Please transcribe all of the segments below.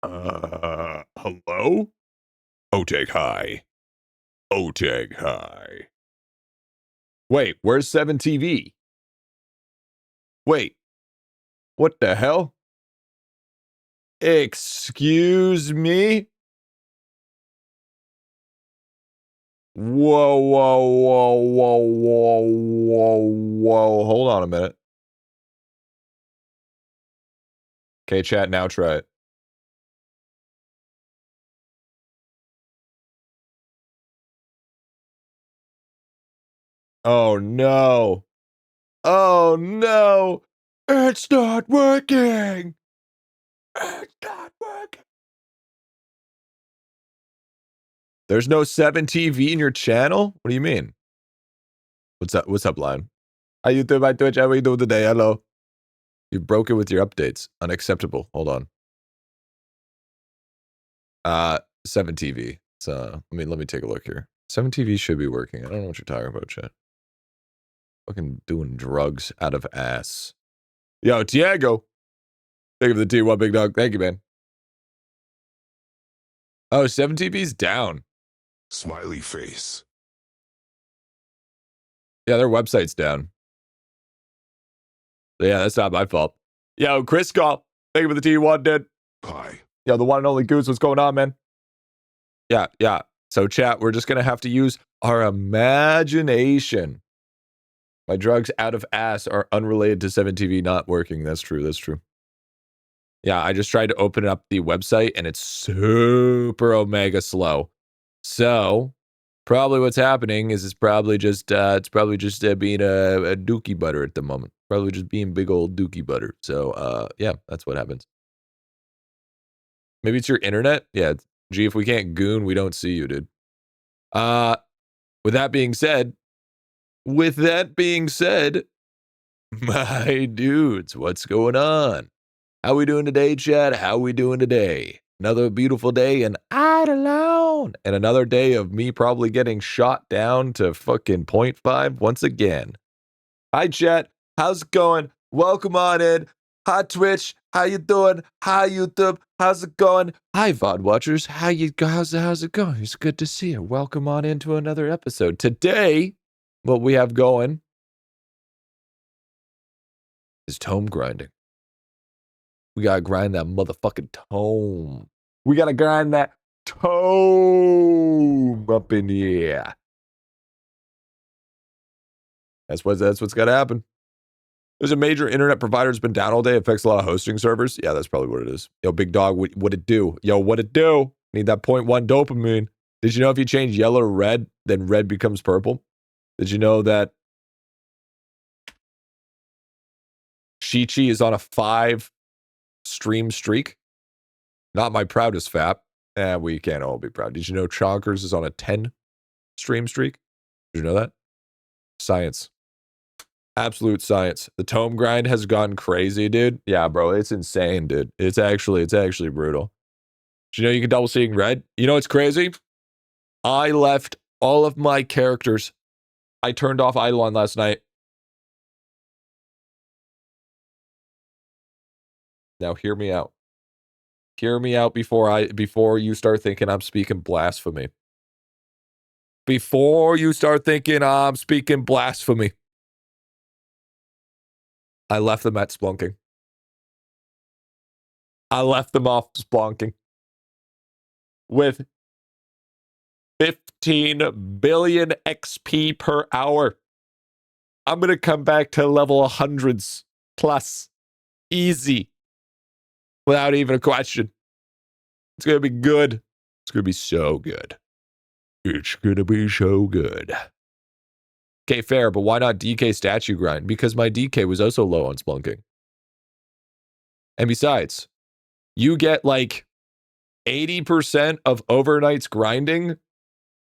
Hello? Oteg hi. Oteg hi. Wait, where's 7TV? Wait, what the hell? Excuse me? Whoa, whoa, whoa, whoa, whoa, whoa, whoa. Hold on a minute. Okay, chat, now try it. Oh, no. Oh, no. It's not working. It's not working. There's no 7TV in your channel? What do you mean? What's up? What's up, Lion? Hi, YouTube, hi, Twitch. How are you doing today? Hello. You broke it with your updates. Unacceptable. Hold on. 7TV. So, let me take a look here. 7TV should be working. I don't know what you're talking about, chat. Fucking doing drugs out of ass. Yo, Tiago. Thank you for the T1, big dog. Thank you, man. Oh, 7TV's down. Smiley face. Yeah, their website's down. So yeah, that's not my fault. Yo, Chris Call. Thank you for the T1, dude. Hi. Yo, the one and only Goose. What's going on, man? Yeah. So, chat, we're just going to have to use our imagination. My drugs out of ass are unrelated to 7TV not working. That's true. Yeah, I just tried to open up the website, and it's super omega slow. So, probably what's happening is it's probably just being a dookie butter at the moment. Probably just being big old dookie butter. So, yeah, that's what happens. Maybe it's your internet? Yeah, gee, if we can't goon, we don't see you, dude. With that being said, my dudes, what's going on? How we doing today, Chad? How we doing today? Another beautiful day in IdleOn, and another day of me probably getting shot down to fucking 0.5 once again. Hi, chat. How's it going? Welcome on in. Hi, Twitch. How you doing? Hi, YouTube. How's it going? Hi, VOD watchers. How's it going? It's good to see you. Welcome on into another episode. Today, what we have going is tome grinding. We gotta grind that motherfucking tome. We gotta grind that tome up in the air. That's what's gotta happen. There's a major internet provider that's been down all day. It affects a lot of hosting servers. Yeah, that's probably what it is. Yo, big dog, what it do? Yo, what it do? Need that 0.1 dopamine. Did you know if you change yellow to red, then red becomes purple? Did you know that Chi-Chi is on a 5-stream streak? Not my proudest fap. We can't all be proud. Did you know Chonkers is on a 10-stream streak? Did you know that? Science. Absolute science. The tome grind has gone crazy, dude. Yeah, bro, it's insane, dude. It's actually brutal. Did you know you can double seeing red? You know what's crazy? I left all of my characters. I turned off IdleOn last night. Now hear me out. Hear me out before you start thinking I'm speaking blasphemy. Before you start thinking I'm speaking blasphemy. I left them at splunking. I left them off splunking. With 15 billion XP per hour. I'm going to come back to level 100s plus. Easy. Without even a question. It's going to be good. It's going to be so good. It's going to be so good. Okay, fair, but why not DK statue grind? Because my DK was also low on splunking. And besides, you get like 80% of overnights grinding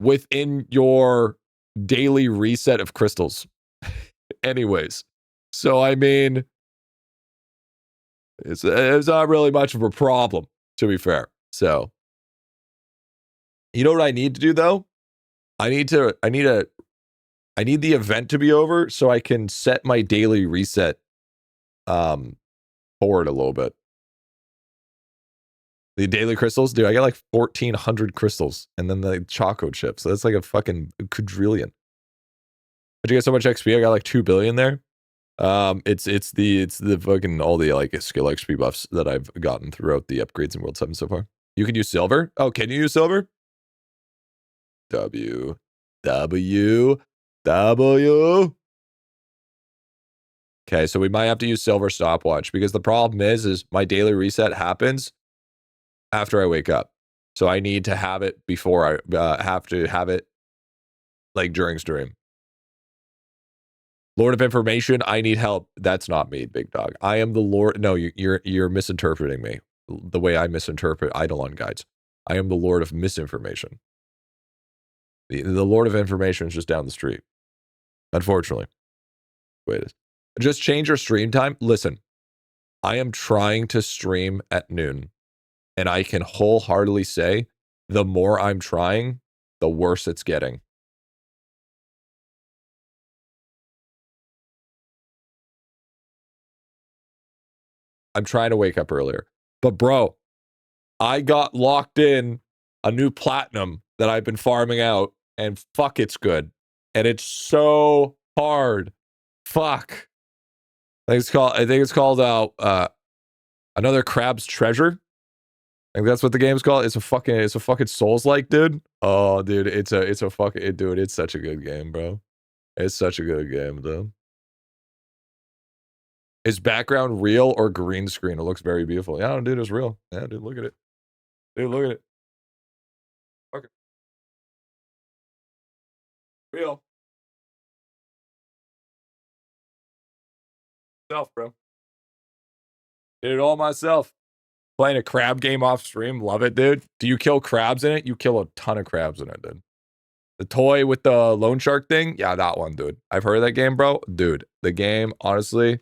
within your daily reset of crystals. Anyways, so I mean, it's not really much of a problem, to be fair. So, you know what I need to do though? I need the event to be over so I can set my daily reset forward a little bit. The daily crystals, dude, I got like 1,400 crystals, and then the choco chips. So that's like a fucking quadrillion. But you get so much XP, I got like 2 billion there. It's the fucking all the like skill XP buffs that I've gotten throughout the upgrades in World 7 so far. You can use silver. Oh, can you use silver? W. Okay, so we might have to use silver stopwatch because the problem is my daily reset happens after I wake up. So I need to have it before I have to have it like during stream. Lord of Information, I need help. That's not me, big dog. I am the Lord. No, you're misinterpreting me the way I misinterpret IdleOn guides. I am the Lord of Misinformation. The Lord of Information is just down the street. Unfortunately. Wait. Just change your stream time. Listen, I am trying to stream at noon. And I can wholeheartedly say, the more I'm trying, the worse it's getting. I'm trying to wake up earlier. But bro, I got locked in a new platinum that I've been farming out, and fuck, it's good. And it's so hard. Fuck. I think it's called Another Crab's Treasure. I think that's what the game's called. It's a fucking Souls-like, dude. Oh, dude, it's such a good game, bro. It's such a good game, dude. Is background real or green screen? It looks very beautiful. Yeah, dude, it's real. Yeah, dude, look at it. Dude, look at it. Okay. Real. Self, bro. Did it all myself. Playing a crab game off stream. Love it, dude. Do you kill crabs in it? You kill a ton of crabs in it, dude. The toy with the loan shark thing? Yeah, that one, dude. I've heard of that game, bro. Dude, the game, honestly,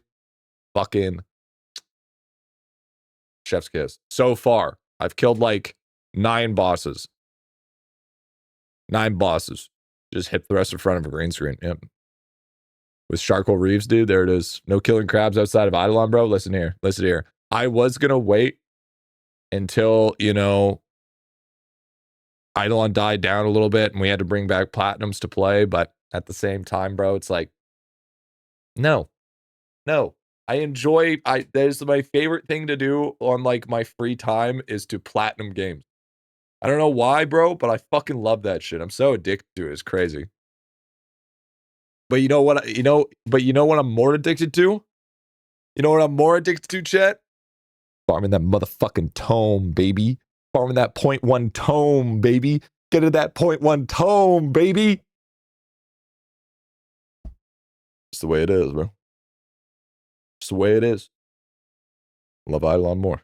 fucking chef's kiss. So far, I've killed like 9 bosses. 9 bosses. Just hit the rest in front of a green screen. Yep. With Charcoal Reeves, dude, there it is. No killing crabs outside of IdleOn, bro. Listen here. Listen here. I was going to wait until, you know, IdleOn died down a little bit and we had to bring back platinums to play. But at the same time, bro, it's like, no. I enjoy, that is my favorite thing to do on like my free time is to platinum games. I don't know why, bro, but I fucking love that shit. I'm so addicted to it. It's crazy. But you know what? You know what I'm more addicted to? You know what I'm more addicted to, chat? Farming that motherfucking tome, baby. Farming that 0.1 tome, baby. Get to that 0.1 tome, baby. It's the way it is, bro. It's the way it is. Love IdleOn more.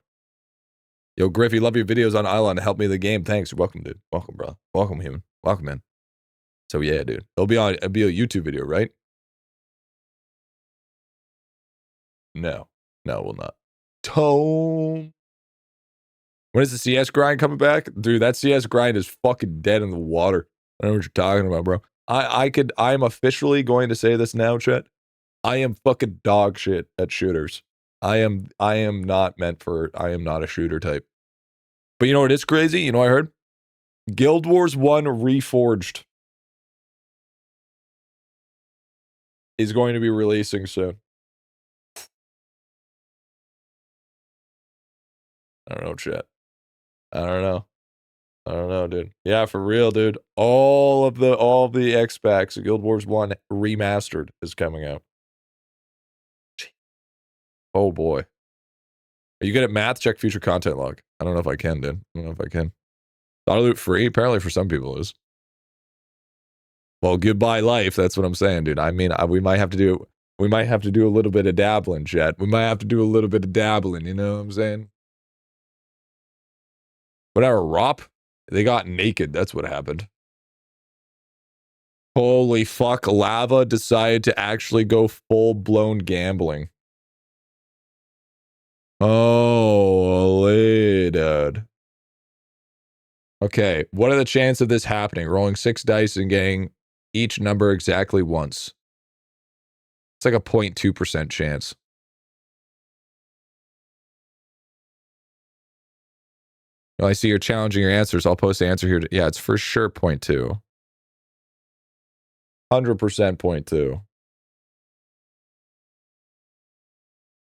Yo, Griffy, love your videos on IdleOn to help me the game. Thanks. You're welcome, dude. Welcome, bro. Welcome, human. Welcome, man. So yeah, dude. It'll be a YouTube video, right? No, it will not. Tome. When is the CS grind coming back? Dude, that CS grind is fucking dead in the water. I don't know what you're talking about, bro. I'm officially going to say this now, chat. I am fucking dog shit at shooters. I am not a shooter type. But you know what is crazy? You know what I heard? Guild Wars 1 Reforged is going to be releasing soon. I don't know, chat. I don't know, dude. Yeah, for real, dude. All the X-Packs, Guild Wars 1 Remastered is coming out. Oh boy. Are you good at math? Check future content log. I don't know if I can, dude. I don't know if I can. Auto loot free? Apparently for some people it is. Well, goodbye life. That's what I'm saying, dude. I mean, we might have to do a little bit of dabbling, chat. We might have to do a little bit of dabbling, you know what I'm saying? Whatever, Rop. They got naked. That's what happened. Holy fuck, Lava decided to actually go full-blown gambling. Holy dude. Okay, what are the chances of this happening? Rolling 6 dice and getting each number exactly once. It's like a 0.2% chance. Oh, I see you're challenging your answers. I'll post the answer here. Yeah, it's for sure 0.2. 100% 0.2.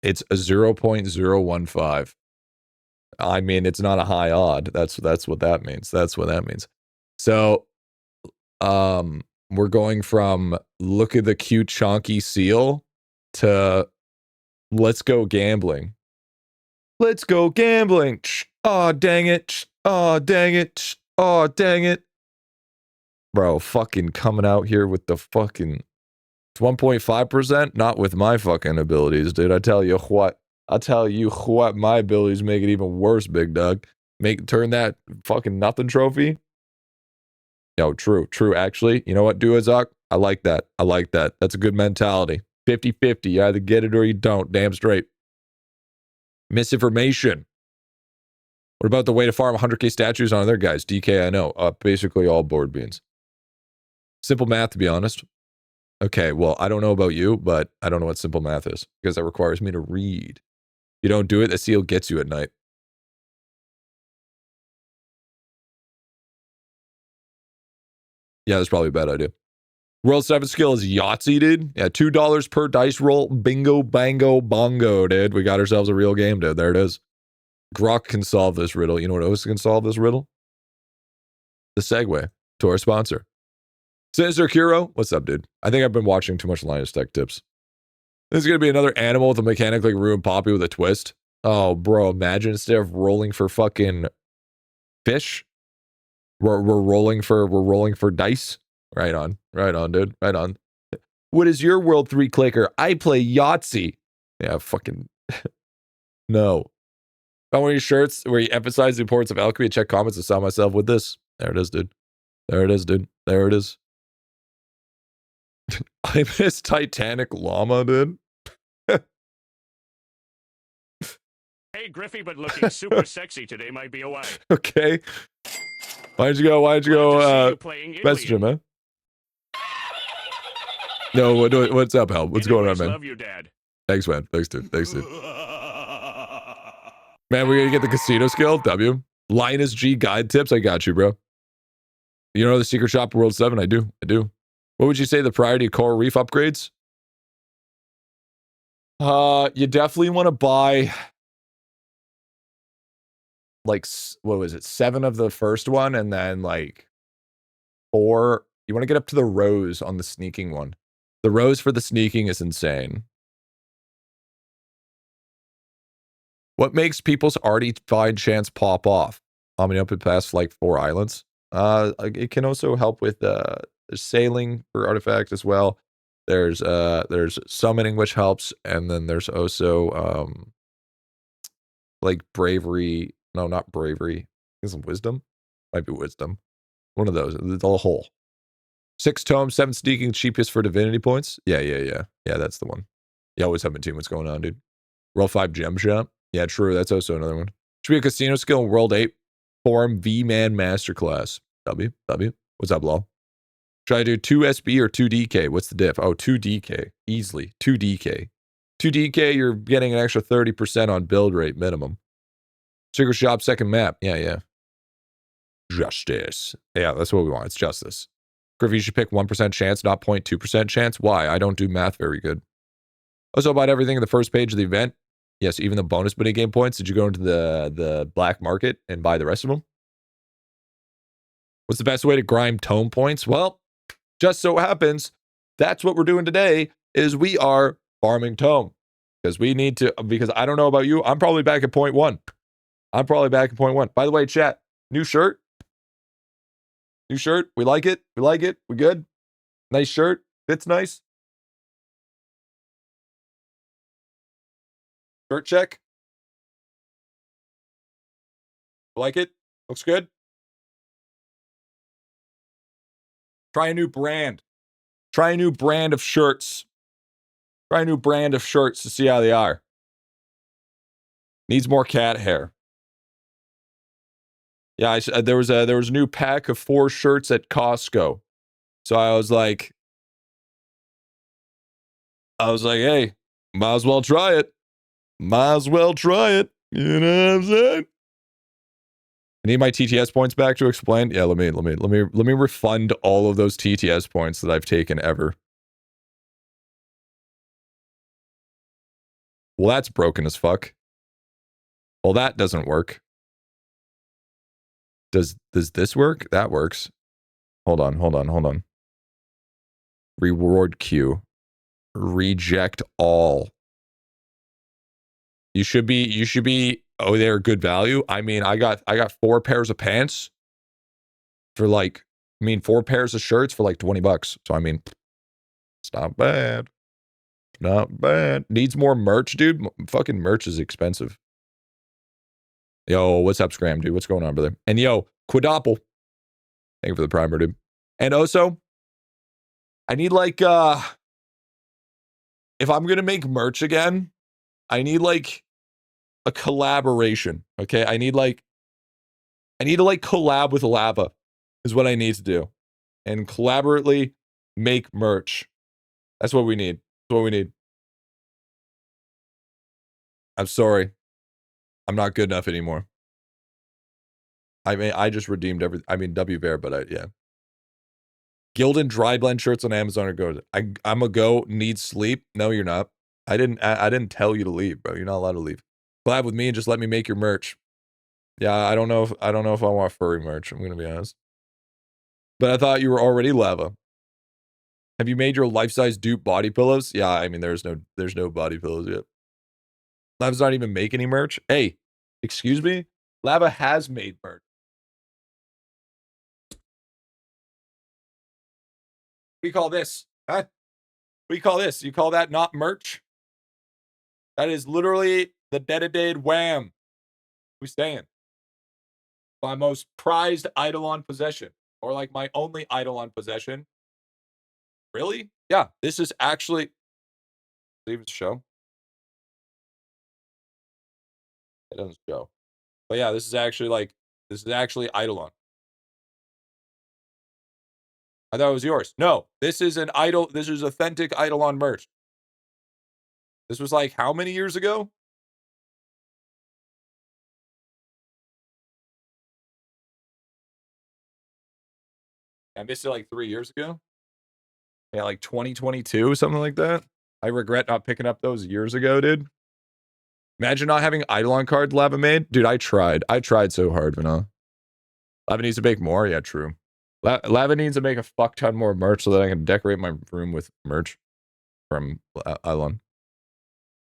It's a 0.015. I mean, it's not a high odd. That's what that means. That's what that means. So, we're going from look at the cute chonky seal to let's go gambling. Let's go gambling. Oh, dang it. Oh, dang it. Oh, dang it. Bro, fucking coming out here with the fucking 1.5%? Not with my fucking abilities, dude. I tell you what, my abilities make it even worse, big dog. Turn that fucking nothing trophy. No, true, actually. You know what, Duazok? I like that. That's a good mentality. 50-50. You either get it or you don't. Damn straight. Misinformation. What about the way to farm 100k statues on other guys? DK, I know. Basically all board beans. Simple math, to be honest. Okay, well, I don't know about you, but I don't know what simple math is because that requires me to read. You don't do it, the seal gets you at night. Yeah, that's probably a bad idea. World 7 skill is Yahtzee, dude. Yeah, $2 per dice roll. Bingo, bango, bongo, dude. We got ourselves a real game, dude. There it is. Grok can solve this riddle. You know what else can solve this riddle? The segue to our sponsor. Sinister Kuro, what's up, dude? I think I've been watching too much Linus Tech Tips. This is going to be another animal with a mechanically ruined Poppy with a twist. Oh, bro, imagine instead of rolling for fucking fish, we're rolling for dice. Right on, dude. Right on. What is your World 3 clicker? I play Yahtzee. Yeah, fucking no. Found one of your shirts where you emphasize the importance of alchemy. Check comments and saw myself with this. There it is, dude. There it is, dude. There it is. I miss Titanic Llama, dude. Hey, GriffyBit looking super sexy today might be a way. Okay. Why'd you go, message him, man? No, what's up, Hal? What's going on, man? Love you, Dad. Thanks, man. Thanks, dude. Man, we're gonna get the casino skill. W. Linus G guide tips. I got you, bro. You know the secret shop World 7? I do. What would you say the priority coral reef upgrades? You definitely want to buy like, what was it? 7 of the first one and then like 4. You want to get up to the rose on the sneaking one. The rose for the sneaking is insane. What makes people's already fine chance pop off? Omni up and past like 4 islands. It can also help with sailing for artifact as well. There's summoning, which helps, and then there's also like bravery. No, not bravery. Isn't wisdom? Might be wisdom. One of those. The whole 6 tomes, 7 sneaking, cheapest for divinity points. Yeah. That's the one. You always have a team. What's going on, dude? Roll 5 gem shop. Yeah, true. That's also another one. Should be a casino skill in World 8. Forum V-Man Masterclass. W. What's up, lol? Should I do 2 SB or 2 DK? What's the diff? Oh, 2 DK. Easily. 2 DK. 2 DK, you're getting an extra 30% on build rate minimum. Secret shop, second map. Yeah. Justice. Yeah, that's what we want. It's justice. Griffy, you should pick 1% chance, not 0.2% chance. Why? I don't do math very good. Also, about everything in the first page of the event. Yes, even the bonus mini game points. Did you go into the black market and buy the rest of them? What's the best way to grind tome points? Well, just so happens that's what we're doing today is we are farming tome because we need to, because I don't know about you. I'm probably back at 0.1. By the way, chat, new shirt. We like it. We good. Nice shirt. Fits nice. Shirt check. Like it. Looks good. Try a new brand. Try a new brand of shirts. To see how they are. Needs more cat hair. Yeah, there was a new pack of 4 shirts at Costco. So I was like, hey, might as well try it. You know what I'm saying? I need my TTS points back to explain. Yeah, let me refund all of those TTS points that I've taken ever. Well, that's broken as fuck. Well, that doesn't work. Does this work? That works. Hold on. Reward queue. Reject all. You should be oh, they're good value. I mean, I got 4 pairs of pants for like 4 pairs of shirts for like $20. So I mean, it's not bad. Not bad. Needs more merch, dude. Fucking merch is expensive. Yo, what's up, Scram, dude? What's going on, brother? And yo, Quadopple. Thank you for the primer, dude. And also, I need like if I'm gonna make merch again, I need like a collaboration. Okay. I need to like collab with Lava is what I need to do. And collaboratively make merch. That's what we need. That's what we need. I'm sorry. I'm not good enough anymore. I mean, I just redeemed everything. I mean, WVER, but yeah. Gildan dry blend shirts on Amazon are good. I'm a go. Need sleep. No, you're not. I didn't tell you to leave, bro. You're not allowed to leave. Collab with me and just let me make your merch. Yeah, I don't know if I want furry merch. I'm gonna be honest. But I thought you were already Lava. Have you made your life-size dupe body pillows? Yeah, I mean, there's no body pillows yet. Lava's not even make any merch. Hey, excuse me? Lava has made merch. What do you call this? Huh? What do you call this? You call that not merch? That is literally the dedicated wham. Who's saying? My most prized IdleOn possession. Or like my only IdleOn possession. Really? Yeah, this is actually... Leave it show. It doesn't show. But yeah, this is actually IdleOn. I thought it was yours. No, this is authentic IdleOn merch. This was like how many years ago? I missed it like 3 years ago. Yeah, like 2022, something like that. I regret not picking up those years ago, dude. Imagine not having IdleOn cards Lava made. Dude, I tried. I tried so hard, Vanilla. Lava needs to make more. Yeah, true. Lava needs to make a fuck ton more merch so that I can decorate my room with merch from IdleOn.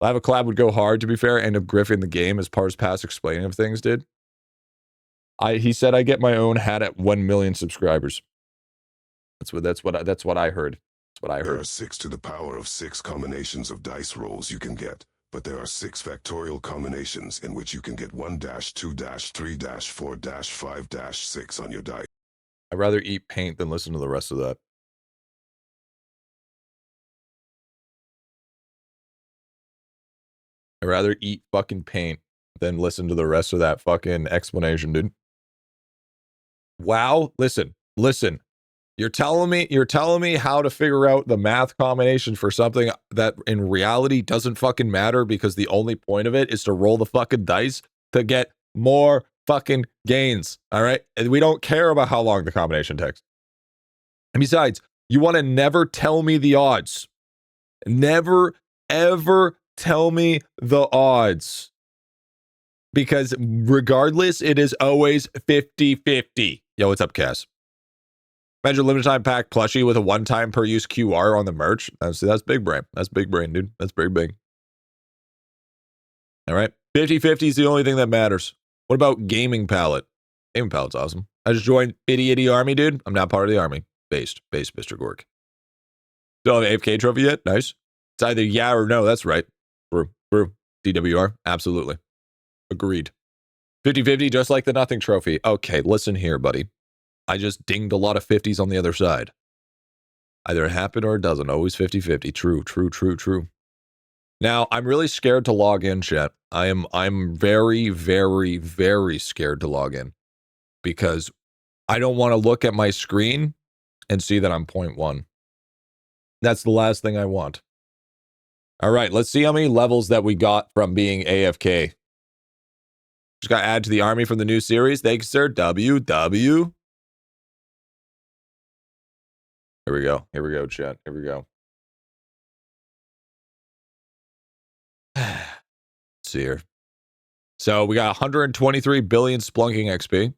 Lava collab would go hard, to be fair, and if Griffin the game as part of past explaining of things did. He said I get my own hat at 1 million subscribers. That's what I heard. That's what I heard. There are 6 to the power of 6 combinations of dice rolls you can get, but there are 6 factorial combinations in which you can get 1-2-3-4-5-6 on your die. I'd rather eat paint than listen to the rest of that. I'd rather eat fucking paint than listen to the rest of that fucking explanation, dude. Wow, listen. You're telling me how to figure out the math combination for something that in reality doesn't fucking matter because the only point of it is to roll the fucking dice to get more fucking gains. All right? And we don't care about how long the combination takes. And besides, you want to never tell me the odds. Never, ever tell me the odds. Because regardless, it is always 50-50. Yo, what's up, Cass? Imagine limited time pack plushie with a one-time per use QR on the merch. That's big brain. That's big brain, dude. That's big. All right. 50-50 is the only thing that matters. What about gaming palette? Gaming palette's awesome. I just joined Itty Army, dude. I'm now part of the army. Based, Mr. Gork. Still have an AFK trophy yet? Nice. It's either yeah or no. That's right. Brew. DWR. Absolutely. Agreed. 50-50, just like the nothing trophy. Okay, listen here, buddy. I just dinged a lot of 50s on the other side. Either it happened or it doesn't. Always 50-50. True. Now, I'm really scared to log in, chat. I'm very, very, very scared to log in. Because I don't want to look at my screen and see that I'm 0.1. That's the last thing I want. All right, let's see how many levels that we got from being AFK. Just got added to the army from the new series. Thanks, sir. W. Here we go. Here we go, chat. Here we go. Let's see here. So we got 123 billion splunking XP.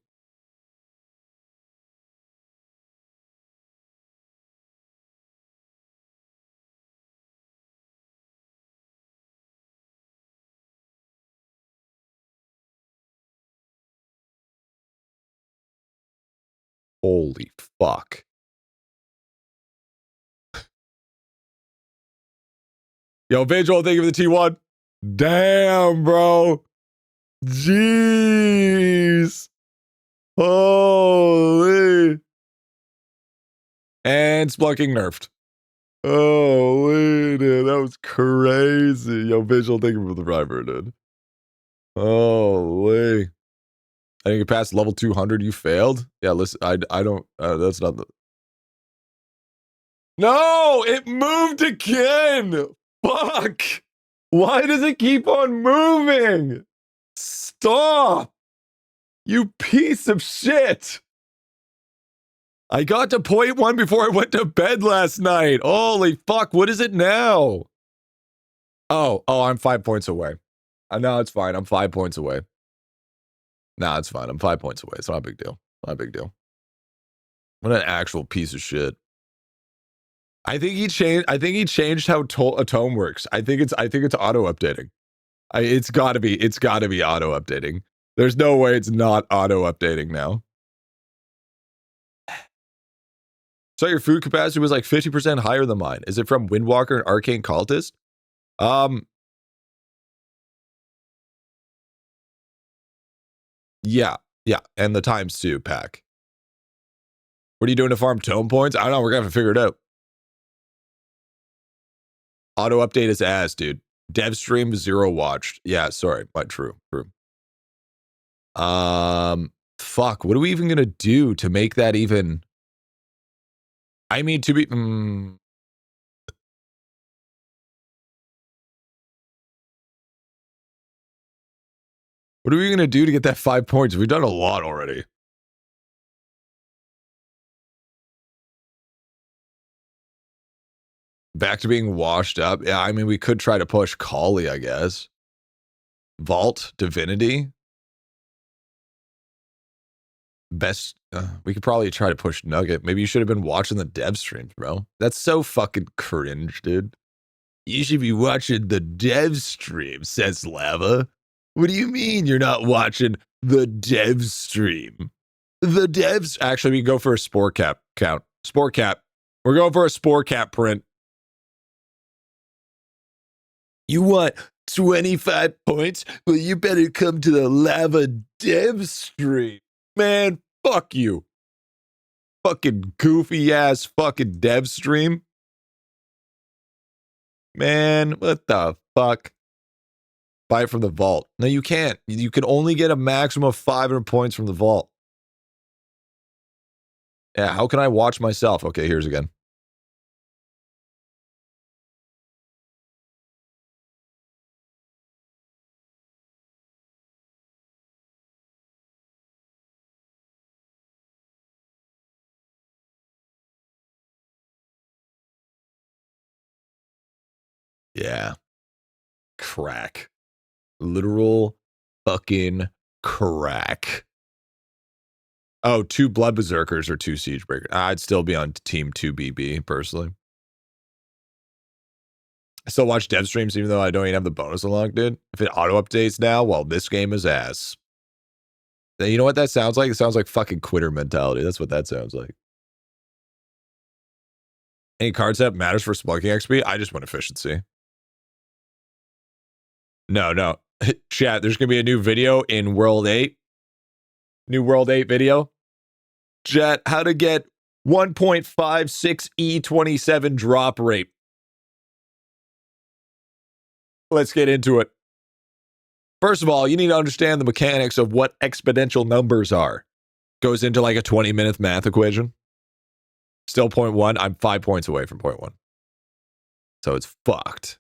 Holy fuck. Yo, Visual, thank you for the T1. Damn, bro. Jeez. Holy. And Splunking nerfed. Holy, dude. That was crazy. Yo, Visual, thank you for the driver, dude. Holy. I think you passed level 200, you failed? Yeah, listen, I don't, that's not the... No, it moved again. Fuck. Why does it keep on moving? Stop. You piece of shit. I got to point 1 before I went to bed last night. Holy fuck, what is it now? Oh, I'm 5 points away. No, it's fine. I'm 5 points away. Nah, it's fine. I'm 5 points away. It's not a big deal. Not a big deal. What an actual piece of shit. I think he changed how a tome works. I think it's auto updating. It's gotta be auto updating. There's no way it's not auto updating now. So your food capacity was like 50% higher than mine. Is it from Windwalker and Arcane Cultist? Yeah, and the times 2 pack. What are you doing to farm tome points? I don't know. We're gonna have to figure it out. Auto update is ass, dude. Dev stream 0 watched. Yeah, sorry, but true. Fuck. What are we even gonna do to make that even? I mean, to be. What are we gonna do to get that 5 points? We've done a lot already. Back to being washed up. Yeah, I mean, we could try to push Kali, I guess. Vault, Divinity. Best, we could probably try to push Nugget. Maybe you should have been watching the dev streams, bro. That's so fucking cringe, dude. You should be watching the dev stream, says Lava. What do you mean you're not watching the dev stream? The devs, actually, we go for a spore cap count. Spore cap. We're going for a spore cap print. You want 25 points? Well, you better come to the Lava dev stream. Man, fuck you. Fucking goofy ass fucking dev stream. Man, what the fuck? Buy it from the vault. No, you can't. You can only get a maximum of 500 points from the vault. Yeah, how can I watch myself? Okay, here's again. Yeah. Crack. Literal fucking crack. Oh, 2 Blood Berserkers or 2 Siege Breakers. I'd still be on Team 2BB, personally. I still watch dev streams even though I don't even have the bonus unlocked, dude. If it auto-updates now, well, this game is ass. You know what that sounds like? It sounds like fucking quitter mentality. That's what that sounds like. Any card set matters for Splunking XP? I just want efficiency. No. Chat, there's going to be a new video in World 8. New World 8 video. Chat, how to get 1.56 E27 drop rate. Let's get into it. First of all, you need to understand the mechanics of what exponential numbers are. Goes into like a 20-minute math equation. Still 0.1. I'm 5 points away from 0.1. So it's fucked.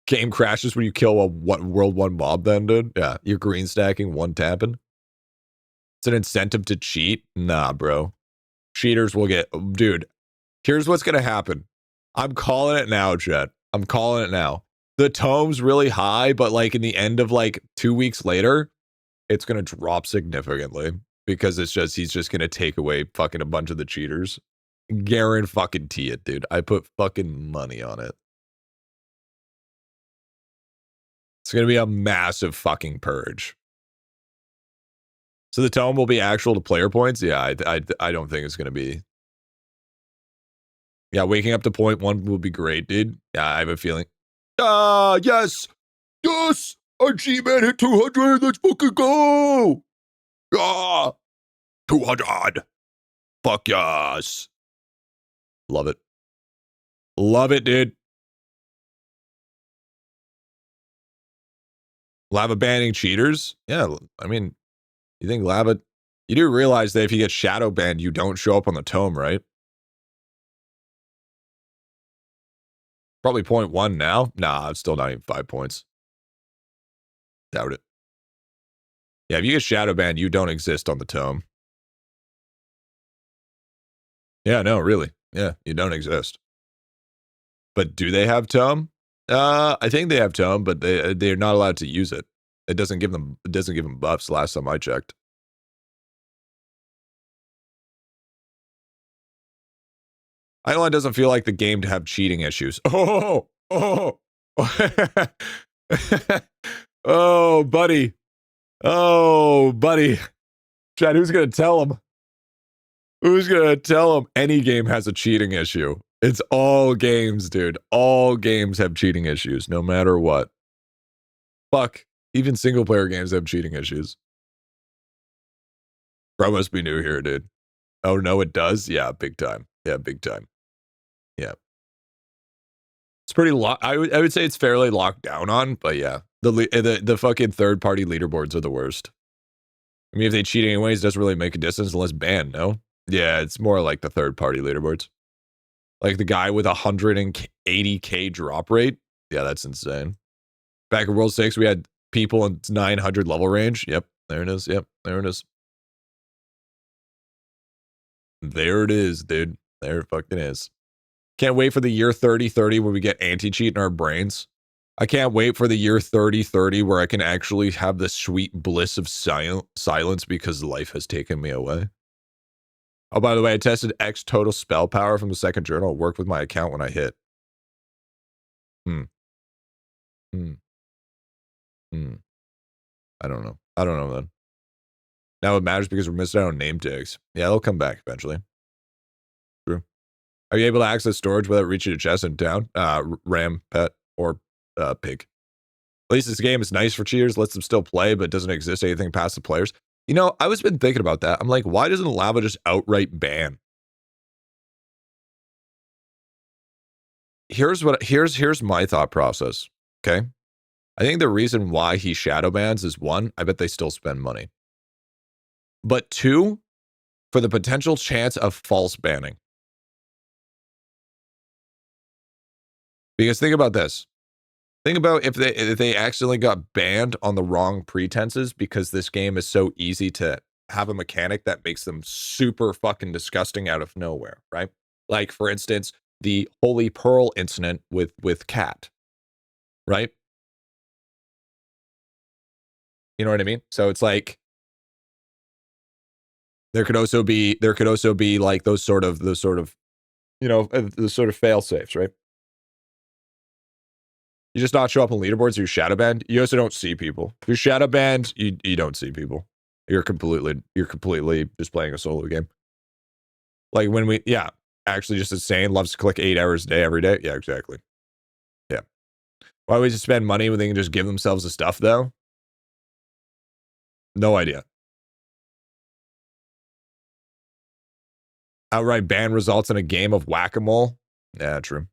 Game crashes when you kill a World 1 mob then, dude? Yeah, you're green stacking, one tapping. It's an incentive to cheat? Nah, bro. Cheaters will get... Dude, here's what's gonna happen. I'm calling it now, Jet. I'm calling it now. The tome's really high, but like in the end of like 2 weeks later, it's gonna drop significantly because it's just he's just gonna take away fucking a bunch of the cheaters. Guarantee it, dude. I put fucking money on it. It's gonna be a massive fucking purge. So the tome will be actual to player points. Yeah, I don't think it's gonna be. Yeah, waking up to 0.1 will be great, dude. Yeah, I have a feeling. Yes! Yes! Our G-Man hit 200! Let's fucking go! Ah! 200! Fuck yes! Love it. Love it, dude. Lava banning cheaters? Yeah, I mean, you think lava... You do realize that if you get shadow banned, you don't show up on the tome, right? Probably 0.1 now? Nah, it's still not even 5 points. Doubt it. Yeah, if you get shadow banned, you don't exist on the tome. Yeah, no, really. Yeah, you don't exist. But do they have tome? I think they have tome, but they're not allowed to use it. It doesn't give them buffs last time I checked. IdleOn doesn't feel like the game to have cheating issues. Oh, oh, buddy. Oh, buddy. Chad, who's gonna tell him? Who's gonna tell him any game has a cheating issue? It's all games, dude. All games have cheating issues, no matter what. Fuck. Even single-player games have cheating issues. Bro must be new here, dude. Oh, no, it does? Yeah, big time. Yeah, big time. Yeah. It's pretty I would say it's fairly locked down on, but yeah. The fucking third-party leaderboards are the worst. I mean, if they cheat anyways, it doesn't really make a difference unless banned, no? Yeah, it's more like the third-party leaderboards. Like the guy with 180k drop rate. Yeah, that's insane. Back in World 6, we had people in 900 level range. Yep, there it is. Yep, there it is. There it is, dude. There it fucking is. Can't wait for the year 3030 where we get anti-cheat in our brains. I can't wait for the year 3030 where I can actually have the sweet bliss of silence because life has taken me away. Oh, by the way, I tested X total spell power from the second journal. It worked with my account when I hit. I don't know. I don't know then. Now it matters because we're missing out on name tags. Yeah, they'll come back eventually. True. Are you able to access storage without reaching a chest and down? Ram, pet, or pig. At least this game is nice for cheaters, lets them still play, but doesn't exist anything past the players. You know, I was been thinking about that. I'm like, why doesn't Lava just outright ban? Here's my thought process. Okay. I think the reason why he shadow bans is one, I bet they still spend money. But two, for the potential chance of false banning. Because think about this. Think about if they accidentally got banned on the wrong pretenses because this game is so easy to have a mechanic that makes them super fucking disgusting out of nowhere, right? Like, for instance, the Holy Pearl incident with Cat, right? You know what I mean? So it's like there could also be like those sort of you know, the sort of fail safes, right? You just not show up on leaderboards, you're shadow banned. You also don't see people. If you're shadow banned, you don't see people. You're completely just playing a solo game. Like when we, yeah, actually just insane, loves to click 8 hours a day every day. Yeah, exactly. Yeah. Why would we just spend money when they can just give themselves the stuff though? No idea. Outright ban results in a game of whack-a-mole. Yeah, true.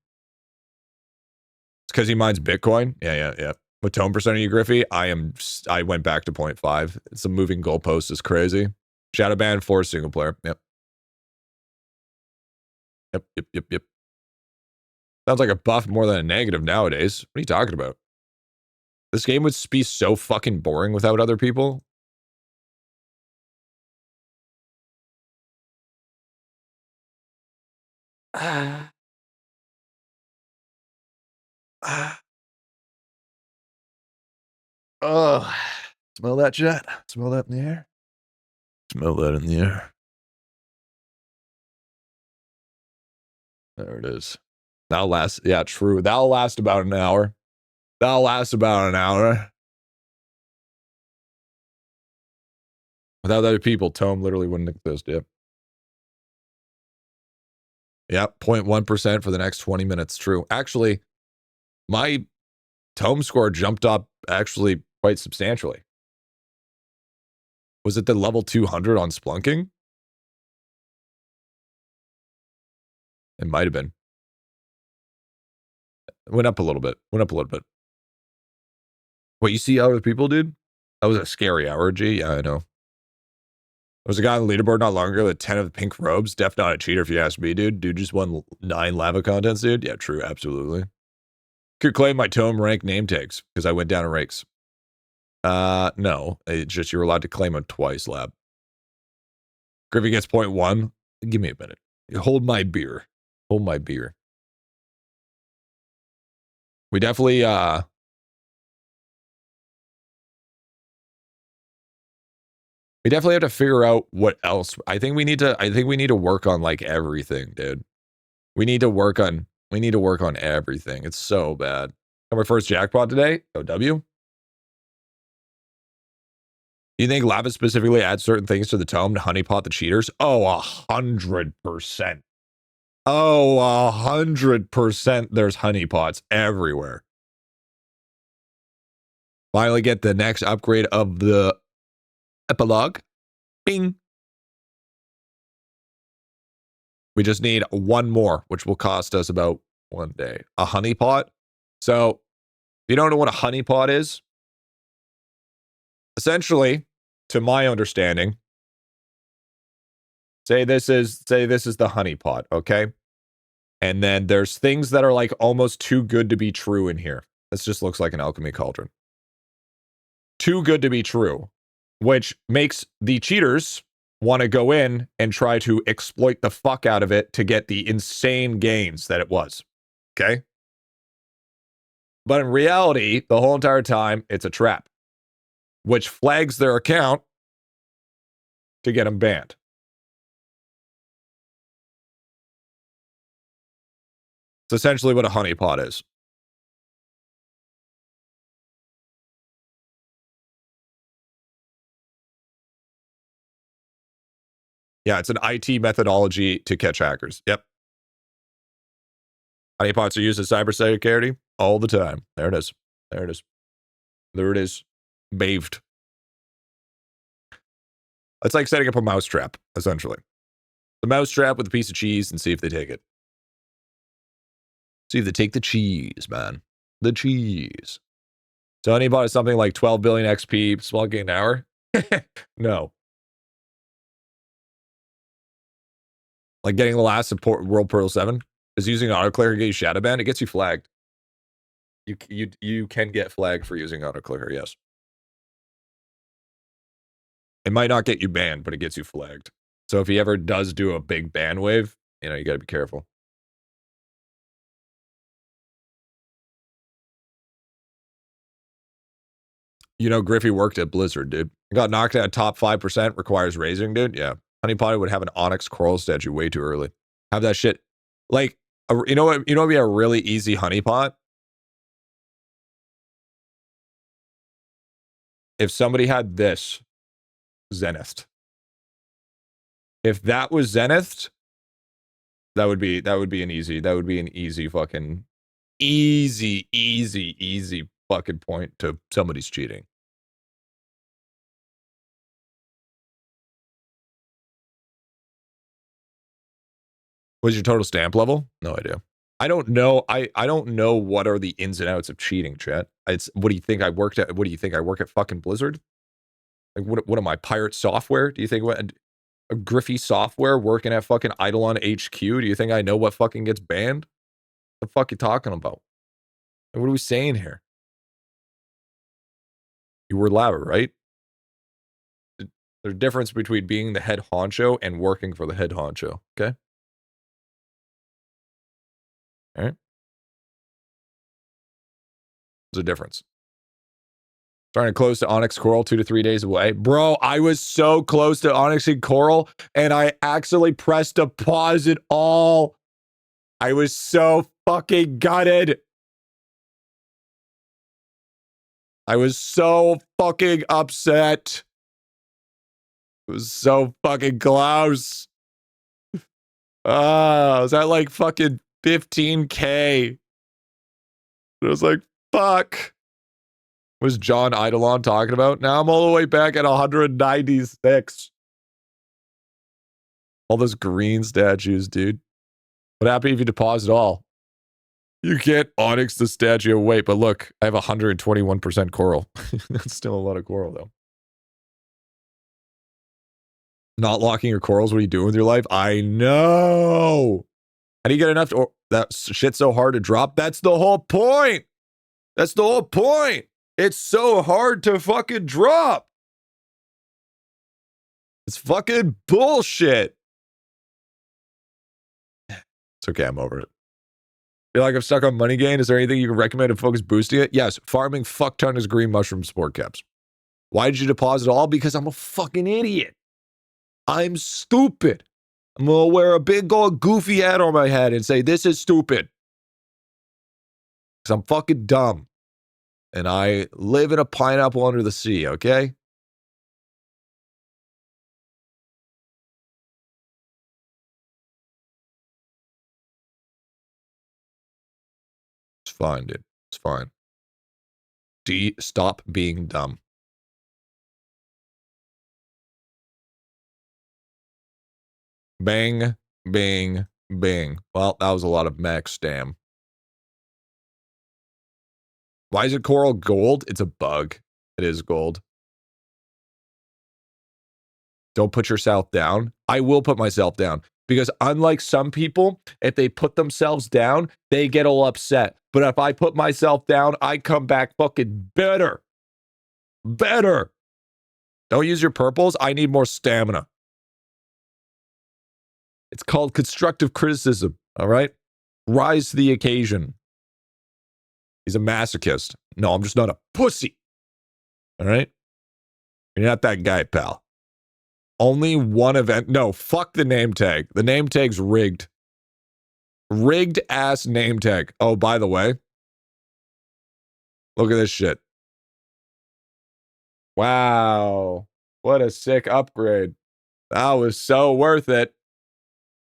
It's because he mines Bitcoin. Yeah. What tone percent are you, Griffy? I went back to 0.5. It's a moving goalpost. Is crazy. Shadow ban for single player. Yep. Sounds like a buff more than a negative nowadays. What are you talking about? This game would be so fucking boring without other people. Oh, smell that, jet? Smell that in the air? Smell that in the air. There it is. That'll last. Yeah, true. That'll last about an hour. That'll last about an hour. Without other people, Tome literally wouldn't exist. Yep. Yep. 0.1% for the next 20 minutes. True. Actually, my Tome score jumped up actually quite substantially. Was it the level 200 on Splunking? It might have been. It went up a little bit. Went up a little bit. What, you see other people, dude? That was a scary hour, G. Yeah, I know. There was a guy on the leaderboard not long ago with 10 of the pink robes. Def not a cheater if you ask me, dude. Dude just won 9 lava contents, dude. Yeah, true. Absolutely. Could claim my Tome rank name tags because I went down in ranks. No. It's just you're allowed to claim them twice, lab. Griffy gets 0.1. Give me a minute. Hold my beer. Hold my beer. We definitely, we definitely have to figure out what else. I think we need to work on like everything, dude. We need to work on everything. It's so bad. Got my first jackpot today. OW. You think Lava specifically adds certain things to the Tome to honeypot the cheaters? Oh, 100%. Oh, 100% there's honeypots everywhere. Finally get the next upgrade of the epilogue. Bing. We just need one more, which will cost us about 1 day. A honeypot. So, if you don't know what a honeypot is, essentially, to my understanding, say this is the honeypot, okay? And then there's things that are like almost too good to be true in here. This just looks like an alchemy cauldron. Too good to be true, which makes the cheaters want to go in and try to exploit the fuck out of it to get the insane gains that it was. Okay? But in reality, the whole entire time, it's a trap, which flags their account to get them banned. It's essentially what a honeypot is. Yeah, it's an IT methodology to catch hackers. Yep. Honeypots are used as cybersecurity all the time. There it is. There it is. There it is. Bathed. It's like setting up a mousetrap, essentially. The mousetrap with a piece of cheese and see if they take it. See if they take the cheese, man. The cheese. So honeypot is something like 12 billion XP slugging an hour? No. Like getting the last support World Pearl 7 is using autoclicker get you shadow banned. It gets you flagged. You can get flagged for using autoclicker, yes. It might not get you banned, but it gets you flagged. So if he ever does do a big ban wave, you know, you gotta be careful. You know, Griffy worked at Blizzard, dude. Got knocked out top 5%, requires raising, dude. Yeah. Honeypot would have an Onyx Coral statue way too early. Have that shit. Like, you know what would be a really easy honeypot? If somebody had this Zenith. If that was Zenith, that would be an easy fucking easy fucking point to somebody's cheating. What's your total stamp level? No idea. I don't know. I don't know what are the ins and outs of cheating, chat. It's what do you think I worked at? What do you think I work at fucking Blizzard? Like what am I, Pirate Software? Do you think what a Griffy Software working at fucking IdleOn HQ? Do you think I know what fucking gets banned? What the fuck you talking about? What are we saying here? You were louder, right? There's a difference between being the head honcho and working for the head honcho, okay? All right? There's a difference. Trying to close to Onyx Coral 2 to 3 days away. Bro, I was so close to Onyx and Coral, and I actually pressed deposit all. I was so fucking gutted. I was so fucking upset. It was so fucking close. I was at like fucking 15K. I was like, fuck. Was John IdleOn talking about? Now I'm all the way back at 196. All those green statues, dude. What happened if you deposit all? You can't onyx the statue. Wait, but look, I have 121% coral. That's still a lot of coral, though. Not locking your corals, what are you doing with your life? I know. How do you get enough to, that shit's so hard to drop? That's the whole point. That's the whole point. It's so hard to fucking drop. It's fucking bullshit. It's okay, I'm over it. Feel like I'm stuck on money gain. Is there anything you can recommend to focus boosting it? Yes, farming fuck ton of green mushroom sport caps. Why did you deposit all? Because I'm a fucking idiot. I'm stupid. I'm gonna wear a big old goofy hat on my head and say, this is stupid. Because I'm fucking dumb. And I live in a pineapple under the sea, okay? It's fine, dude. It's fine. Stop being dumb. Bang, bang, bang. Well, that was a lot of max stam. Why is it coral gold? It's a bug. It is gold. Don't put yourself down. I will put myself down. Because unlike some people, if they put themselves down, they get all upset. But if I put myself down, I come back fucking better. Better. Don't use your purples. I need more stamina. It's called constructive criticism, all right? Rise to the occasion. He's a masochist. No, I'm just not a pussy. All right? You're not that guy, pal. Only one event. No, fuck the name tag. The name tag's rigged. Rigged ass name tag. Oh, by the way, look at this shit. Wow. What a sick upgrade. That was so worth it.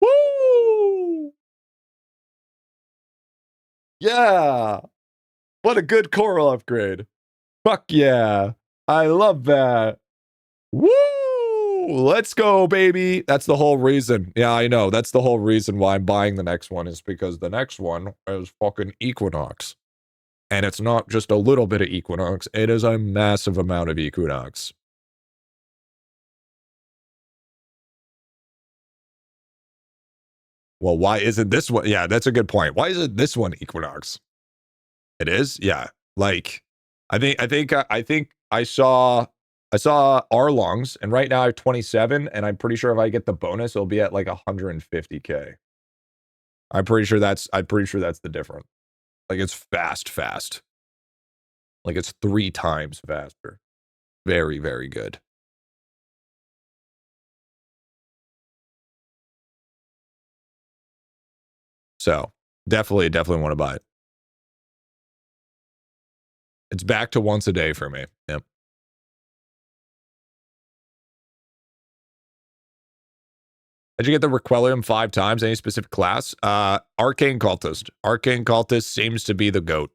Woo! Yeah. What a good coral upgrade. Fuck yeah. I love that. Woo! Let's go, baby. That's the whole reason. Yeah, I know. That's the whole reason why I'm buying the next one is because the next one is fucking Equinox. And it's not just a little bit of Equinox. It is a massive amount of Equinox. Well, why isn't this one? Yeah, that's a good point. Why isn't this one Equinox? It is? Yeah. Like, I think I saw Arlongs, and right now I have 27, and I'm pretty sure if I get the bonus, it'll be at like 150K. I'm pretty sure that's the difference. Like it's fast. Like it's 3 times faster. Very, very good. So definitely want to buy it. It's back to once a day for me. Yep. Did you get the Requiem 5 times? Any specific class? Arcane Cultist. Arcane Cultist seems to be the GOAT.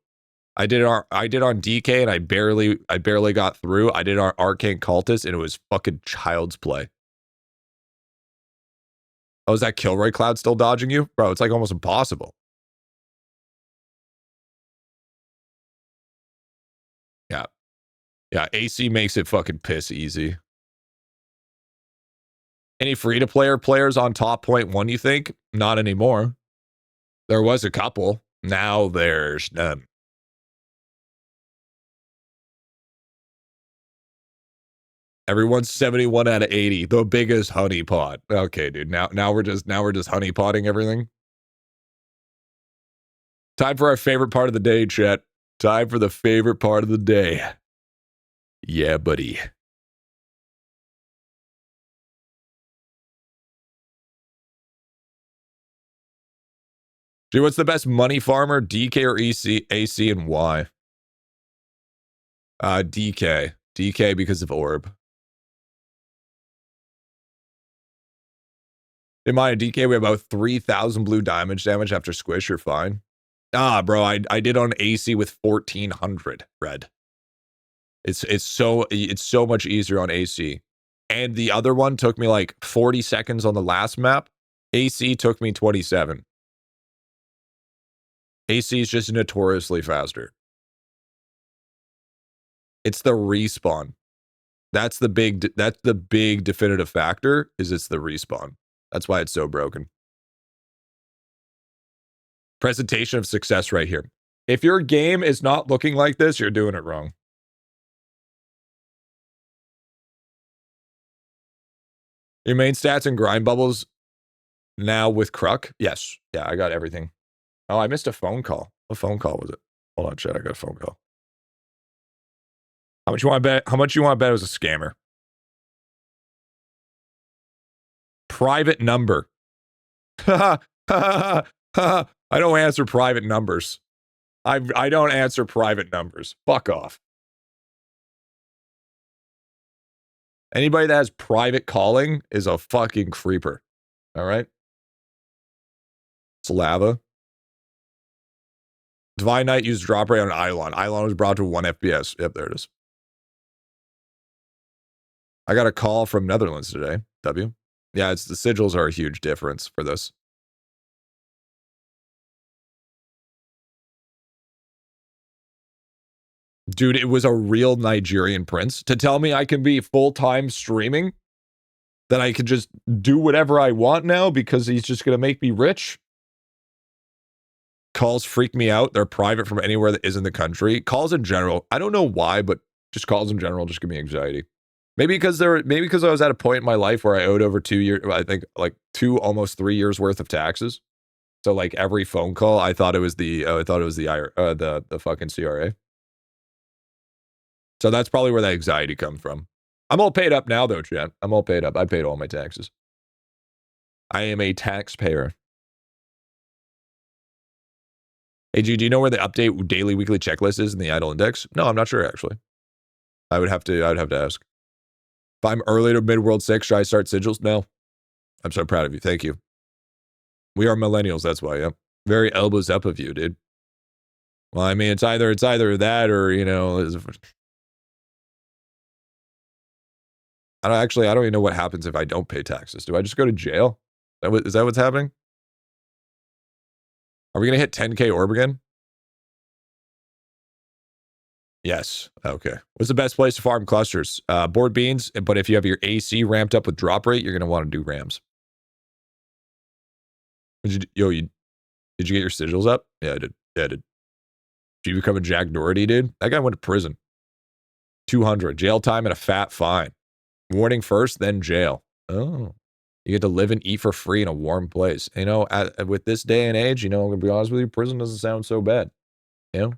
I did on DK and I barely got through. I did on Arcane Cultist and it was fucking child's play. Oh, is that Kilroy Cloud still dodging you? Bro, it's like almost impossible. Yeah. Yeah, AC makes it fucking piss easy. Any free-to-player players on top 0.1, you think? Not anymore. There was a couple. Now there's none. Everyone's 71 out of 80. The biggest honeypot. Okay, dude. Now we're just honeypotting everything. Time for our favorite part of the day, chat. Time for the favorite part of the day. Yeah, buddy. Dude, what's the best money farmer? DK or EC, AC, and why? DK. DK because of orb. In my DK, we have about 3,000 blue damage after squish. You're fine. Ah, bro, I did on AC with 1,400 red. It's so much easier on AC. And the other one took me like 40 seconds on the last map. AC took me 27. AC is just notoriously faster. It's the respawn. That's the big definitive factor, is it's the respawn. That's why it's so broken. Presentation of success right here. If your game is not looking like this, you're doing it wrong. Your main stats and grind bubbles now with Kruk? Yes. Yeah, I got everything. Oh, I missed a phone call. What phone call was it? Hold on, chat. I got a phone call. How much you want to bet? How much you want to bet it was a scammer? Private number. I don't answer private numbers. I don't answer private numbers. Fuck off. Anybody that has private calling is a fucking creeper. All right? It's lava. Divine Knight used drop rate on IdleOn. IdleOn was brought to 1 FPS. Yep, there it is. I got a call from Netherlands today. W. Yeah, it's the sigils are a huge difference for this. Dude, it was a real Nigerian prince. To tell me I can be full-time streaming, that I could just do whatever I want now because he's just going to make me rich. Calls freak me out. They're private from anywhere that isn't the country. Calls in general, I don't know why, but just calls in general just give me anxiety. Maybe because I was at a point in my life where I owed over 2 years, I think like 2, almost 3 years worth of taxes. So like every phone call, I thought it was the fucking CRA. So that's probably where that anxiety comes from. I'm all paid up now, though, Jen. I'm all paid up. I paid all my taxes. I am a taxpayer. Hey, G, do you know where the update daily, weekly checklist is in the idle index? No, I'm not sure, actually. I would have to ask. If I'm early to mid-world 6, should I start sigils? No. I'm so proud of you. Thank you. We are millennials, that's why, yep. Very elbows up of you, dude. Well, I mean, it's either that or, you know... I don't even know what happens if I don't pay taxes. Do I just go to jail? Is that what's happening? Are we going to hit 10K orb again? Yes. Okay. What's the best place to farm clusters? Board beans, but if you have your AC ramped up with drop rate, you're going to want to do rams. Did you get your sigils up? Yeah, I did. Yeah, I did. Did you become a Jack Doherty, dude? That guy went to prison. 200. Jail time and a fat fine. Warning first, then jail. Oh. You get to live and eat for free in a warm place. You know, with this day and age, you know, I'm going to be honest with you, prison doesn't sound so bad. You know?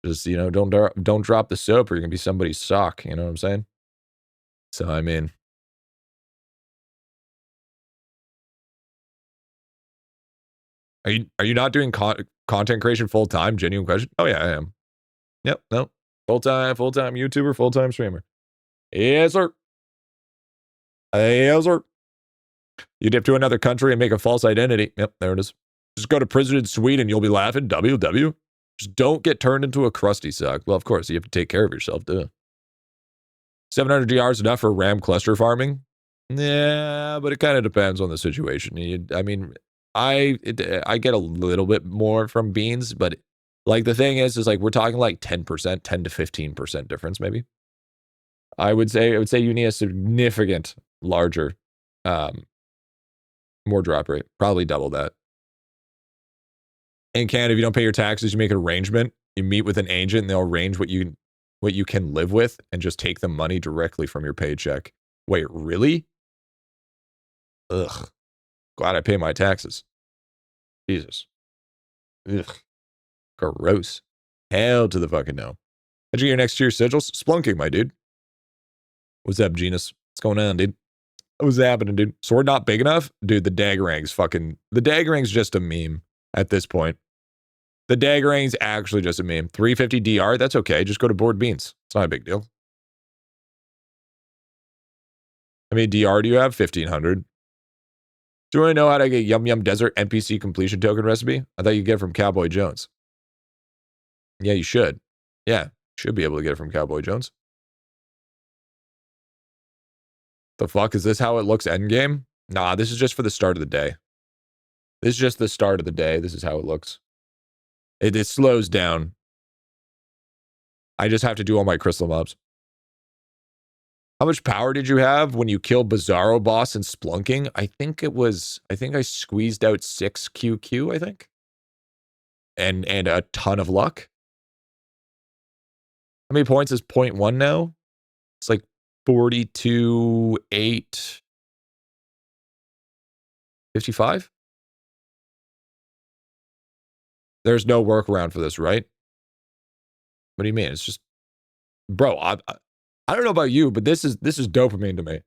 Just, you know, don't drop the soap or you're going to be somebody's sock. You know what I'm saying? So, I mean... Are you not doing content creation full time? Genuine question. Oh yeah, I am. Yep. No. Full time YouTuber, full time streamer. Yes, sir. Yes, sir. You dip to another country and make a false identity. Yep, there it is. Just go to prison in Sweden. You'll be laughing. WW. Just don't get turned into a crusty sock. Well, of course, you have to take care of yourself, duh. 700 GRs enough for RAM cluster farming? Yeah, but it kind of depends on the situation. I mean, I get a little bit more from beans, but like the thing is like we're talking like 10%, 10 to 15% difference, maybe. I would say you need a significant larger, more drop rate, probably double that. In Canada, if you don't pay your taxes, you make an arrangement. You meet with an agent, and they'll arrange what you what you can live with and just take the money directly from your paycheck. Wait, really? Ugh. Glad I pay my taxes. Jesus. Ugh. Gross. Hell to the fucking no. How'd you get your next year's sigils? Splunking, my dude. What's up, Genus? What's going on, dude? What's happening, dude? Sword not big enough? Dude, the Daggerang's fucking... The Daggerang's just a meme at this point. The Daggerang's actually just a meme. 350 DR, that's okay. Just go to Board Beans. It's not a big deal. How many DR do you have? 1,500. Do I know how to get Yum Yum Desert NPC completion token recipe? I thought you get it from Cowboy Jones. Yeah, you should. Yeah, should be able to get it from Cowboy Jones. The fuck? Is this how it looks endgame? Nah, this is just for the start of the day. This is just the start of the day. This is how it looks. It slows down. I just have to do all my crystal mobs. How much power did you have when you killed Bizarro boss and Splunking? I think I squeezed out 6 QQ, I think. And a ton of luck. How many points is 0.1 now? It's like 42, 8, 55? There's no workaround for this, right? What do you mean? It's just, bro, I don't know about you, but this is dopamine to me.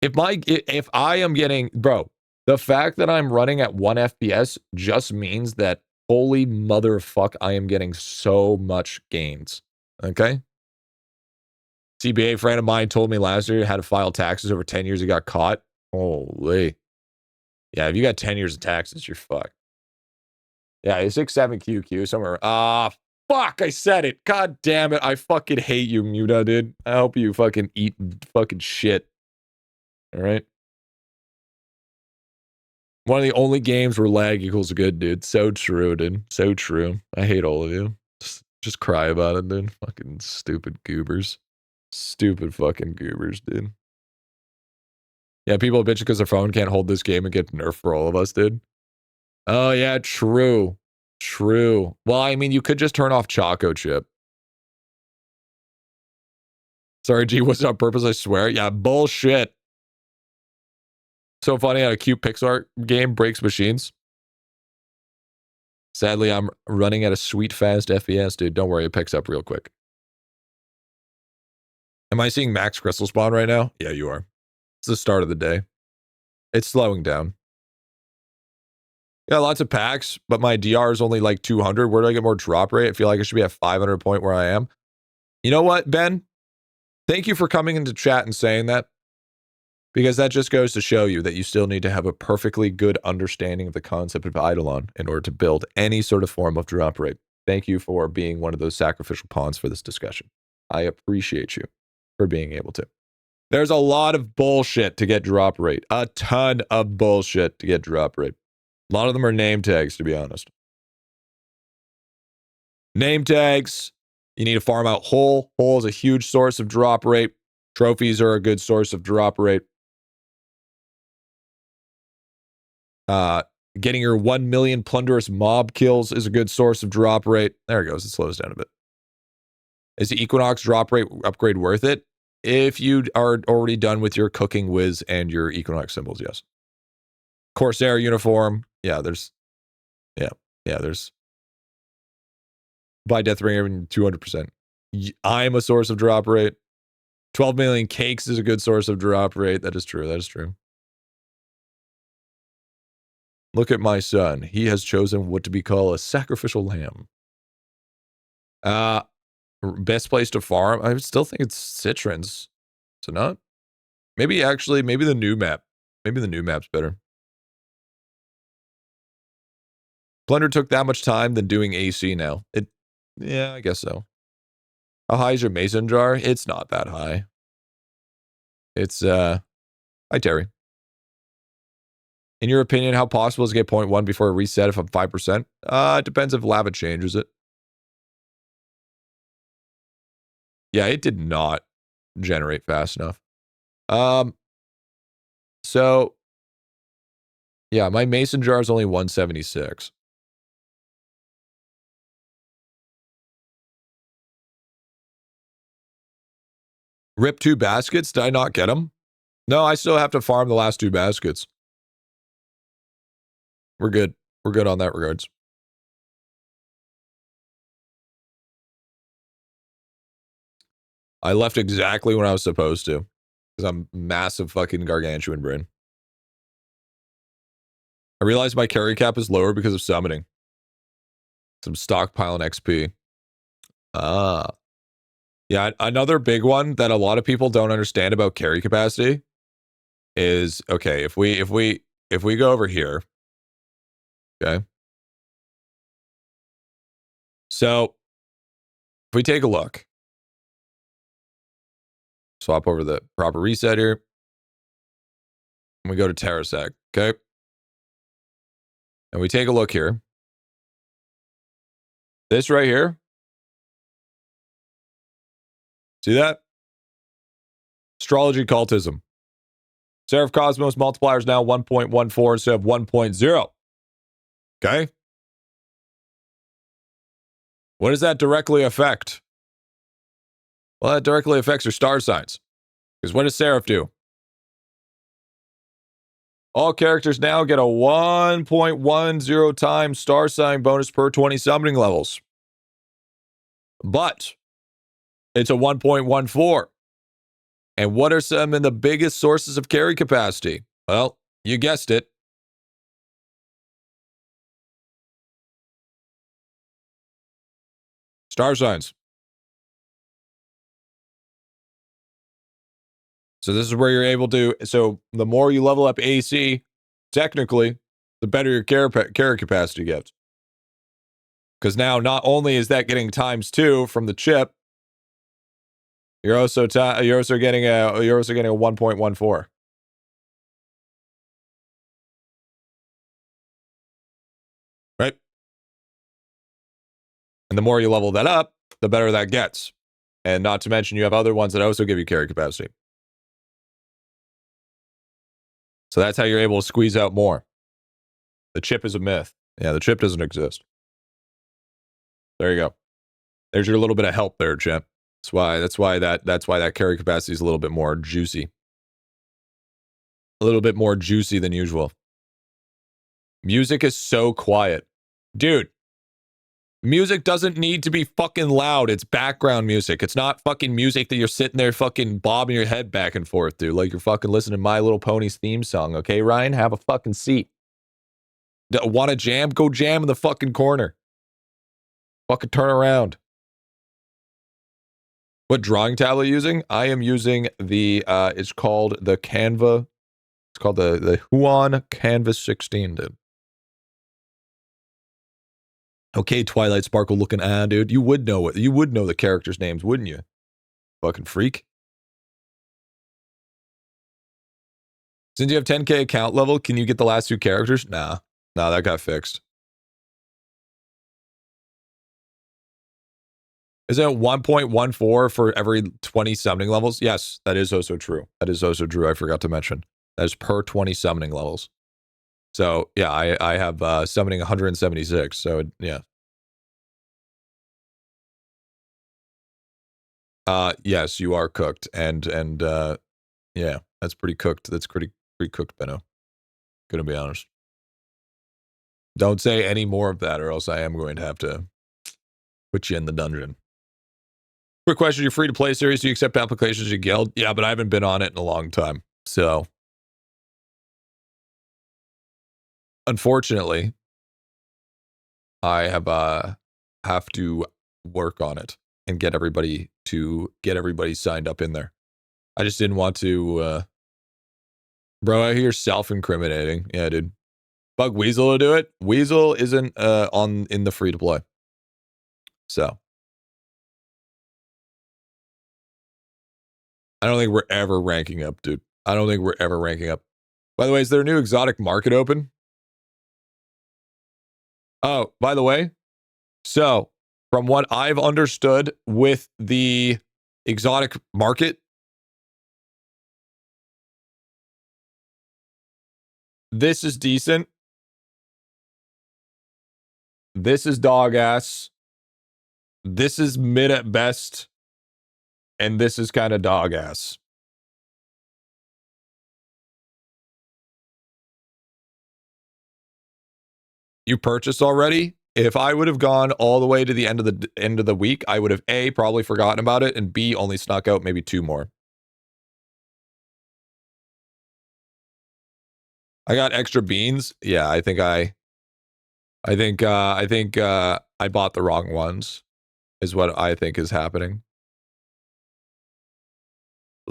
If I am getting, bro, the fact that I'm running at 1 FPS just means that, holy motherfuck, I am getting so much gains. Okay? CBA friend of mine told me last year had to file taxes over 10 years. He got caught. Holy. Yeah, if you got 10 years of taxes, you're fucked. Yeah, it's 6-7 QQ somewhere. Fuck, I said it. God damn it. I fucking hate you, Muta, dude. I hope you fucking eat fucking shit. All right? One of the only games where lag equals good, dude. So true, dude. So true. I hate all of you. Just cry about it, dude. Fucking stupid goobers. Stupid fucking goobers, dude. Yeah, people bitch because their phone can't hold this game and get nerfed for all of us, dude. Oh, yeah, true. True. Well, I mean, you could just turn off Choco Chip. Sorry, G, was it on purpose, I swear? Yeah, bullshit. So funny how a cute Pixar game breaks machines. Sadly, I'm running at a sweet fast FPS, dude. Don't worry, it picks up real quick. Am I seeing max crystal spawn right now? Yeah, you are. It's the start of the day. It's slowing down. Yeah, lots of packs, but my DR is only like 200. Where do I get more drop rate? I feel like I should be at 500 point where I am. You know what, Ben? Thank you for coming into chat and saying that. Because that just goes to show you that you still need to have a perfectly good understanding of the concept of IdleOn in order to build any sort of form of drop rate. Thank you for being one of those sacrificial pawns for this discussion. I appreciate you for being able to. There's a lot of bullshit to get drop rate. A ton of bullshit to get drop rate. A lot of them are name tags, to be honest. Name tags. You need to farm out Hole. Hole is a huge source of drop rate. Trophies are a good source of drop rate. Getting your 1 million plunderous mob kills is a good source of drop rate. There it goes. It slows down a bit. Is the Equinox drop rate upgrade worth it? If you are already done with your cooking whiz and your Equinox symbols, yes. Corsair uniform. Yeah, there's buy Death Ringer 200%. I'm a source of drop rate. 12 million cakes is a good source of drop rate. That is true. That is true. Look at my son. He has chosen what to be called a sacrificial lamb. Best place to farm? I still think it's Citrons. Is it not? Maybe the new map. Maybe the new map's better. Plunder took that much time than doing AC now. Yeah, I guess so. How high is your mason jar? It's not that high. It's, hi, Terry. In your opinion, how possible is to get 0.1 before a reset if I'm 5%? It depends if lava changes it. Yeah, it did not generate fast enough. So, yeah, my mason jar is only 176. Rip 2 baskets? Did I not get them? No, I still have to farm the last 2 baskets. We're good. We're good on that regards. I left exactly when I was supposed to. Because I'm massive fucking gargantuan brain. I realized my carry cap is lower because of summoning. Some stockpiling XP. Ah. Yeah, another big one that a lot of people don't understand about carry capacity is, okay, if we go over here, okay? So, if we take a look, swap over the proper reset here, and we go to Terrasec, okay? And we take a look here. This right here, see that? Astrology cultism. Seraph Cosmos multiplier is now 1.14 instead of 1.0. Okay? What does that directly affect? Well, that directly affects your star signs. Because what does Seraph do? All characters now get a 1.10 times star sign bonus per 20 summoning levels. But it's a 1.14. And what are some of the biggest sources of carry capacity? Well, you guessed it. Star signs. So this is where you're able to, so the more you level up AC, technically, the better your carry capacity gets. Because now not only is that getting ×2 from the chip, you're also getting a 1.14. Right? And the more you level that up, the better that gets. And not to mention you have other ones that also give you carry capacity. So that's how you're able to squeeze out more. The chip is a myth. Yeah, the chip doesn't exist. There you go. There's your little bit of help there, champ. That's why that carry capacity is a little bit more juicy. A little bit more juicy than usual. Music is so quiet. Dude, music doesn't need to be fucking loud. It's background music. It's not fucking music that you're sitting there fucking bobbing your head back and forth to like you're fucking listening to My Little Pony's theme song. Okay, Ryan? Have a fucking seat. Want to jam? Go jam in the fucking corner. Fucking turn around. What drawing tablet are you using? I am using the, it's called the Canva. It's called the Huon Canvas 16, dude. Okay, Twilight Sparkle looking dude. You would know it. You would know the characters' names, wouldn't you? Fucking freak. Since you have 10k account level, can you get the last 2 characters? Nah, that got fixed. Is it 1.14 for every 20 summoning levels? Yes, that is also true. That is also true. I forgot to mention. That is per 20 summoning levels. So, yeah, I have summoning 176. So, yeah. Yes, you are cooked. And yeah, that's pretty cooked. That's pretty cooked, Benno. Gonna be honest. Don't say any more of that or else I am going to have to put you in the dungeon. Quick question, your free-to-play series, do you accept applications you guild? Yeah, but I haven't been on it in a long time. So, unfortunately, I have to work on it and get everybody signed up in there. I just didn't want to, bro, I hear self-incriminating. Yeah, dude. Bug Weasel to do it. Weasel isn't in the free-to-play. So. I don't think we're ever ranking up, dude. I don't think we're ever ranking up. By the way, is there a new exotic market open? Oh, by the way, so from what I've understood with the exotic market, this is decent. This is dog ass. This is mid at best. And this is kind of dog ass. You purchased already? If I would have gone all the way to the end of the week, I would have A, probably forgotten about it, and B, only snuck out maybe 2 more. I got extra beans. Yeah, I think I bought the wrong ones, is what I think is happening.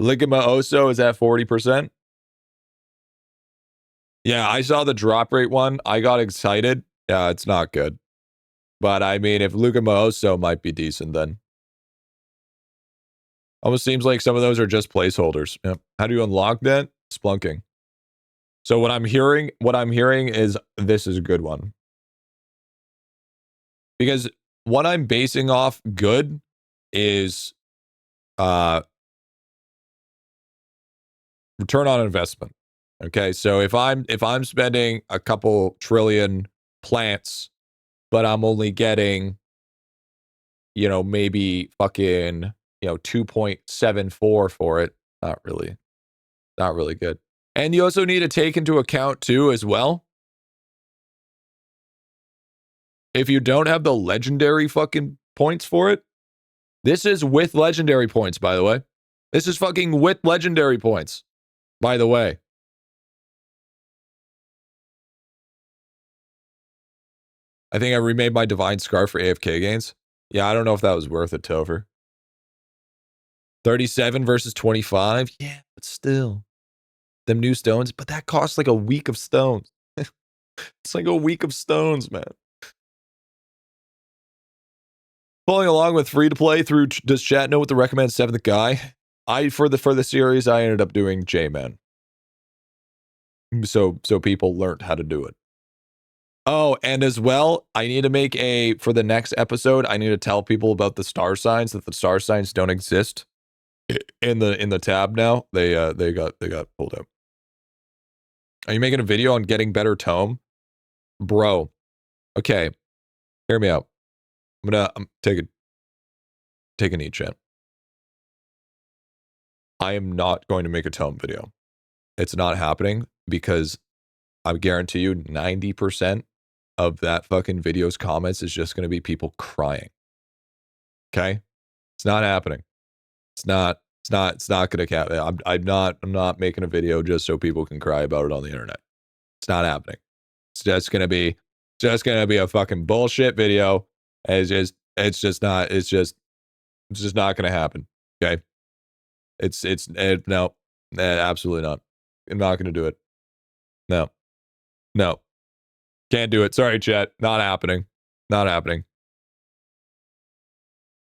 Ligma Oso is at 40%. Yeah, I saw the drop rate one. I got excited. Yeah, it's not good. But I mean, if Ligma Oso might be decent then. Almost seems like some of those are just placeholders. Yep. How do you unlock that? Splunking. So what I'm hearing is this is a good one. Because what I'm basing off good is return on investment. Okay, so if I'm spending a couple trillion plants, but I'm only getting, maybe fucking, 2.74 for it, not really good. And you also need to take into account too, as well, if you don't have the legendary fucking points for it. This is with legendary points, by the way. This is fucking with legendary points, by the way. I think I remade my Divine Scarf for AFK gains. Yeah, I don't know if that was worth it, Topher. 37 versus 25? Yeah, but still. Them new stones, but that costs like a week of stones. It's like a week of stones, man. Following along with free to play through, does chat know what the recommended 7th guy? For the series, I ended up doing J-Man. So people learned how to do it. Oh, and as well, I need to make for the next episode, I need to tell people about the star signs, that the star signs don't exist in the tab now. They got pulled out. Are you making a video on getting better tome? Bro. Okay. Hear me out. I'm gonna take a knee, chat. I am not going to make a tome video. It's not happening because I guarantee you 90% of that fucking video's comments is just going to be people crying. Okay? It's not happening. It's not going to happen. I'm not making a video just so people can cry about it on the internet. It's not happening. It's just going to be a fucking bullshit video. It's just not going to happen. Okay? No, absolutely not. I'm not going to do it. No. Can't do it. Sorry, chat. Not happening. Not happening.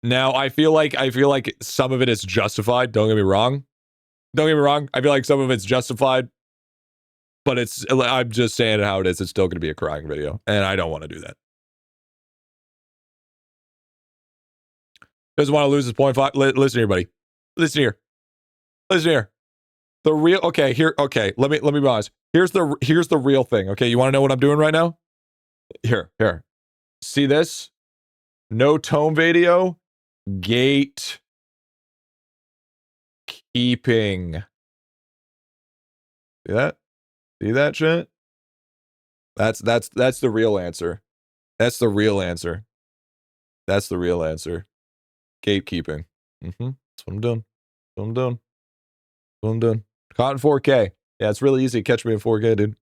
Now, I feel like some of it is justified. Don't get me wrong. I feel like some of it's justified. But I'm just saying how it is. It's still going to be a crying video. And I don't want to do that. Doesn't want to lose his 0.5. Listen here, buddy. Listen here. The real, okay, let me be honest. Here's the real thing. Okay, you want to know what I'm doing right now? Here. See this? No tome video. Gate keeping. See that? See that shit? That's the real answer. That's the real answer. Gatekeeping. That's what I'm doing. Caught in 4K. Yeah, it's really easy to catch me in 4K, dude.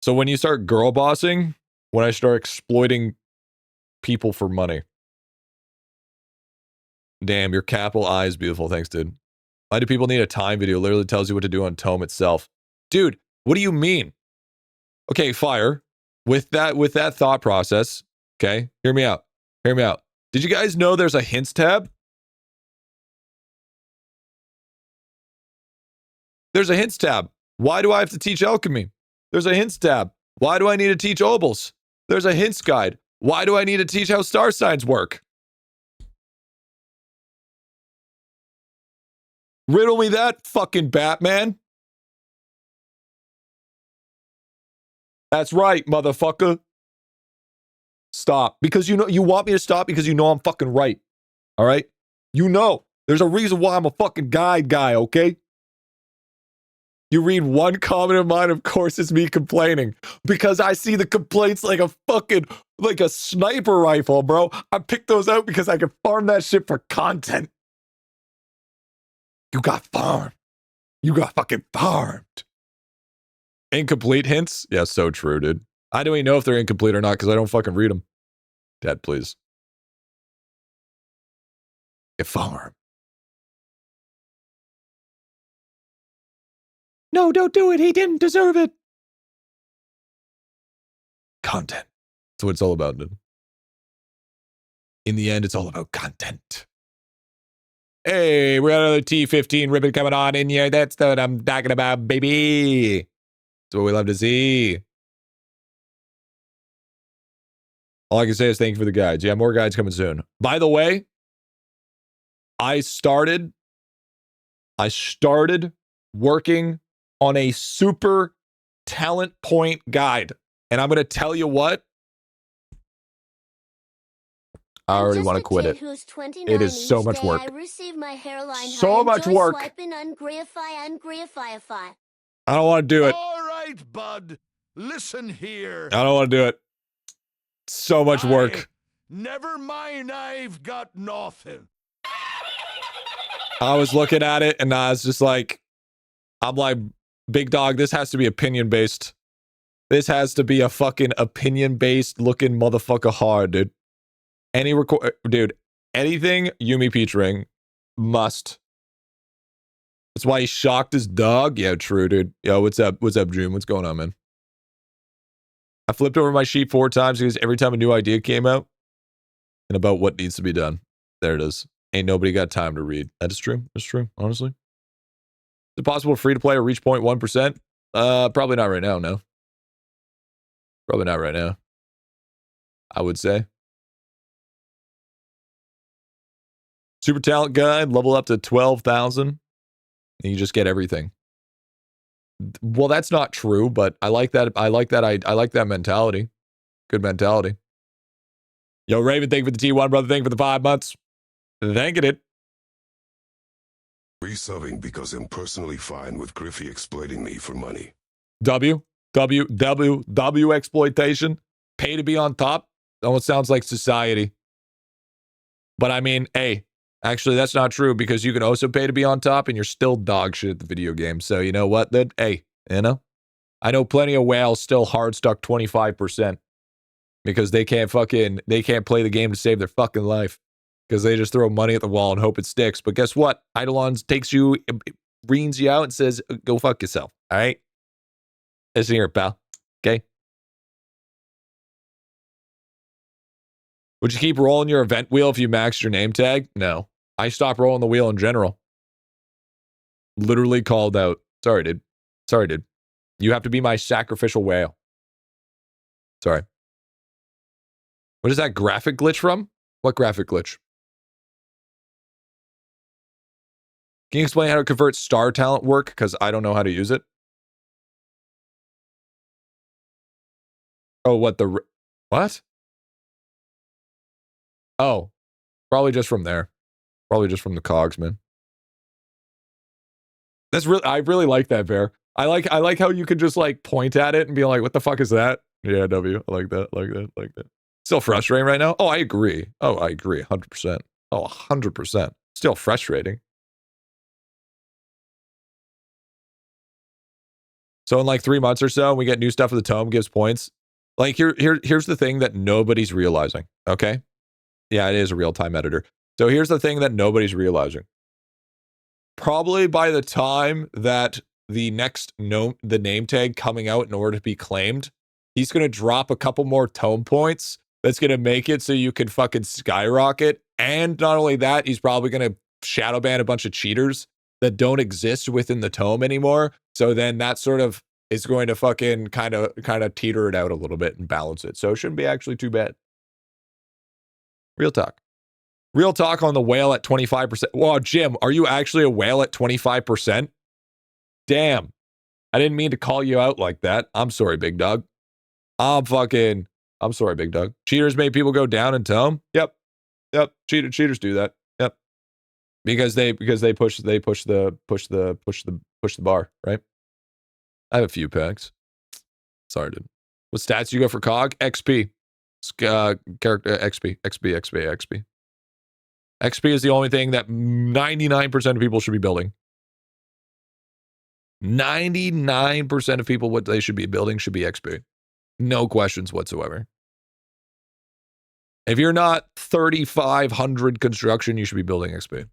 So when you start girl bossing, when I start exploiting people for money. Damn, your capital I is beautiful. Thanks, dude. Why do people need a time video? Literally tells you what to do on Tome itself. Dude, what do you mean? Okay, fire. With that thought process, okay, hear me out. Did you guys know there's a hints tab? There's a hints tab. Why do I have to teach alchemy? There's a hints tab. Why do I need to teach obols? There's a hints guide. Why do I need to teach how star signs work? Riddle me that, fucking Batman. That's right, motherfucker. Stop. Because you want me to stop because you know I'm fucking right. All right? You know. There's a reason why I'm a fucking guide guy, okay? You read one comment of mine, of course it's me complaining. Because I see the complaints like a fucking, like a sniper rifle, bro. I picked those out because I can farm that shit for content. You got farmed. You got fucking farmed. Incomplete hints? Yeah, so true, dude. I don't even know if they're incomplete or not because I don't fucking read them. Dad, please. Get farmed. No, don't do it. He didn't deserve it. Content. That's what it's all about, dude. In the end, it's all about content. Hey, we got another T15 ribbon coming on in here. That's what I'm talking about, baby. That's what we love to see. All I can say is thank you for the guides. Yeah, more guides coming soon. By the way, I started working on a super talent point guide. And I'm going to tell you what. I already want to quit it. It is so much work. So much work. I don't want to do it. All right, bud. Listen here. I don't want to do it. So much work. Never mind, I've got nothing. I was looking at it and I was just like, I'm like, big dog, this has to be opinion based. This has to be a fucking opinion based looking motherfucker hard, dude. Dude, anything Yumi featuring must. That's why he shocked his dog. Yeah, true, dude. Yo, what's up? What's up, Dream? What's going on, man? I flipped over my sheet 4 times because every time a new idea came out and about what needs to be done. There it is. Ain't nobody got time to read. That is true. That's true, honestly. Is it possible free to play or reach 0.1%? Probably not right now, no. Probably not right now. I would say. Super talent guide, level up to 12,000. And you just get everything. Well, that's not true, but I like that. I like that mentality. Good mentality. Yo, Raven, thank you for the T1, brother. Thank you for the 5 months. Thanking it. Resubbing because I'm personally fine with Griffy exploiting me for money. W exploitation. Pay to be on top. Almost sounds like society. But I mean, hey, actually, that's not true because you can also pay to be on top and you're still dog shit at the video game. So you know what? Then, hey, you know, I know plenty of whales still hard stuck 25% because they can't play the game to save their fucking life because they just throw money at the wall and hope it sticks. But guess what? IdleOn takes you, reams you out and says, go fuck yourself. All right? Listen here, pal. Okay? Would you keep rolling your event wheel if you maxed your name tag? No. I stopped rolling the wheel in general. Literally called out. Sorry, dude. Sorry, dude. You have to be my sacrificial whale. Sorry. What is that graphic glitch from? What graphic glitch? Can you explain how to convert star talent work? Because I don't know how to use it. Oh, what the... What? Oh. Probably just from there. Probably just from the cogs, man. That's really... I really like that, Bear. I like how you can just, like, point at it and be like, what the fuck is that? Yeah, W. I like that, like that, like that. Still frustrating right now? Oh, I agree. Oh, I agree. 100%. Oh, 100%. Still frustrating. So in like 3 months or so, we get new stuff with the Tome, gives points. Like here's the thing that nobody's realizing, okay? Yeah, it is a real-time editor. So here's the thing that nobody's realizing. Probably by the time that the next the name tag coming out in order to be claimed, he's going to drop a couple more Tome points that's going to make it so you can fucking skyrocket. And not only that, he's probably going to shadow ban a bunch of cheaters that don't exist within the Tome anymore. So then that sort of is going to fucking kind of teeter it out a little bit and balance it. So it shouldn't be actually too bad. Real talk. Real talk on the whale at 25%. Whoa, Jim, are you actually a whale at 25%? Damn. I didn't mean to call you out like that. I'm sorry, big dog. I'm sorry, big dog. Cheaters make people go down in Tome? Yep. Cheaters do that. Yep. Because they push the bar, right? I have a few packs. Sorry, dude. What stats do you go for COG? XP. Character XP. XP is the only thing that 99% of people should be building. 99% of people, what they should be building should be XP. No questions whatsoever. If you're not 3,500 construction, you should be building XP.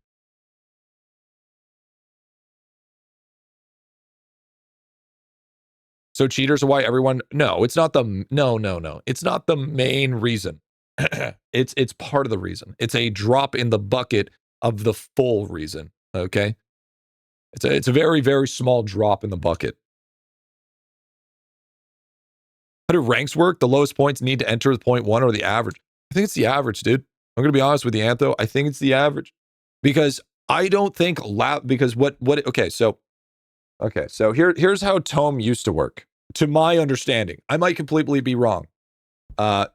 So cheaters are why everyone... No, it's not the... No. It's not the main reason. It's part of the reason. It's a drop in the bucket of the full reason, okay? It's a very, very small drop in the bucket. How do ranks work? The lowest points need to enter the point 1 or the average. I think it's the average, dude. I'm going to be honest with you, Antho. I think it's the average. Because I don't think... Because what... Okay, so here's how Tome used to work. To my understanding. I might completely be wrong.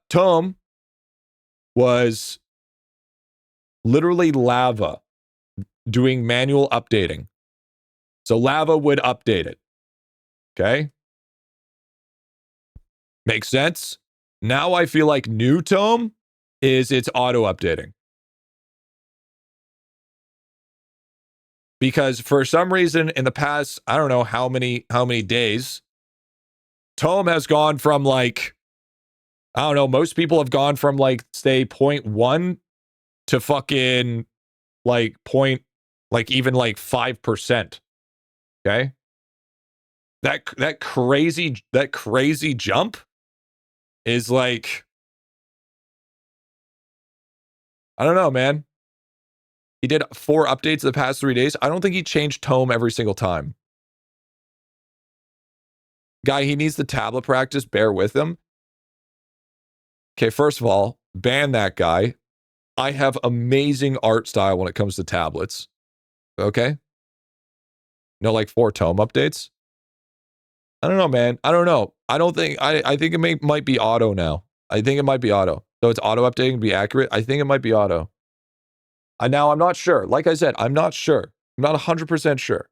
Tome was literally lava doing manual updating. So lava would update it. Okay? Makes sense? Now I feel like new Tome is it's auto-updating. Because for some reason in the past, I don't know how many days, Tome has gone from like, I don't know, most people have gone from like, say, 0.1 to fucking like even like 5%. Okay? That crazy jump is like, I don't know, man. He did 4 updates the past 3 days. I don't think he changed Tome every single time. Guy, he needs the tablet practice. Bear with him. Okay, first of all, ban that guy. I have amazing art style when it comes to tablets. Okay? No, like 4 Tome updates? I don't know, man. I don't know. I think it might be auto now. I think it might be auto. So it's auto updating to be accurate. I think it might be auto. Now, I'm not sure. Like I said, I'm not sure. I'm not 100% sure.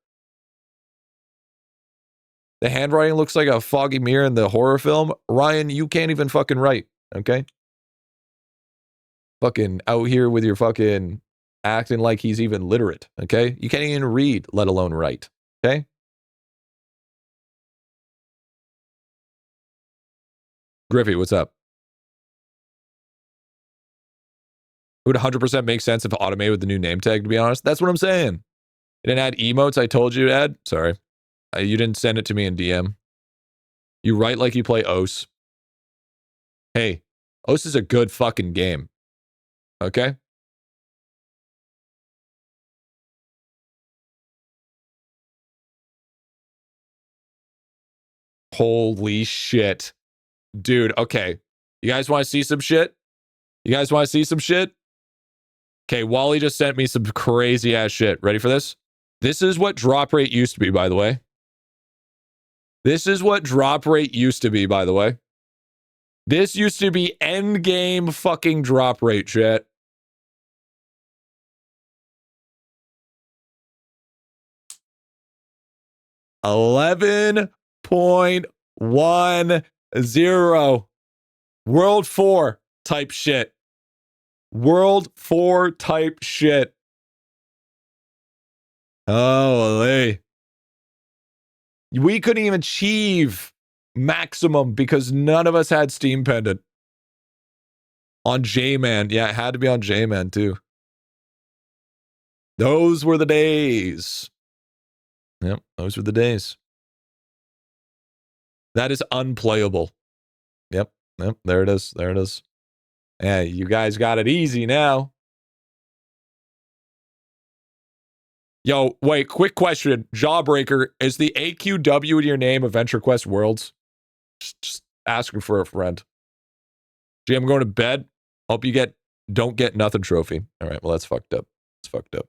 The handwriting looks like a foggy mirror in the horror film. Ryan, you can't even fucking write, okay? Fucking out here with your fucking acting like he's even literate, okay? You can't even read, let alone write, okay? Griffy, what's up? It would 100% make sense if automated with the new name tag, to be honest. That's what I'm saying. You didn't add emotes I told you to add? Sorry. You didn't send it to me in DM. You write like you play OS. Hey, OS is a good fucking game. Okay? Holy shit. Dude, okay. You guys want to see some shit? You guys want to see some shit? Okay, Wally just sent me some crazy ass shit. Ready for this? This is what drop rate used to be, by the way. This is what drop rate used to be, by the way. This used to be end game fucking drop rate shit. $11.10. World 4 type shit. World 4 type shit. Holy. We couldn't even achieve maximum because none of us had Steam Pendant. On J-Man. Yeah, it had to be on J-Man too. Those were the days. Yep, those were the days. That is unplayable. Yep, there it is. There it is. Yeah, you guys got it easy now. Yo, wait, quick question. Jawbreaker, is the AQW in your name Adventure Quest Worlds? Just asking for a friend. Gee, I'm going to bed. Hope you don't get nothing trophy. All right, well, that's fucked up. It's fucked up.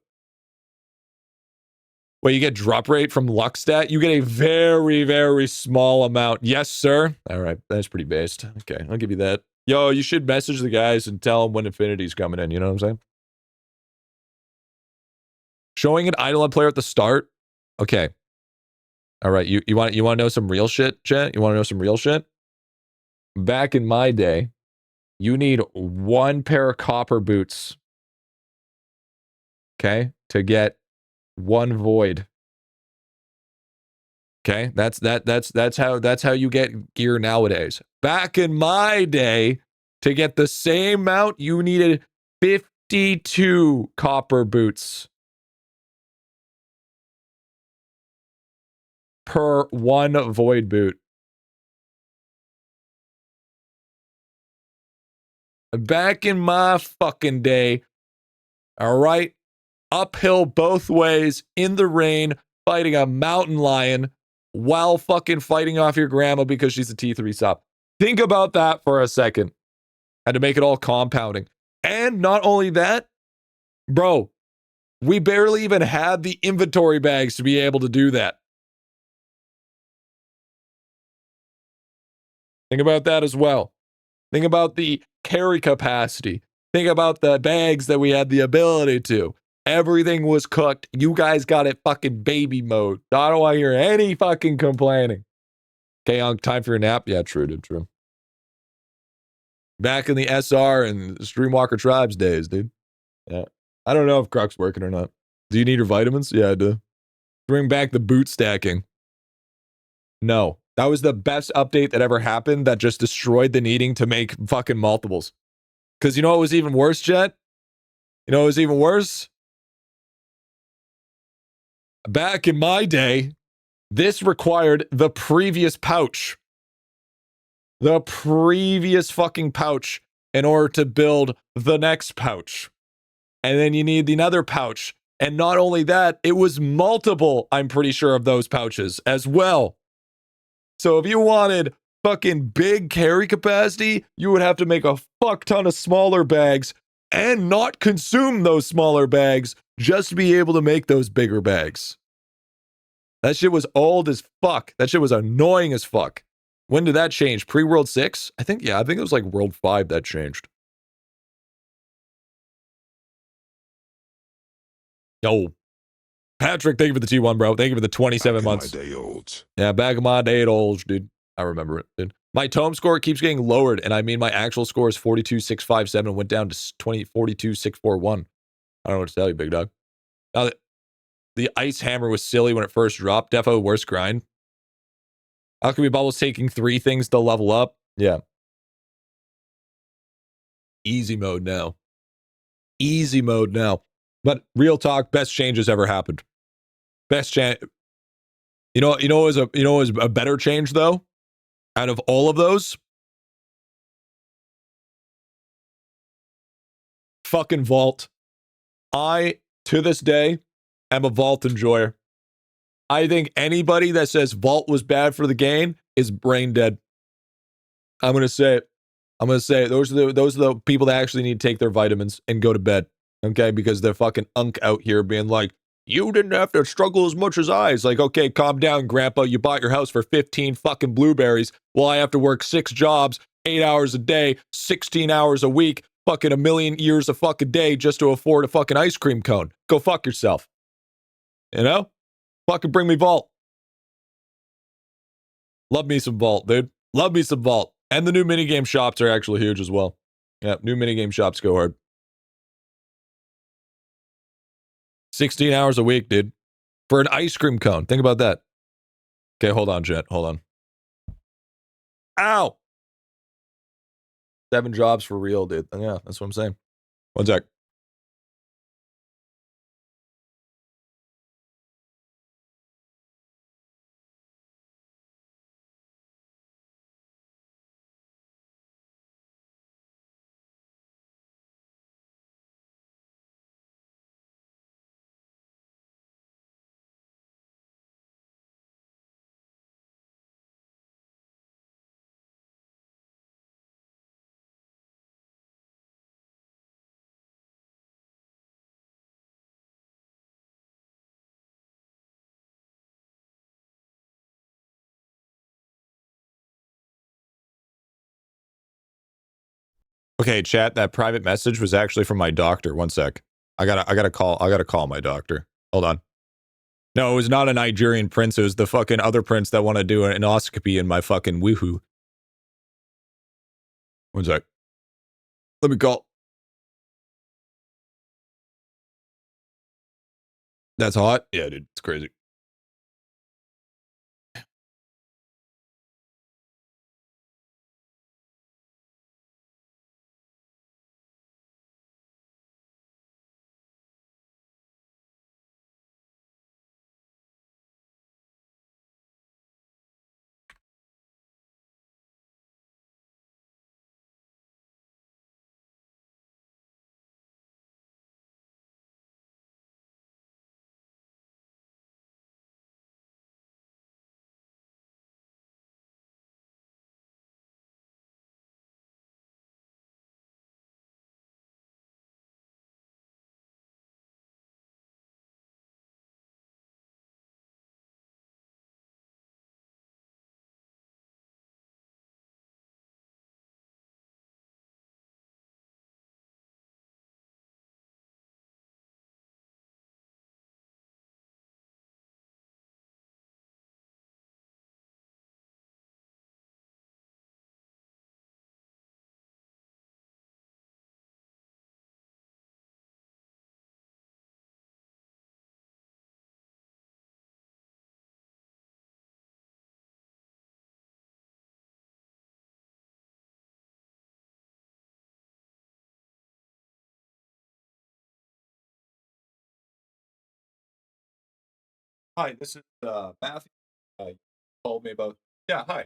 Wait, you get drop rate from Luckstat? You get a very, very small amount. Yes, sir. All right, that's pretty based. Okay, I'll give you that. Yo, you should message the guys and tell them when Infinity's coming in. You know what I'm saying? Showing an IdleOn player at the start. Okay. All right. You want to know some real shit, Jet? You want to know some real shit? Back in my day, you need 1 pair of copper boots. Okay, to get 1 void. Okay, that's how you get gear nowadays. Back in my day, to get the same mount, you needed 52 copper boots per 1 void boot. Back in my fucking day, all right, uphill both ways in the rain, fighting a mountain lion while fucking fighting off your grandma because she's a T3 sub. Think about that for a second. Had to make it all compounding. And not only that, bro, we barely even had the inventory bags to be able to do that. Think about that as well. Think about the carry capacity. Think about the bags that we had the ability to. Everything was cooked. You guys got it fucking baby mode. I don't want to hear any fucking complaining. Okay, time for your nap? Yeah, true, dude, true. Back in the SR and Streamwalker Tribes days, dude. Yeah. I don't know if Croc's working or not. Do you need your vitamins? Yeah, I do. Bring back the boot stacking. No. That was the best update that ever happened that just destroyed the needing to make fucking multiples. Because you know what was even worse, Jet? You know what was even worse? Back in my day, this required the previous pouch. The previous fucking pouch in order to build the next pouch. And then you need another pouch. And not only that, it was multiple, I'm pretty sure, of those pouches as well. So if you wanted fucking big carry capacity, you would have to make a fuck ton of smaller bags and not consume those smaller bags just to be able to make those bigger bags. That shit was old as fuck. That shit was annoying as fuck. When did that change? Pre-World 6? I think it was like World 5 that changed. Yo. Patrick, thank you for the T1, bro. Thank you for the 27 months. Back in my day olds. Yeah, back in my day olds, dude. I remember it, dude. My Tome score keeps getting lowered, and I mean my actual score is 42,657, went down to 42,641. I don't know what to tell you, big dog. Now, the Ice Hammer was silly when it first dropped. Defo, worst grind. Alchemy Bubble's taking 3 things to level up. Yeah. Easy mode now. Easy mode now. But real talk, best changes ever happened. Best change. You know what was a better change though? Out of all of those? Fucking Vault. I, to this day, am a Vault enjoyer. I think anybody that says Vault was bad for the game is brain dead. I'm gonna say it. Those are the people that actually need to take their vitamins and go to bed. Okay, because they're fucking unk out here being like, you didn't have to struggle as much as I. It's like, okay, calm down, grandpa. You bought your house for 15 fucking blueberries. Well, I have to work 6 jobs, 8 hours a day, 16 hours a week, fucking a million years a fucking day just to afford a fucking ice cream cone. Go fuck yourself. You know? Fucking bring me Vault. Love me some Vault, dude. Love me some Vault. And the new minigame shops are actually huge as well. Yeah, new minigame shops go hard. 16 hours a week, dude. For an ice cream cone. Think about that. Okay, hold on, Jet. Hold on. Ow! 7 jobs for real, dude. Yeah, that's what I'm saying. One sec. Okay, chat, that private message was actually from my doctor. One sec. I gotta call my doctor. Hold on. No, it was not a Nigerian prince. It was the fucking other prince that want to do an endoscopy in my fucking woohoo. One sec. Let me call. That's hot? Yeah, dude. It's crazy. Hi, this is Matthew. You told me about. Yeah, hi.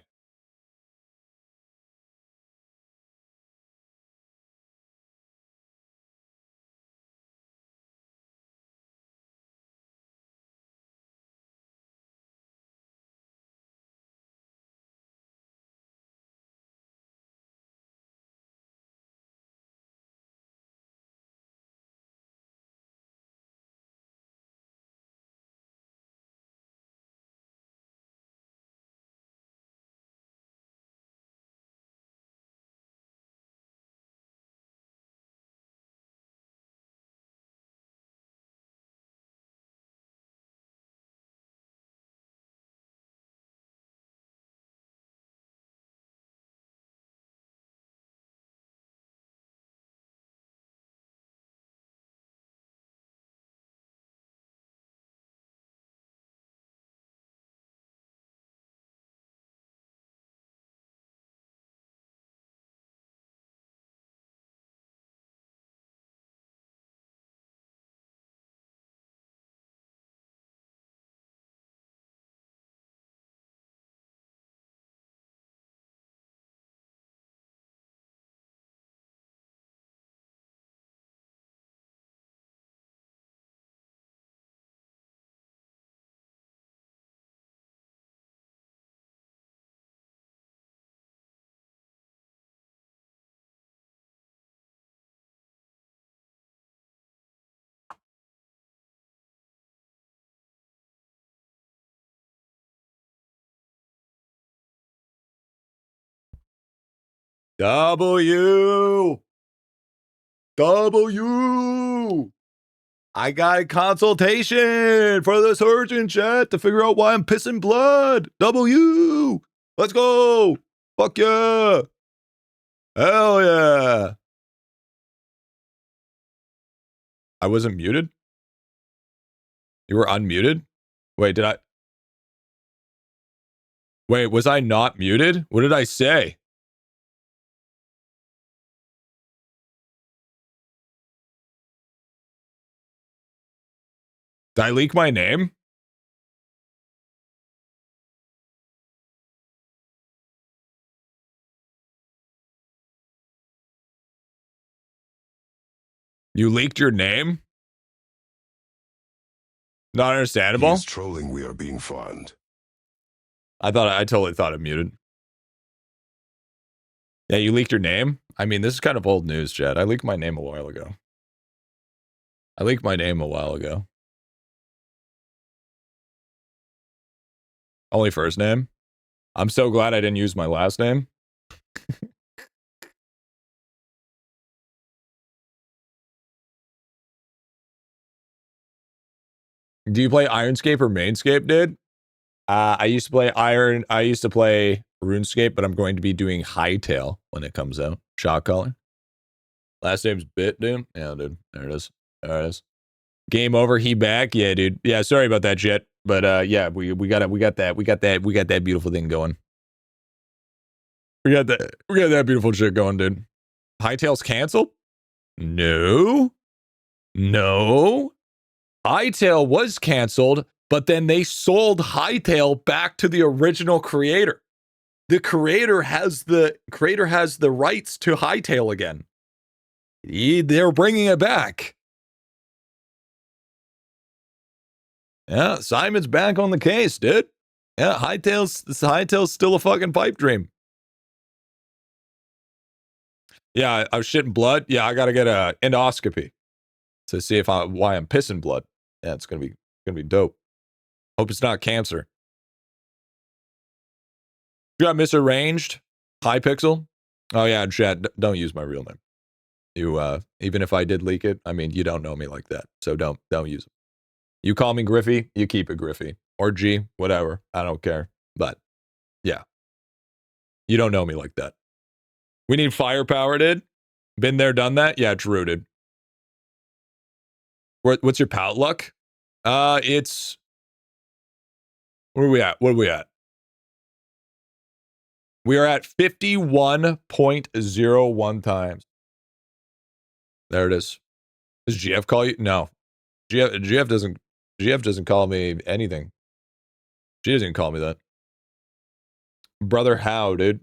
W. I got a consultation for the surgeon, chat, to figure out why I'm pissing blood. W. Let's go. Fuck yeah. Hell yeah. I wasn't muted? You were unmuted? Wait, did I? Wait, was I not muted? What did I say? Did I leak my name? You leaked your name? Not understandable? He is trolling. We are being fond. I totally thought it muted. Yeah, you leaked your name? I mean, this is kind of old news, Chad. I leaked my name a while ago. Only first name? I'm so glad I didn't use my last name. Do you play Ironscape or Mainscape, dude? I used to play RuneScape, but I'm going to be doing Hightail when it comes out. Shot caller. Last name's Bit, dude. Yeah, dude. There it is. There it is. Game over. He back. Yeah, dude. Yeah, sorry about that shit. But yeah, we got that beautiful thing going. We got that beautiful shit going, dude. Hightail's canceled? No. Hightail was canceled, but then they sold Hightail back to the original creator. The creator has the rights to Hightail again. They're bringing it back. Yeah, Simon's back on the case, dude. Yeah, Hightail's still a fucking pipe dream. Yeah, I was shitting blood. Yeah, I gotta get a endoscopy to see why I'm pissing blood. Yeah, it's gonna be dope. Hope it's not cancer. You got misarranged? Hypixel? Oh yeah, chat. Don't use my real name. You even if I did leak it, I mean you don't know me like that, so don't use it. You call me Griffy, you keep it Griffy or G, whatever. I don't care. But yeah, you don't know me like that. We need firepower, dude. Been there, done that. Yeah, true, dude. What's your pallet luck? It's where are we at? What are we at? We are at 51.01 times. There it is. Does GF call you? No. GF doesn't call me anything. She doesn't call me that. Brother, how, dude?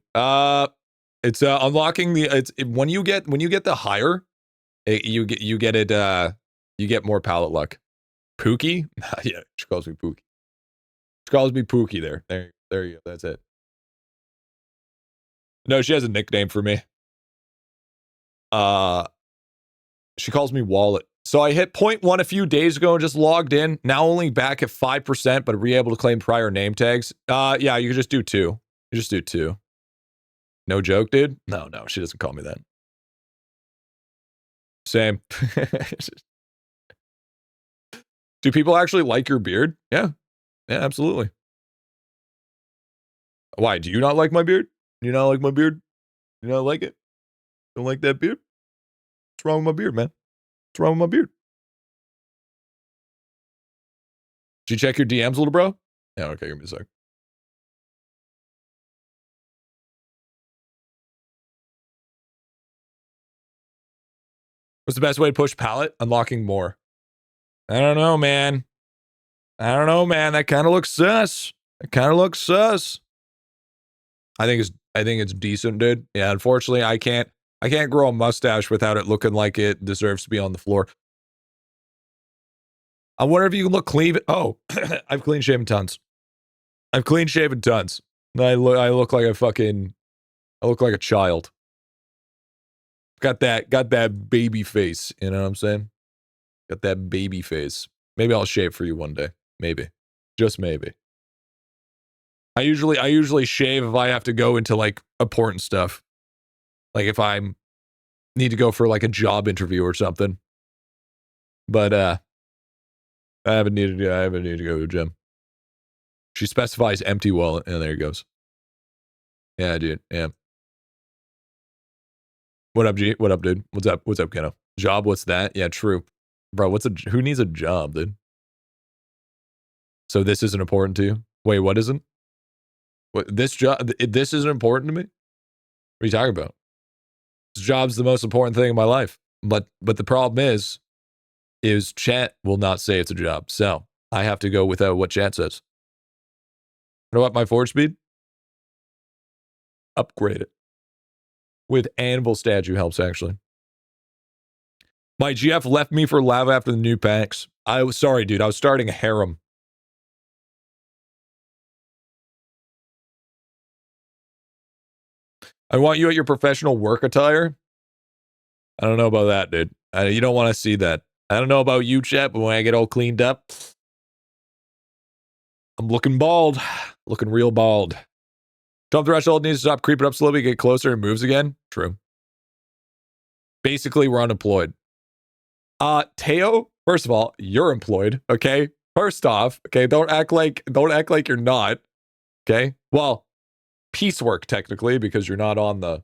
It's unlocking the when you get the higher, you get more pallet luck. Pookie? Yeah, she calls me Pookie. She calls me Pookie there. There you go. That's it. No, she has a nickname for me. She calls me Wallet. So I hit 0.1 a few days ago and just logged in. Now only back at 5%, but be able to claim prior name tags. Yeah, you can just do 2. You just do 2. No joke, dude? No, she doesn't call me that. Same. Do people actually like your beard? Yeah. Yeah, absolutely. Why? Do you not like my beard? You not like my beard? You not like it? Don't like that beard? What's wrong with my beard, man? What's wrong with my beard? Did you check your DMs, little bro? Yeah, okay, give me a sec. What's the best way to push pallet? Unlocking more. I don't know, man. That kind of looks sus. I think it's decent, dude. Yeah, unfortunately, I can't grow a mustache without it looking like it deserves to be on the floor. I wonder if you can look clean. Oh, I've clean shaven tons. I look like a child. Got that baby face, you know what I'm saying? Got that baby face. Maybe I'll shave for you one day. Maybe. Just maybe. I usually shave if I have to go into like important stuff. Like if I need to go for like a job interview or something. But I haven't needed to go to the gym. She specifies empty wallet, and there it goes. Yeah, dude. Yeah. What up, G? What up, dude? What's up, Keno? Job? What's that? Yeah, true. Bro, who needs a job, dude? So this isn't important to you? Wait, what isn't? What, this isn't important to me? What are you talking about? This job's the most important thing in my life. But the problem is chat will not say it's a job. So I have to go with what chat says. You know what? My forge speed? Upgrade it. With Anvil statue helps, actually. My GF left me for lava after the new packs. I was sorry, dude. I was starting a harem. I want you at your professional work attire. I don't know about that, dude. You don't want to see that. I don't know about you, chat, but when I get all cleaned up, I'm looking bald. Looking real bald. Jump threshold needs to stop creeping up slowly, get closer, and moves again. True. Basically, we're unemployed. Teo, first of all, you're employed, okay? First off, okay, don't act like you're not. Okay? Well, piecework technically, because you're not on the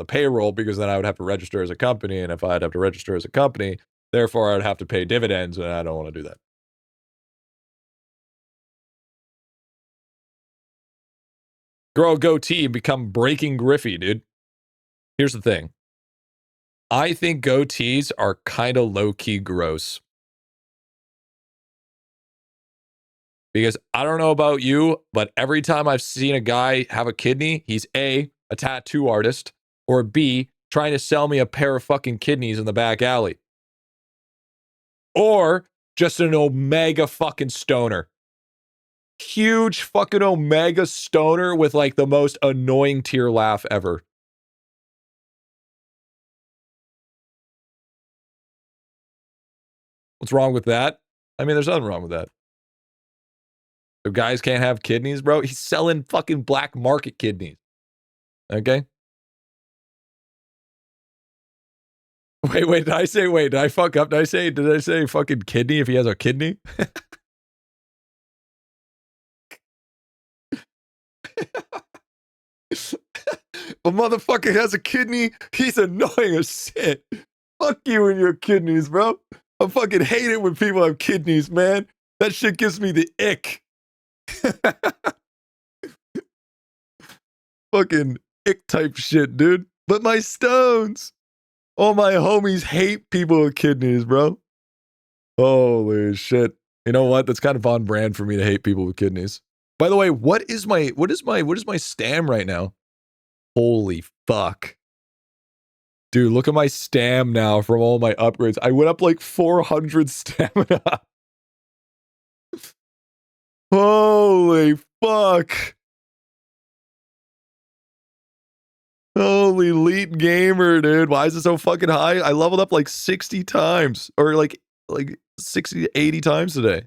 payroll, because then I would have to register as a company, and if I'd have to register as a company, therefore I'd have to pay dividends, and I don't want to do that. Grow a goatee and become Breaking Griffy, dude. Here's the thing. I think goatees are kind of low-key gross. Because I don't know about you, but every time I've seen a guy have a kidney, he's A, a tattoo artist, or B, trying to sell me a pair of fucking kidneys in the back alley. Or just an omega fucking stoner. Huge fucking omega stoner with like the most annoying tear laugh ever. What's wrong with that? I mean, there's nothing wrong with that. If guys can't have kidneys, bro, he's selling fucking black market kidneys. Okay? Wait, did I fuck up? Did I say fucking kidney if he has a kidney? A motherfucker has a kidney, he's annoying as shit. Fuck you and your kidneys, bro. I fucking hate it when people have kidneys, man. That shit gives me the ick. Fucking ick type shit, dude. But my stones. All my homies hate people with kidneys, bro. Holy shit. You know what? That's kind of on brand for me to hate people with kidneys. By the way, what is my stam right now? Holy fuck. Dude, look at my stam now from all my upgrades. I went up like 400 stamina. Holy fuck. Holy elite gamer, dude. Why is it so fucking high? I leveled up like 60 times. Or like 60 to 80 times today.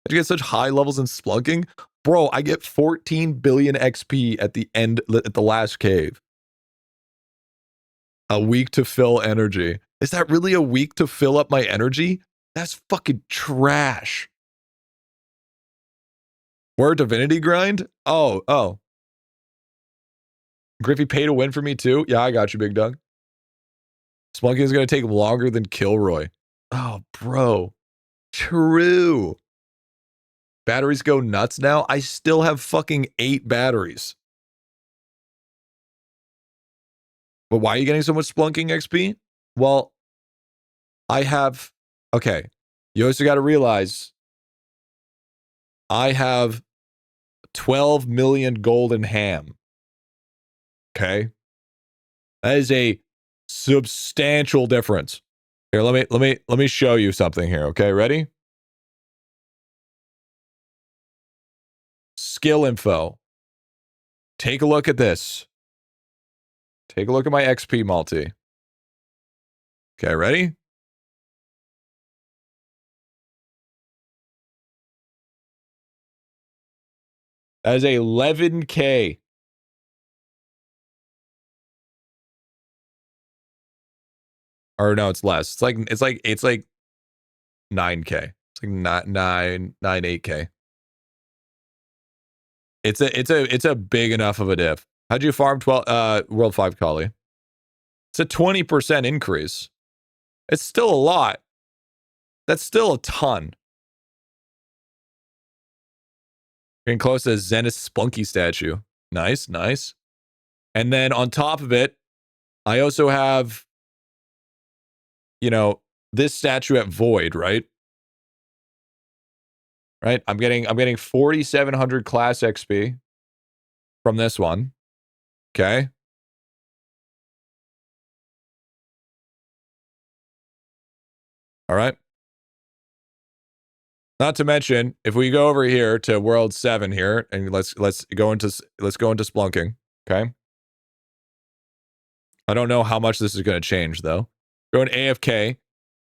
Did you get such high levels in Splunking? Bro, I get 14 billion XP at the end, at the last cave. A week to fill energy. Is that really a week to fill up my energy? That's fucking trash. Where Divinity Grind? Oh. Griffy pay to win for me too? Yeah, I got you, Big Doug. Splunking is going to take longer than Kilroy. Oh, bro. True. Batteries go nuts now? I still have fucking 8 batteries. But why are you getting so much Splunking XP? Well, I have... Okay. You also got to realize I have 12 million golden ham. Okay? That is a substantial difference. Here, let me show you something here, okay? Ready? Skill info. Take a look at this. Take a look at my XP multi. Okay, ready? That is 11K. Or no, it's less. It's like 9K. It's like 8K. It's a big enough of a diff. How'd you farm World 5 Collie? It's a 20% increase. It's still a lot. That's still a ton. Getting close to Zenith Splunky statue. Nice, nice. And then on top of it, I also have, you know, this statue at Void, right? Right? I'm getting 4,700 class XP from this one. Okay. All right. Not to mention, if we go over here to World 7 here, and let's go into Splunking, okay? I don't know how much this is going to change though. Going AFK,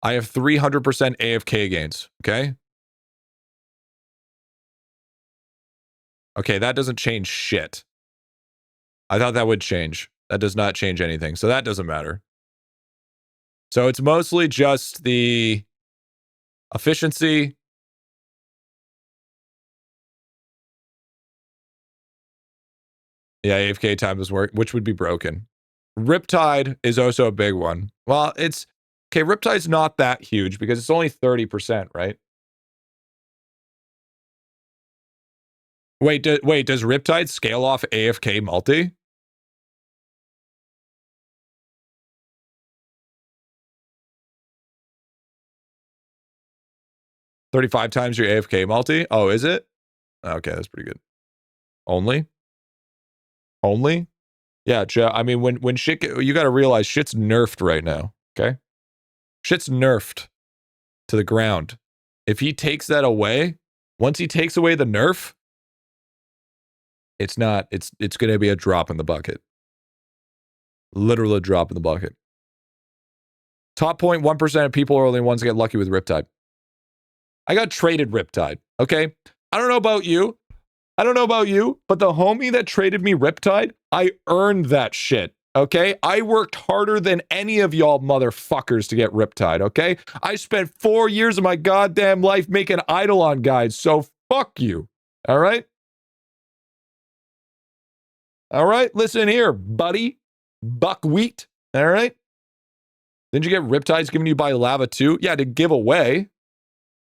I have 300% AFK gains, okay? Okay, that doesn't change shit. I thought that would change. That does not change anything, so that doesn't matter. So it's mostly just the Efficiency. Yeah, AFK time does work, which would be broken. Riptide is also a big one. Well, it's... Okay, Riptide's not that huge because it's only 30%, right? Wait, does Riptide scale off AFK multi? $35 times your AFK multi? Oh, is it? Okay, that's pretty good. Only? Only? Yeah, I mean, when shit... You gotta realize shit's nerfed right now, okay? Shit's nerfed to the ground. If he takes that away, once he takes away the nerf, it's gonna be a drop in the bucket. Literal drop in the bucket. Top 0.1% of people are only ones that get lucky with Riptide. I got traded Riptide, okay? I don't know about you, but the homie that traded me Riptide, I earned that shit, okay? I worked harder than any of y'all motherfuckers to get Riptide, okay? I spent 4 years of my goddamn life making IdleOn guides, so fuck you, all right? All right, listen here, buddy. Buckwheat, all right? Didn't you get Riptides given to you by Lava too? Yeah, to give away.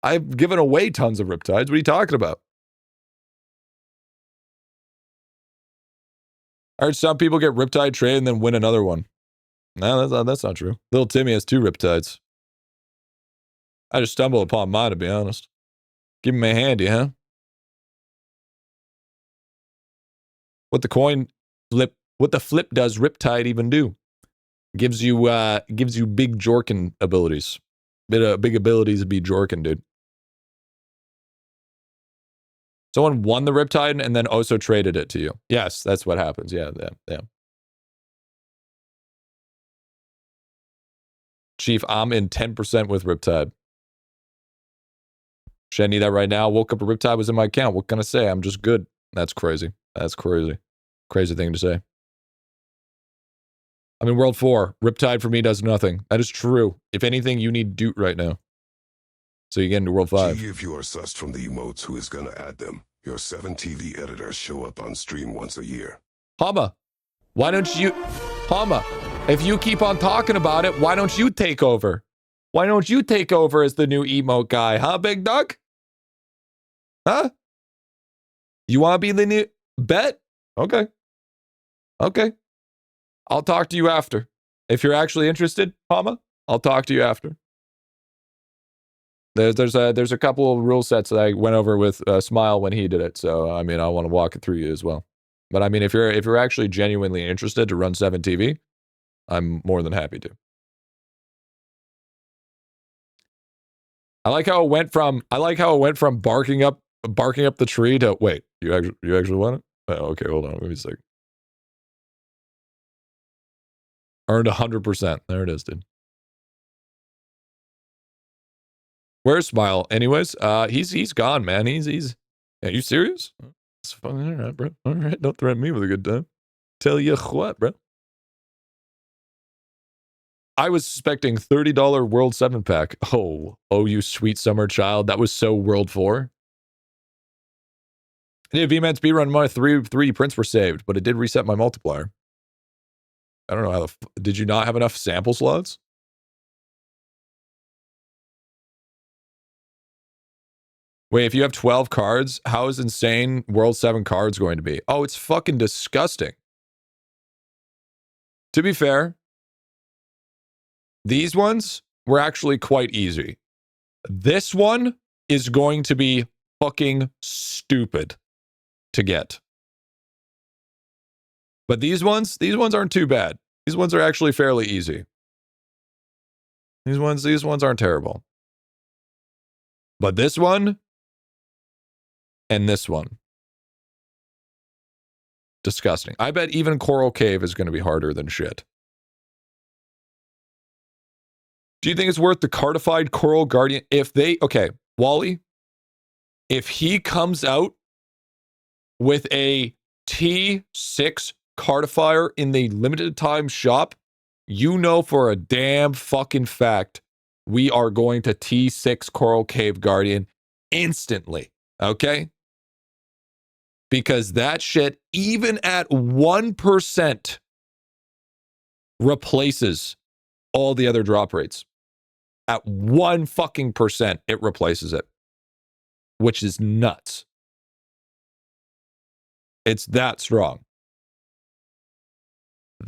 I've given away tons of Riptides. What are you talking about? I heard some people get Riptide trade and then win another one. No, that's not true. Little Timmy has 2 Riptides. I just stumbled upon mine, to be honest. Give me a handy, huh? What the flip does Riptide even do? Gives you big Jorkin abilities. Big abilities to be Jorkin, dude. Someone won the Riptide and then also traded it to you. Yes, that's what happens. Yeah. Chief, I'm in 10% with Riptide. Should I need that right now? Woke up, a Riptide was in my account. What can I say? I'm just good. That's crazy. That's crazy. Crazy thing to say. I'm in World 4. Riptide for me does nothing. That is true. If anything, you need Doot right now. So you get into World 5. If you are sussed from the emotes, who is gonna add them? Your 7 TV editors show up on stream once a year. Hama, why don't you... Hama, if you keep on talking about it, why don't you take over? Why don't you take over as the new emote guy, huh, Big Duck? Huh? You want to be the new... Bet? Okay. Okay. I'll talk to you after. If you're actually interested, Hama, I'll talk to you after. There's a couple of rule sets that I went over with Smile when he did it, so I mean I want to walk it through you as well. But I mean if you're actually genuinely interested to run 7 TV, I'm more than happy to. I like how it went from barking up the tree to wait. You actually want it? Oh, okay, hold on, let me see. Earned 100%. There it is, dude. Where's Smile? Anyways, he's gone, man. He's. Are you serious? It's fucking all right, bro. All right, don't threaten me with a good time. Tell you what, bro. I was suspecting $30 World 7 pack. Oh, you sweet summer child. That was so World 4. I did a VMAN speedrun. My 3 prints were saved, but it did reset my multiplier. I don't know how did you not have enough sample slots? Wait, if you have 12 cards, how is insane World 7 cards going to be? Oh, it's fucking disgusting. To be fair, these ones were actually quite easy. This one is going to be fucking stupid to get. But these ones aren't too bad. These ones are actually fairly easy. These ones aren't terrible. But this one and this one. Disgusting. I bet even Coral Cave is going to be harder than shit. Do you think it's worth the cardified Coral Guardian? Okay, Wally, if he comes out with a T6 cardifier in the limited time shop, you know for a damn fucking fact we are going to T6 Coral Cave Guardian instantly, okay? Because that shit, even at 1%, replaces all the other drop rates. At 1 fucking percent, it replaces it, which is nuts. It's that strong.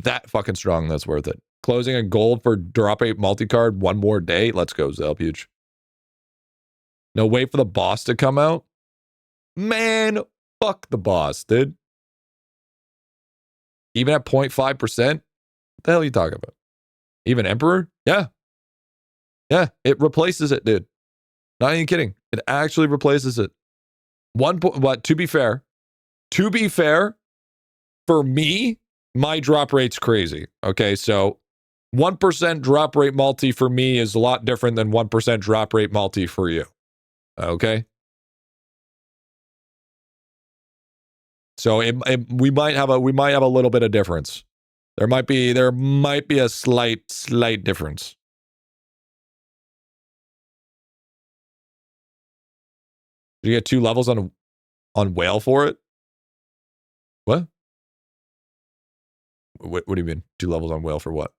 That fucking strong, that's worth it. Closing a gold for drop 8 multi-card one more day. Let's go, Zelpuge. No, wait for the boss to come out. Man, fuck the boss, dude. Even at 0.5%? What the hell are you talking about? Even Emperor? Yeah. Yeah, it replaces it, dude. Not even kidding. It actually replaces it. What? To be fair, for me, my drop rate's crazy. Okay, so 1% drop rate multi for me is a lot different than 1% drop rate multi for you. Okay? So we might have a little bit of difference. There might be a slight difference. Did you get 2 levels on whale for it? What? What do you mean? 2 levels on whale for what?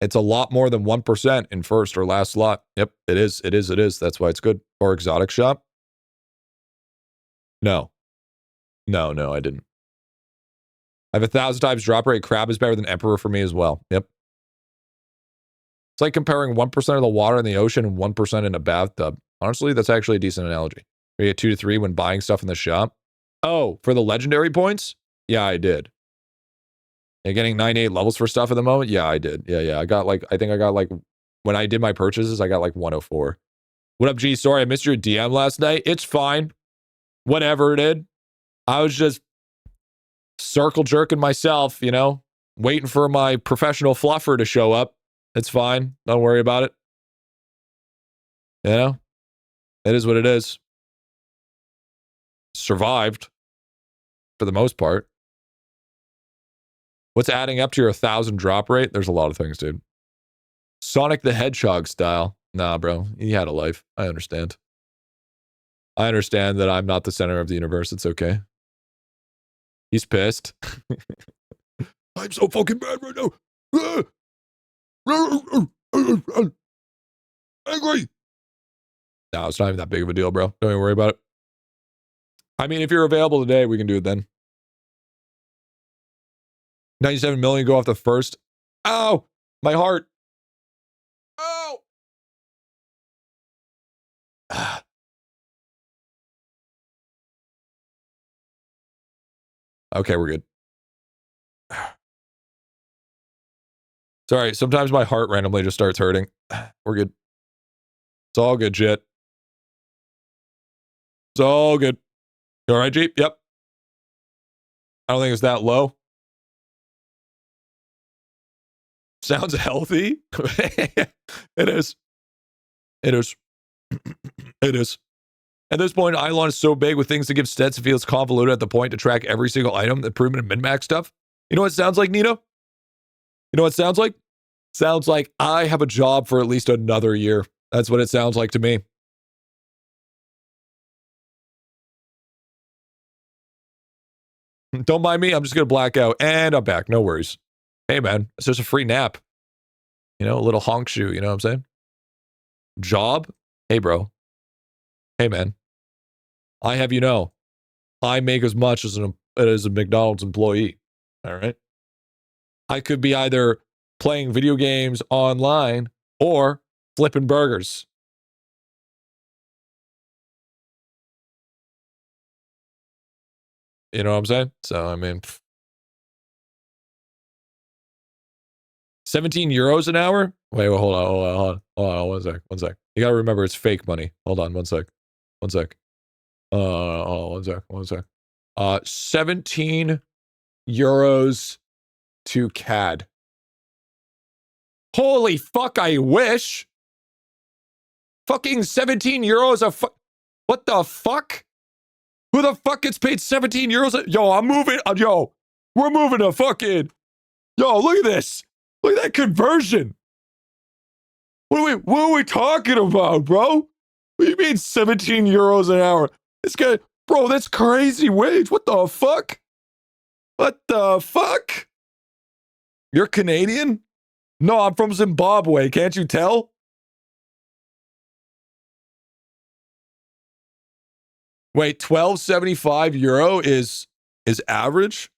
It's a lot more than 1% in first or last slot. Yep, it is. That's why it's good. Or exotic shop? No, I didn't. I have 1,000 times drop rate. Crab is better than Emperor for me as well. Yep. It's like comparing 1% of the water in the ocean and 1% in a bathtub. Honestly, that's actually a decent analogy. You get 2 to 3 when buying stuff in the shop. Oh, for the legendary points? Yeah, I did. You're getting 98 levels for stuff at the moment? Yeah, I did. Yeah. I think I got when I did my purchases, I got like 104. What up, G? Sorry, I missed your DM last night. It's fine. Whatever, dude. I was just circle jerking myself, waiting for my professional fluffer to show up. It's fine. Don't worry about it. It is what it is. Survived for the most part. What's adding up to your 1,000 drop rate? There's a lot of things, dude. Sonic the Hedgehog style. Nah, bro. He had a life. I understand. I understand that I'm not the center of the universe. It's okay. He's pissed. I'm so fucking bad right now. Angry. No, it's not even that big of a deal, bro. Don't even worry about it. I mean, if you're available today, we can do it then. 97 million go off the first. Ow! My heart. Oh! Okay, we're good. Sorry, sometimes my heart randomly just starts hurting. We're good. It's all good, shit. It's all good. You all right, Jeep? Yep. I don't think it's that low. Sounds healthy. It is. It is. It is. At this point, idelon is so big with things to give stats, it feels convoluted at the point to track every single item, improvement and min-max stuff. You know what it sounds like, Nino? You know what it sounds like? Sounds like I have a job for at least another year. That's what it sounds like to me. Don't mind me. I'm just going to black out. And I'm back. No worries. Hey, man. It's just a free nap. A little honk shoe. You know what I'm saying? Job? Hey, bro. Hey, man. I have I make as much as a McDonald's employee. All right? I could be either playing video games online or flipping burgers. You know what I'm saying? So, I mean, 17 euros an hour? Wait, hold on, one sec. You gotta remember it's fake money. Hold on, one sec. 17 euros to CAD. Holy fuck, I wish. Fucking 17 euros what the fuck? Who the fuck gets paid 17 euros? Yo, I'm moving. We're moving to fucking Yo, look at this. Look at that conversion. What are we talking about, bro? What do you mean 17 euros an hour? This guy, bro, that's crazy wage. What the fuck? What the fuck? You're Canadian? No, I'm from Zimbabwe. Can't you tell? Wait, 12.75 euro is average?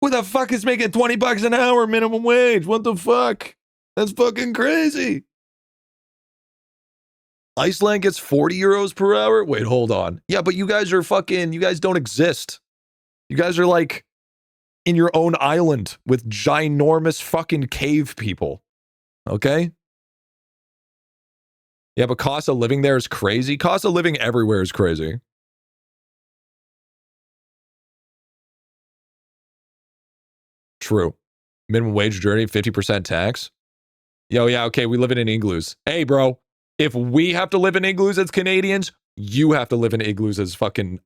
Who the fuck is making 20 bucks an hour minimum wage? What the fuck? That's fucking crazy. Iceland gets 40 euros per hour? Wait, hold on. Yeah, but you guys don't exist. You guys are like in your own island with ginormous fucking cave people. Okay? Yeah, but cost of living there is crazy. Cost of living everywhere is crazy. True. Minimum wage journey, 50% tax. Yo, yeah, okay, we live in an igloos. Hey, bro, if we have to live in igloos as Canadians, you have to live in igloos as fucking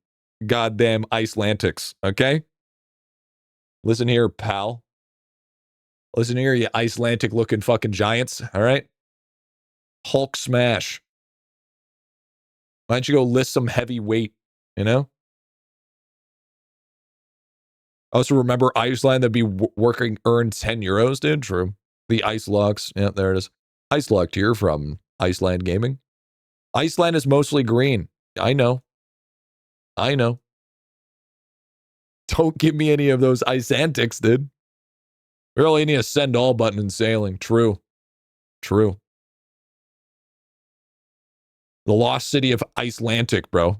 goddamn Icelandics, okay? Listen here, pal. Listen here, you Icelandic-looking fucking giants, all right? Hulk smash. Why don't you go list some heavy weight, you know? Also, remember Iceland, that'd be working, earn 10 euros, dude? True. The Ice Locks. Yeah, there it is. Ice Locked here from Iceland Gaming. Iceland is mostly green. I know. I know. Don't give me any of those ice antics, dude. We really need a send all button in sailing. True. True. The lost city of Icelandic, bro. You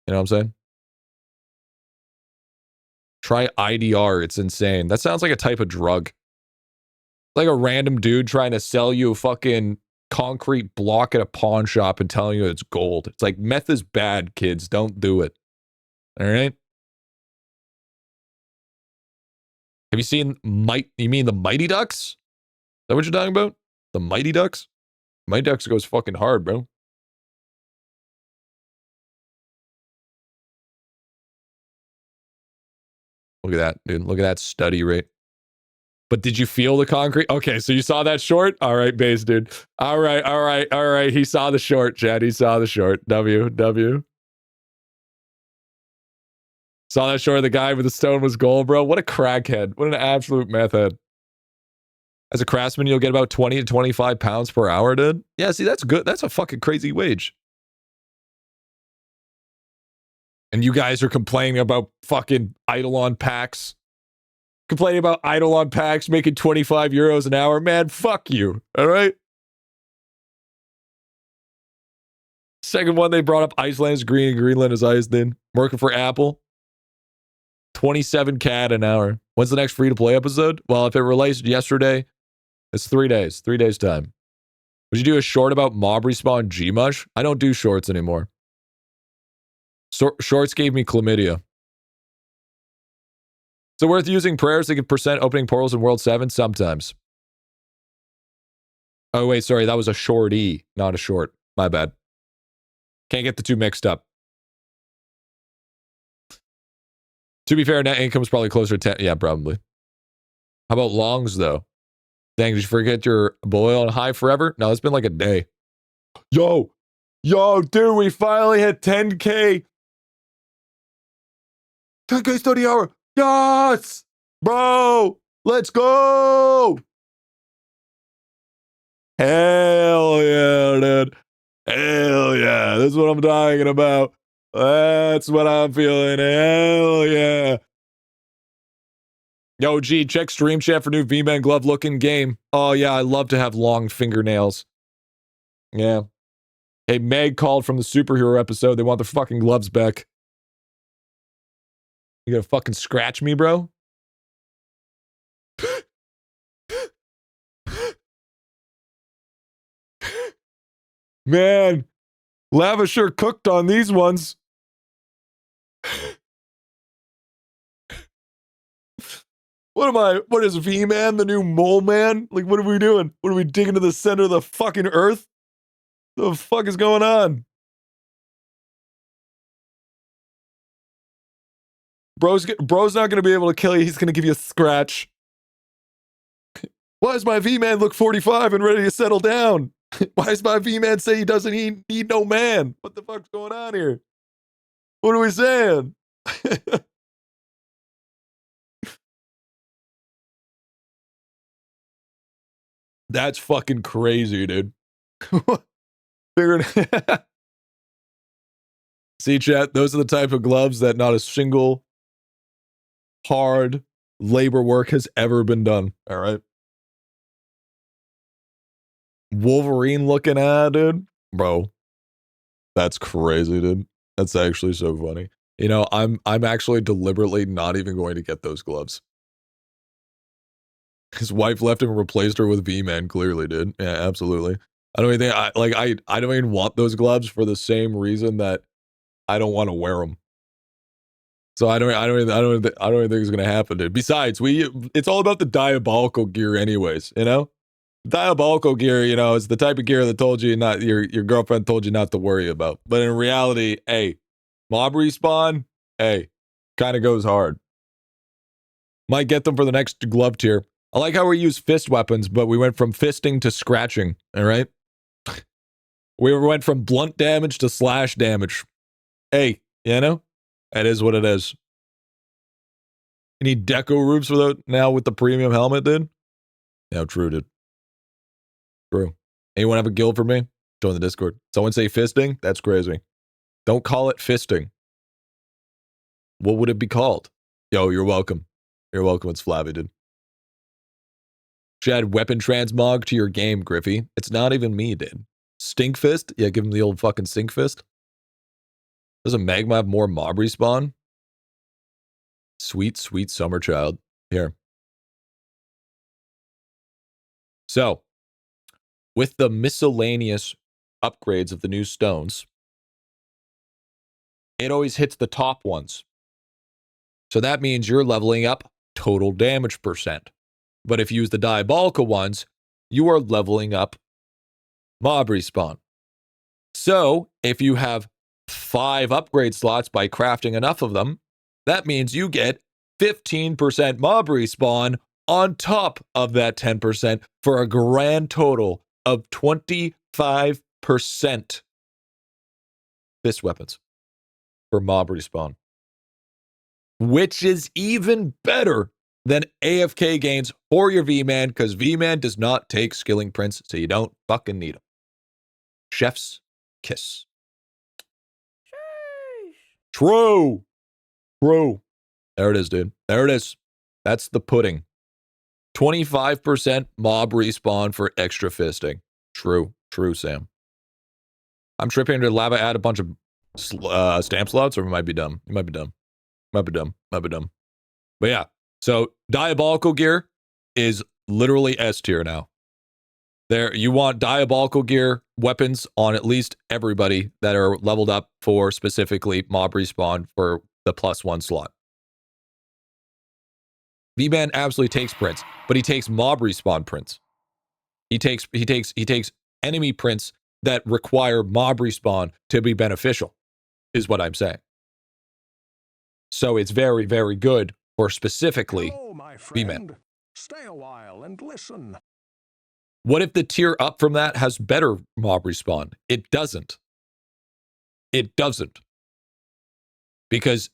know what I'm saying? Try IDR. It's insane. That sounds like a type of drug. Like a random dude trying to sell you a fucking concrete block at a pawn shop and telling you it's gold. It's like, meth is bad, kids. Don't do it. All right? Have you seen you mean the Mighty Ducks? Is that what you're talking about? The Mighty Ducks? Mighty Ducks goes fucking hard, bro. Look at that, dude. Look at that study rate. But did you feel the concrete? Okay, so you saw that short? All right, base, dude. All right, all right, all right. He saw the short, Chad. He saw the short. W. Saw that short. The guy with the stone was gold, bro. What a crackhead. What an absolute meth head. As a craftsman, you'll get about 20 to 25 pounds per hour, dude. Yeah, see, that's good. That's a fucking crazy wage. And you guys are complaining about fucking IdleOn packs. Complaining about IdleOn packs making 25 euros an hour. Man, fuck you. All right? Second one, they brought up Iceland is green and Greenland is ice, then. Working for Apple. 27 CAD an hour. When's the next free-to-play episode? Well, if it released yesterday, it's 3 days. 3 days' time. Would you do a short about mob respawn Gmush? I don't do shorts anymore. Shorts gave me chlamydia. So worth using prayers to get percent opening portals in World 7? Sometimes. Oh, wait, sorry. That was a shorty, not a short. My bad. Can't get the two mixed up. To be fair, net income is probably closer to 10. Yeah, probably. How about longs, though? Dang, did you forget your boil on high forever? No, it's been like a day. Yo, dude, we finally hit 10K. 10K study hour. Yes! Bro, let's go! Hell yeah, dude. Hell yeah. That's what I'm talking about. That's what I'm feeling. Hell yeah. Yo, G, check stream chat for new V-Man glove looking game. Oh, yeah, I love to have long fingernails. Yeah. Hey, Meg called from the superhero episode. They want the fucking gloves back. You gonna fucking scratch me, bro? Man, Lava sure cooked on these ones. What is V-Man, the new mole man? Like, what are we doing? What are we digging to the center of the fucking earth? The fuck is going on? Bro's not going to be able to kill you. He's going to give you a scratch. Why does my V-Man look 45 and ready to settle down? Why does my V-Man say he doesn't need no man? What the fuck's going on here? What are we saying? That's fucking crazy, dude. See, chat, those are the type of gloves that not a single hard labor work has ever been done. All right. Wolverine looking at, dude. Bro. That's crazy, dude. That's actually so funny. You know, I'm actually deliberately not even going to get those gloves. His wife left him and replaced her with V-Man, clearly, dude. Yeah, absolutely. I don't even think I don't even want those gloves for the same reason that I don't want to wear them. So I don't even think it's gonna happen, dude. Besides, it's all about the diabolical gear, anyways. You know, diabolical gear, you know, is the type of gear that told you not your girlfriend told you not to worry about. But in reality, hey, mob respawn, hey, kind of goes hard. Might get them for the next glove tier. I like how we use fist weapons, but we went from fisting to scratching. All right, we went from blunt damage to slash damage. Hey, you know, that is what it is. You need deco roofs for that now with the premium helmet, dude? Yeah, true, dude. True. Anyone have a guild for me? Join the Discord. Someone say fisting? That's crazy. Don't call it fisting. What would it be called? Yo, you're welcome. You're welcome. It's Flabby, dude. Should add weapon transmog to your game, Griffy. It's not even me, dude. Stink fist? Yeah, give him the old fucking stink fist. Doesn't Magma have more mob respawn? Sweet, sweet summer child. Here. So, with the miscellaneous upgrades of the new stones, it always hits the top ones. So that means you're leveling up total damage percent. But if you use the diabolical ones, you are leveling up mob respawn. So if you have 5 upgrade slots by crafting enough of them, that means you get 15% mob respawn on top of that 10% for a grand total of 25% fist weapons for mob respawn. Which is even better than AFK gains for your V-Man, because V-Man does not take skilling prints, so you don't fucking need them. Chef's kiss. True. True. There it is, dude. There it is. That's the pudding. 25% mob respawn for extra fisting. True. True, Sam. I'm tripping to lava add a bunch of stamp slots, or it might be dumb. It might be dumb. Might be dumb. Might be dumb. But yeah. So diabolical gear is literally S tier now. There, you want diabolical gear weapons on at least everybody that are leveled up for specifically mob respawn for the +1 slot. V-Man absolutely takes prints, but he takes mob respawn prints. He takes enemy prints that require mob respawn to be beneficial, is what I'm saying. So it's very, very good for specifically Hello, my V-Man. friend. Stay a while and listen. What if the tier up from that has better mob respawn? It doesn't. It doesn't. Because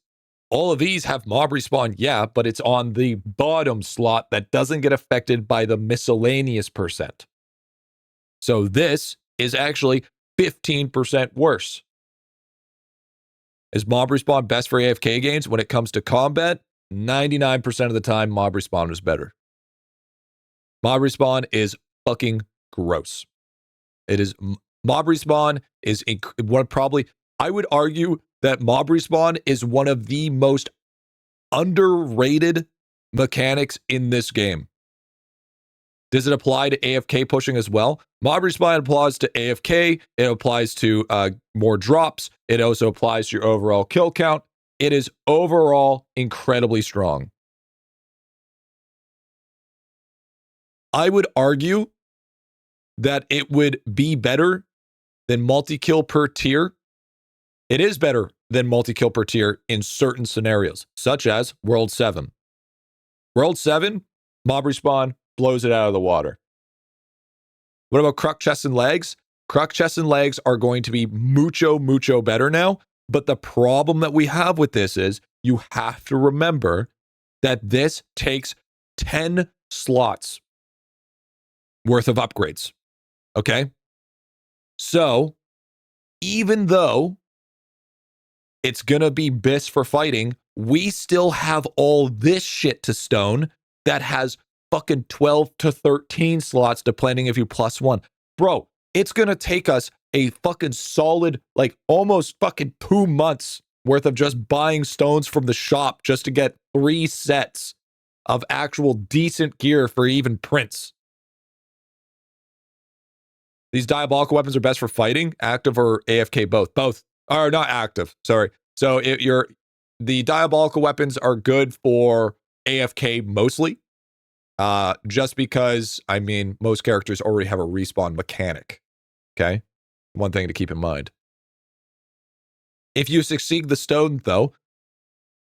all of these have mob respawn, yeah, but it's on the bottom slot that doesn't get affected by the miscellaneous percent. So this is actually 15% worse. Is mob respawn best for AFK games? When it comes to combat, 99% of the time, mob respawn is better. Mob respawn is fucking gross. It is, mob respawn is I would argue that mob respawn is one of the most underrated mechanics in this game. Does it apply to AFK pushing as well? Mob respawn applies to AFK. It applies to more drops. It also applies to your overall kill count. It is overall incredibly strong. I would argue that it would be better than multi-kill per tier. It is better than multi-kill per tier in certain scenarios, such as World 7. World 7, mob respawn, blows it out of the water. What about Croc Chest and Legs? Croc Chest and Legs are going to be mucho better now, but the problem that we have with this is you have to remember that this takes 10 slots worth of upgrades, okay? So, even though it's gonna be BIS for fighting, we still have all this shit to stone that has fucking 12 to 13 slots, depending if you +1. Bro, it's gonna take us a fucking solid, like almost fucking 2 months worth of just buying stones from the shop just to get 3 sets of actual decent gear for even prints. These diabolical weapons are best for fighting, active or AFK, both. Both. Or not active, sorry. So the diabolical weapons are good for AFK mostly. Just because, I mean, most characters already have a respawn mechanic. Okay? One thing to keep in mind. If you succeed the stone, though,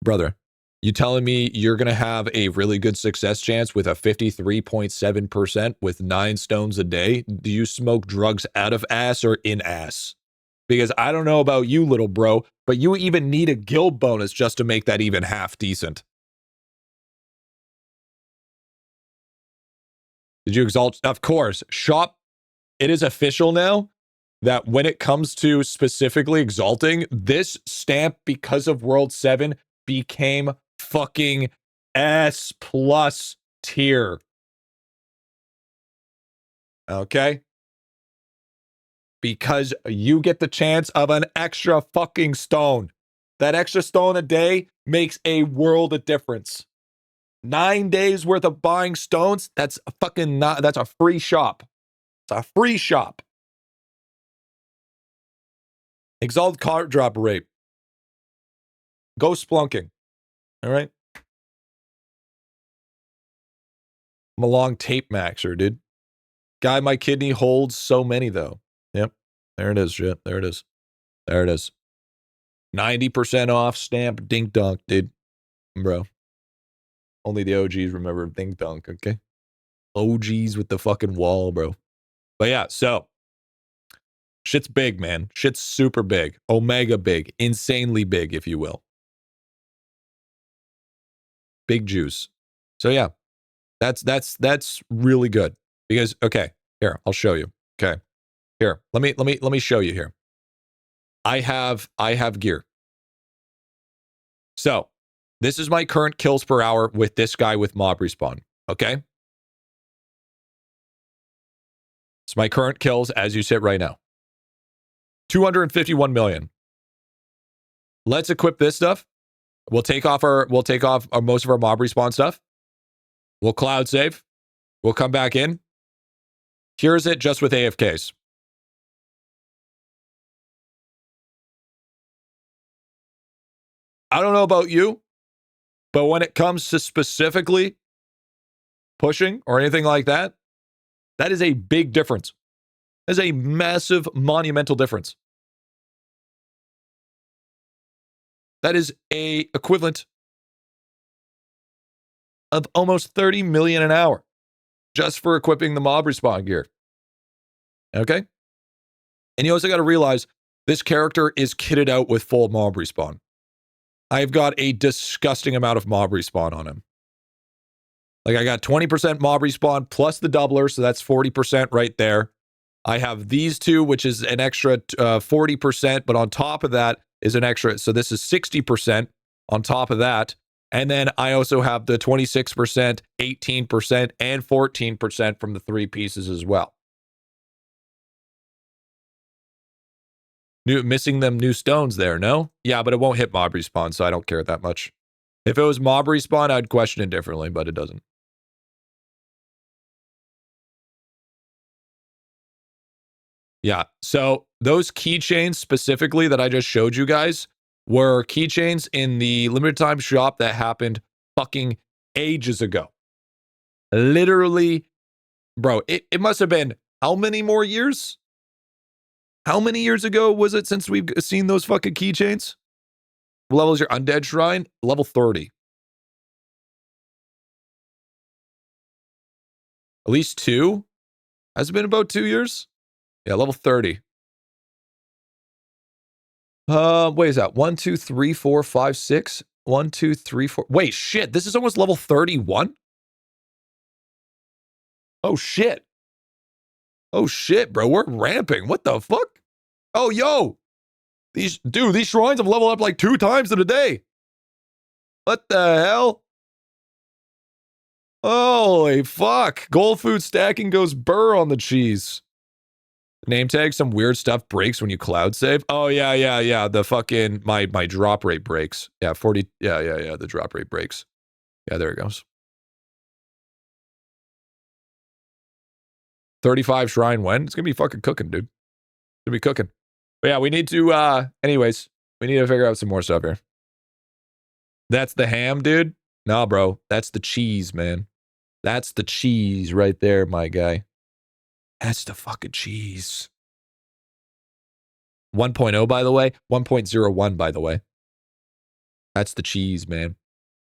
brother, you telling me you're going to have a really good success chance with a 53.7% with 9 stones a day? Do you smoke drugs out of ass or in ass? Because I don't know about you, little bro, but you even need a guild bonus just to make that even half decent. Did you exalt? Of course. Shop, it is official now that when it comes to specifically exalting, this stamp, because of World 7, became fucking S+ tier. Okay? Because you get the chance of an extra fucking stone. That extra stone a day makes a world of difference. 9 days worth of buying stones, that's a fucking not, that's a free shop. It's a free shop. Exalted card drop rate. Go splunking. All right? I'm a long tape maxer, dude. Guy, my kidney holds so many, though. Yep. There it is, shit. There it is. There it is. 90% off stamp dink dunk, dude. Bro. Only the OGs remember dink dunk, okay? OGs with the fucking wall, bro. But yeah, so. Shit's big, man. Shit's super big. Omega big. Insanely big, if you will. Big juice. So yeah. That's really good. Because, okay, here, I'll show you. Okay. Here, let me show you here. I have gear. So, this is my current kills per hour with this guy with mob respawn. Okay? It's my current kills as you sit right now. 251 million. Let's equip this stuff. We'll take off most of our mob respawn stuff. We'll cloud save. We'll come back in. Here's it just with AFKs. I don't know about you, but when it comes to specifically pushing or anything like that, that is a big difference. That is a massive, monumental difference. That is a equivalent of almost 30 million an hour just for equipping the mob respawn gear. Okay? And you also got to realize this character is kitted out with full mob respawn. I've got a disgusting amount of mob respawn on him. Like, I got 20% mob respawn plus the doubler, so that's 40% right there. I have these two, which is an extra 40%, but on top of that is an extra, so this is 60% on top of that. And then I also have the 26%, 18%, and 14% from the 3 pieces as well. Missing them new stones there, no? Yeah, but it won't hit mob respawn, so I don't care that much. If it was mob respawn, I'd question it differently, but it doesn't. Yeah, so those keychains specifically that I just showed you guys were keychains in the limited time shop that happened fucking ages ago. Literally, bro, it must have been how many more years? How many years ago was it since we've seen those fucking keychains? What level is your undead shrine? Level 30. At least 2? Has it been about 2 years? Yeah, level 30. Wait, is that 1, 2, 3, 4, 5, 6? 1, 2, 3, 4. Wait, shit. This is almost level 31? Oh, shit. Oh, shit, bro. We're ramping. What the fuck? Oh, yo. These shrines have leveled up like 2 times in a day. What the hell? Holy fuck. Gold food stacking goes burr on the cheese. Name tag, some weird stuff breaks when you cloud save. Oh, yeah. The fucking, my drop rate breaks. Yeah, 40. Yeah. The drop rate breaks. Yeah, there it goes. 35 shrine when? It's gonna be fucking cooking, dude. It's gonna be cooking. But yeah, we need to, anyways, we need to figure out some more stuff here. That's the ham, dude? Nah, bro. That's the cheese, man. That's the cheese right there, my guy. That's the fucking cheese. 1.0, by the way. 1.01, by the way. That's the cheese, man.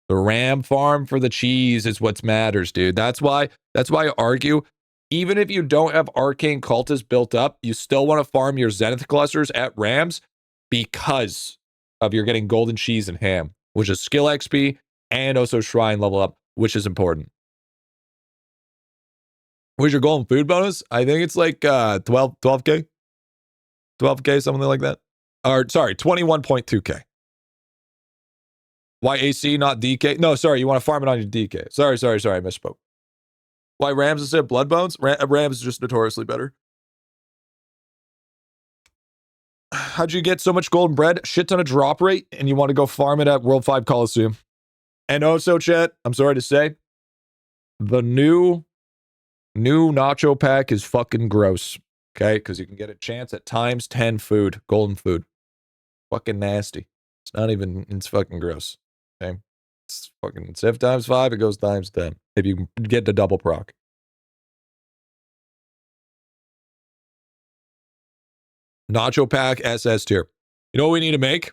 The ram farm for the cheese is what matters, dude. That's why I argue, even if you don't have arcane cultists built up, you still want to farm your zenith clusters at rams because of you're getting golden cheese and ham, which is skill XP and also shrine level up, which is important. What's your golden food bonus? I think it's like 12K. 12K, something like that. Or sorry, 21.2K. Why AC, not DK? No, sorry, you want to farm it on your DK. Sorry, I misspoke. Why Rams instead of Blood Bones? Rams is just notoriously better. How'd you get so much golden bread? Shit ton of drop rate, and you want to go farm it at World 5 Coliseum. And also, chat, I'm sorry to say, the new nacho pack is fucking gross. Okay? Because you can get a chance at times 10 food, golden food. Fucking nasty. It's not even, it's fucking gross. Okay? It's fucking, instead of times 5, it goes times 10. If you get the double proc. Nacho pack SS tier. You know what we need to make?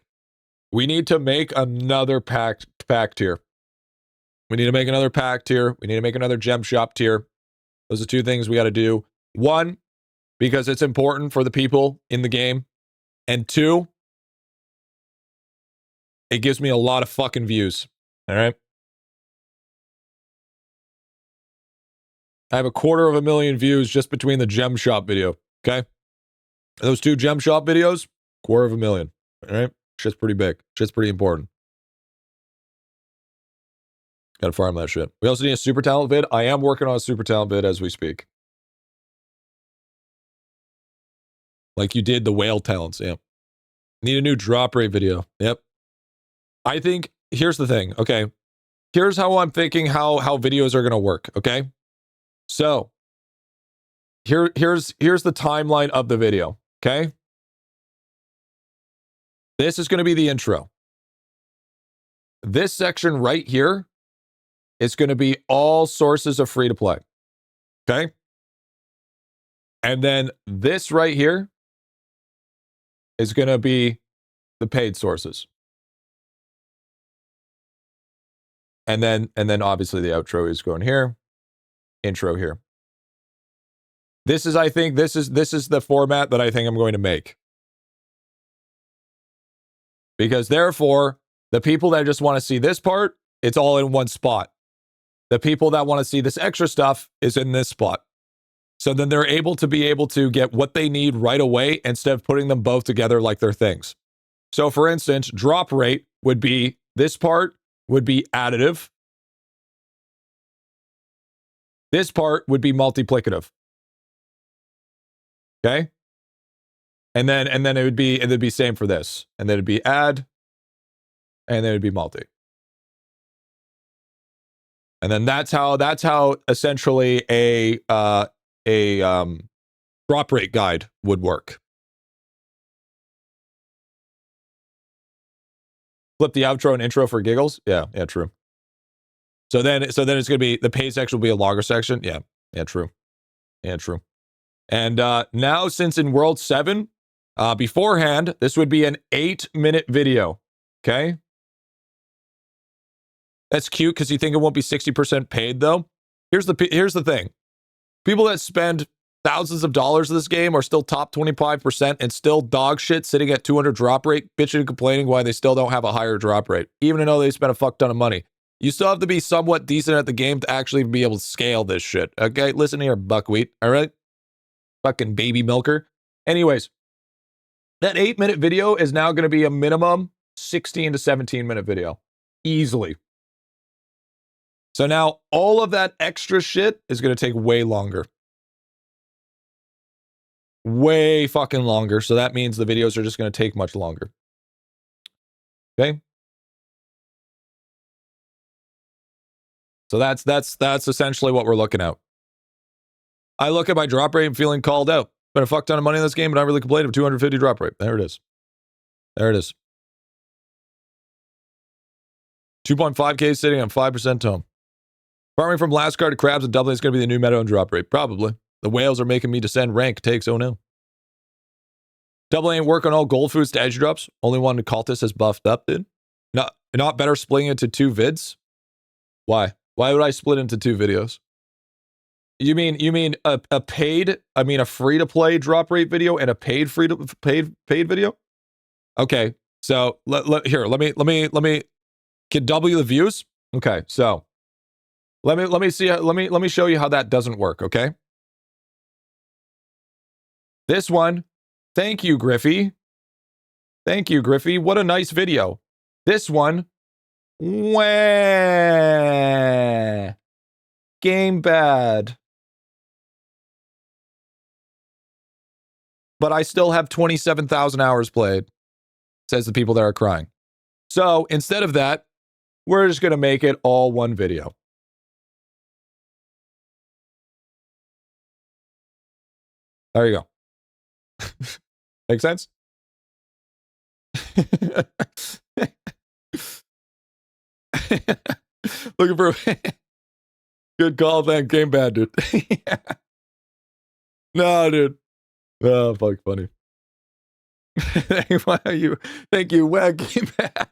We need to make another pack tier. We need to make another pack tier. We need to make another gem shop tier. Those are 2 things we got to do. 1, because it's important for the people in the game. And 2, it gives me a lot of fucking views. All right? I have 250,000 views just between the gem shop video. Okay? Those 2 gem shop videos, 250,000. All right? Shit's pretty big. Shit's pretty important. Gotta farm that shit. We also need a super talent vid. I am working on a super talent vid as we speak. Like you did the whale talents, yeah. Need a new drop rate video. Yep. I think, here's the thing, okay? Here's how I'm thinking how videos are gonna work, okay? So, here's the timeline of the video, okay? This is gonna be the intro. This section right here is gonna be all sources of free to play, okay? And then this right here is going to be the paid sources. And then obviously the outro is going here, intro here. This is, I think, this is the format that I think I'm going to make. Because therefore, the people that just want to see this part, it's all in one spot. The people that want to see this extra stuff is in this spot. So then they're able to get what they need right away instead of putting them both together like they're things. So for instance, drop rate would be, this part would be additive. This part would be multiplicative. Okay? And then it'd be same for this. And then it'd be add, and then it'd be multi. And then that's how essentially a drop rate guide would work. Flip the outro and intro for giggles. Yeah, true. So then it's gonna be, the paid section will be a longer section. Yeah, true. And now, since in World 7, beforehand, this would be an 8-minute video. Okay? That's cute because you think it won't be 60% paid though. Here's the thing. People that spend thousands of dollars in this game are still top 25% and still dog shit sitting at 200 drop rate, bitching and complaining why they still don't have a higher drop rate, even though they spent a fuck ton of money. You still have to be somewhat decent at the game to actually be able to scale this shit. Okay, listen here, buckwheat. All right, fucking baby milker. Anyways, that 8-minute video is now going to be a minimum 16 to 17-minute video, easily. So now all of that extra shit is going to take way longer. Way fucking longer. So that means the videos are just going to take much longer. Okay. So that's essentially what we're looking at. I look at my drop rate and feeling called out. Spent a fuck ton of money in this game, but I really complained of 250 drop rate. There it is. There it is. 2.5K sitting on 5% Tome. Farming from last card to crabs and doubling is going to be the new meta on drop rate. Probably. The whales are making me descend rank. Takes, oh no. Doubling work on all gold foods to edge drops. Only one cultist has buffed up, dude. Not better splitting into 2 vids? Why? Why would I split into 2 videos? You mean a paid, a free-to-play drop rate video and a paid video? Okay, so let me can double the views? Okay, so let me show you how that doesn't work, okay? This one, thank you, Griffy. Thank you, Griffy. What a nice video. This one, wah, game bad. But I still have 27,000 hours played, says the people that are crying. So instead of that, we're just going to make it all one video. There you go. Make sense? Looking for good call, thank game bad, dude. No, dude. Oh, fuck, funny. Thank you, wag game bad.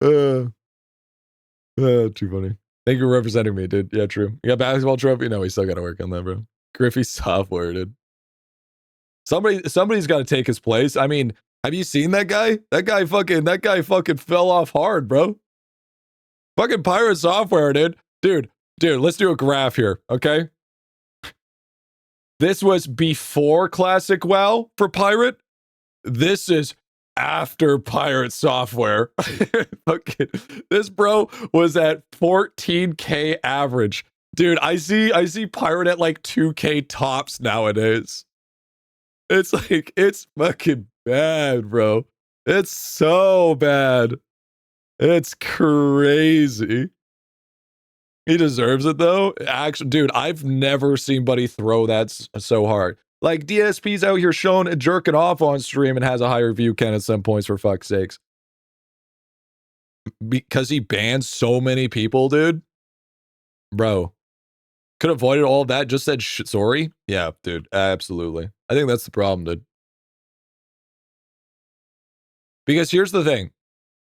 Too funny. Thank you for representing me, dude. Yeah, true. You got basketball trophy? No, we still got to work on that, bro. Griffy software, dude. Somebody's got to take his place. I mean, have you seen that guy? That guy fucking fell off hard, bro. Fucking pirate software, dude. Dude, let's do a graph here, okay? This was before Classic WoW for Pirate. This is after Pirate software. Fucking, this bro was at 14K average. Dude, I see Pirate at like 2K tops nowadays. It's like, it's fucking bad, bro. It's so bad. It's crazy. He deserves it though. Actually, dude, I've never seen Buddy throw that so hard. Like, DSP's out here showing and jerking off on stream and has a higher view count at some points, for fuck's sakes. Because he banned so many people, dude. Bro. Could have avoided all of that, just said sorry? Yeah, dude, absolutely. I think that's the problem, dude. Because here's the thing.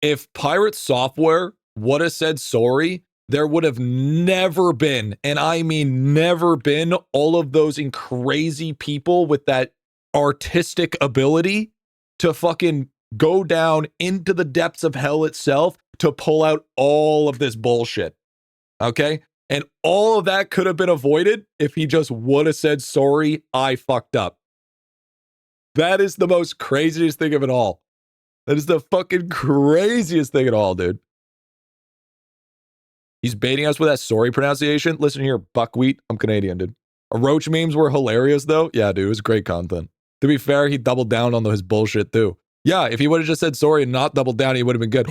If Pirate Software would have said sorry, there would have never been, and I mean never been, all of those crazy people with that artistic ability to fucking go down into the depths of hell itself to pull out all of this bullshit. Okay? And all of that could have been avoided if he just would have said, sorry, I fucked up. That is the most craziest thing of it all. That is the fucking craziest thing at all, dude. He's baiting us with that sorry pronunciation. Listen here, buckwheat. I'm Canadian, dude. Roach memes were hilarious, though. Yeah, dude, it was great content. To be fair, he doubled down on his bullshit, too. Yeah, if he would have just said sorry and not doubled down, he would have been good.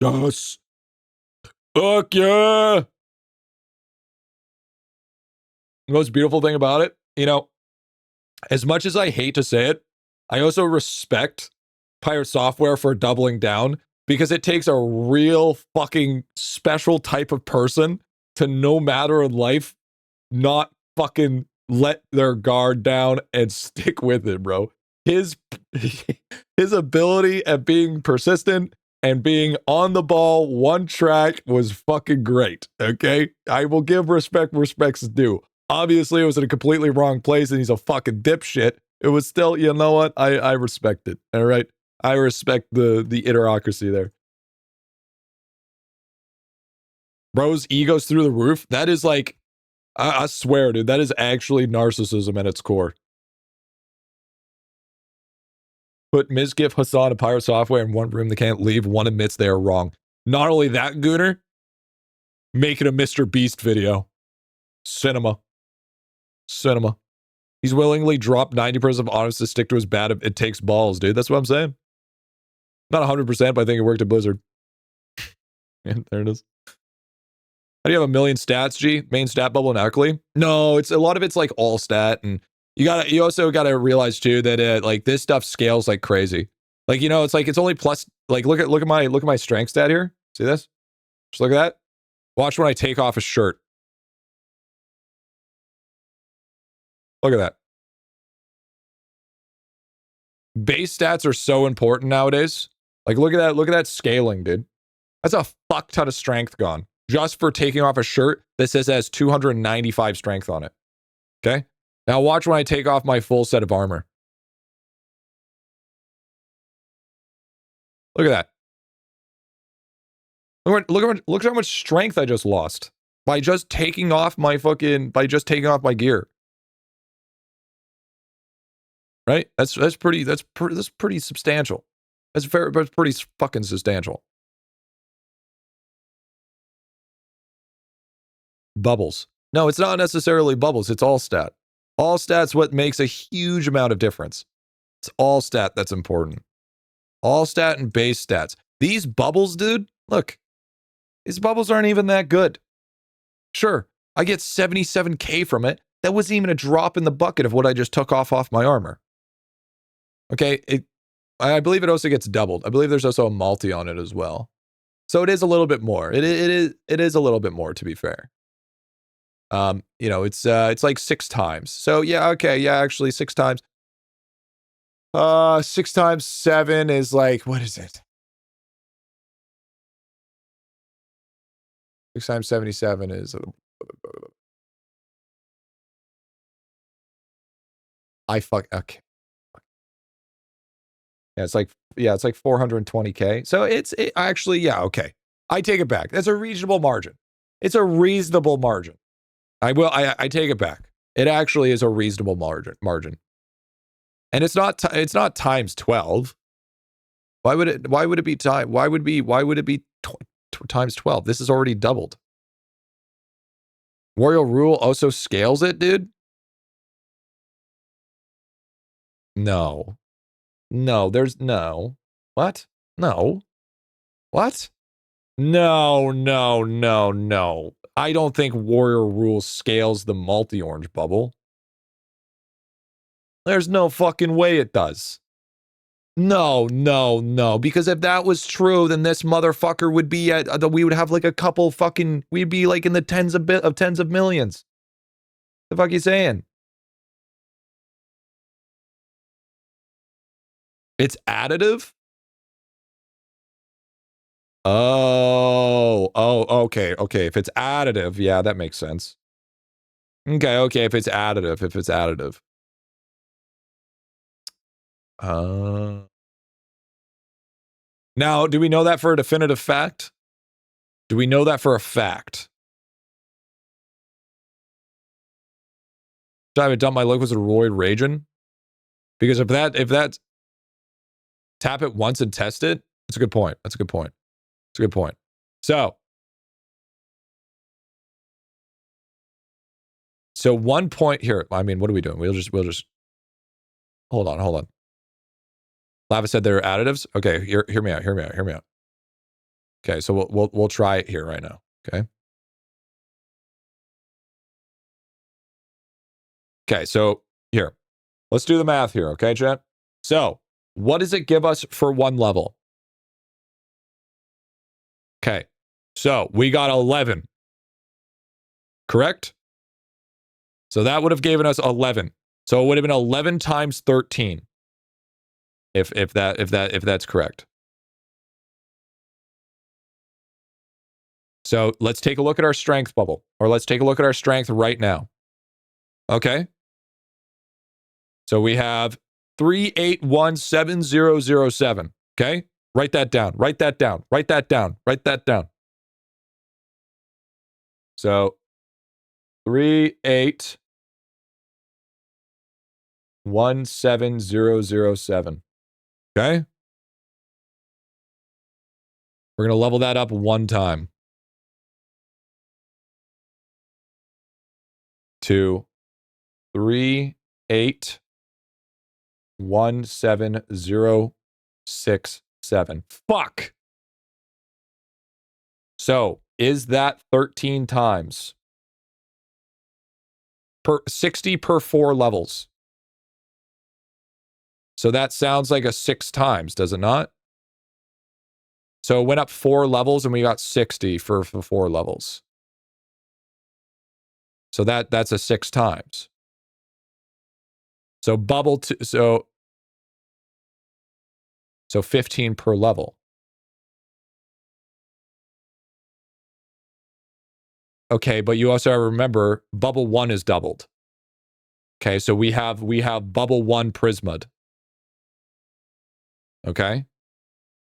Yes. Fuck yeah. The most beautiful thing about it, you know, as much as I hate to say it, I also respect Pirate Software for doubling down, because it takes a real fucking special type of person to, no matter in life, not fucking let their guard down and stick with it, bro. His ability at being persistent and being on the ball, one track was fucking great. Okay, I will give respect where respect's due. Obviously, it was in a completely wrong place, and he's a fucking dipshit. It was still, you know what? I respect it. All right, I respect the idiocracy there. Bro's ego's through the roof. That is like, I swear, dude, that is actually narcissism at its core. Put Mizgif, Hassan, and Pirate Software in one room. They can't leave. One admits they are wrong. Not only that, Gooner, making a Mr. Beast video. Cinema. He's willingly dropped 90% of honest to stick to his bat. It takes balls, dude. That's what I'm saying. Not 100%, but I think it worked at Blizzard. Yeah, there it is. How do you have a million stats, G? Main stat bubble and Ackley? No, it's a lot of it's like all stat, and you also gotta realize too that like this stuff scales like crazy. Like, you know, it's like it's only plus, like look at my strength stat here. See this? Just look at that. Watch when I take off a shirt. Look at that. Base stats are so important nowadays. Like look at that scaling, dude. That's a fuck ton of strength gone. Just for taking off a shirt that says it has 295 strength on it. Okay? Now watch when I take off my full set of armor. Look at that. Look at how much strength I just lost by just taking off my gear. Right? That's pretty substantial. That's pretty fucking substantial. Bubbles. No, it's not necessarily bubbles. It's all stat. All stat's what makes a huge amount of difference. It's all stat that's important. All stat and base stats. These bubbles, dude, look. These bubbles aren't even that good. Sure, I get 77k from it. That wasn't even a drop in the bucket of what I just took off my armor. Okay, I believe it also gets doubled. I believe there's also a multi on it as well. So it is a little bit more. It is a little bit more, to be fair. You know, it's like 6 times. So yeah, okay, yeah, actually 6 times. 6 times 7 is like, what is it? 6 times 77 is okay. Yeah, it's like 420k. So it's actually, yeah, okay. I take it back. That's a reasonable margin. It's a reasonable margin. I take it back. It actually is a reasonable margin. And it's not times 12. Why would it be times 12? This is already doubled. Royal Rule also scales it, dude? No. No, there's no. What? No. What? No. I don't think Warrior Rule scales the multi-orange bubble. There's no fucking way it does. No. Because if that was true, then this motherfucker would be at, we would have like a couple fucking, we'd be like in the tens of millions. The fuck you saying? It's additive? Oh, okay. If it's additive, yeah, that makes sense. Okay, if it's additive. Now, do we know that for a definitive fact? Do we know that for a fact? Should I have dumped my liquids with Royd Raging? Because if that tap it once and test it, that's a good point. So 1 point here. I mean, what are we doing? We'll just hold on. Lava said they're additives. Okay, hear me out. Okay, so we'll try it here right now. Okay, so here. Let's do the math here, okay, chat? So, what does it give us for 1 level? Okay, so we got 11. Correct? So that would have given us 11. So it would have been 11 times 13. If that's correct. So let's take a look at our strength bubble, or let's take a look at our strength right now. Okay. So we have 3817007. Okay. Write that down. Write that down. Write that down. Write that down. So 3817007. Okay. We're going to level that up one time. To 3817067. Fuck. So, is that 13 times? 60 per 4 levels. So that sounds like a 6 times, does it not? So it went up 4 levels and we got 60 for 4 levels. So that's a 6 times. So bubble two, so 15 per level. Okay, but you also remember bubble 1 is doubled. Okay, so we have bubble 1 prisma'd. Okay?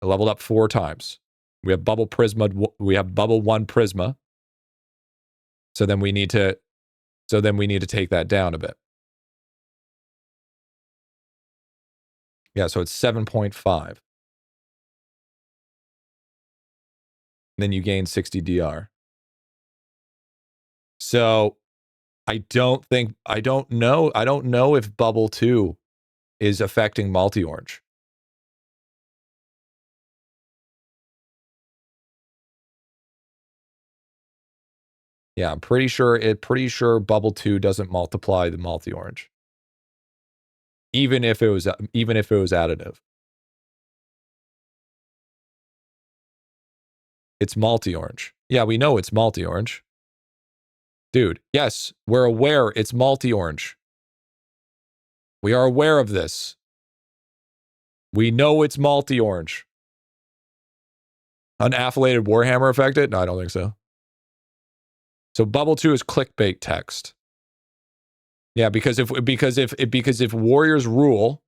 I leveled up 4 times. We have bubble 1 prisma. So then we need to take that down a bit. Yeah, so it's 7.5. Then you gain 60 DR. So I don't know if bubble 2 is affecting multi-orange. Yeah, I'm pretty sure bubble 2 doesn't multiply the multi-orange. Even if it was additive. It's multi-orange. Yeah, we know it's multi-orange. Dude, yes, we're aware it's multi-orange. We are aware of this. We know it's multi-orange. Unaffiliated Warhammer affected? No, I don't think so. So bubble 2 is clickbait text. Yeah, because if Warrior's Rule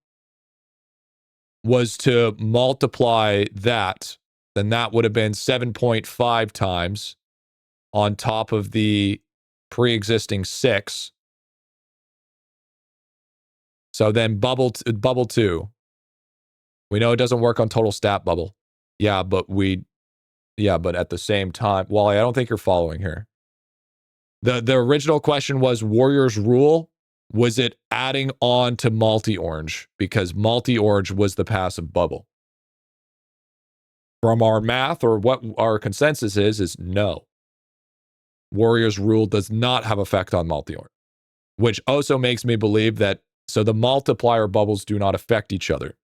was to multiply that, then that would have been 7.5 times on top of the pre-existing 6. So then bubble 2. We know it doesn't work on total stat bubble. Yeah, but at the same time, Wally, I don't think you're following here. The original question was Warrior's Rule. Was it adding on to multi-orange? Because multi-orange was the passive bubble. From our math, or what our consensus is no. Warrior's Rule does not have effect on multi-orange. Which also makes me believe that, so the multiplier bubbles do not affect each other.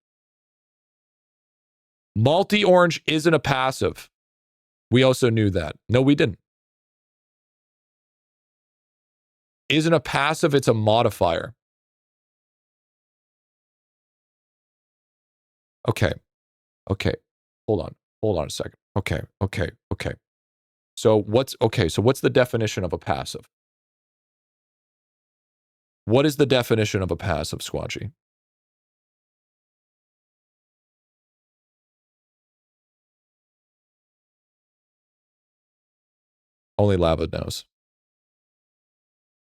Multi-orange isn't a passive. We also knew that. No, we didn't. Isn't a passive, it's a modifier. Okay. Hold on a second. Okay. So what's the definition of a passive? What is the definition of a passive, Squatchy? Only Lava knows.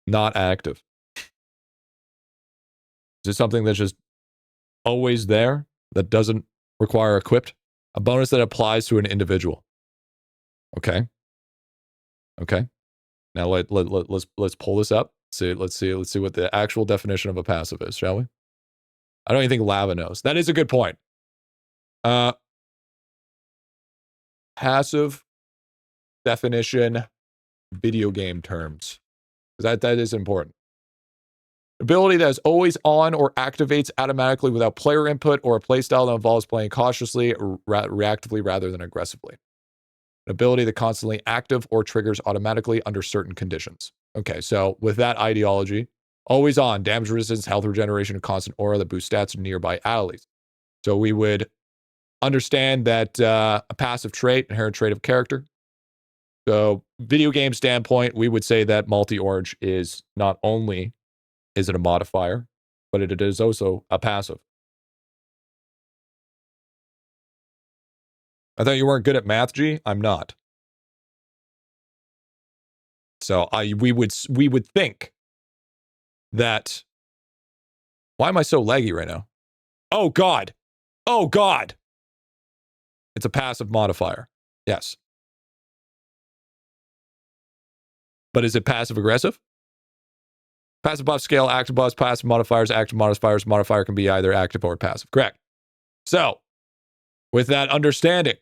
Not active. Is it something that's just always there, that doesn't require equipped? A bonus that applies to an individual. Okay. Now let's pull this up. Let's see what the actual definition of a passive is, shall we? I don't even think Lava knows. That is a good point. Passive definition, video game terms. That is important. Ability that is always on or activates automatically without player input, or a playstyle that involves playing cautiously, reactively rather than aggressively. An ability that constantly active or triggers automatically under certain conditions. Okay, so with that ideology, always on, damage resistance, health regeneration, and constant aura that boosts stats of nearby allies. So we would understand that a passive trait, inherent trait of character, So, video game standpoint, we would say that multi-orange is not only is it a modifier, but it is also a passive. I thought you weren't good at math, G. I'm not. So we would think that. Why am I so laggy right now? Oh God. Oh God. It's a passive modifier. Yes. But is it passive aggressive? Passive buff scale, active buffs, passive modifiers, active modifiers. Modifier can be either active or passive. Correct. So, with that understanding,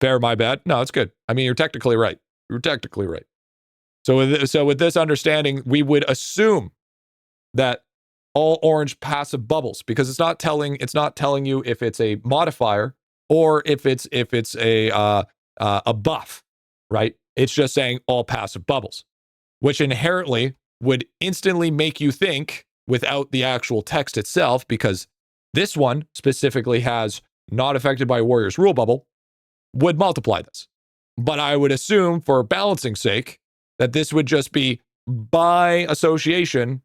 fair, my bad. No, it's good. I mean, you're technically right. You're technically right. So with this understanding, we would assume that all orange passive bubbles, because it's not telling you if it's a modifier or if it's a buff, right? It's just saying all passive bubbles, which inherently would instantly make you think without the actual text itself, because this one specifically has not affected by Warrior's Rule bubble, would multiply this. But I would assume, for balancing sake, that this would just be, by association,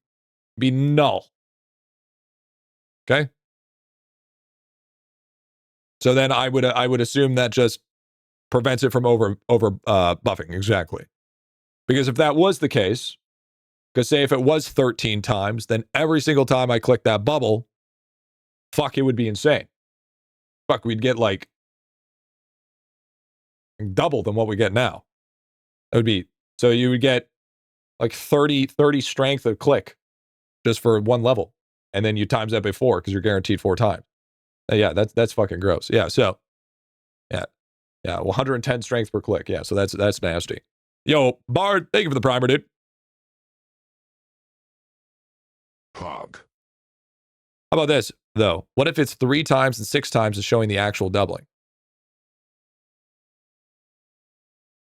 be null. Okay? So then I would assume that just prevents it from over buffing. Exactly. Because if that was the case, because say if it was 13 times, then every single time I click that bubble, fuck, it would be insane. Fuck, we'd get like double than what we get now. It would be, so you would get like 30 strength of click just for one level. And then you times that by 4 because you're guaranteed 4 times. Yeah, that's fucking gross. Yeah, so yeah, 110 strength per click. Yeah, so that's nasty. Yo, Bard, thank you for the primer, dude. Hog. How about this though? What if it's 3 times and 6 times is showing the actual doubling?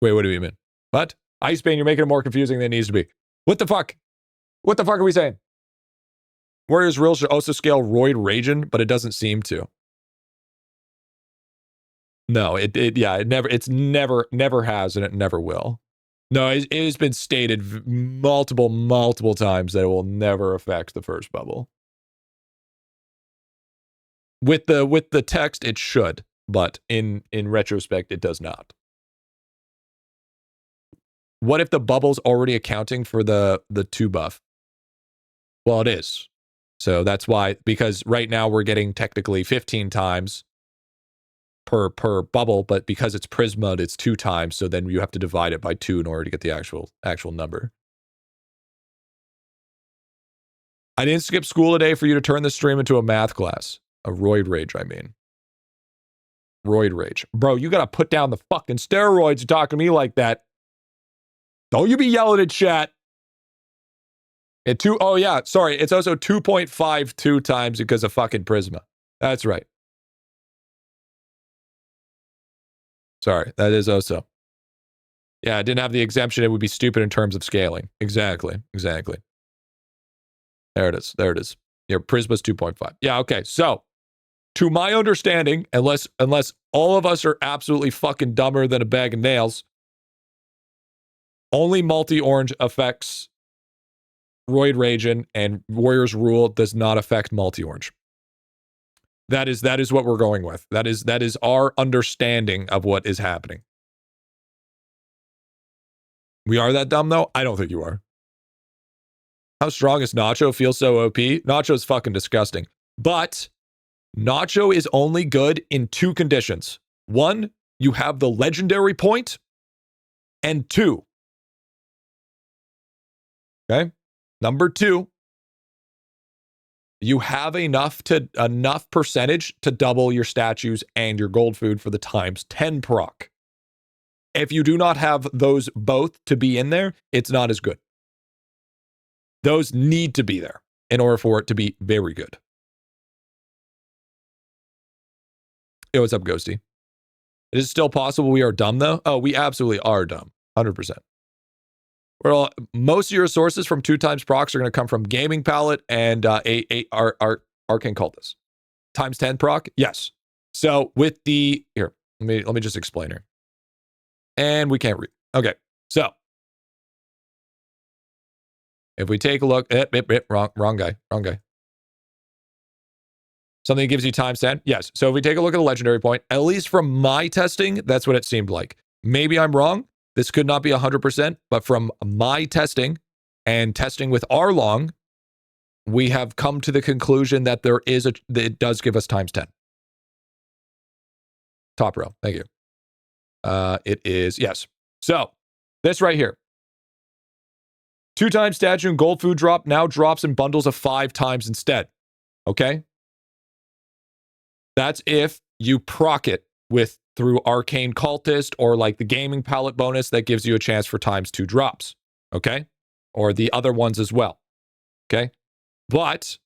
Wait, what do you mean? What? Icebane, you're making it more confusing than it needs to be. What the fuck? What the fuck are we saying? Warrior's Rule should also scale Roid Ragin, but it doesn't seem to. No, it never has, and it never will. No, it has been stated multiple times that it will never affect the first bubble. With the text, it should, but in retrospect, it does not. What if the bubble's already accounting for the 2 buff? Well, it is. So that's why, because right now we're getting technically 15 times per bubble, but because it's prismaed, it's 2 times. So then you have to divide it by 2 in order to get the actual number. I didn't skip school today for you to turn this stream into a math class. A roid rage, I mean. Roid rage. Bro, you gotta put down the fucking steroids. You talking to me like that. Don't you be yelling at chat. Oh yeah, sorry. It's also 2.52 times because of fucking Prisma. That's right. Sorry, that is also. Yeah, I didn't have the exemption. It would be stupid in terms of scaling. Exactly. There it is. Your Prisma's 2.5. Yeah, okay. So, to my understanding, unless all of us are absolutely fucking dumber than a bag of nails, only multi-orange affects Roid Ragin, and Warrior's Rule does not affect multi-orange. That is what we're going with. That is our understanding of what is happening. We are that dumb though? I don't think you are. How strong is Nacho? Feels so OP. Nacho's fucking disgusting. But Nacho is only good in 2 conditions. 1, you have the legendary point, and 2. Okay? Number 2, you have enough percentage to double your statues and your gold food for the times 10 proc. If you do not have those both to be in there, it's not as good. Those need to be there in order for it to be very good. Yo, what's up, Ghosty? It is still possible we are dumb, though? Oh, we absolutely are dumb. 100%. Well, most of your sources from 2 times procs are going to come from Gaming Palette and Arcane Cultist. Times 10 proc? Yes. So with the, here, let me just explain here. And we can't read. Okay, so if we take a look, wrong guy. Something that gives you times 10? Yes. So if we take a look at the legendary point, at least from my testing, that's what it seemed like. Maybe I'm wrong. This could not be 100%, but from my testing and testing with Arlong, we have come to the conclusion that that it does give us times 10. Top row. Thank you. It is, yes. So this right here. 2 times statue and gold food drop now drops in bundles of 5 times instead. Okay? That's if you proc it through Arcane Cultist or like the gaming palette bonus that gives you a chance for times 2 drops. Okay? Or the other ones as well. Okay? But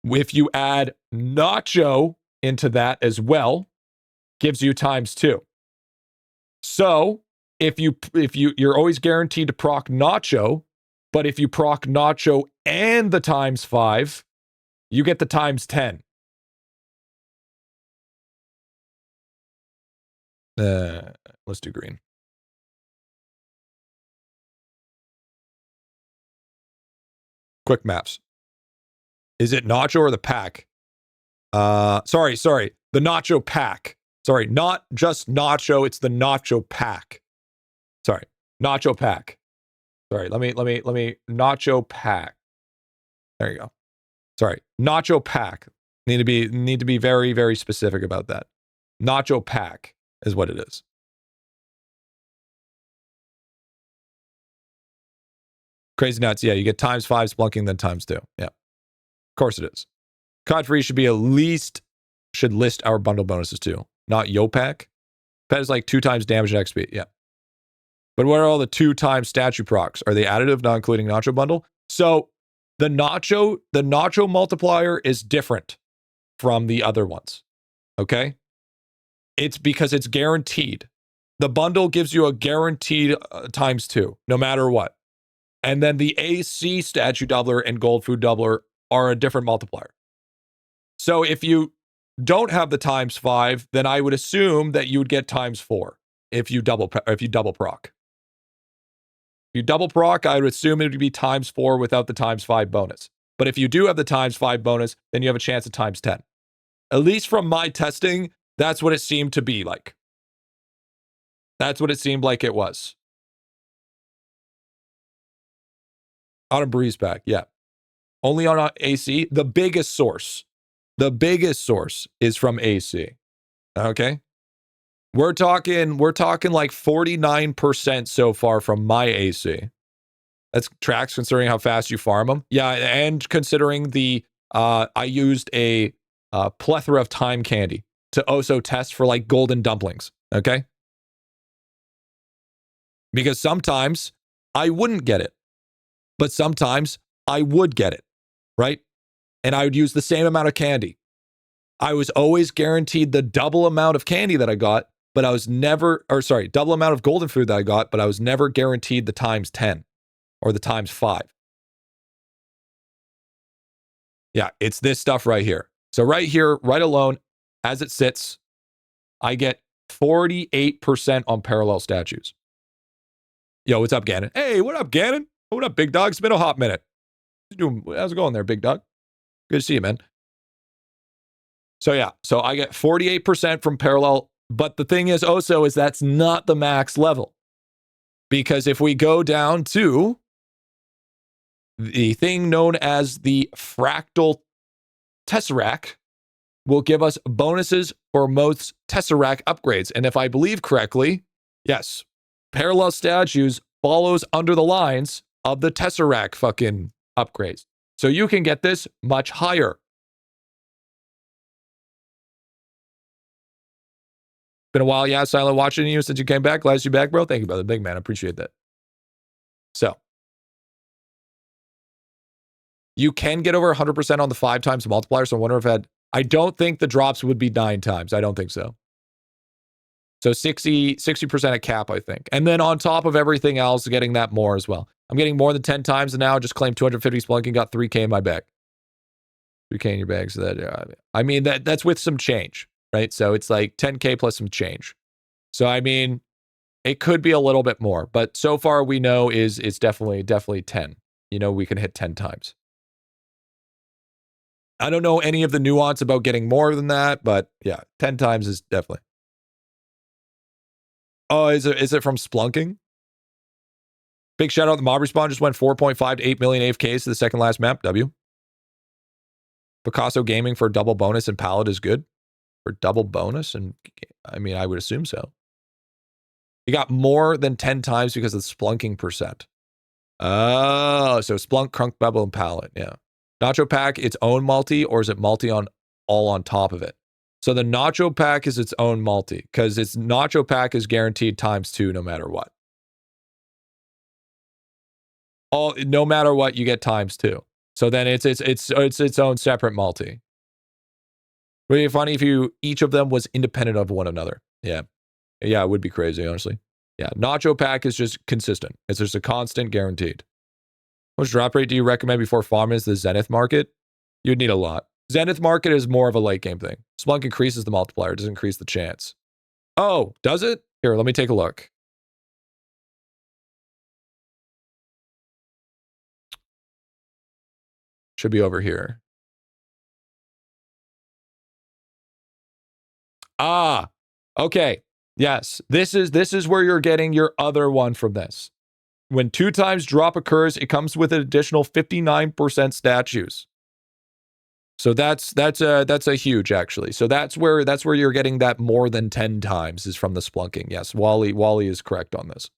if you add Nacho into that as well, gives you times 2. So if you're always guaranteed to proc Nacho, but if you proc Nacho and the times 5, you get the times 10. Let's do green. Quick maps. Is it Nacho or the pack? Sorry. The Nacho pack. Sorry, not just Nacho, it's the Nacho pack. Sorry, Nacho pack. Sorry, let me Nacho pack. There you go. Sorry, Nacho pack. Need to be very, very specific about that. Nacho pack is what it is. Crazy nuts. Yeah, you get times 5 splunking, then times 2. Yeah. Of course it is. COD free should list our bundle bonuses too. Not Yopack. That is like 2 times damage and XP. Yeah. But what are all the 2 times statue procs? Are they additive, not including Nacho bundle? So the Nacho multiplier is different from the other ones. Okay? It's because it's guaranteed. The bundle gives you a guaranteed times 2, no matter what. And then the AC statue doubler and gold food doubler are a different multiplier. So if you don't have the times 5, then I would assume that you would get times 4 if you double proc. If you double proc, I would assume it would be times 4 without the times 5 bonus. But if you do have the times 5 bonus, then you have a chance at times 10. At least from my testing, that's what it seemed to be like. That's what it seemed like it was. Autumn Breeze pack, yeah. Only on AC. The biggest source is from AC. Okay? We're talking like 49% so far from my AC. That's tracks considering how fast you farm them. Yeah, and considering I used a plethora of time candy to also test for like golden dumplings. Okay? Because sometimes I wouldn't get it, but sometimes I would get it, right? And I would use the same amount of candy. I was always guaranteed the double amount of candy that I got, but I was never, double amount of golden food that I got, but I was never guaranteed the times 10 or the times 5. Yeah, it's this stuff right here. So right here, right alone, as it sits, I get 48% on parallel statues. Yo, what's up, Gannon? Hey, what up, Gannon? What up, big dog? It's been a hot minute. How's it going there, big dog? Good to see you, man. So yeah, so I get 48% from parallel, but the thing is also is that's not the max level. Because if we go down to the thing known as the fractal tesseract, will give us bonuses for most tesseract upgrades. And if I believe correctly, yes, parallel statues follows under the lines of the tesseract fucking upgrades. So you can get this much higher. Been a while, yeah, silent watching you since you came back. Glad you're back, bro. Thank you, brother. Big man. I appreciate that. So you can get over 100% on the 5 times multiplier. So I wonder if I don't think the drops would be 9 times. I don't think so. So 60% at cap, I think. And then on top of everything else, getting that more as well. I'm getting more than 10 times and now. Just claimed 250 splunking, got 3K in my bag. 3K in your bag. So that, I mean, that's with some change. right? So it's like 10K plus some change. So I mean, it could be a little bit more, but so far we know is it's definitely 10. You know, we can hit 10 times. I don't know any of the nuance about getting more than that, but yeah, 10 times is definitely. Oh, is it from Splunking? Big shout out, the mob respawn just went 4.5 to 8 million AFKs to the second last map. W. Picasso Gaming for double bonus and pallet is good. For double bonus, and I mean, I would assume so. You got more than 10 times because of the Splunking percent. Oh, so Splunk, Crunk, Bubble, and Pallet, yeah. Nacho Pack, its own multi, or is it multi on all on top of it? So the Nacho Pack is its own multi, because its Nacho Pack is guaranteed ×2 no matter what. No matter what, you get ×2. So then it's its own separate multi. Would it be funny if each of them was independent of one another? Yeah. Yeah, it would be crazy, honestly. Yeah, Nacho Pack is just consistent. It's just a constant guaranteed. How much drop rate do you recommend before farming the Zenith market? You'd need a lot. Zenith market is more of a late game thing. Splunk increases the multiplier, doesn't increase the chance. Oh, does it? Here, let me take a look. Should be over here. Ah, okay. Yes, this is where you're getting your other one from this. When 2 times drop occurs, it comes with an additional 59% statues. So that's a huge actually. So that's where you're getting that more than 10 times is from the Splunking. Yes, Wally is correct on this.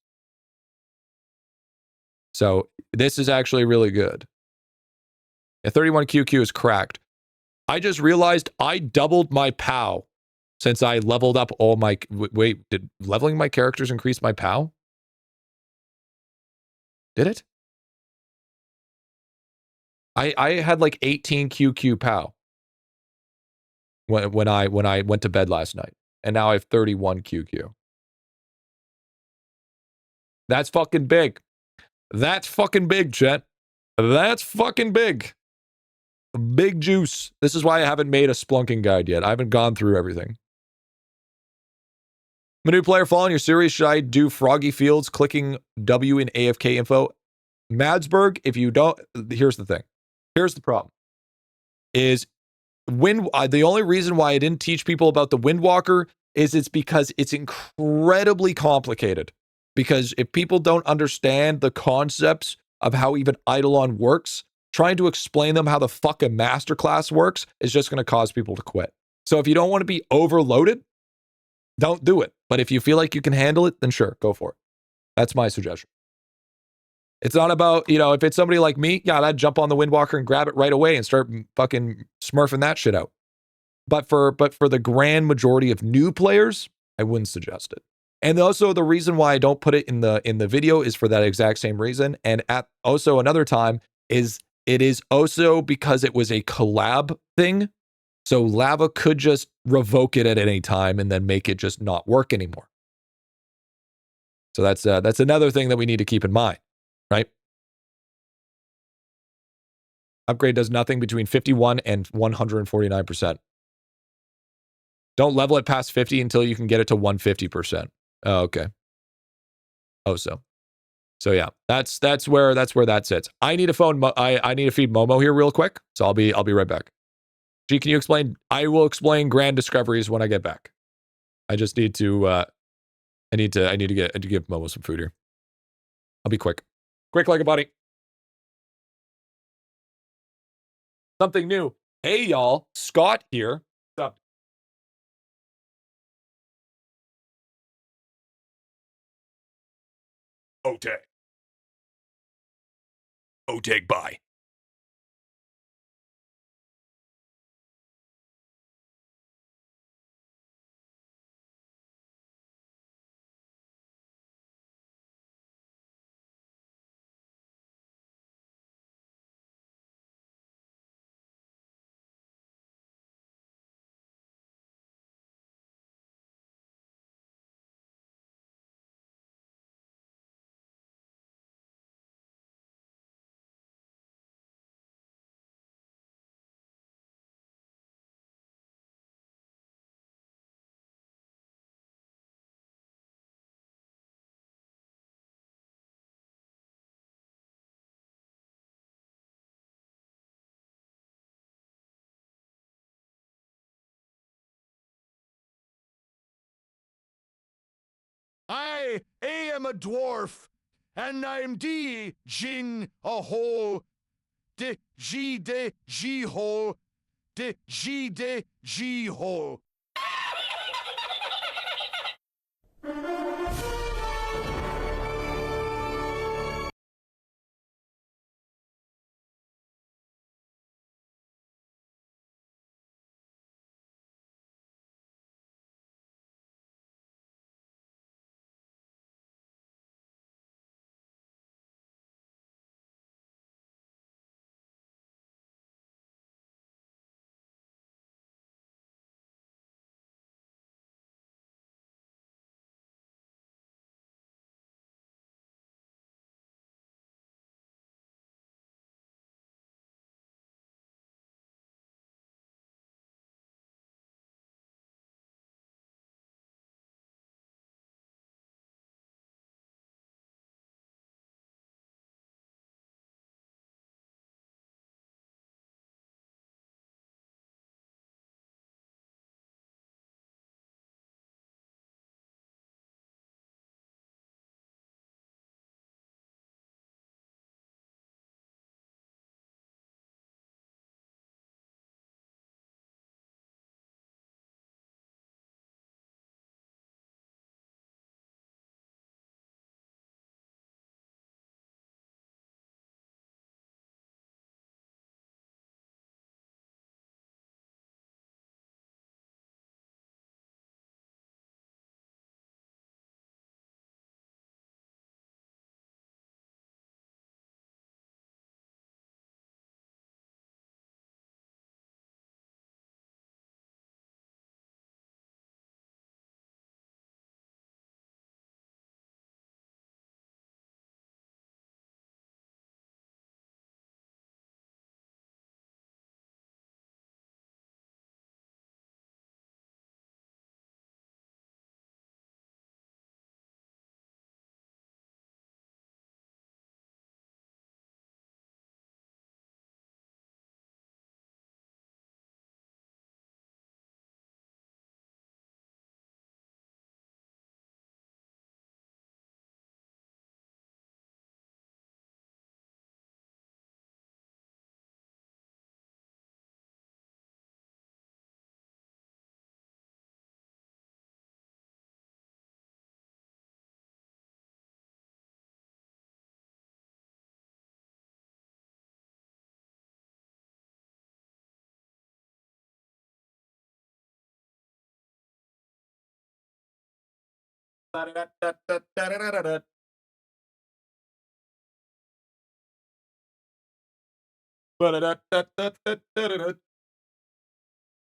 So this is actually really good. A 31QQ is cracked. I just realized I doubled my POW since I leveled up all my... Wait, did leveling my characters increase my POW? Did it? I had like 18 QQ POW when I went to bed last night. And now I have 31 QQ. That's fucking big. That's fucking big, Chet. That's fucking big. Big juice. This is why I haven't made a Splunking guide yet. I haven't gone through everything. I'm a new player following your series. Should I do Froggy Fields clicking W in AFK info? Madsburg, if you don't, here's the thing. Here's the problem. Is the only reason why I didn't teach people about the Windwalker is it's because it's incredibly complicated. Because if people don't understand the concepts of how even IdleOn works, trying to explain them how the fuck a masterclass works is just going to cause people to quit. So if you don't want to be overloaded, don't do it. But if you feel like you can handle it, then sure, go for it. That's my suggestion. It's not about, if it's somebody like me, yeah, I'd jump on the Windwalker and grab it right away and start fucking smurfing that shit out. But for the grand majority of new players, I wouldn't suggest it. And also the reason why I don't put it in the video is for that exact same reason. And at also another time is it is also because it was a collab thing. So Lava could just revoke it at any time and then make it just not work anymore. So that's another thing that we need to keep in mind, right? Upgrade does nothing between 51 and 149%. Don't level it past 50 until you can get it to 150%. Oh, okay. Oh, so yeah, that's where that sits. I need to I need to feed Momo here real quick, so I'll be right back. G, can you explain? I will explain grand discoveries when I get back. I just need to I need to give Momo some food here. I'll be quick like a buddy. Something new. Hey y'all, Scott here. What's up? Oteg, bye. I am a dwarf, and I'm jing a hole, de hole, de G hole. Bro,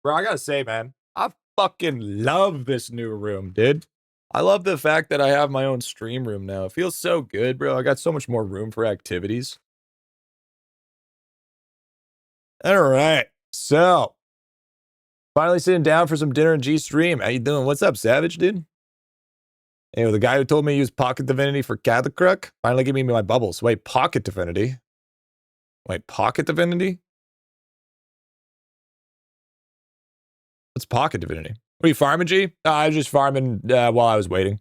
I gotta say, man, I fucking love this new room, dude. I love the fact that I have my own stream room now. It feels so good, bro. I got so much more room for activities. All right, so finally sitting down for some dinner in G stream. How you doing? What's up, Savage, dude? Hey, the guy who told me to use Pocket Divinity for Catacrook finally gave me my bubbles. Wait, Pocket Divinity? Wait, Pocket Divinity? What's Pocket Divinity? What are you farming, G? I was just farming while I was waiting.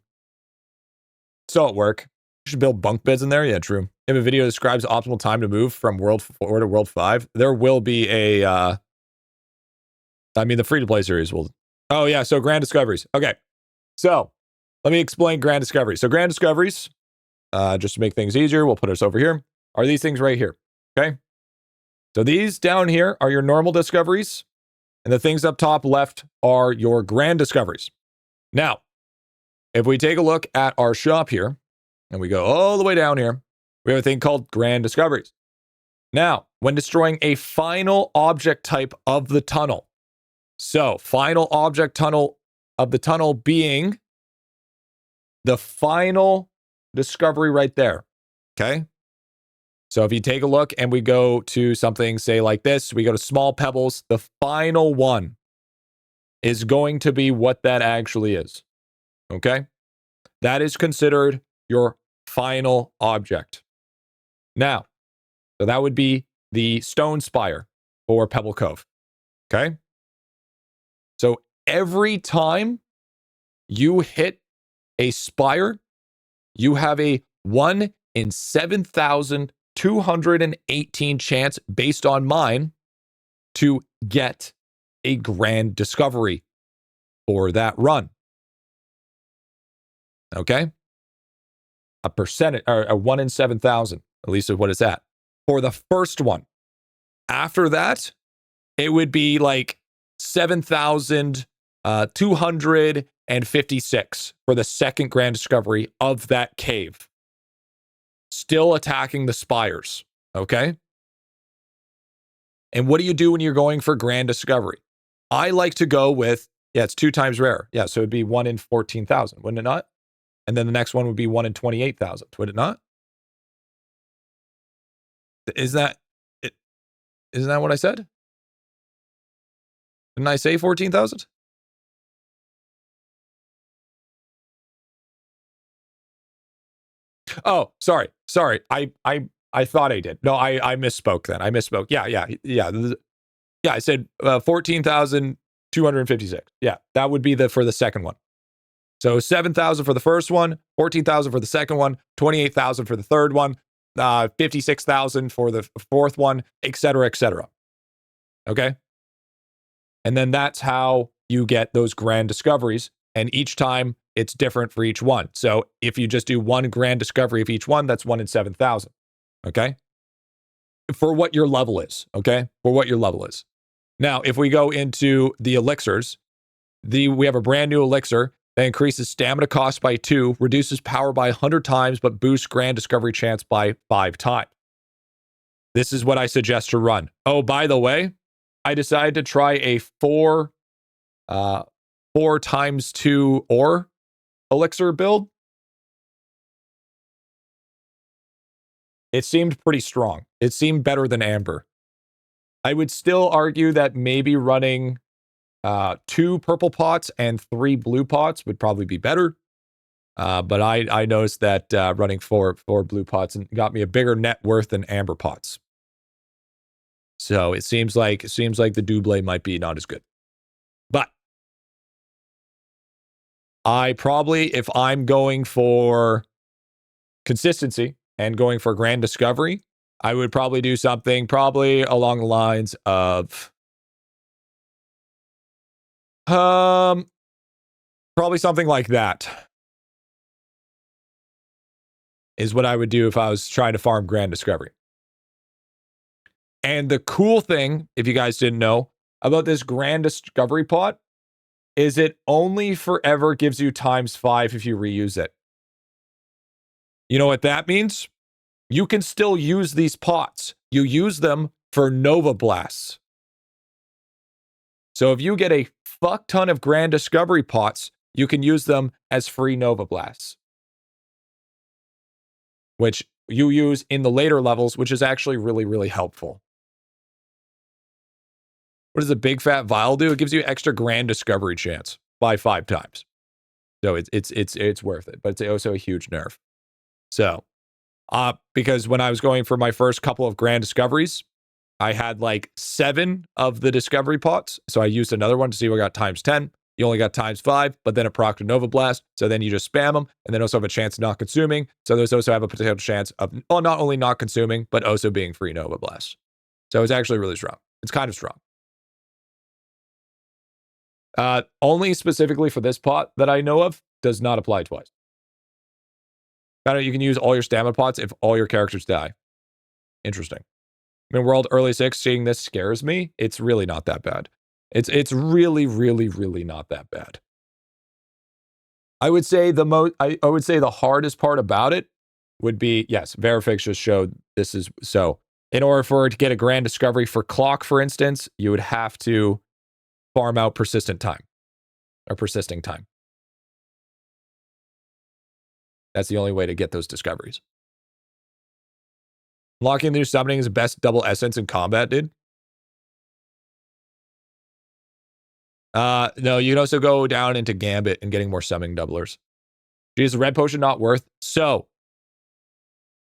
So at work. You should build bunk beds in there. Yeah, true. If a video describes optimal time to move from World 4 to World 5, there will be a, I mean, the free-to-play series will... Oh, yeah, so Grand Discoveries. Okay, so let me explain Grand Discoveries. So Grand Discoveries, just to make things easier, we'll put us over here, are these things right here, okay? So these down here are your normal discoveries, and the things up top left are your Grand Discoveries. Now, if we take a look at our shop here, and we go all the way down here, we have a thing called Grand Discoveries. Now, when destroying a final object type of the tunnel, so final object tunnel of the tunnel being the final discovery right there, okay? So if you take a look and we go to something, say like this, we go to small pebbles, the final one is going to be what that actually is, okay? That is considered your final object. Now, so that would be the Stone Spire or Pebble Cove, okay? So every time you hit a spire you have a 1 in 7,218 chance based on mine to get a grand discovery for that run. Okay? A percentage, or a 1 in 7,000, at least is what it's at. For the first one. After that, it would be like 7,256 for the second grand discovery of that cave. Still attacking the spires, okay? And what do you do when you're going for grand discovery? I like to go with, it's 2 times rare. Yeah, so it'd be 1 in 14,000, wouldn't it not? And then the next one would be 1 in 28,000, would it not? Isn't that what I said? Didn't I say 14,000? Oh, sorry. I thought I did. No, I misspoke then. I misspoke. Yeah. I said 14,256. Yeah, that would be for the second one. So 7,000 for the first one, 14,000 for the second one, 28,000 for the third one, 56,000 for the fourth one, etc., etc. Okay? And then that's how you get those grand discoveries. And each time it's different for each one. So if you just do 1 grand discovery of each one, that's 1 in 7,000. Okay? For what your level is. Okay? For what your level is. Now, if we go into the elixirs, we have a brand new elixir that increases stamina cost by 2, reduces power by 100 times, but boosts grand discovery chance by 5 times. This is what I suggest to run. Oh, by the way, I decided to try a 4 times 2 ore elixir build. It seemed pretty strong. It seemed better than amber. I would still argue that maybe running 2 purple pots and 3 blue pots would probably be better. But I noticed that running 4 blue pots got me a bigger net worth than amber pots. So it seems like the double might be not as good. But I probably, if I'm going for consistency and going for grand discovery, I would probably do something probably along the lines of probably something like that is what I would do if I was trying to farm grand discovery. And the cool thing, if you guys didn't know, about this grand discovery pot is it only forever gives you ×5 if you reuse it. You know what that means? You can still use these pots. You use them for Nova Blasts. So if you get a fuck ton of grand discovery pots, you can use them as free Nova Blasts, which you use in the later levels, which is actually really, really helpful. What does a big fat vial do? It gives you extra grand discovery chance by 5 times. So it's worth it, but it's also a huge nerf. So, because when I was going for my first couple of grand discoveries, I had like 7 of the discovery pots. So I used another one to see what I got ×10. You only got ×5, but then it procced a Nova Blast. So then you just spam them and then also have a chance of not consuming. So those also have a potential chance of, well, not only not consuming, but also being free Nova Blast. So it's actually really strong. It's kind of strong. Only specifically for this pot that I know of, does not apply twice. You can use all your stamina pots if all your characters die. Interesting. I mean, World Early 6, seeing this scares me. It's really not that bad. It's really, really, really not that bad. I would say I would say the hardest part about it would be, yes, Verifix just showed this is so. In order for it to get a grand discovery for clock, for instance, you would have to farm out persistent time or persisting time. That's the only way to get those discoveries. Unlocking new summoning is the best double essence in combat, dude. No, you can also go down into Gambit and getting more summoning doublers. Is the red potion not worth? So,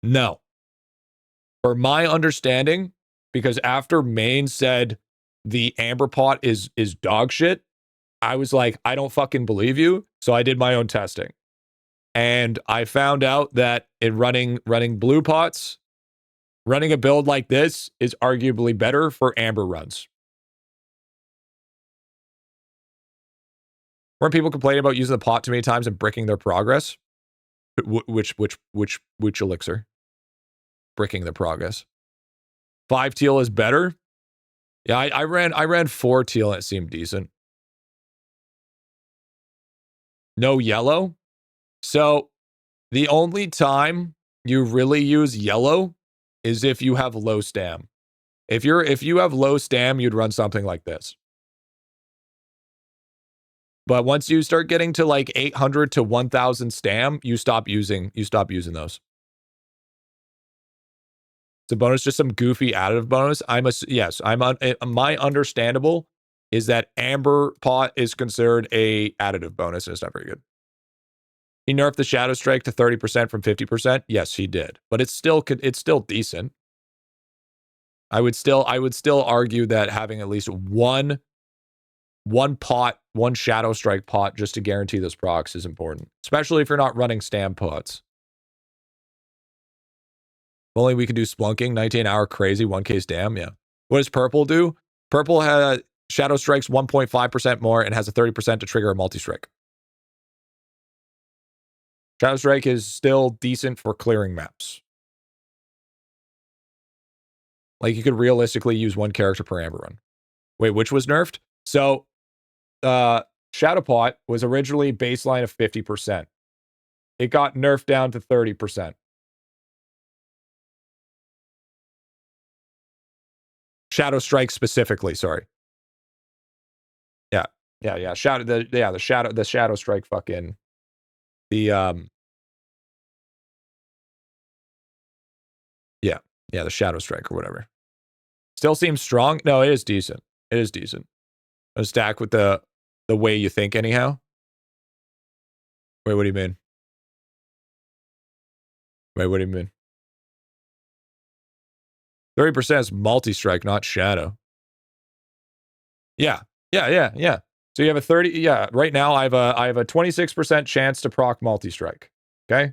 no. For my understanding, because after Main said the amber pot is dog shit, I was like, I don't fucking believe you. So I did my own testing. And I found out that in running blue pots, running a build like this is arguably better for amber runs. Weren't people complaining about using the pot too many times and bricking their progress? Which elixir? Bricking their progress. 5 teal is better. Yeah, I ran 4 teal and it seemed decent. No yellow. So the only time you really use yellow is if you have low stam. If you have low stam, you'd run something like this. But once you start getting to like 800 to 1000 stam, you stop using those. It's a bonus, just some goofy additive bonus. My understandable is that amber pot is considered a additive bonus and it's not very good. He nerfed the shadow strike to 30% from 50%. Yes, he did, but it's still decent. I would still argue that having at least one pot, one shadow strike pot just to guarantee those procs is important, especially if you're not running stam pots. If only we could do splunking, 19-hour crazy, 1k stam. Yeah. What does purple do? Purple has shadow strikes 1.5% more and has a 30% to trigger a multi-strike. Shadow strike is still decent for clearing maps. Like you could realistically use 1 character per amber run. Wait, which was nerfed? So Shadow Pot was originally baseline of 50%. It got nerfed down to 30%. Shadow Strike specifically, sorry. Yeah. The Shadow Strike fucking the Shadow Strike or whatever. Still seems strong. No, it is decent. It is decent. A stack with the way you think anyhow. Wait, what do you mean? Wait, what do you mean? 30% is multi-strike, not shadow. Yeah. So you have a 30. Yeah, right now I have a 26% chance to proc multi-strike. Okay.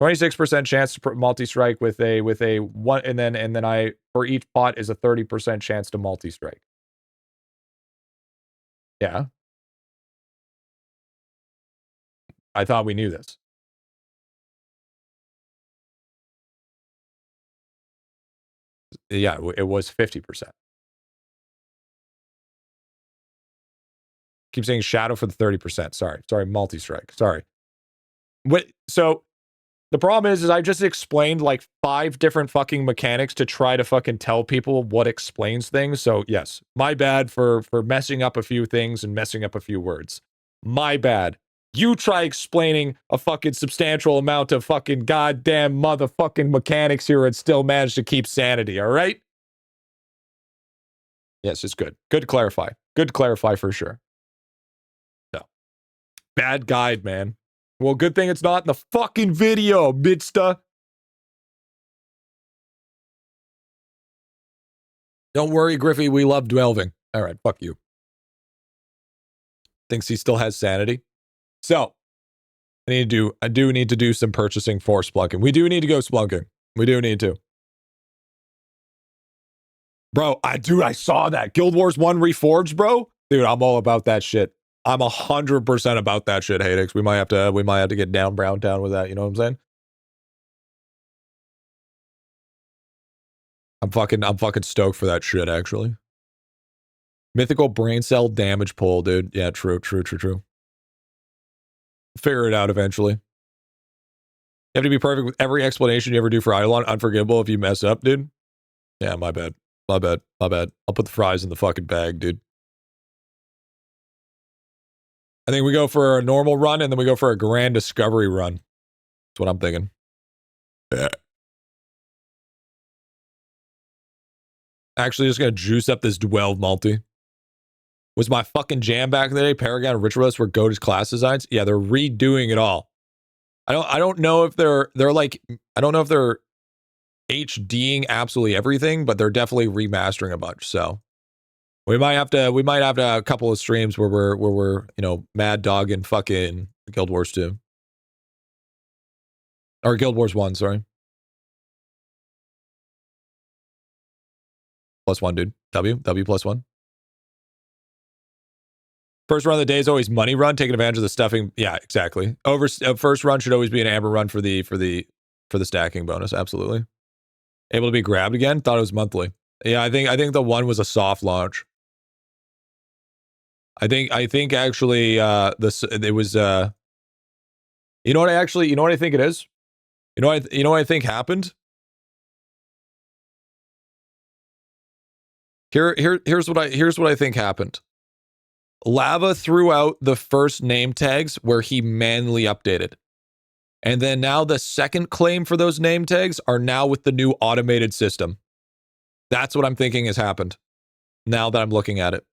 26% chance to multi-strike with a one, and then I for each pot is a 30% chance to multi-strike. Yeah. I thought we knew this. Yeah, it was 50%. Keep saying shadow for the 30%. Sorry, multi-strike. Sorry. So the problem is I just explained like 5 different fucking mechanics to try to fucking tell people what explains things. So yes, my bad for messing up a few things and messing up a few words. My bad. You try explaining a fucking substantial amount of fucking goddamn motherfucking mechanics here and still manage to keep sanity, all right? Yes, it's good. Good to clarify. Good to clarify for sure. No. Bad guide, man. Well, good thing it's not in the fucking video, Midsta. Don't worry, Griffy. We love delving. All right, fuck you. Thinks he still has sanity. So, I do need to do some purchasing for splunking. We do need to go splunking. We do need to. Bro, I saw that. Guild Wars 1 Reforged, bro. Dude, I'm all about that shit. I'm 100% about that shit, Hadex. We might have to get down Brown Town with that, you know what I'm saying? I'm fucking stoked for that shit, actually. Mythical brain cell damage pull, dude. Yeah, true. Figure it out eventually. You have to be perfect with every explanation you ever do for IdleOn. Unforgivable if you mess up, dude. Yeah, my bad. I'll put the fries in the fucking bag, dude. I think we go for a normal run and then we go for a grand discovery run. That's what I'm thinking. Yeah. Actually, just gonna juice up this 12 multi. Was my fucking jam back in the day, Paragon and Ritualist were GOAT's class designs? Yeah, they're redoing it all. I don't know if they're like, I don't know if they're HDing absolutely everything, but they're definitely remastering a bunch. So we might have to a couple of streams where we're mad dogging fucking Guild Wars 2. Or Guild Wars 1, sorry. +1, dude. W +1. First run of the day is always money run, taking advantage of the stuffing. Yeah, exactly. First run should always be an amber run for the stacking bonus. Absolutely. Able to be grabbed again. Thought it was monthly. Yeah, I think the one was a soft launch. I think actually it was you know what I think it is? You know what I think happened? Here's what I think happened. Lava threw out the first name tags where he manually updated. And then now the second claim for those name tags are now with the new automated system. That's what I'm thinking has happened. Now that I'm looking at it.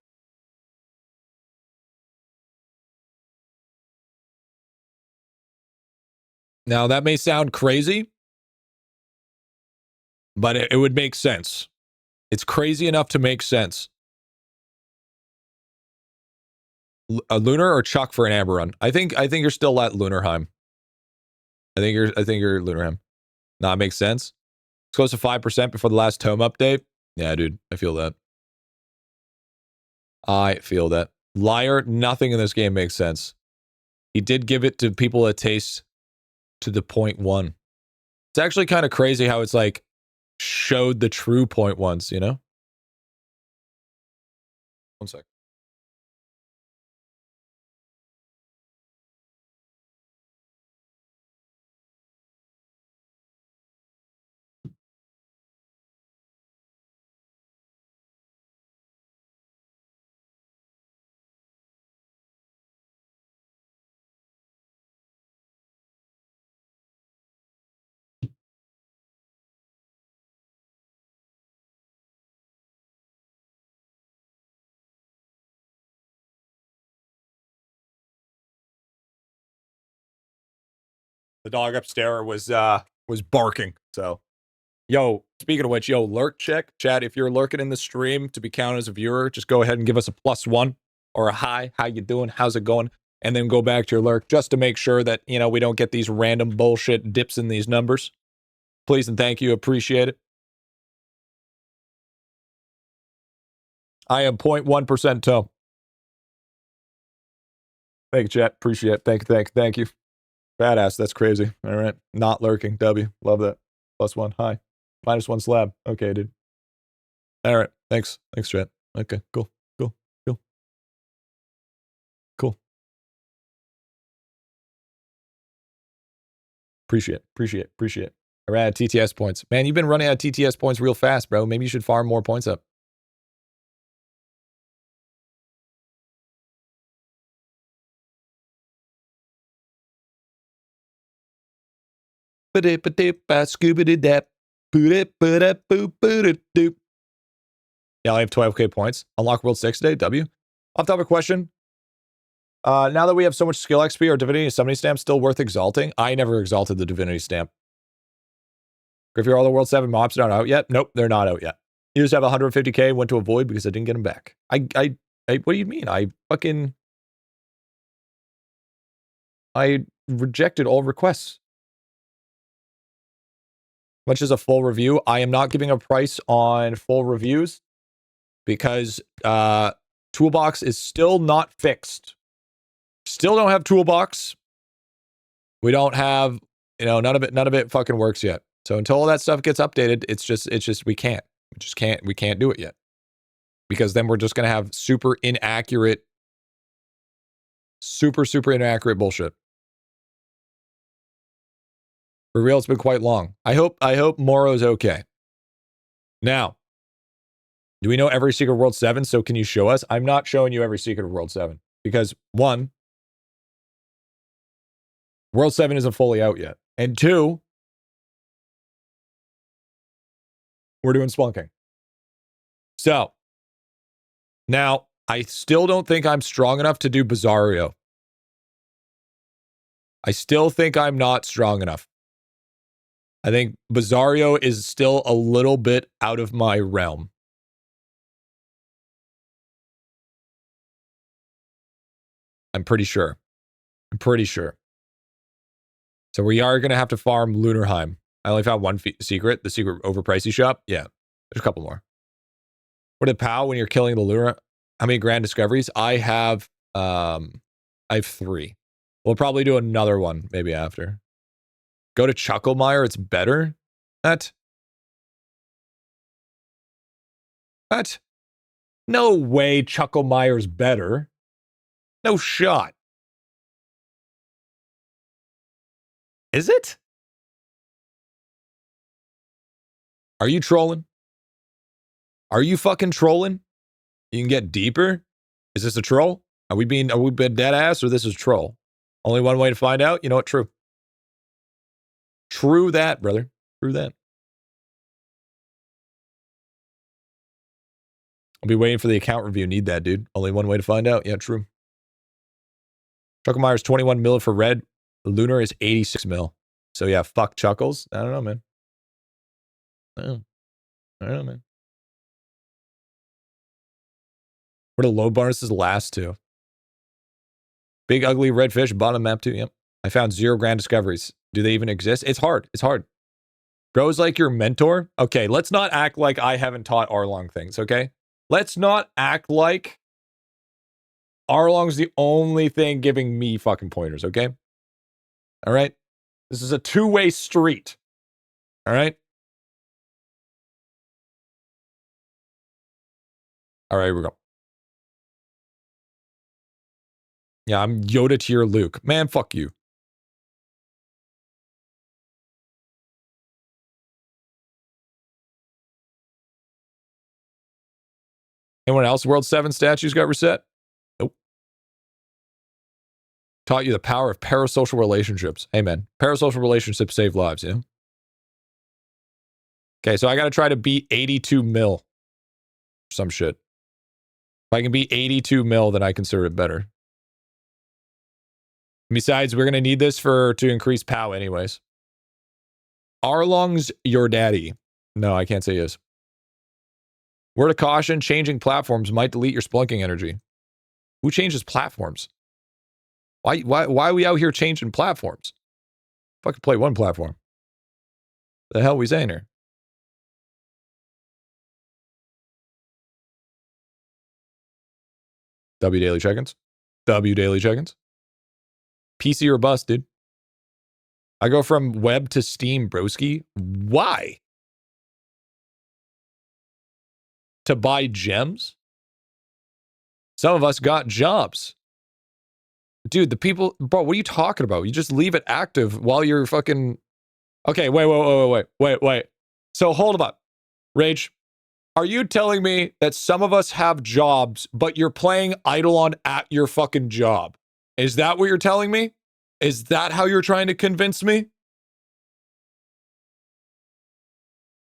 Now that may sound crazy, but it would make sense. It's crazy enough to make sense. A Lunar or Chuck for an Amber run? I think you're still at Lunarheim. I think you're Lunarheim. Nah, it makes sense. It's close to 5% before the last Tome update. Yeah, dude, I feel that. I feel that. Liar, nothing in this game makes sense. He did give it to people a taste to the 0.1. It's actually kind of crazy how it's like showed the true 0.1s, you know? One sec. The dog upstairs was barking. So, yo, speaking of which, yo, lurk check. Chat, if you're lurking in the stream to be counted as a viewer, just go ahead and give us a +1 or a hi. How you doing? How's it going? And then go back to your lurk just to make sure that, you know, we don't get these random bullshit dips in these numbers. Please and thank you. Appreciate it. I am 0.1% Tome. Thank you, chat. Appreciate it. Thank you. Badass. That's crazy. All right. Not lurking. W. Love that. +1. Hi. -1 slab. Okay, dude. All right. Thanks. Thanks, chat. Okay, cool. Appreciate it. All right, TTS points. Man, you've been running out of TTS points real fast, bro. Maybe you should farm more points up. Yeah, I have 12k points. Unlock World 6 today, W. Off the top of a question. Now that we have so much skill XP, are Divinity Summoning Stamp still worth exalting? I never exalted the Divinity Stamp. Griffy, are all the World 7 mobs not out yet? Nope, they're not out yet. You just have 150k, went to a void because I didn't get them back. I what do you mean? I rejected all requests. Much as a full review, I am not giving a price on full reviews because Toolbox is still not fixed. Still don't have Toolbox. We don't have, you know, none of it fucking works yet. So until all that stuff gets updated, it's just we can't do it yet. Because then we're just going to have super inaccurate bullshit. For real, it's been quite long. I hope Moro's okay. Now, do we know every secret of World 7? So can you show us? I'm not showing you every secret of World 7 because 1, World 7 isn't fully out yet. And 2, we're doing Splunking. So, now, I still don't think I'm strong enough to do Bizarrio. I still think I'm not strong enough. I think Bizarrio is still a little bit out of my realm. I'm pretty sure. So we are going to have to farm Lunarheim. I only found one secret, the secret overpricey shop. Yeah, there's a couple more. What did POW when you're killing the Lunar? How many grand discoveries? I have 3. We'll probably do another one maybe after. Go to Chucklemire, it's better. What? No way Chucklemire's better. No shot. Is it? Are you trolling? Are you fucking trolling? You can get deeper? Is this a troll? Are we being dead ass or this is troll? Only one way to find out? You know what? True. True that, brother. True that. I'll be waiting for the account review. Need that, dude. Only one way to find out. Yeah, true. Chucklemire's 21 mil for red. Lunar is 86 mil. So yeah, fuck Chuckles. I don't know, man. I don't know, man. What do low bonuses last to? Big ugly red fish, bottom map too. Yep. I found 0 grand discoveries. Do they even exist? It's hard. It's hard. Bro's like your mentor. Okay, let's not act like I haven't taught Arlong things, okay? Let's not act like Arlong's the only thing giving me fucking pointers, okay? All right? This is a two-way street. All right? All right, here we go. Yeah, I'm Yoda to your Luke. Man, fuck you. Anyone else? World 7 statues got reset? Nope. Taught you the power of parasocial relationships. Amen. Parasocial relationships save lives, yeah? Okay, so I got to try to beat 82 mil. Some shit. If I can beat 82 mil, then I consider it better. Besides, we're going to need this to increase POW anyways. Arlong's your daddy. No, I can't say yes. Word of caution, changing platforms might delete your splunking energy. Who changes platforms? Why are we out here changing platforms? Fucking play one platform. The hell we saying here? W daily check-ins. W daily check-ins. PC or bust, dude. I go from web to Steam, broski. Why? To buy gems? Some of us got jobs. Dude, the people... Bro, what are you talking about? You just leave it active while you're fucking... Okay, wait. So hold up. Rage, are you telling me that some of us have jobs, but you're playing IdleOn at your fucking job? Is that what you're telling me? Is that how you're trying to convince me?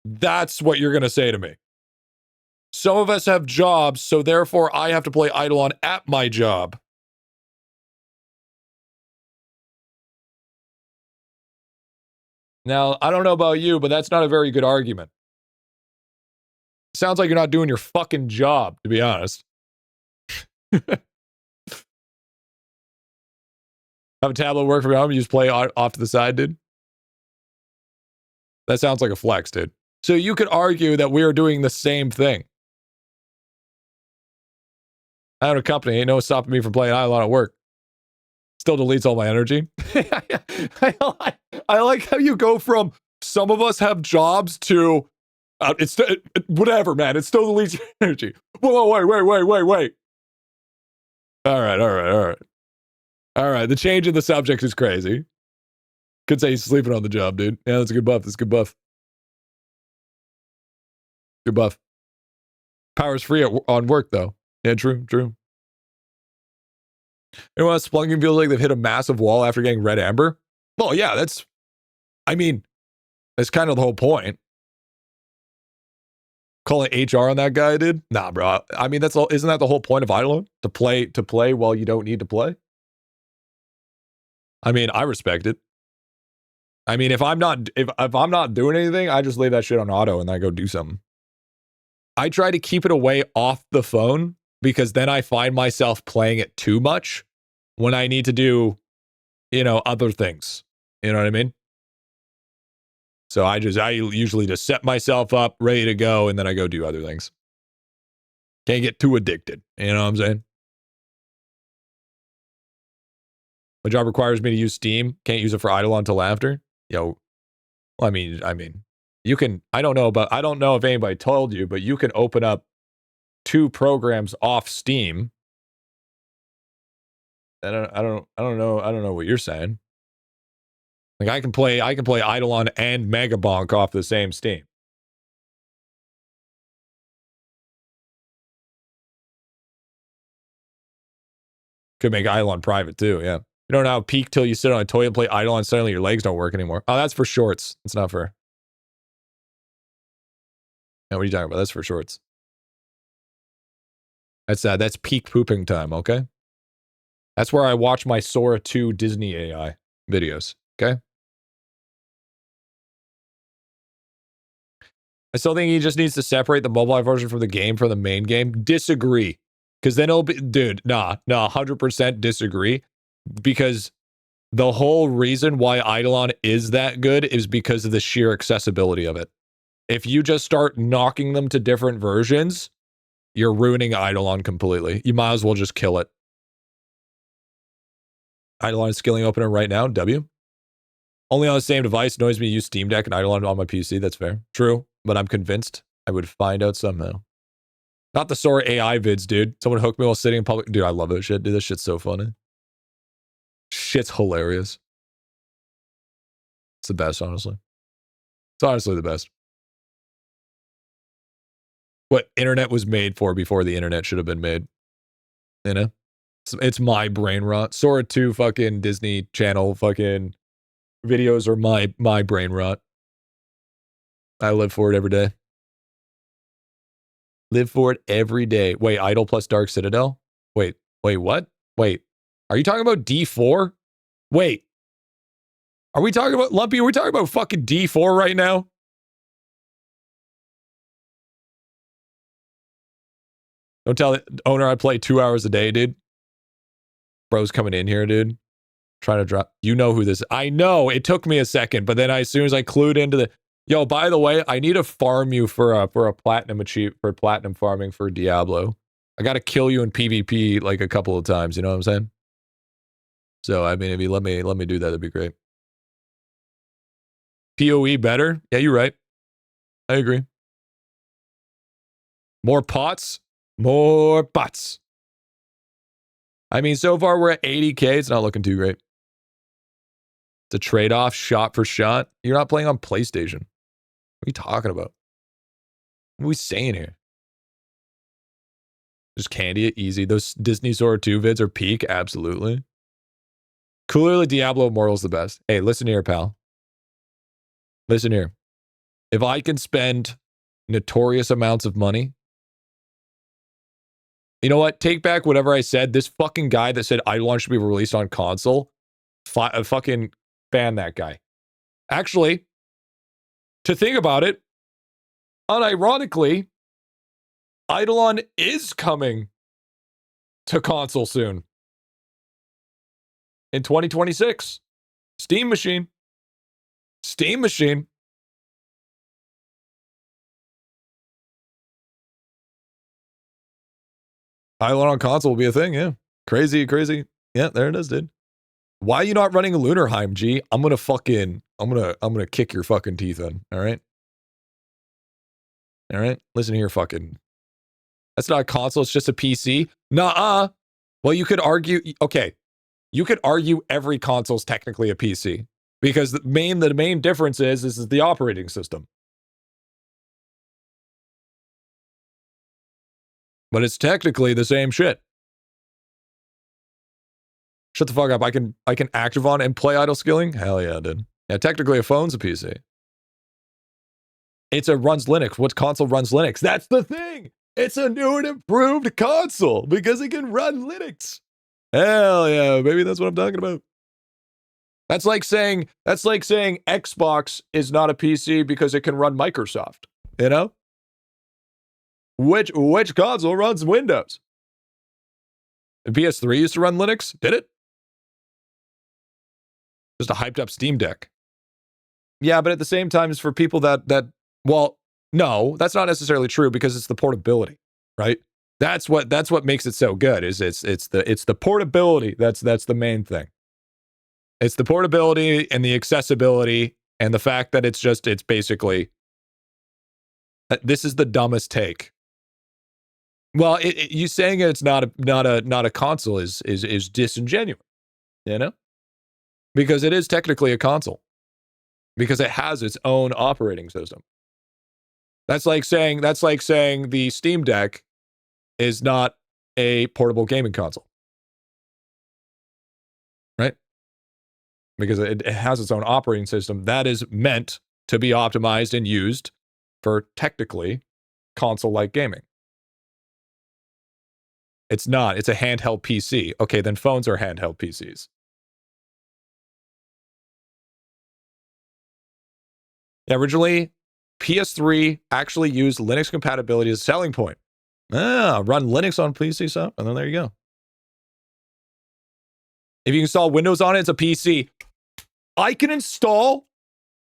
That's what you're going to say to me. Some of us have jobs, so therefore I have to play IdleOn at my job. Now, I don't know about you, but that's not a very good argument. Sounds like you're not doing your fucking job, to be honest. Have a tablet work from home, you just play off to the side, dude? That sounds like a flex, dude. So you could argue that we are doing the same thing. I own a company, ain't no stopping me from playing IdleOn at work. Still deletes all my energy. I like how you go from some of us have jobs to it's whatever, man. It still deletes your energy. Whoa, wait. All right. The change in the subject is crazy. Could say he's sleeping on the job, dude. Yeah, that's a good buff. Good buff. Power's free on work, though. Yeah, true. Anyone else Splunking feels like they've hit a massive wall after getting red amber? Well, yeah, that's kind of the whole point. Calling HR on that guy, dude? Nah, bro. I mean, that's all. Isn't that the whole point of IdleOn? To play while you don't need to play? I mean, I respect it. I mean, if I'm not doing anything, I just leave that shit on auto and I go do something. I try to keep it away off the phone because then I find myself playing it too much when I need to do, other things. You know what I mean? So I usually just set myself up, ready to go, and then I go do other things. Can't get too addicted. You know what I'm saying? My job requires me to use Steam. Can't use it for IdleOn until after. Yo, well, I mean, you can. I don't know if anybody told you, but you can open up 2 programs off Steam. I don't know what you're saying. Like I can play IdleOn and Megabonk off the same Steam. Could make IdleOn private too, yeah. You don't know how peak till you sit on a toilet and play IdleOn, suddenly your legs don't work anymore. Oh, that's for shorts. It's not for... No, what are you talking about? That's for shorts. That's peak pooping time, okay? That's where I watch my Sora 2 Disney AI videos, okay? I still think he just needs to separate the mobile version from the game from the main game. Disagree. Because then it'll be... Dude, nah, 100% disagree. Because the whole reason why IdleOn is that good is because of the sheer accessibility of it. If you just start knocking them to different versions, you're ruining IdleOn completely. You might as well just kill it. IdleOn is skilling opener right now. W. Only on the same device. Annoys me to use Steam Deck and IdleOn on my PC. That's fair. True, but I'm convinced I would find out somehow. Not the Sora AI vids, dude. Someone hooked me while sitting in public. Dude, I love that shit. Dude, this shit's so funny. Shit's hilarious. It's the best, honestly. It's honestly the best. What internet was made for before the internet should have been made. You know? It's my brain rot. Sora 2 fucking Disney Channel fucking videos are my brain rot. I live for it every day. Live for it every day. Wait, Idle plus Dark Citadel? Wait, what? Wait, are you talking about D4? Wait, are we talking about Lumpy? Are we talking about fucking D4 right now? Don't tell the owner I play 2 hours a day, dude. Bro's coming in here, dude. Trying to drop. You know who this is. I know. It took me a second, but then as soon as I clued into the... Yo, by the way, I need to farm you for a platinum for platinum farming for Diablo. I got to kill you in PvP like a couple of times. You know what I'm saying? So, I mean, if you let me do that, that'd be great. PoE better? Yeah, you're right. I agree. More pots? More pots. I mean, so far we're at 80K. It's not looking too great. It's a trade-off, shot for shot. You're not playing on PlayStation. What are you talking about? What are we saying here? Just candy it easy. Those Disney Sora 2 vids are peak. Absolutely. Clearly, Diablo Immortal's the best. Hey, listen here, pal. Listen here. If I can spend notorious amounts of money, you know what? Take back whatever I said. This fucking guy that said IdleOn should be released on console, fucking ban that guy. Actually, to think about it, unironically, IdleOn is coming to console soon. In 2026. Steam Machine. Steam Machine. IdleOn on console will be a thing, yeah. Crazy. Yeah, there it is, dude. Why are you not running a Lunarheim, G? I'm gonna kick your fucking teeth in, all right? All right? Listen here, fucking. That's not a console, it's just a PC. Nuh-uh. Well, you could argue, okay. You could argue every console's technically a PC. Because the main difference is the operating system. But it's technically the same shit. Shut the fuck up. I can active on and play idle skilling? Hell yeah, dude. Yeah, technically a phone's a PC. It runs Linux. What console runs Linux? That's the thing. It's a new and improved console because it can run Linux. Hell yeah, baby. That's what I'm talking about. That's like saying Xbox is not a PC because it can run Microsoft. You know? Which console runs Windows? The PS3 used to run Linux? Did it? Just a hyped up Steam Deck. Yeah, but at the same time, it's for people well, no, that's not necessarily true because it's the portability, right? That's what makes it so good. Is it's the portability. That's the main thing. It's the portability and the accessibility and the fact that it's basically this is the dumbest take. Well, you saying it's not a console is disingenuous, you know? Because it is technically a console. Because it has its own operating system. That's like saying the Steam Deck is not a portable gaming console. Right? Because it has its own operating system that is meant to be optimized and used for technically console-like gaming. It's not. It's a handheld PC. Okay, then phones are handheld PCs. Yeah, originally, PS3 actually used Linux compatibility as a selling point. Run Linux on PC, so, and then there you go. If you install Windows on it, it's a PC. I can install...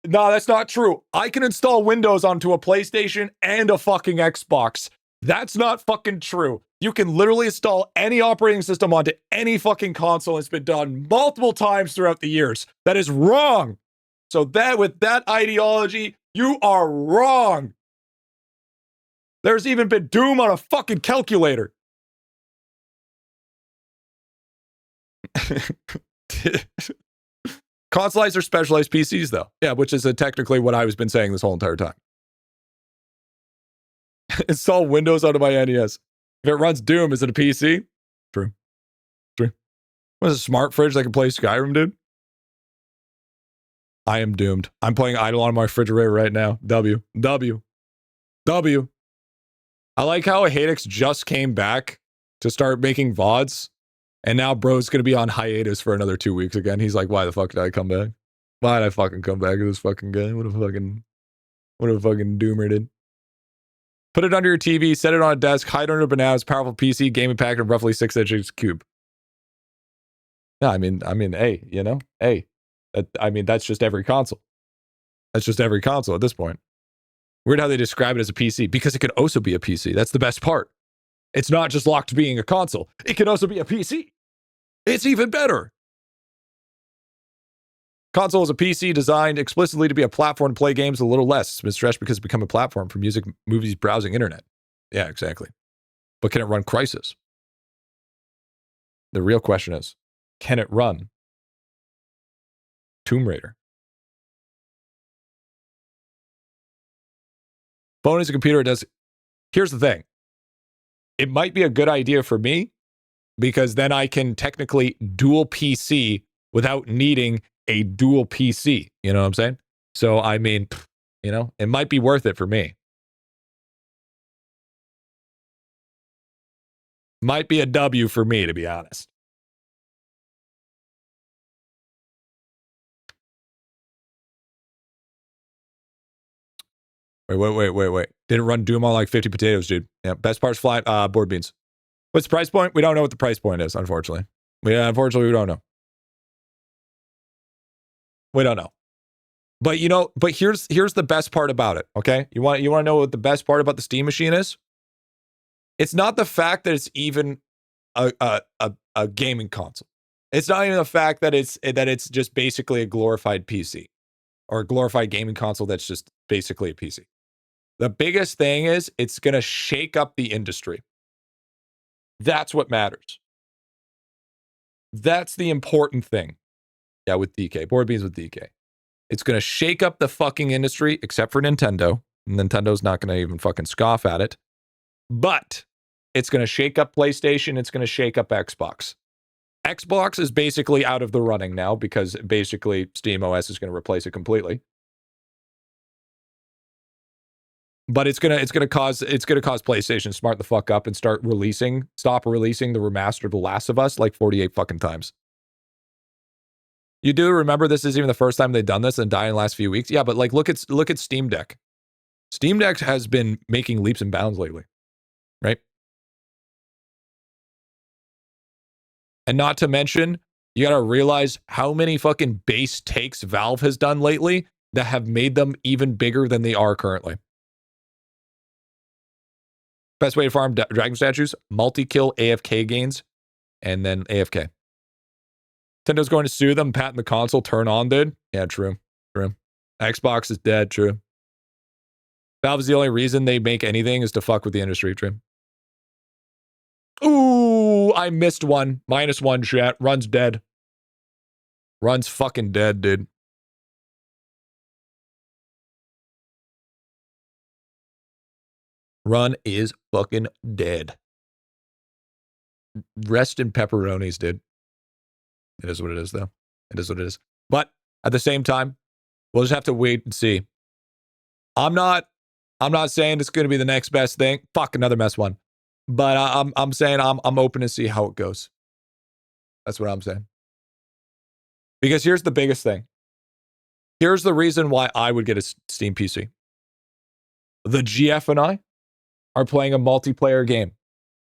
No, that's not true. I can install Windows onto a PlayStation and a fucking Xbox. That's not fucking true. You can literally install any operating system onto any fucking console. It's been done multiple times throughout the years. That is wrong. So that with that ideology, you are wrong. There's even been Doom on a fucking calculator. Consoles are specialized PCs, though. Yeah, which is technically what I've been saying this whole entire time. Install Windows onto my NES. If it runs Doom, is it a PC? True. What is a smart fridge that can play Skyrim, dude? I am doomed. I'm playing IdleOn on my refrigerator right now. W. I like how Hadex just came back to start making VODs, and now bro's gonna be on hiatus for another 2 weeks again. He's like, why the fuck did I come back? Why did I fucking come back to this fucking guy? What a fucking doomer, dude. Put it under your TV, set it on a desk, hide under a bananas, powerful PC, gaming pack of roughly 6 inches cube. Yeah, I mean, hey, you know, hey. That's just every console. That's just every console at this point. Weird how they describe it as a PC, because it could also be a PC. That's the best part. It's not just locked to being a console. It can also be a PC. It's even better. Console is a PC designed explicitly to be a platform to play games a little less. It's been stretched because it's become a platform for music, movies, browsing, internet. Yeah, exactly. But can it run Crysis? The real question is, can it run Tomb Raider? Phone is a computer. It does. Here's the thing. It might be a good idea for me because then I can technically dual PC without needing a dual PC. You know what I'm saying? So, I mean, you know, it might be worth it for me. Might be a W for me, to be honest. Wait. Didn't run Doom on like 50 potatoes, dude. Yeah, best part's fly, board beans. What's the price point? We don't know what the price point is, unfortunately. Unfortunately, we don't know. We don't know. But you know, here's the best part about it, okay? You want to know what the best part about the Steam machine is? It's not the fact that it's even a gaming console. It's not even the fact that it's just basically a glorified PC or a glorified gaming console that's just basically a PC. The biggest thing is it's going to shake up the industry. That's what matters. That's the important thing. Yeah, with DK. Board beans with DK. It's going to shake up the fucking industry, except for Nintendo. Nintendo's not going to even fucking scoff at it. But it's going to shake up PlayStation. It's going to shake up Xbox. Xbox is basically out of the running now because basically SteamOS is going to replace it completely. But it's gonna cause PlayStation to smart the fuck up and stop releasing the remaster of The Last of Us like 48 fucking times. You do remember this is even the first time they've done this and died in the last few weeks? Yeah, but like look at Steam Deck. Steam Deck has been making leaps and bounds lately, right? And not to mention You gotta realize how many fucking base takes Valve has done lately that have made them even bigger than they are currently. Best way to farm dragon statues, multi-kill AFK gains, and then AFK. Nintendo's going to sue them, patent the console, turn on, dude. Yeah, true. True. Xbox is dead, true. Valve is the only reason they make anything is to fuck with the industry, true. Ooh, I missed one. -1, chat. Run's dead. Run's fucking dead, dude. Run is fucking dead. Rest in pepperonis, dude. It is what it is, though. It is what it is. But at the same time, we'll just have to wait and see. I'm not saying it's going to be the next best thing. Fuck, another mess one. But I'm saying I'm open to see how it goes. That's what I'm saying. Because here's the biggest thing. Here's the reason why I would get a Steam PC. The GF and I are playing a multiplayer game.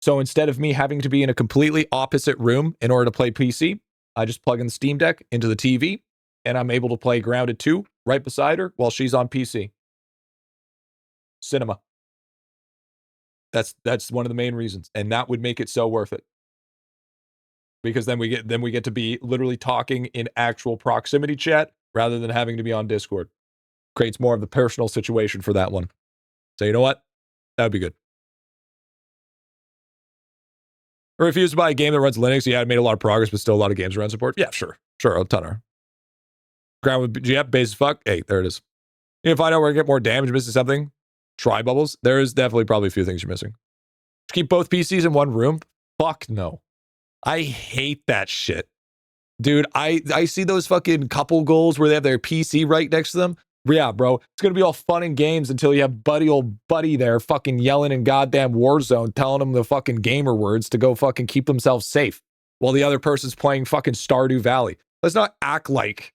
So instead of me having to be in a completely opposite room in order to play PC, I just plug in the Steam Deck into the TV, and I'm able to play Grounded 2 right beside her while she's on PC. Cinema. That's one of the main reasons, and that would make it so worth it. Because then we get to be literally talking in actual proximity chat rather than having to be on Discord. Creates more of the personal situation for that one. So you know what? That would be good. I refuse to buy a game that runs Linux. Yeah, it made a lot of progress, but still a lot of games around support. Yeah, sure, a ton of. Ground with GF base as fuck. Hey, there it is. You find out where to get more damage, missing something. Try bubbles. There is definitely probably a few things you're missing. Keep both PCs in one room. Fuck no. I hate that shit. Dude, I see those fucking couple goals where they have their PC right next to them. Yeah, bro. It's going to be all fun and games until you have old buddy there fucking yelling in goddamn Warzone, telling them the fucking gamer words to go fucking keep themselves safe while the other person's playing fucking Stardew Valley. Let's not act like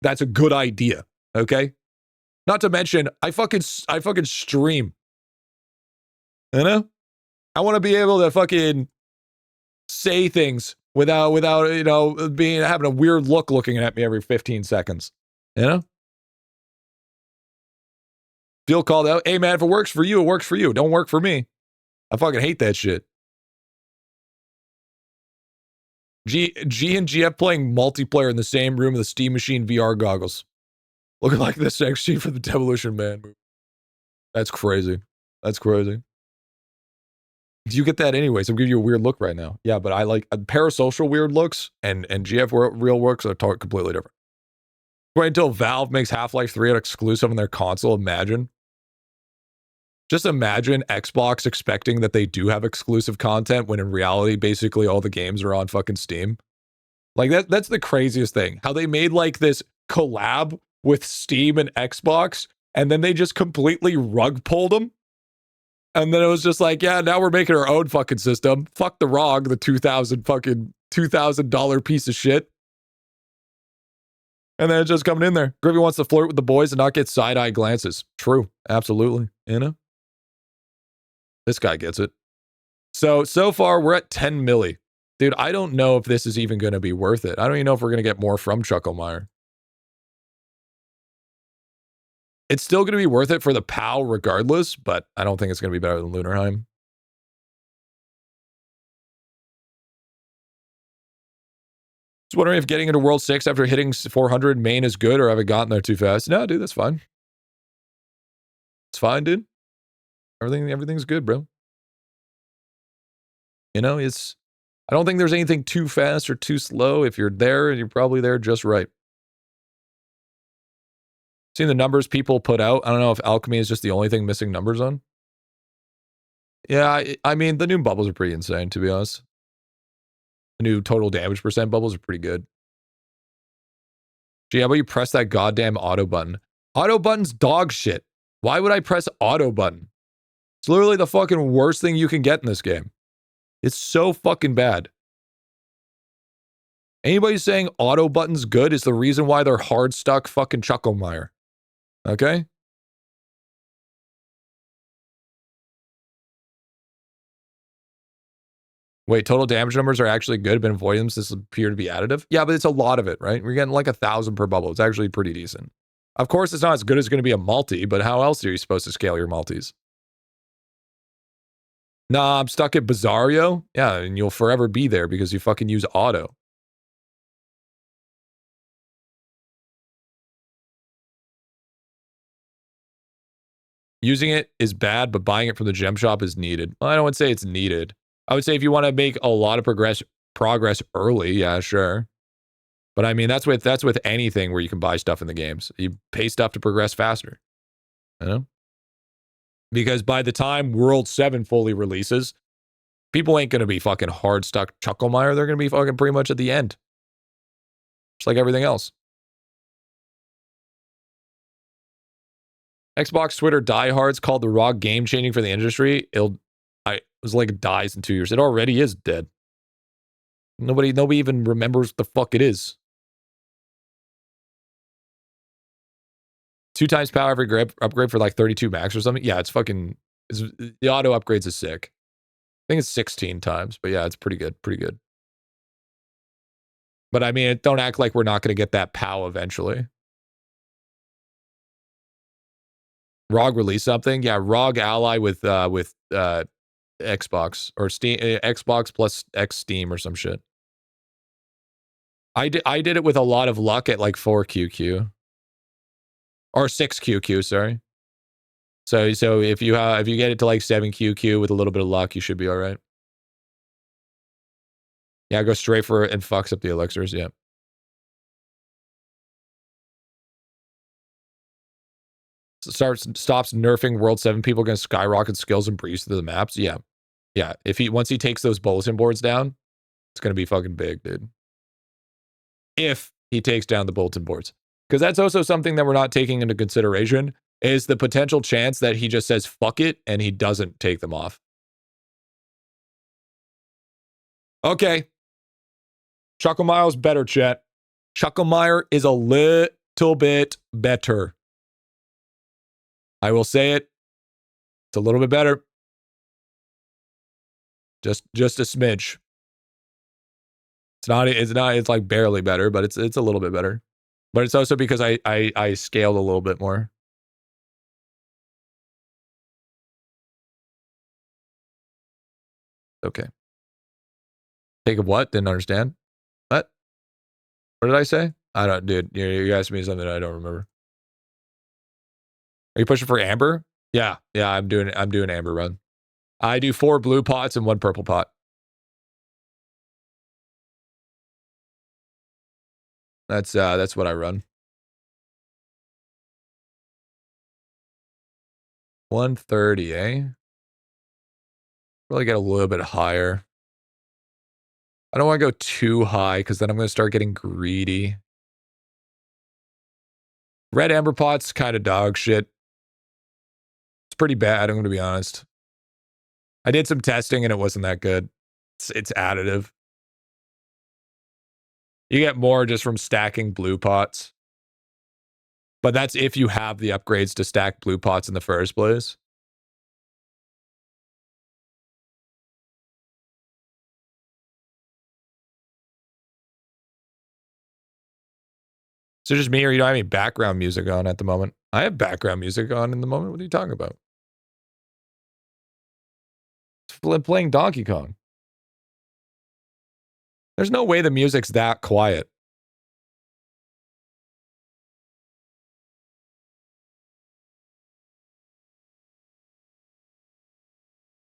that's a good idea, okay? Not to mention, I fucking stream. You know? I want to be able to fucking say things without you know, having a weird look looking at me every 15 seconds. You know? Feel called out. Hey man, if it works for you, it works for you. Don't work for me. I fucking hate that shit. G and GF playing multiplayer in the same room with the Steam Machine VR goggles. Looking like this XG for the Devolution Man movie. That's crazy. That's crazy. Do you get that anyways? I'm giving you a weird look right now. Yeah, but I like parasocial weird looks and GF real works are completely different. Wait until Valve makes Half-Life 3 an exclusive on their console. Imagine. Just imagine Xbox expecting that they do have exclusive content when in reality, basically all the games are on fucking Steam. Like that's the craziest thing. How they made like this collab with Steam and Xbox, and then they just completely rug pulled them. And then it was just like, yeah, now we're making our own fucking system. Fuck the ROG, the $2,000 piece of shit. And then it's just coming in there. Griffy wants to flirt with the boys and not get side-eye glances. True. Absolutely. You know? This guy gets it. So far, we're at 10 milli. Dude, I don't know if this is even going to be worth it. I don't even know if we're going to get more from Chucklemeyer. It's still going to be worth it for the POW regardless, but I don't think it's going to be better than Lunarheim. Just wondering if getting into World 6 after hitting 400 main is good, or have I gotten there too fast? No, dude, that's fine. It's fine, dude. Everything's good, bro. You know, I don't think there's anything too fast or too slow. If you're there, you're probably there just right. Seeing the numbers people put out, I don't know if Alchemy is just the only thing missing numbers on. Yeah, I mean, the new bubbles are pretty insane, to be honest. The new total damage percent bubbles are pretty good. Gee, how about you press that goddamn auto button? Auto button's dog shit. Why would I press auto button? It's literally the fucking worst thing you can get in this game. It's so fucking bad. Anybody saying auto button's good is the reason why they're hard stuck fucking Chucklemeyer. Okay? Wait, total damage numbers are actually good, but avoidance this appear to be additive. Yeah, but it's a lot of it, right? We're getting like 1,000 per bubble. It's actually pretty decent. Of course, it's not as good as going to be a multi, but how else are you supposed to scale your multis? Nah, I'm stuck at Bizarro. Yeah, and you'll forever be there because you fucking use auto. Using it is bad, but buying it from the gem shop is needed. Well, I don't want to say it's needed. I would say if you want to make a lot of progress early, yeah, sure. But I mean, that's with anything where you can buy stuff in the games. You pay stuff to progress faster. You know? Because by the time World 7 fully releases, people ain't going to be fucking hard stuck Chucklemire. They're going to be fucking pretty much at the end. Just like everything else. Xbox Twitter diehards called the ROG game changing for the industry. It was like it dies in 2 years. It already is dead. Nobody even remembers what the fuck it is. 2 times power every grip upgrade for like 32 max or something. Yeah, the auto upgrades is sick. I think it's 16 times, but yeah, it's pretty good. But I mean, don't act like we're not going to get that POW eventually. ROG release something? Yeah, ROG ally with Xbox or Steam, Xbox plus X Steam or some shit. I did it with a lot of luck at like 4QQ or 6QQ, sorry. So if you get it to like 7QQ with a little bit of luck, you should be all right. Yeah, go straight for it and fucks up the elixirs. Yeah. Stops nerfing World 7 people, gonna skyrocket skills and breeze through the maps. Yeah. Once he takes those bulletin boards down, it's gonna be fucking big, dude. If he takes down the bulletin boards. Because that's also something that we're not taking into consideration, is the potential chance that he just says fuck it and he doesn't take them off. Okay. Chucklemire's better, chat. Chucklemire is a little bit better. I will say it. It's a little bit better. Just a smidge. It's like barely better, but it's a little bit better. But it's also because I scaled a little bit more. Okay. Take a what? Didn't understand. What did I say? I don't, dude. You asked me something I don't remember. Are you pushing for Amber? Yeah. I'm doing Amber run. I do 4 blue pots and 1 purple pot. That's what I run. 130, eh? Really get a little bit higher. I don't want to go too high because then I'm going to start getting greedy. Red Amber Pot's kind of dog shit. It's pretty bad, I'm going to be honest. I did some testing and it wasn't that good. It's additive. You get more just from stacking blue pots. But that's if you have the upgrades to stack blue pots in the first place. So just me, or you don't have any background music on at the moment? I have background music on in the moment. What are you talking about? It's playing Donkey Kong. There's no way the music's that quiet.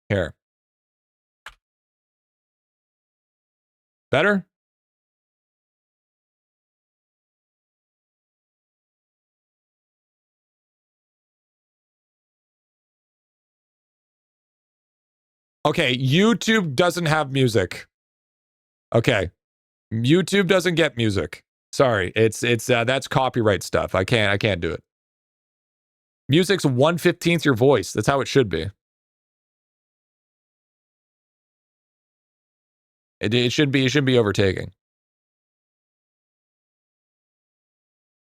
Here. Better? Okay, YouTube doesn't have music. Okay. YouTube doesn't get music. Sorry. It's that's copyright stuff. I can't do it. Music's 1/15 your voice. That's how it should be. It should be overtaking.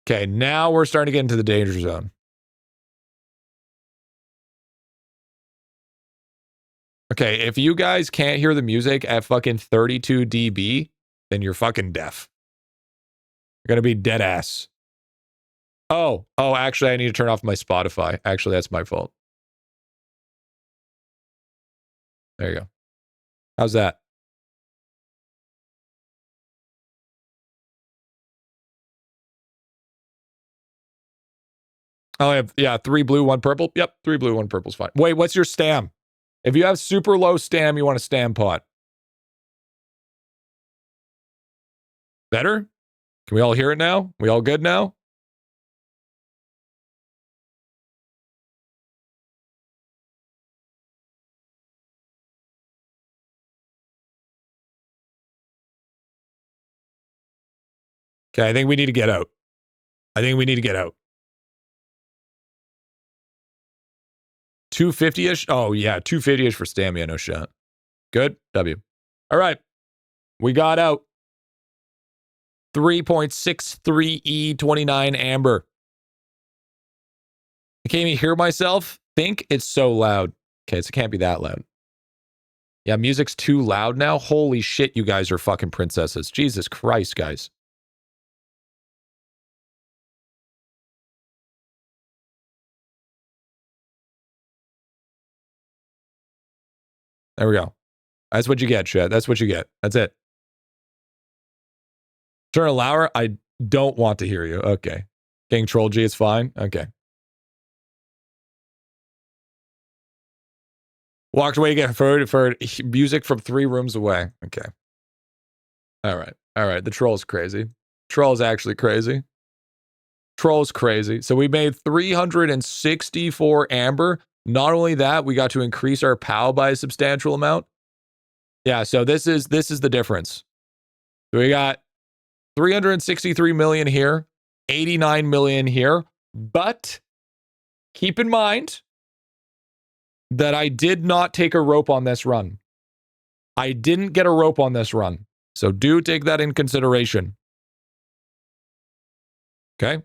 Okay, now we're starting to get into the danger zone. Okay, if you guys can't hear the music at fucking 32 dB, then you're fucking deaf. You're gonna be dead ass. Oh, actually, I need to turn off my Spotify. Actually, that's my fault. There you go. How's that? Oh, yeah, 3 blue, 1 purple. Yep, 3 blue, 1 purple's fine. Wait, what's your stam? If you have super low stam, you want a stam pot. Better? Can we all hear it now? We all good now? Okay, I think we need to get out. 250-ish? Oh, yeah, 250-ish for stamina, no shot. Good, W. All right, we got out. 3.63 E29 amber. I can't even hear myself think. It's so loud. Okay, so it can't be that loud. Yeah, music's too loud now. Holy shit, you guys are fucking princesses. Jesus Christ, guys. There we go. That's what you get, chat. That's what you get. That's it. Turn it louder. I don't want to hear you. Okay. King Troll G is fine. Okay. Walked away to get for music from 3 rooms away. Okay. All right. All right. The troll's crazy. Troll's actually crazy. Troll's crazy. So we made 364 amber. Not only that, we got to increase our POW by a substantial amount. Yeah, so this is the difference. So we got 363 million here, 89 million here, but keep in mind that I did not take a rope on this run. I didn't get a rope on this run. So do take that in consideration. Okay?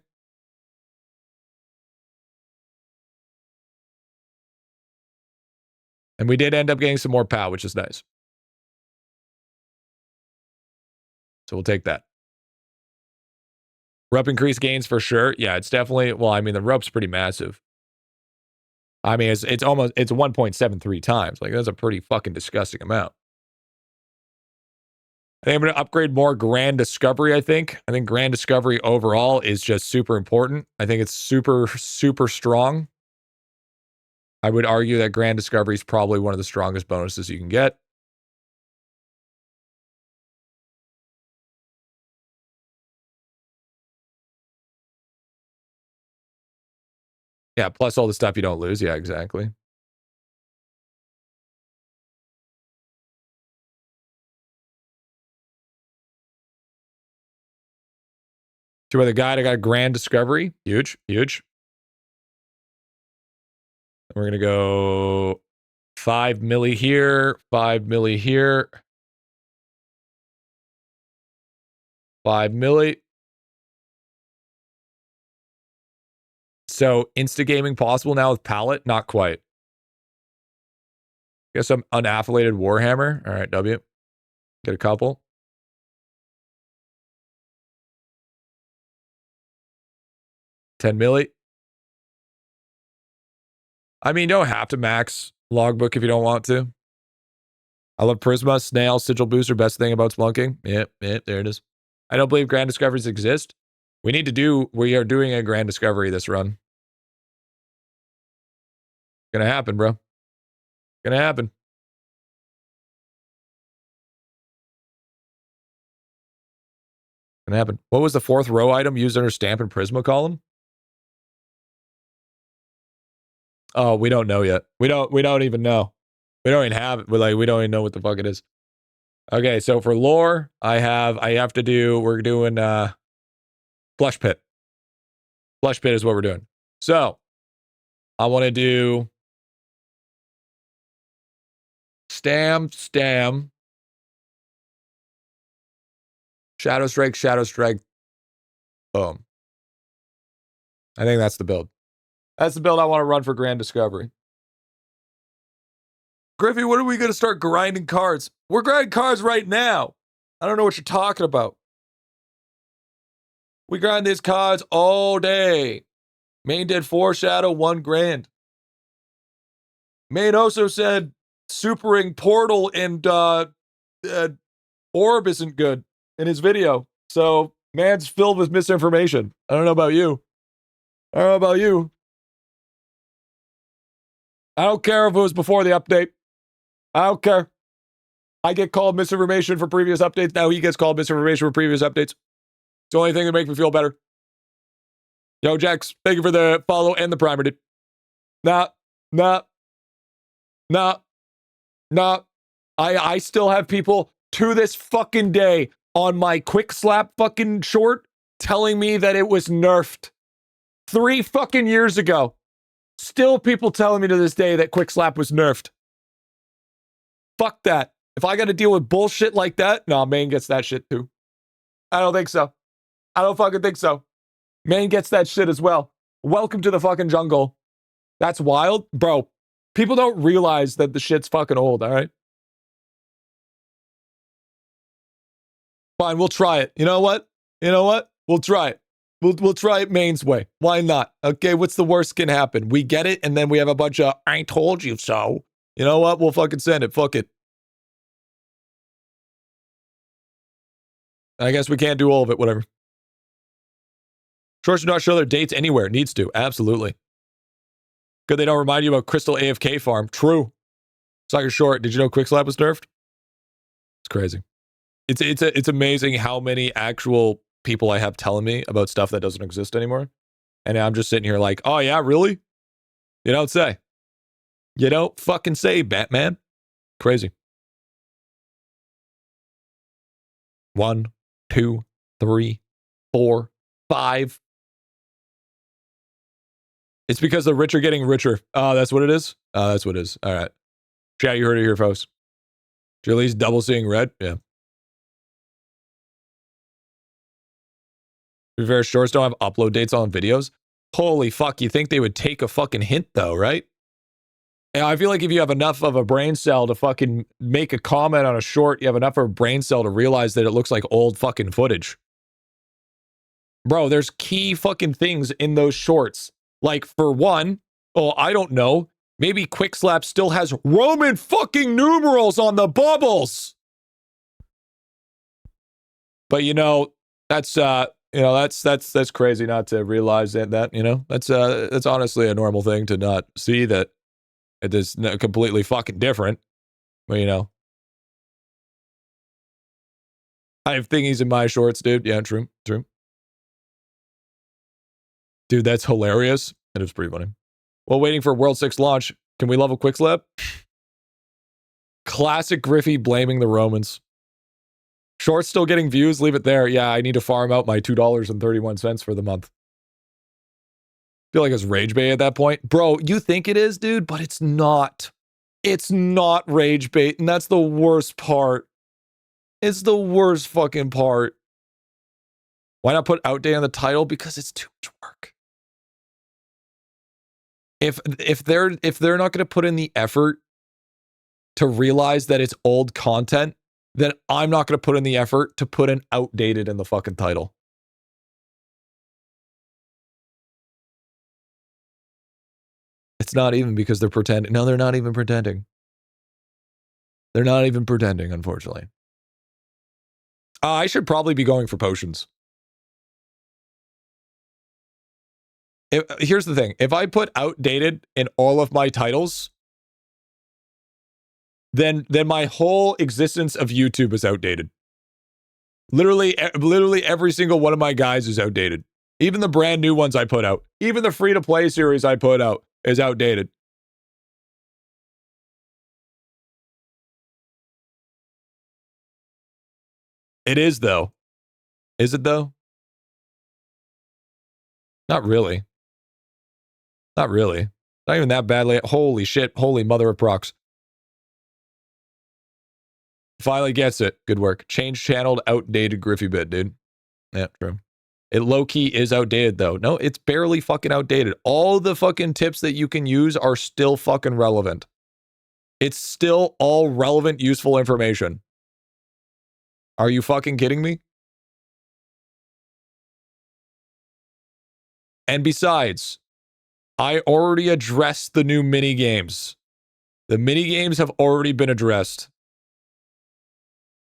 And we did end up getting some more POW, which is nice. So we'll take that. Rup increase gains for sure. Yeah, it's definitely, well, I mean, the rup's pretty massive. I mean, it's almost, it's 1.73 times. Like, that's a pretty fucking disgusting amount. I think I'm going to upgrade more Grand Discovery, I think. I think Grand Discovery overall is just super important. I think it's super, super strong. I would argue that Grand Discovery is probably one of the strongest bonuses you can get. Yeah, plus all the stuff you don't lose. Yeah, exactly. So with a guide, I got Grand Discovery. Huge, huge. We're going to go 5 milli here, 5 milli here, 5 milli. So insta-gaming possible now with pallet? Not quite. Get some unaffiliated Warhammer. All right, W. Get a couple. $10 milli. I mean, you don't have to max logbook if you don't want to. I love Prisma, Snail, Sigil Booster, best thing about Splunking. Yep, there it is. I don't believe Grand Discoveries exist. We are doing a Grand Discovery this run. Gonna happen, bro. Gonna happen. Gonna happen. What was the 4th row item used under Stamp and Prisma column? Oh, we don't know yet. We don't even know. We don't even have it. We don't even know what the fuck it is. Okay, so for lore, we're doing Flesh Pit. Flesh Pit is what we're doing. So I want to do Stam, Shadow Strike, boom. I think that's the build. That's the build I want to run for Grand Discovery. Griffy, when are we going to start grinding cards? We're grinding cards right now. I don't know what you're talking about. We grind these cards all day. Main did foreshadow $1,000. Main also said supering Portal and Orb isn't good in his video. So man's filled with misinformation. I don't know about you. I don't know about you. I don't care if it was before the update. I don't care. I get called misinformation for previous updates. Now he gets called misinformation for previous updates. It's the only thing that makes me feel better. Yo, Jax, thank you for the follow and the primer, dude. Nah. I still have people to this fucking day on my quick slap fucking short telling me that it was nerfed 3 fucking years ago. Still people telling me to this day that quick slap was nerfed. Fuck that. If I got to deal with bullshit like that, nah, main gets that shit too. I don't think so. I don't fucking think so. Main gets that shit as well. Welcome to the fucking jungle. That's wild. Bro, people don't realize that the shit's fucking old, all right? Fine, we'll try it. You know what? We'll try it. We'll try it main's way. Why not? Okay, what's the worst can happen? We get it, and then we have a bunch of, I told you so. You know what? We'll fucking send it. Fuck it. I guess we can't do all of it, whatever. Shorts do not show their dates anywhere. Needs to. Absolutely. Good they don't remind you about Crystal AFK farm. True. Soccer Short, did you know Quickslap was nerfed? It's crazy. It's amazing how many actual people I have telling me about stuff that doesn't exist anymore. And I'm just sitting here like, oh yeah, really? You don't say. You don't fucking say, Batman. Crazy. 1, 2, 3, 4, 5. It's because the rich are getting richer. Oh, that's what it is? Oh, that's what it is. All right. Chat, you heard it here, folks. Julie's double seeing red? Yeah. To be fair, shorts don't have upload dates on videos. Holy fuck, you think they would take a fucking hint though, right? And I feel like if you have enough of a brain cell to fucking make a comment on a short, you have enough of a brain cell to realize that it looks like old fucking footage. Bro, there's key fucking things in those shorts. Like, for one, oh, I don't know, maybe Quickslap still has Roman fucking numerals on the bubbles. But you know, that's that's crazy not to realize that, you know, that's honestly a normal thing to not see that it is completely fucking different. But you know, I have thingies in my shorts, dude. Yeah, true. Dude, that's hilarious. That is pretty funny. While waiting for World 6 launch, can we level Quickslap? Classic Griffy blaming the Romans. Shorts still getting views? Leave it there. Yeah, I need to farm out my $2.31 for the month. Feel like it's rage bait at that point. Bro, you think it is, dude, but it's not. It's not rage bait, and that's the worst part. It's the worst fucking part. Why not put outdate on the title? Because it's too much work. If they're not going to put in the effort to realize that it's old content, then I'm not going to put in the effort to put an outdated in the fucking title. It's not even because they're pretending. No, they're not even pretending. They're not even pretending, unfortunately. I should probably be going for potions. Here's the thing. If I put outdated in all of my titles, then my whole existence of YouTube is outdated. Literally every single one of my guys is outdated. Even the brand new ones I put out. Even the free-to-play series I put out is outdated. It is, though. Is it, though? Not really. Not really. Not even that badly. Holy shit. Holy mother of procs. Finally gets it. Good work. Change channeled outdated GriffyBit, dude. Yeah, true. It low-key is outdated, though. No, it's barely fucking outdated. All the fucking tips that you can use are still fucking relevant. It's still all relevant, useful information. Are you fucking kidding me? And besides, I already addressed the new mini games. The mini games have already been addressed.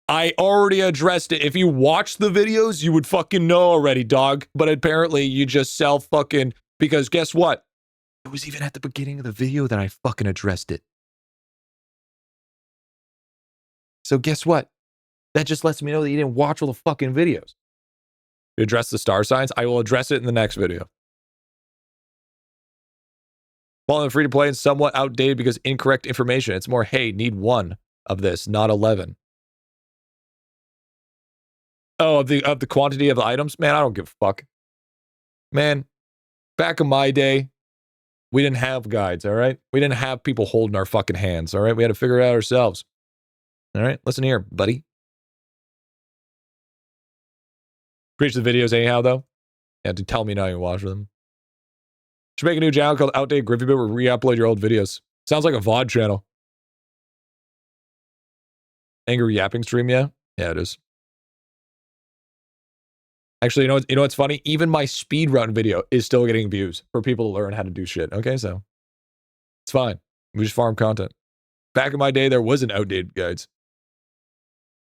I already addressed it. If you watch the videos, you would fucking know already, dog. But apparently you just sell fucking, because guess what? It was even at the beginning of the video that I fucking addressed it. So guess what? That just lets me know that you didn't watch all the fucking videos. You address the star signs? I will address it in the next video. Falling free to play and somewhat outdated because incorrect information. It's more, hey, need 1 of this, not 11. Oh, of the quantity of the items? Man, I don't give a fuck. Man, back in my day, we didn't have guides, all right? We didn't have people holding our fucking hands, all right? We had to figure it out ourselves. All right? Listen here, buddy. Preach the videos anyhow, though. You have to tell me now you watch them. Should make a new channel called Outdated GriffyBit where we re-upload your old videos. Sounds like a VOD channel. Angry yapping stream, yeah? Yeah, it is. Actually, you know what's funny? Even my speedrun video is still getting views for people to learn how to do shit. Okay, so it's fine. We just farm content. Back in my day, there wasn't outdated guides.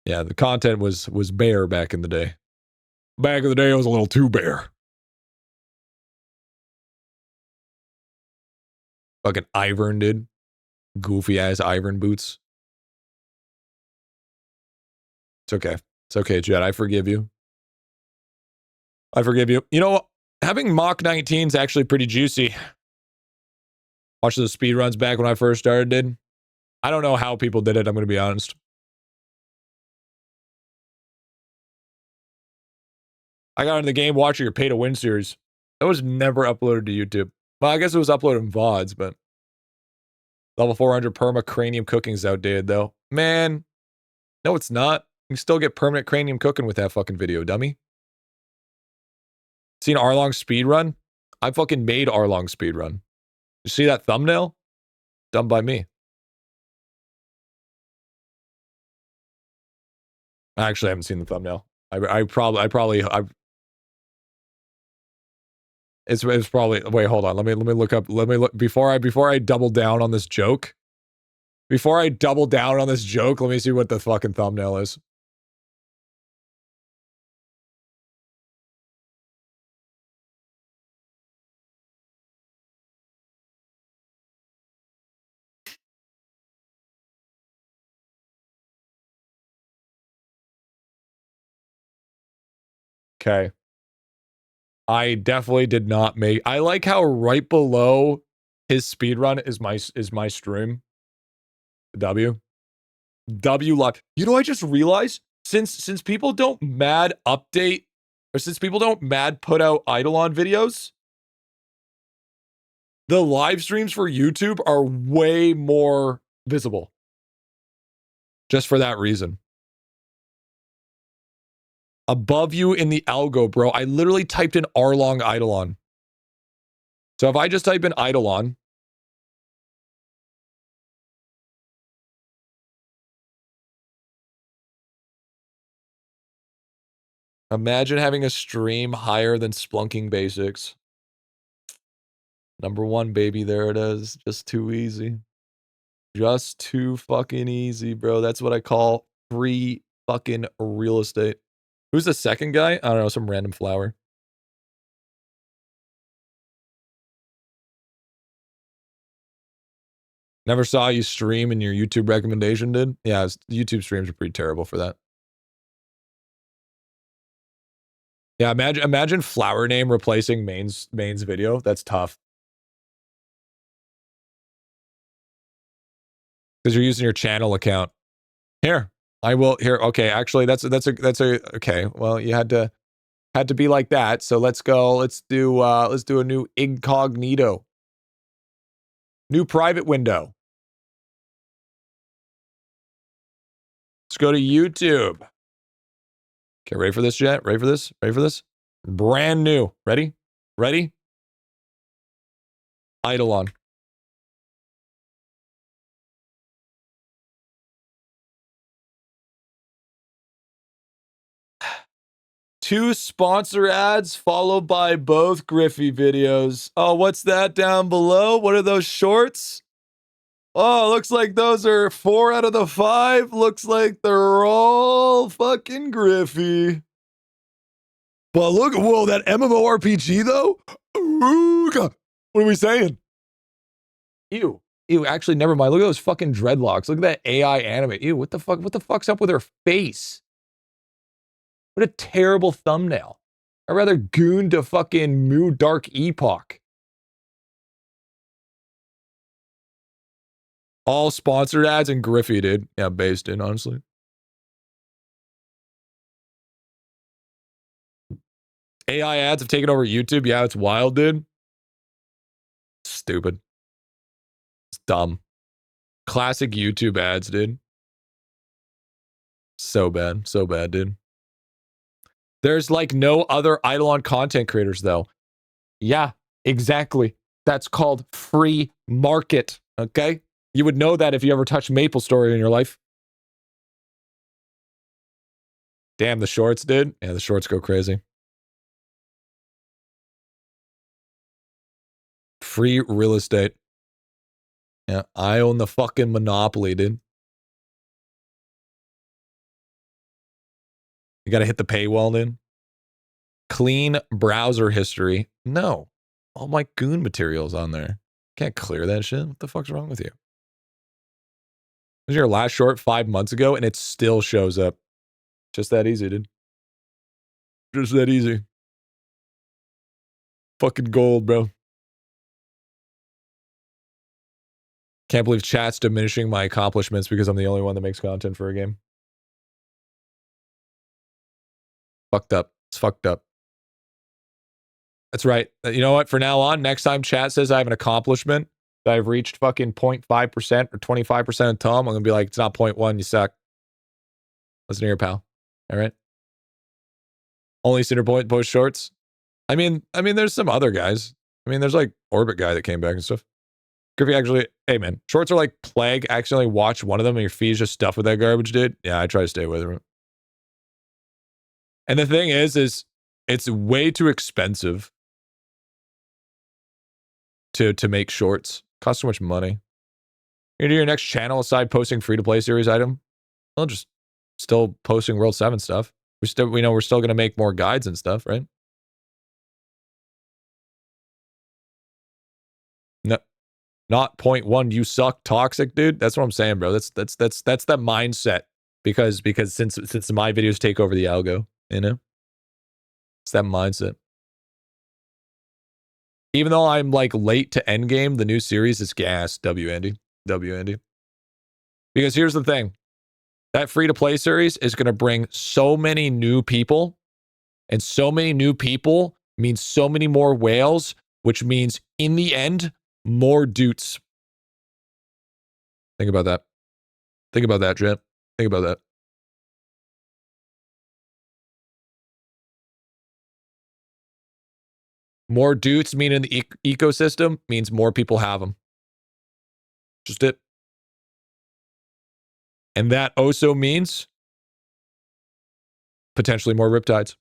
Yeah, the content was bare back in the day. Back in the day, it was a little too bare. Fucking Ivern, dude. Goofy ass Ivern boots. It's okay. It's okay, Jed. I forgive you. I forgive you. You know, having Mach 19 is actually pretty juicy. Watching the speedruns back when I first started, dude. I don't know how people did it, I'm going to be honest. I got into the game watching your pay-to-win series. That was never uploaded to YouTube. Well, I guess it was uploaded in Vods, but... Level 400 perma cranium cooking is outdated, though. Man. No, it's not. You can still get permanent cranium cooking with that fucking video, dummy. Seen Arlong speedrun? I fucking made Arlong speedrun. You see that thumbnail? Done by me. I actually haven't seen the thumbnail. It's probably, wait, hold on. Let me look up, before I double down on this joke. Before I double down on this joke, let me see what the fucking thumbnail is. Okay. I definitely did not make... I like how right below his speedrun is my stream. W. W luck. You know, I just realized since people don't mad update, or since people don't mad put out IdleOn videos, the live streams for YouTube are way more visible. Just for that reason. Above you in the algo, bro. I literally typed in Arlong IdleOn. So if I just type in IdleOn, imagine having a stream higher than Splunking Basics. #1, baby. There it is. Just too easy. Just too fucking easy, bro. That's what I call free fucking real estate. Who's the second guy? I don't know, some random flower. Never saw you stream in your YouTube recommendation, dude. Yeah, YouTube streams are pretty terrible for that. Yeah, imagine flower name replacing main's video. That's tough. Because you're using your channel account. Here, I will. Here, okay. Actually, that's a okay. Well, you had to be like that. So let's go. Let's do a new incognito, new private window. Let's go to YouTube. Okay, ready for this, Jet? Ready for this? Ready for this? Brand new. Ready? Ready? IdleOn. 2 sponsor ads followed by both Griffy videos. Oh, what's that down below? What are those shorts? Oh, looks like those are 4 out of the 5. Looks like they're all fucking Griffy. But look, whoa, that MMORPG though? Ooh, God. What are we saying? Ew. Ew, actually, never mind. Look at those fucking dreadlocks. Look at that AI anime. Ew, what the fuck? What the fuck's up with her face? What a terrible thumbnail. I'd rather goon to fucking Moo Dark Epoch. All sponsored ads and Griffy, dude. Yeah, based in, honestly. AI ads have taken over YouTube. Yeah, it's wild, dude. Stupid. It's dumb. Classic YouTube ads, dude. So bad, dude. There's like no other IdleOn content creators, though. Yeah, exactly. That's called free market, okay? You would know that if you ever touched MapleStory in your life. Damn, the shorts, dude. Yeah, the shorts go crazy. Free real estate. Yeah, I own the fucking monopoly, dude. You gotta hit the paywall, dude. Clean browser history. No. All my goon materials on there. Can't clear that shit. What the fuck's wrong with you? This is your last short 5 months ago, and it still shows up. Just that easy, dude. Just that easy. Fucking gold, bro. Can't believe chat's diminishing my accomplishments because I'm the only one that makes content for a game. Fucked up. It's fucked up. That's right. You know what? For now on, next time chat says I have an accomplishment that I've reached fucking 0.5% or 25% of Tome, I'm going to be like, it's not 0.1, you suck. Listen to your pal. All right? Only center point post shorts. I mean, there's some other guys. I mean, there's like Orbit guy that came back and stuff. Griffy actually, hey man, shorts are like plague. Accidentally watch one of them and your feed's just stuffed with that garbage, dude. Yeah, I try to stay away from it. And the thing is it's way too expensive to make shorts. Costs so much money. You're gonna do your next channel aside posting free-to-play series item? Well, just still posting World 7 stuff. We know we're still gonna make more guides and stuff, right? No, not 0.1. You suck, toxic, dude. That's what I'm saying, bro. That's the mindset. Because since my videos take over the algo, you know, it's that mindset. Even though I'm like late to Endgame, the new series is gas. W Andy. Because here's the thing. That free-to-play series is going to bring so many new people. And so many new people means so many more whales, which means, in the end, more dutes. Think about that. Think about that, Jet. Think about that. More dutes mean in the ecosystem means more people have them. Just it. And that also means potentially more riptides.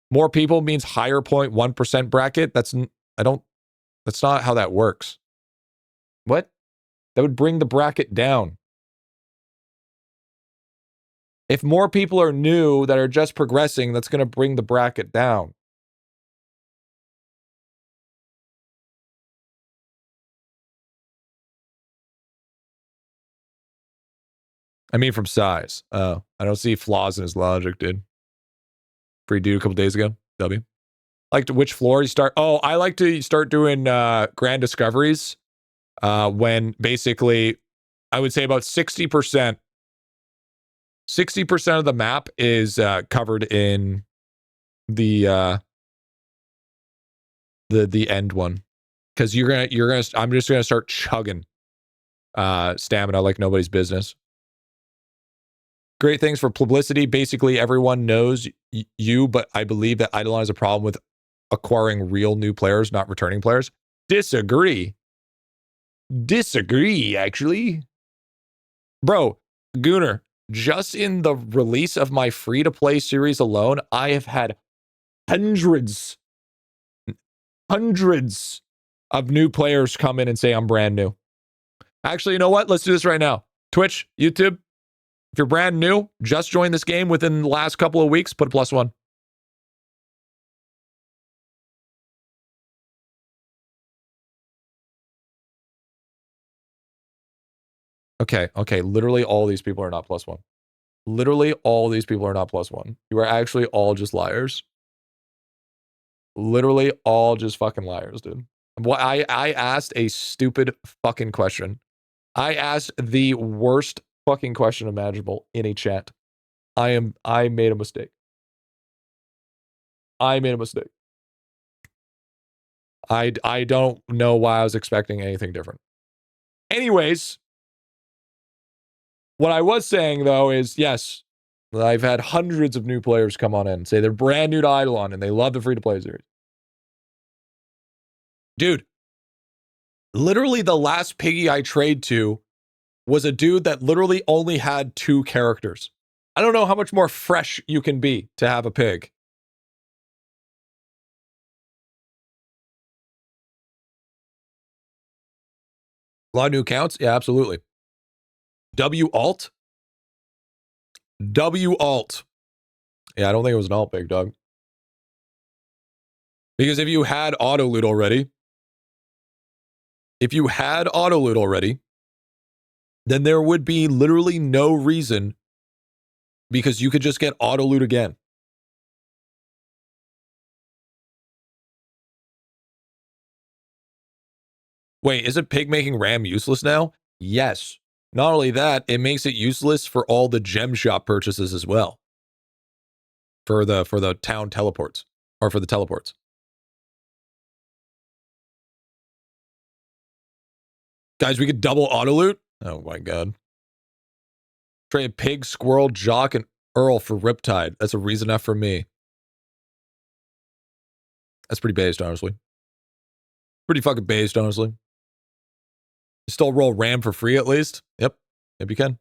More people means higher 0.1% bracket. That's not how that works. What? That would bring the bracket down. If more people are new that are just progressing, that's going to bring the bracket down. I mean, from size. I don't see flaws in his logic, dude. Free dude a couple days ago. W. Like to which floor you start? Oh, I like to start doing grand discoveries when basically I would say about 60% of the map is covered in the end one. Because I'm just gonna start chugging stamina like nobody's business. Great things for publicity. Basically, everyone knows you, but I believe that IdleOn has a problem with acquiring real new players, not returning players. Disagree, actually. Bro, Gooner, just in the release of my free-to-play series alone, I have had hundreds of new players come in and say I'm brand new. Actually, you know what? Let's do this right now. Twitch, YouTube, if you're brand new, just joined this game within the last couple of weeks, put a +1. Okay. Literally all these people are not +1. Literally all these people are not +1. You are actually all just liars. Literally all just fucking liars, dude. Well, I asked a stupid fucking question. I asked the worst fucking question imaginable in a chat. I made a mistake. I don't know why I was expecting anything different. Anyways, what I was saying though is, yes, I've had hundreds of new players come on in and say they're brand new to IdleOn and they love the free-to-play series. Dude, literally the last piggy I traded to was a dude that literally only had 2 characters. I don't know how much more fresh you can be to have a pig. A lot of new accounts? Yeah, absolutely. W-alt? W-alt. Yeah, I don't think it was an alt pig, dog. Because if you had auto loot already, then there would be literally no reason, because you could just get auto loot again. Wait, isn't pig making RAM useless now? Yes. Not only that, it makes it useless for all the gem shop purchases as well. For the town teleports. Or for the teleports. Guys, we could double auto loot? Oh my god. Trade pig, squirrel, jock, and Earl for Riptide. That's a reason enough for me. That's pretty based, honestly. Pretty fucking based, honestly. You still roll RAM for free at least? Yep. Yep, you can.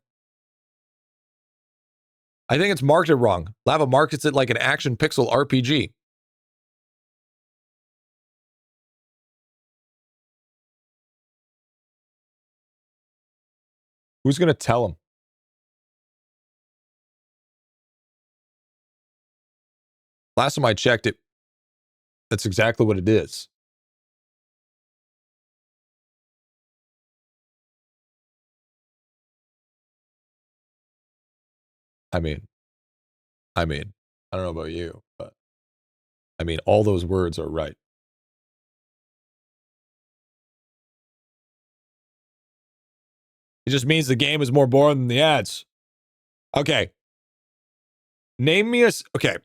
I think it's marketed wrong. Lava markets it like an action pixel RPG. Who's going to tell him? Last time I checked it, that's exactly what it is. I mean, I don't know about you, but I mean, all those words are right. It just means the game is more boring than the ads. Okay. Name me okay.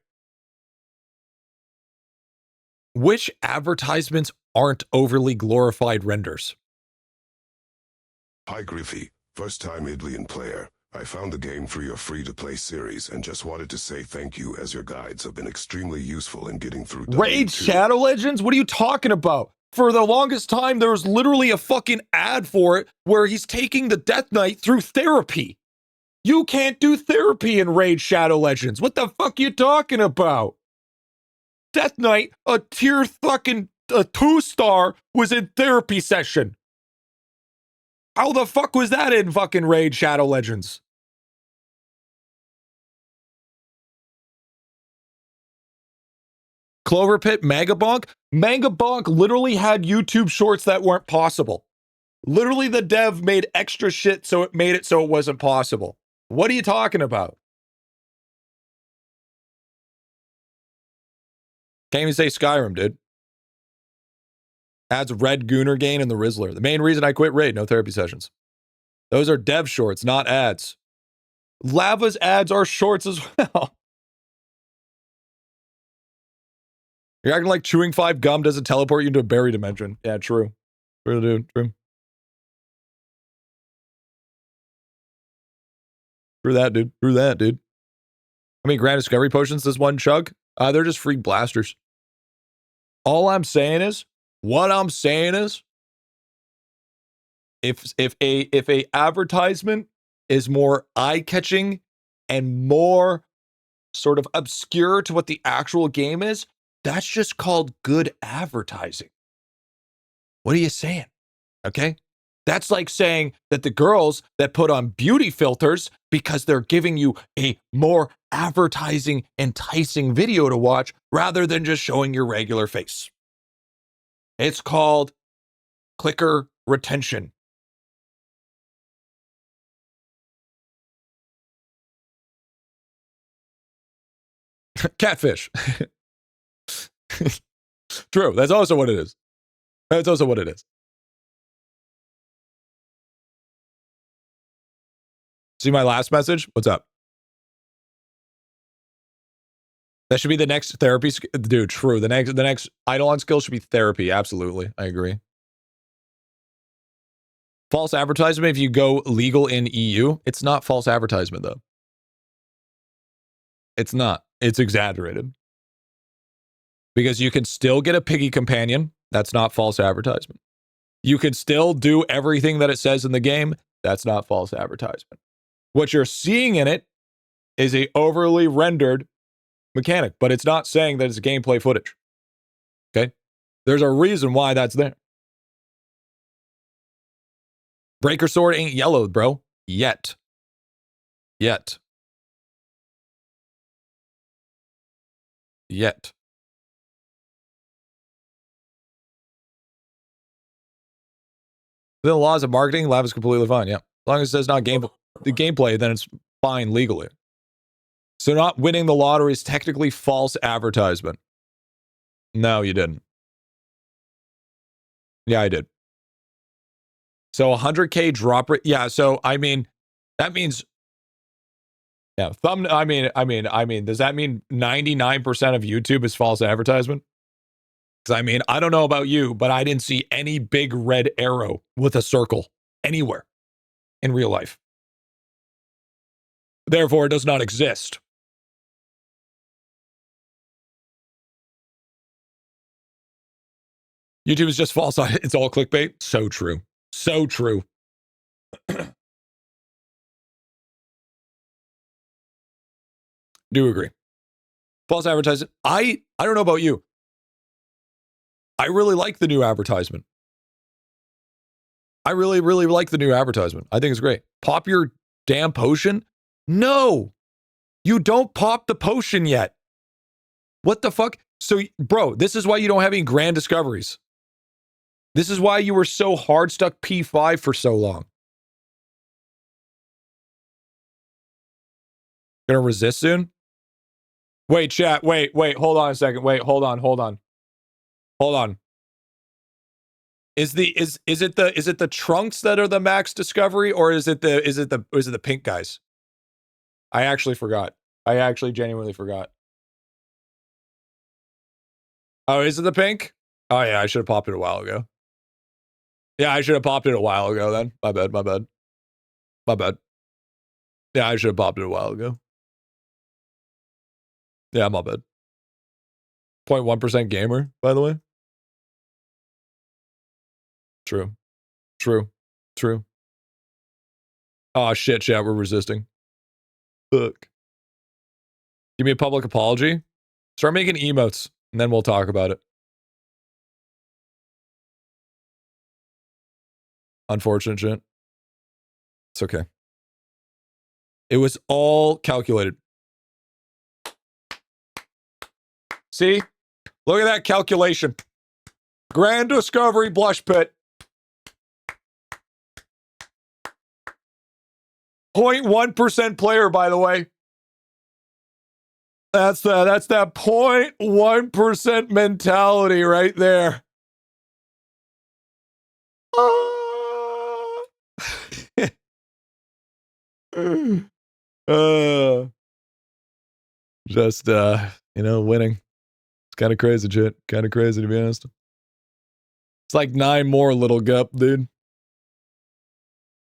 Which advertisements aren't overly glorified renders? Hi Griffy, first time IdleOn player. I found the game for your free-to-play series and just wanted to say thank you, as your guides have been extremely useful in getting through Raid W2. Shadow Legends? What are you talking about? For the longest time, there was literally a fucking ad for it where he's taking the Death Knight through therapy. You can't do therapy in Raid Shadow Legends. What the fuck are you talking about? Death Knight, a tier fucking a 2-star, was in therapy session. How the fuck was that in fucking Raid Shadow Legends? Clover Pit, Magabonk? Magabonk literally had YouTube shorts that weren't possible. Literally the dev made extra shit so it made it so it wasn't possible. What are you talking about? Can't even say Skyrim, dude. Adds Red Gooner Gain and the Rizzler. The main reason I quit Raid, no therapy sessions. Those are dev shorts, not ads. Lava's ads are shorts as well. You're acting like chewing 5 gum doesn't teleport you into a berry dimension. Yeah, true. True, dude. True. True that, dude. True that, dude. How many Grand Discovery Potions does one chug? They're just free blasters. All I'm saying is, if a advertisement is more eye-catching and more sort of obscure to what the actual game is, that's just called good advertising. What are you saying? Okay? That's like saying that the girls that put on beauty filters because they're giving you a more advertising, enticing video to watch rather than just showing your regular face. It's called clicker retention. Catfish. True. That's also what it is. That's also what it is. See my last message? What's up? That should be the next therapy. Dude, true. The next IdleOn skill should be therapy. Absolutely. I agree. False advertisement if you go legal in EU. It's not false advertisement, though. It's not. It's exaggerated. Because you can still get a piggy companion. That's not false advertisement. You can still do everything that it says in the game. That's not false advertisement. What you're seeing in it is a overly rendered mechanic, but it's not saying that it's gameplay footage. Okay? There's a reason why that's there. Breaker sword ain't yellowed, bro. Yet. Then the laws of marketing, lab is completely fine. Yeah. As long as it says not the gameplay, then it's fine legally. So not winning the lottery is technically false advertisement. No, you didn't. Yeah, I did. So 100K drop rate. Yeah, so I mean, that means yeah, does that mean 99% of YouTube is false advertisement? Because I mean, I don't know about you, but I didn't see any big red arrow with a circle anywhere in real life. Therefore, it does not exist. YouTube is just false. It's all clickbait. So true. So true. Do agree. False advertisement. I don't know about you. I really like the new advertisement. I really, really like the new advertisement. I think it's great. Pop your damn potion? No. You don't pop the potion yet. What the fuck? So, bro, this is why you don't have any grand discoveries. This is why you were so hard stuck P5 for so long. Gonna resist soon? Wait, chat. Wait. Hold on a second. Wait, hold on. Is it the trunks that are the max discovery, or is it the pink guys? I actually forgot. I actually genuinely forgot. Oh, is it the pink? Oh yeah, I should have popped it a while ago. Yeah, I should have popped it a while ago then. My bad. Yeah, I should have popped it a while ago. Yeah, my bad. 0.1% gamer, by the way. True. Oh shit, chat, we're resisting. Look. Give me a public apology. Start making emotes, and then we'll talk about it. Unfortunate shit. It's okay. It was all calculated. See? Look at that calculation. Grand Discovery Blush Pit. 0.1% player, by the way. That's that 0.1% mentality right there. Just winning. It's kind of crazy, shit. Kind of crazy, to be honest. It's like 9 more, little gup, dude.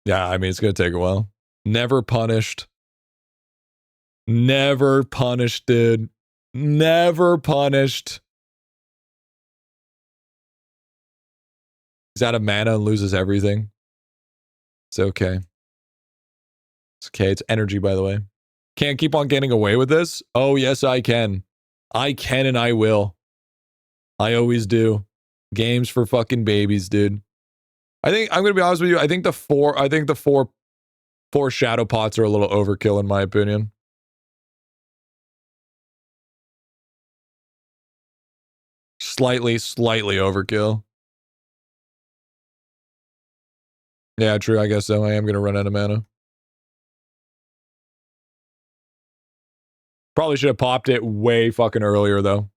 Yeah, I mean, it's gonna take a while. Never punished, dude. Never punished. He's out of mana and loses everything. It's okay. It's okay. It's energy, by the way. Can't keep on getting away with this? Oh, yes, I can. I can and I will. I always do. Games for fucking babies, dude. I think, I'm going to be honest with you, I think the four shadow pots are a little overkill in my opinion. Slightly overkill. Yeah, true. I guess so. I am going to run out of mana. Probably should have popped it way fucking earlier, though.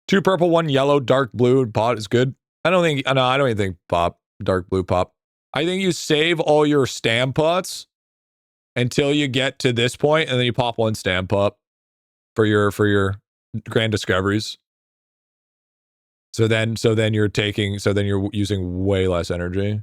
Two purple, one yellow, dark blue pot is good. I don't even think pop, dark blue pop. I think you save all your stam pots until you get to this point, and then you pop one stam pop for your grand discoveries. So then you're using way less energy.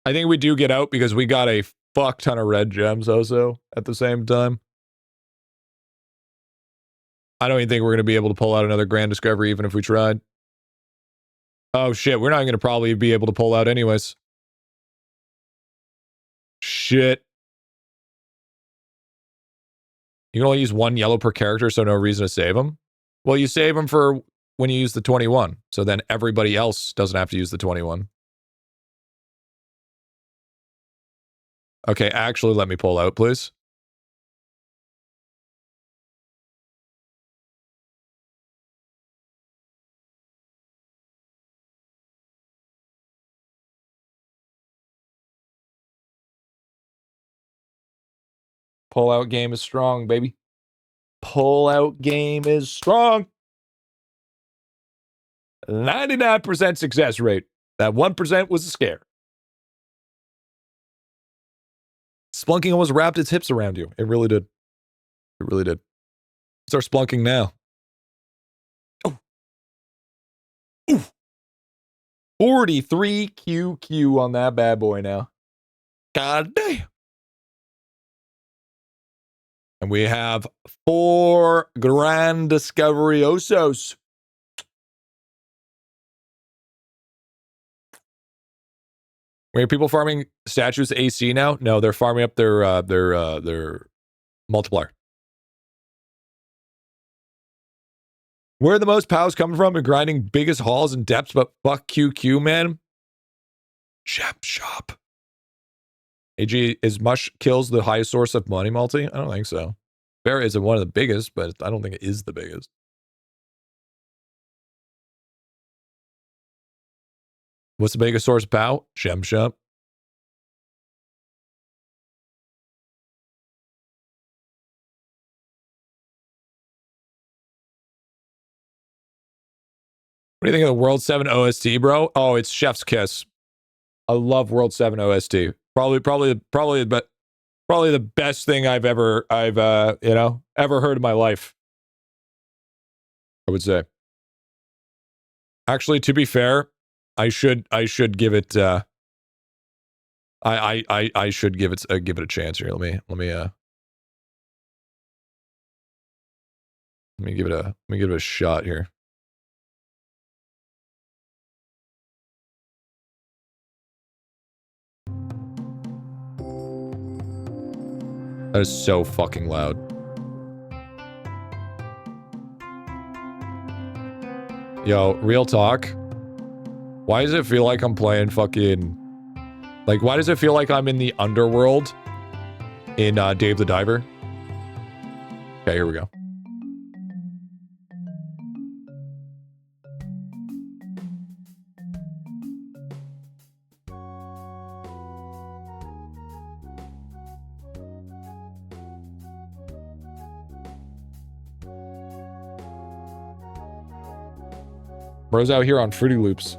I think we do get out because we got a fuck ton of red gems also at the same time. I don't even think we're going to be able to pull out another grand discovery even if we tried. Oh shit, we're not going to probably be able to pull out anyways. Shit. You can only use one yellow per character, so no reason to save them. Well, you save them for when you use the 21, so then everybody else doesn't have to use the 21. Okay, actually, let me pull out, please. Pull out game is strong, baby. Pull out game is strong. 99% success rate. That 1% was a scare. Splunking almost wrapped its hips around you. It really did. It really did. Start splunking now. Oh. Ooh. 43 QQ on that bad boy now. God damn. And we have 4 grand discovery osos. Are people farming statues AC now? No, they're farming up their multiplier. Where are the most POWs coming from? And grinding biggest hauls and depths, but fuck QQ, man. Gem shop. AG, is Mush kills the highest source of money multi? I don't think so. Bear is one of the biggest, but I don't think it is the biggest. What's the biggest source of POW? Gem shop. What do you think of the World 7 OST, bro? Oh, it's chef's kiss. I love World 7 OST. Probably the best thing I've ever heard in my life. I would say. Actually, to be fair, I should give it I should give it a chance here. Let me give it a shot here. That is so fucking loud. Yo, real talk. Why does it feel like I'm playing fucking... Like, why does it feel like I'm in the underworld in Dave the Diver? Okay, here we go. Bro's out here on Fruity Loops.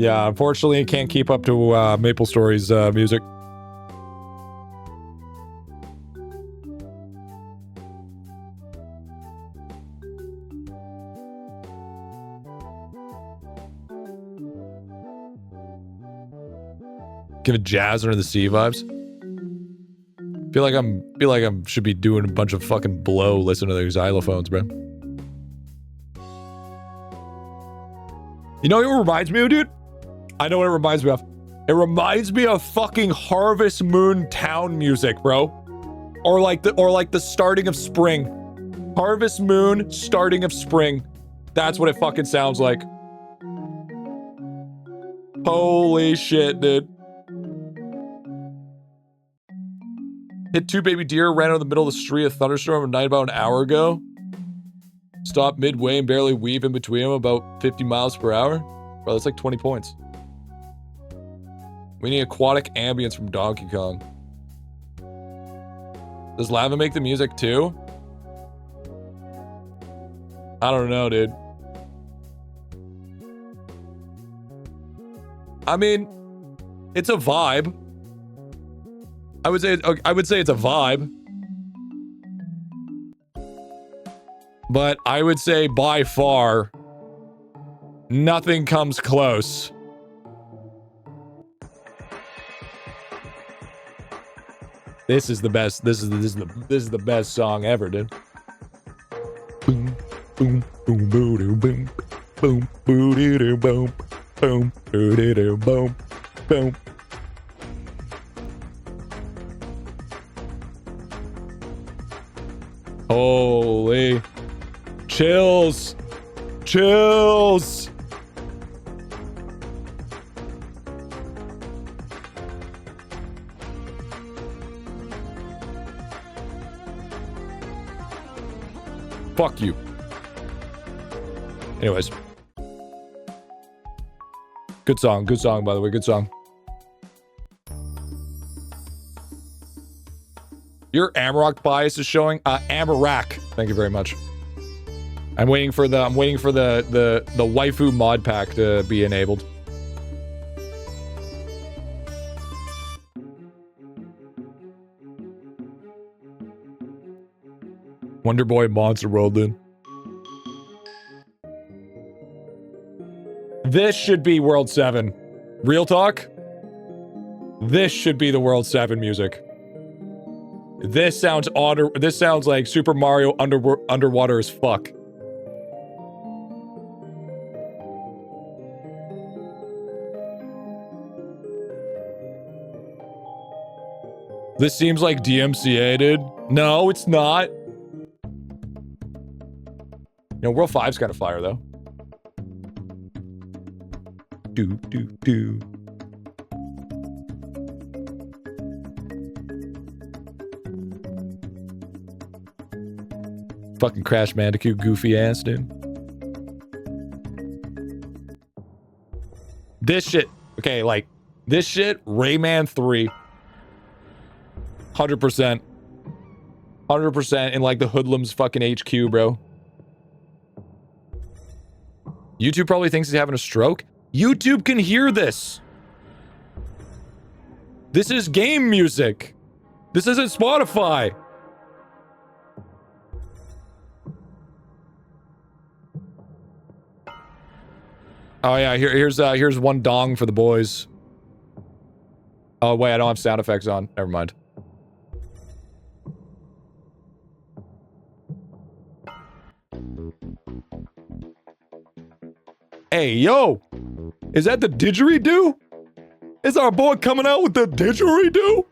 Yeah, unfortunately, it can't keep up to Maple Story's music. Give it jazz under the sea vibes. Feel like I'm should be doing a bunch of fucking blow listening to their xylophones, bro. You know what it reminds me of, dude? I know what it reminds me of. It reminds me of fucking Harvest Moon town music, bro. Or like the starting of spring. Harvest Moon, starting of spring. That's what it fucking sounds like. Holy shit, dude. Hit 2 baby deer, ran out of the middle of the street, a thunderstorm at night about an hour ago. Stopped midway and barely weave in between them about 50 miles per hour. Bro, that's like 20 points. We need aquatic ambience from Donkey Kong. Does Lava make the music too? I don't know, dude. I mean, it's a vibe. I would say it's a vibe. But I would say by far nothing comes close. This is the best. This is the best song ever, dude. Boom, boom, boom, boom, boom, boom, boom, boom, boom, boom, boom, boom, boom. Holy chills, chills. Fuck you. Anyways. Good song, by the way, good song. Your Amarok bias is showing. Amarak. Thank you very much. I'm waiting for the waifu mod pack to be enabled. Wonder Boy Monster World, dude. This should be World 7. Real talk? This should be the World 7 music. This sounds like Super Mario underwater as fuck. This seems like DMCA, dude. No, it's not. You know, World 5's got a fire, though. Do. Fucking Crash Bandicoot goofy ass, dude. This shit. Okay, like, this shit, Rayman 3. 100%. 100% in, like, the Hoodlums fucking HQ, bro. YouTube probably thinks he's having a stroke. YouTube can hear this. This is game music. This isn't Spotify. Oh yeah, here's one dong for the boys. Oh wait, I don't have sound effects on. Never mind. Hey, yo! Is that the didgeridoo? Is our boy coming out with the didgeridoo?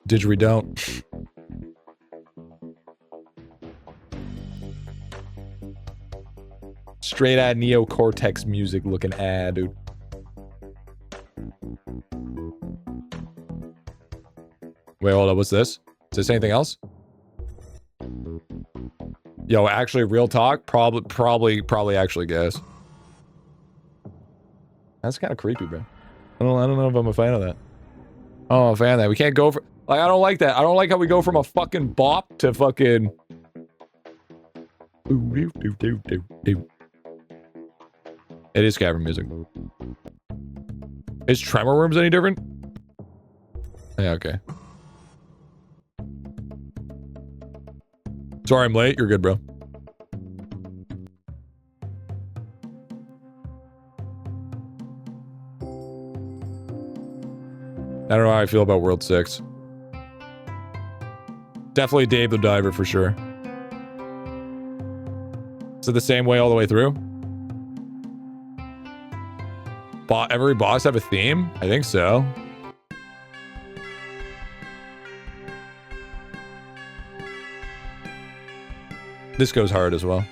Didgeridoo. Straight out Neo Cortex music looking ad, dude. Wait, hold up, what's this? Is this anything else? Yo, actually, real talk, probably actually guess. That's kind of creepy, bro. I don't know if I'm a fan of that. Oh, I'm a fan of that. We can't go for like I don't like that. I don't like how we go from a fucking bop to fucking. It is cavern music. Is Tremor Rooms any different? Yeah, okay. Sorry I'm late. You're good, bro. I don't know how I feel about World 6. Definitely Dave the Diver for sure. Is it the same way all the way through? Every boss have a theme? I think so. This goes hard as well.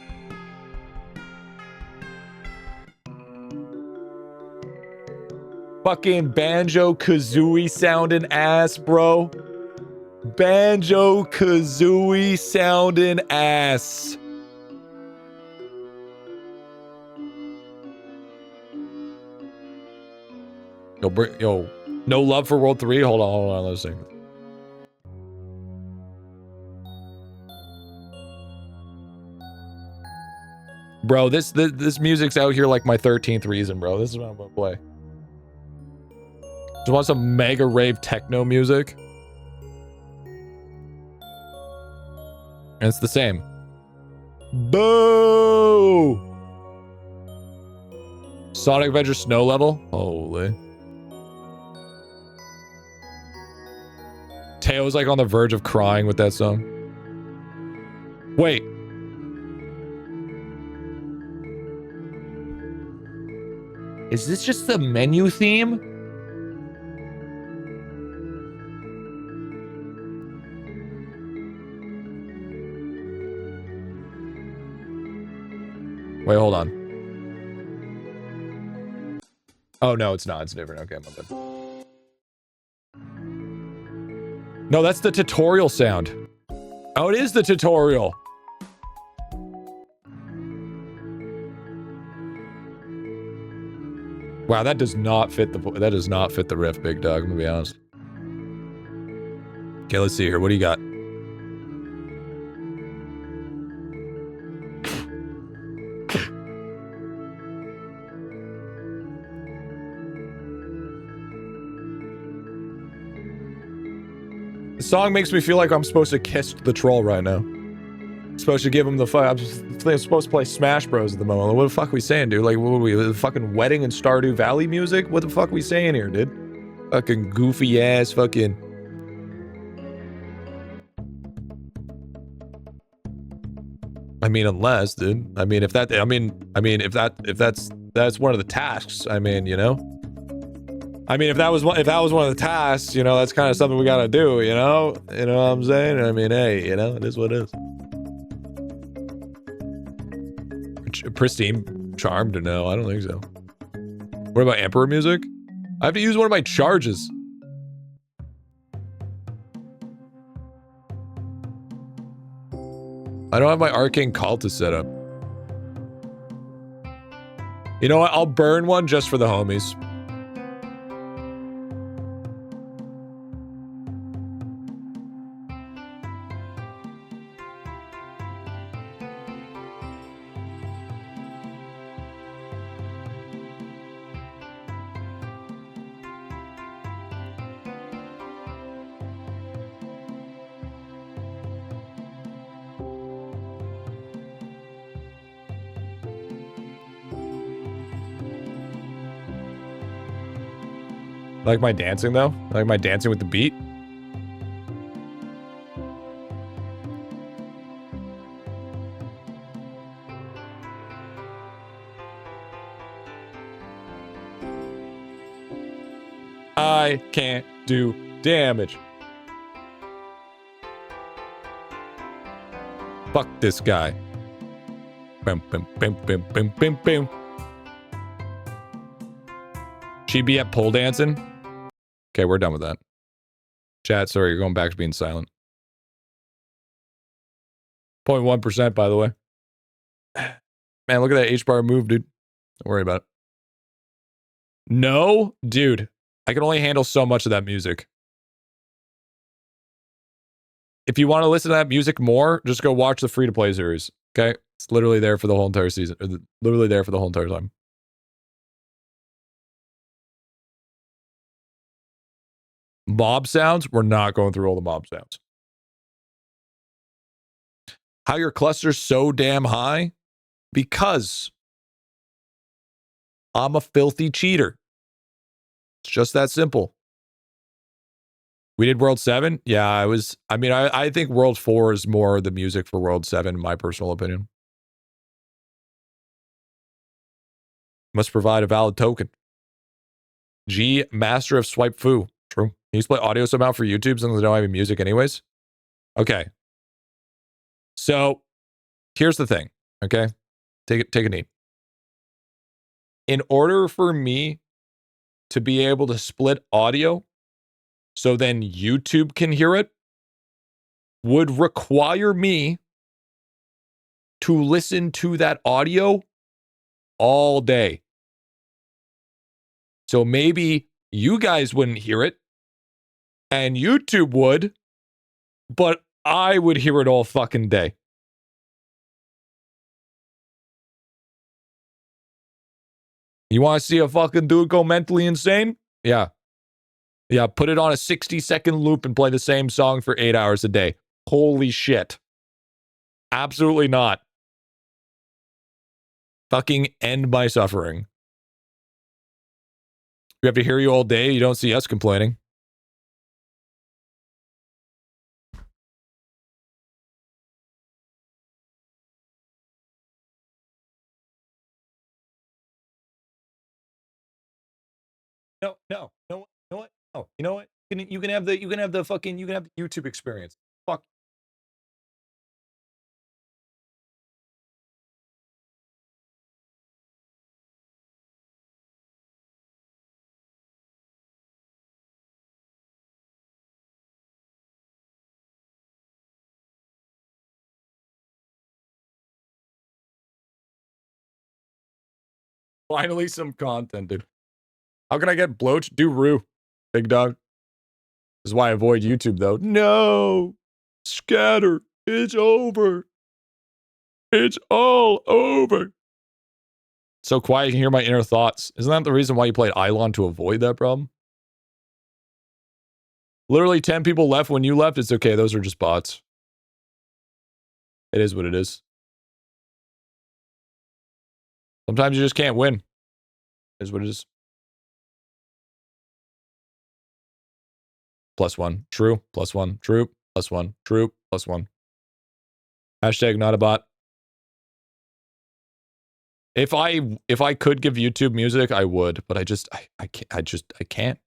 Fucking Banjo-Kazooie sounding ass, bro. Banjo-Kazooie sounding ass. Yo, no love for World 3? Hold on, let's see. Bro, this music's out here like my 13th reason, bro. This is what I'm gonna play. Just want some mega rave techno music. And it's the same. Boo! Sonic Adventure Snow Level? Holy. Teo's like on the verge of crying with that song. Wait. Is this just the menu theme? Wait, hold on. Oh, no, it's not. It's different. Okay, my bad. No, that's the tutorial sound. Oh, it is the tutorial. Wow, that does not fit the riff, big dog. I'm gonna be honest. Okay, let's see here. What do you got? The song makes me feel like I'm supposed to kiss the troll right now. I'm supposed to give him the fuck. I'm supposed to play Smash Bros at the moment. What the fuck are we saying, dude? Like, what are we? The fucking wedding in Stardew Valley music? What the fuck are we saying here, dude? Fucking goofy ass fucking. I mean, unless, dude. I mean, if that. I mean, if that's one of the tasks. I mean, you know. I mean, if that was one of the tasks, you know, that's kind of something we gotta do, you know? You know what I'm saying? I mean, hey, you know, it is what it is. Pristine Charmed? No, I don't think so. What about Emperor music? I have to use one of my charges. I don't have my Arcane Cultist set up. You know what? I'll burn one just for the homies. Like my dancing though? Like my dancing with the beat? I can't do damage. Fuck this guy. Bam, bam, bam, bam, bam, bam, bam. She be at pole dancing? Okay, we're done with that. Chat, sorry, you're going back to being silent. 0.1%, by the way. Man, look at that H-bar move, dude. Don't worry about it. No, dude. I can only handle so much of that music. If you want to listen to that music more, just go watch the free-to-play series. Okay? It's literally there for the whole entire season. Literally there for the whole entire time. Mob sounds? We're not going through all the mob sounds. How your cluster's so damn high? Because I'm a filthy cheater. It's just that simple. We did World 7? Yeah, I think World 4 is more the music for World 7, in my personal opinion. Must provide a valid token. G, master of swipe foo. True. Can you split audio somehow for YouTube since they don't have any music anyways? Okay. So, here's the thing, okay? Take a knee. In order for me to be able to split audio so then YouTube can hear it, would require me to listen to that audio all day. So maybe you guys wouldn't hear it and YouTube would, but I would hear it all fucking day. You want to see a fucking dude go mentally insane? Yeah. Yeah, put it on a 60-second loop and play the same song for 8 hours a day. Holy shit. Absolutely not. Fucking end my suffering. We have to hear you all day. You don't see us complaining. No. Oh, you know what? You can have the YouTube experience. Fuck. Finally, some content, dude. How can I get bloach? Do Rue, big dog. This is why I avoid YouTube, though. No, scatter. It's over. It's all over. So quiet, you can hear my inner thoughts. Isn't that the reason why you played IdleOn, to avoid that problem? Literally 10 people left when you left. It's okay. Those are just bots. It is what it is. Sometimes you just can't win. It is what it is. +1. True. +1. True. +1. True. +1. Hashtag not a bot. If I could give YouTube music, I would, but I can't.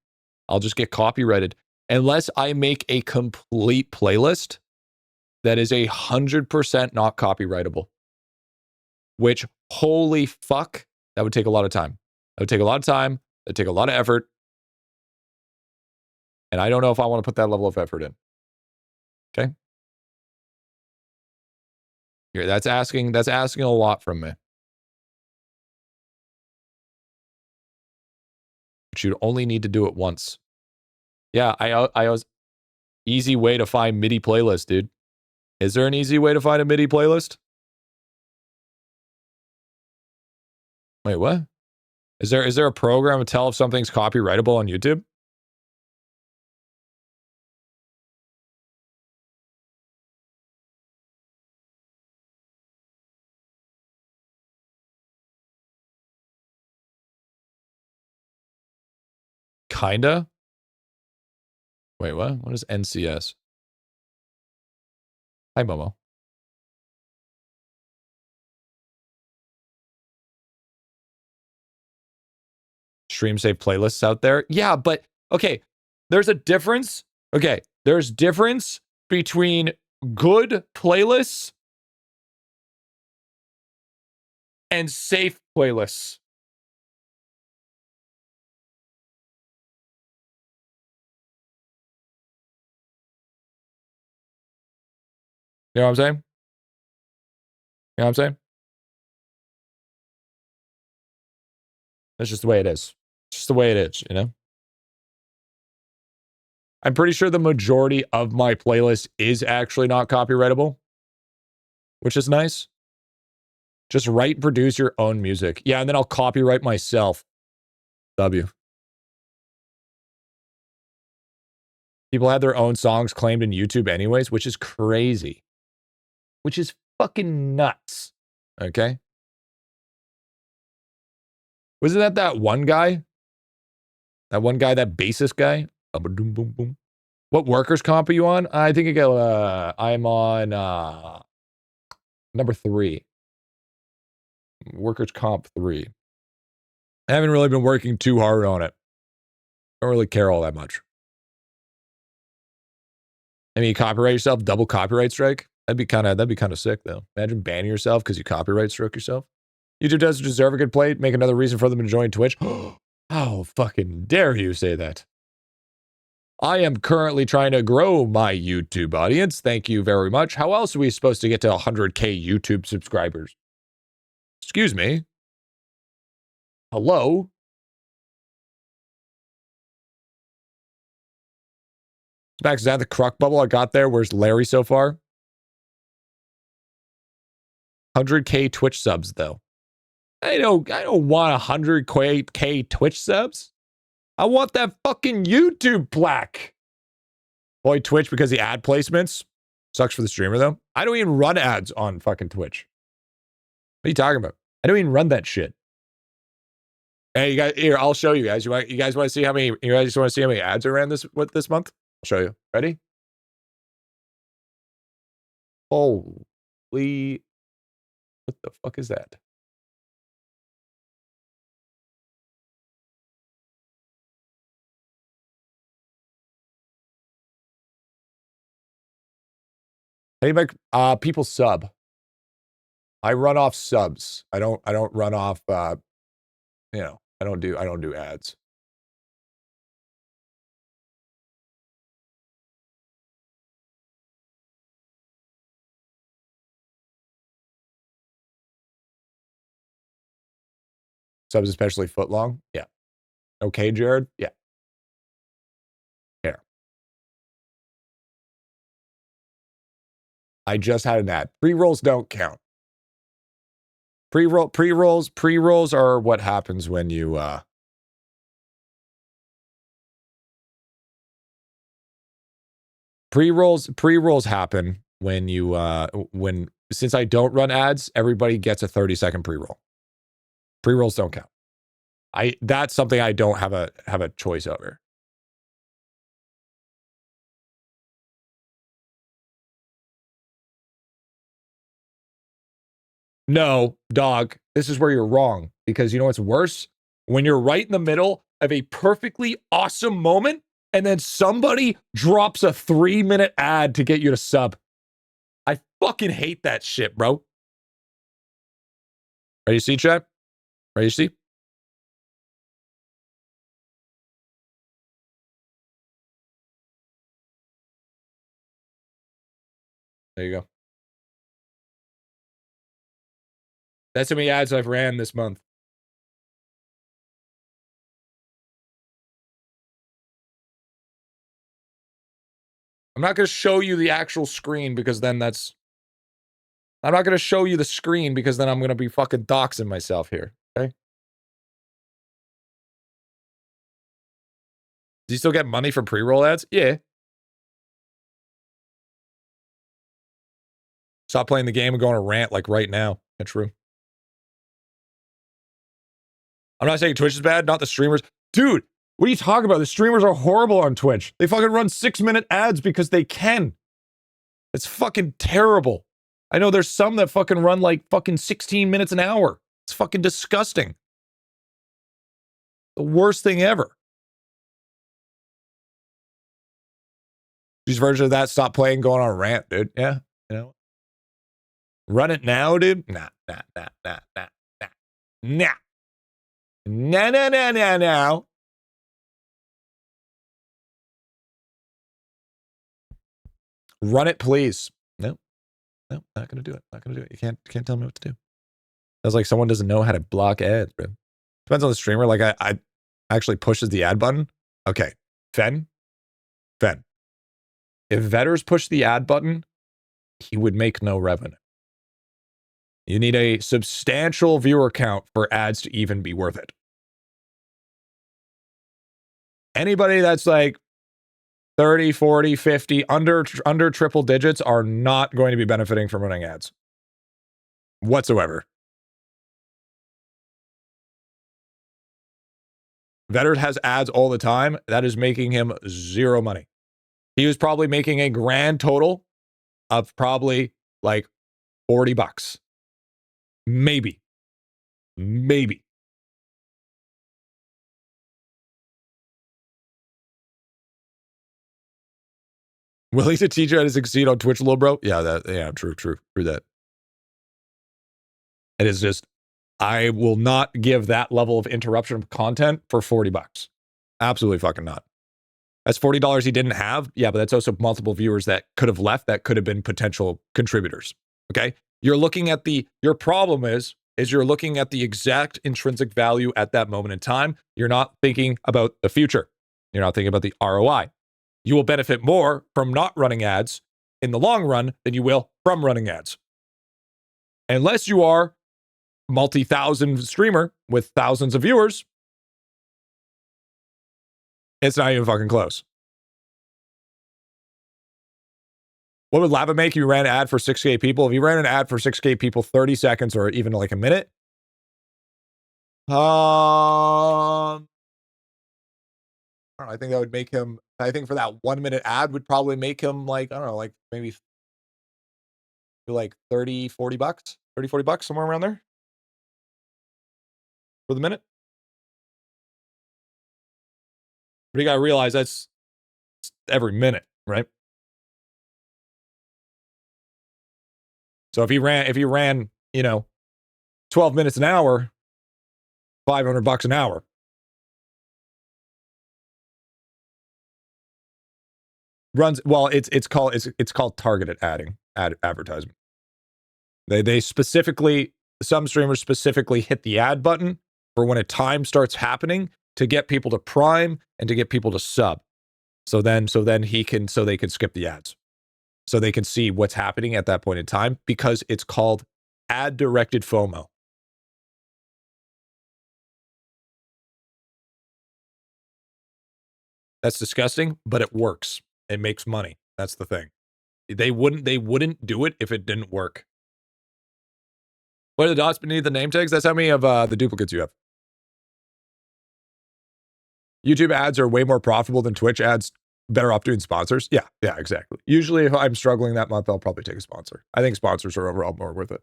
I'll just get copyrighted unless I make a complete playlist that is 100% not copyrightable. Which, holy fuck, that would take a lot of time. That would take a lot of time. That would take a lot of effort. And I don't know if I want to put that level of effort in. Okay? Here, that's asking a lot from me. But you'd only need to do it once. Yeah, I was easy way to find MIDI playlist, dude. Is there an easy way to find a MIDI playlist? Wait, what? Is there a program to tell if something's copyrightable on YouTube? Kinda? Wait, what? What is NCS? Hi, Momo. Stream save playlists out there? Yeah, but okay, there's a difference. Okay, there's difference between good playlists and safe playlists. You know what I'm saying? know what I'm saying? That's just the way it is. It's just the way it is, you know? I'm pretty sure the majority of my playlist is actually not copyrightable, which is nice. Just write and produce your own music. Yeah, and then I'll copyright myself. W. People have their own songs claimed in YouTube anyways, which is crazy. Which is fucking nuts. Okay? Wasn't that one guy? That one guy, that bassist guy? Boom, boom, boom. What workers' comp are you on? I think I'm on number 3. Workers' comp 3. I haven't really been working too hard on it. Don't really care all that much. I mean, you copyright yourself, double copyright strike. That'd be kind of sick though. Imagine banning yourself because you copyright struck yourself. YouTube does deserve a good play. Make another reason for them to join Twitch. How fucking dare you say that? I am currently trying to grow my YouTube audience. Thank you very much. How else are we supposed to get to 100K YouTube subscribers? Excuse me. Hello? Max, is that the Croc bubble I got there? Where's Larry so far? 100K Twitch subs, though. I don't want 100K Twitch subs. I want that fucking YouTube plaque. Boy, Twitch because the ad placements. Sucks for the streamer, though. I don't even run ads on fucking Twitch. What are you talking about? I don't even run that shit. Hey, you guys, here, I'll show you guys. You guys want to see how many, you guys just want to see how many ads I ran this month? I'll show you. Ready? Holy, what the fuck is that? Anybody, people sub. I run off subs. I don't run off, you know, I don't do ads. Subs, especially foot long. Yeah. Okay, Jared. Yeah. Here. I just had an ad. Pre-rolls don't count. Pre-rolls are what happens when you, pre-rolls happen when you, since I don't run ads, everybody gets a 30-second pre-roll. Pre-rolls don't count. That's something I don't have a choice over. No, dog, this is where you're wrong. Because you know what's worse? When you're right in the middle of a perfectly awesome moment, and then somebody drops a 3-minute ad to get you to sub. I fucking hate that shit, bro. Ready to see, chat? Ready to see? There you go. That's how many ads I've ran this month. I'm not going to show you the actual screen because then that's... I'm not going to show you the screen because then I'm going to be fucking doxing myself here, okay? Do you still get money from pre-roll ads? Yeah. Stop playing the game and go on a rant like right now. That's true. I'm not saying Twitch is bad, not the streamers. Dude, what are you talking about? The streamers are horrible on Twitch. They fucking run 6-minute ads because they can. It's fucking terrible. I know there's some that fucking run like fucking 16 minutes an hour. It's fucking disgusting. The worst thing ever. These version of that, stop playing, going on a rant, dude. Yeah, you know. Run it now, dude. Nah. No. Run it, please. No. No, not gonna do it. Not gonna do it. You can't tell me what to do. That's like someone doesn't know how to block ads, bro. Depends on the streamer. Like I actually pushes the ad button. Okay, Fen. If Vetters pushed the ad button, he would make no revenue. You need a substantial viewer count for ads to even be worth it. Anybody that's like 30, 40, 50, under triple digits are not going to be benefiting from running ads whatsoever. Vetters has ads all the time. That is making him zero money. He was probably making a grand total of probably like $40. Maybe. Willing to teach you how to succeed on Twitch, little bro? Yeah, true that. It is just, I will not give that level of interruption of content for $40. Absolutely fucking not. That's $40 he didn't have. Yeah, but that's also multiple viewers that could have left that could have been potential contributors. Okay? You're looking at your problem is you're looking at the exact intrinsic value at that moment in time. You're not thinking about the future. You're not thinking about the ROI. You will benefit more from not running ads in the long run than you will from running ads. Unless you are multi-thousand streamer with thousands of viewers, it's not even fucking close. What would Lava make if you ran an ad for 6K people? If you ran an ad for 6K people 30 seconds or even like a minute, I don't know, I think that would make him, I think for that 1 minute ad would probably make him like, I don't know, like maybe like 30, 40 bucks, 30, 40 bucks, somewhere around there for the minute. But you got to realize that's every minute, right? So if he ran, 12 minutes an hour, $500 an hour. Runs well. It's called targeted advertisement. They specifically, some streamers specifically hit the ad button for when a time starts happening to get people to prime and to get people to sub. So then they can skip the ads. So they can see what's happening at that point in time because it's called ad directed FOMO. That's disgusting, but it works. It makes money. That's the thing. They wouldn't do it if it didn't work. What are the dots beneath the name tags? That's how many of the duplicates you have. YouTube ads are way more profitable than Twitch ads. Better off doing sponsors. Yeah, exactly. Usually if I'm struggling that month, I'll probably take a sponsor. I think sponsors are overall more worth it.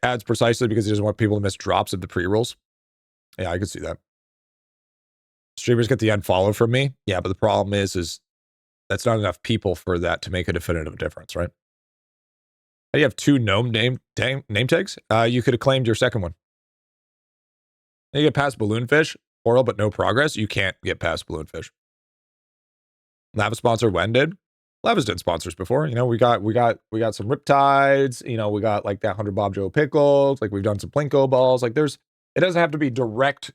Ads precisely because he doesn't want people to miss drops of the pre-rolls. Yeah, I could see that. Streamers get the unfollow from me. Yeah, but the problem is that's not enough people for that to make a definitive difference, right? How do you have two gnome name tags? You could have claimed your second one. You get past balloonfish, oral, but no progress. You can't get past balloonfish. Lava sponsor when did? Lava's done sponsors before. We got some Riptides. We got like that 100 Bob Joe pickles. Like we've done some Plinko balls. Like it doesn't have to be direct.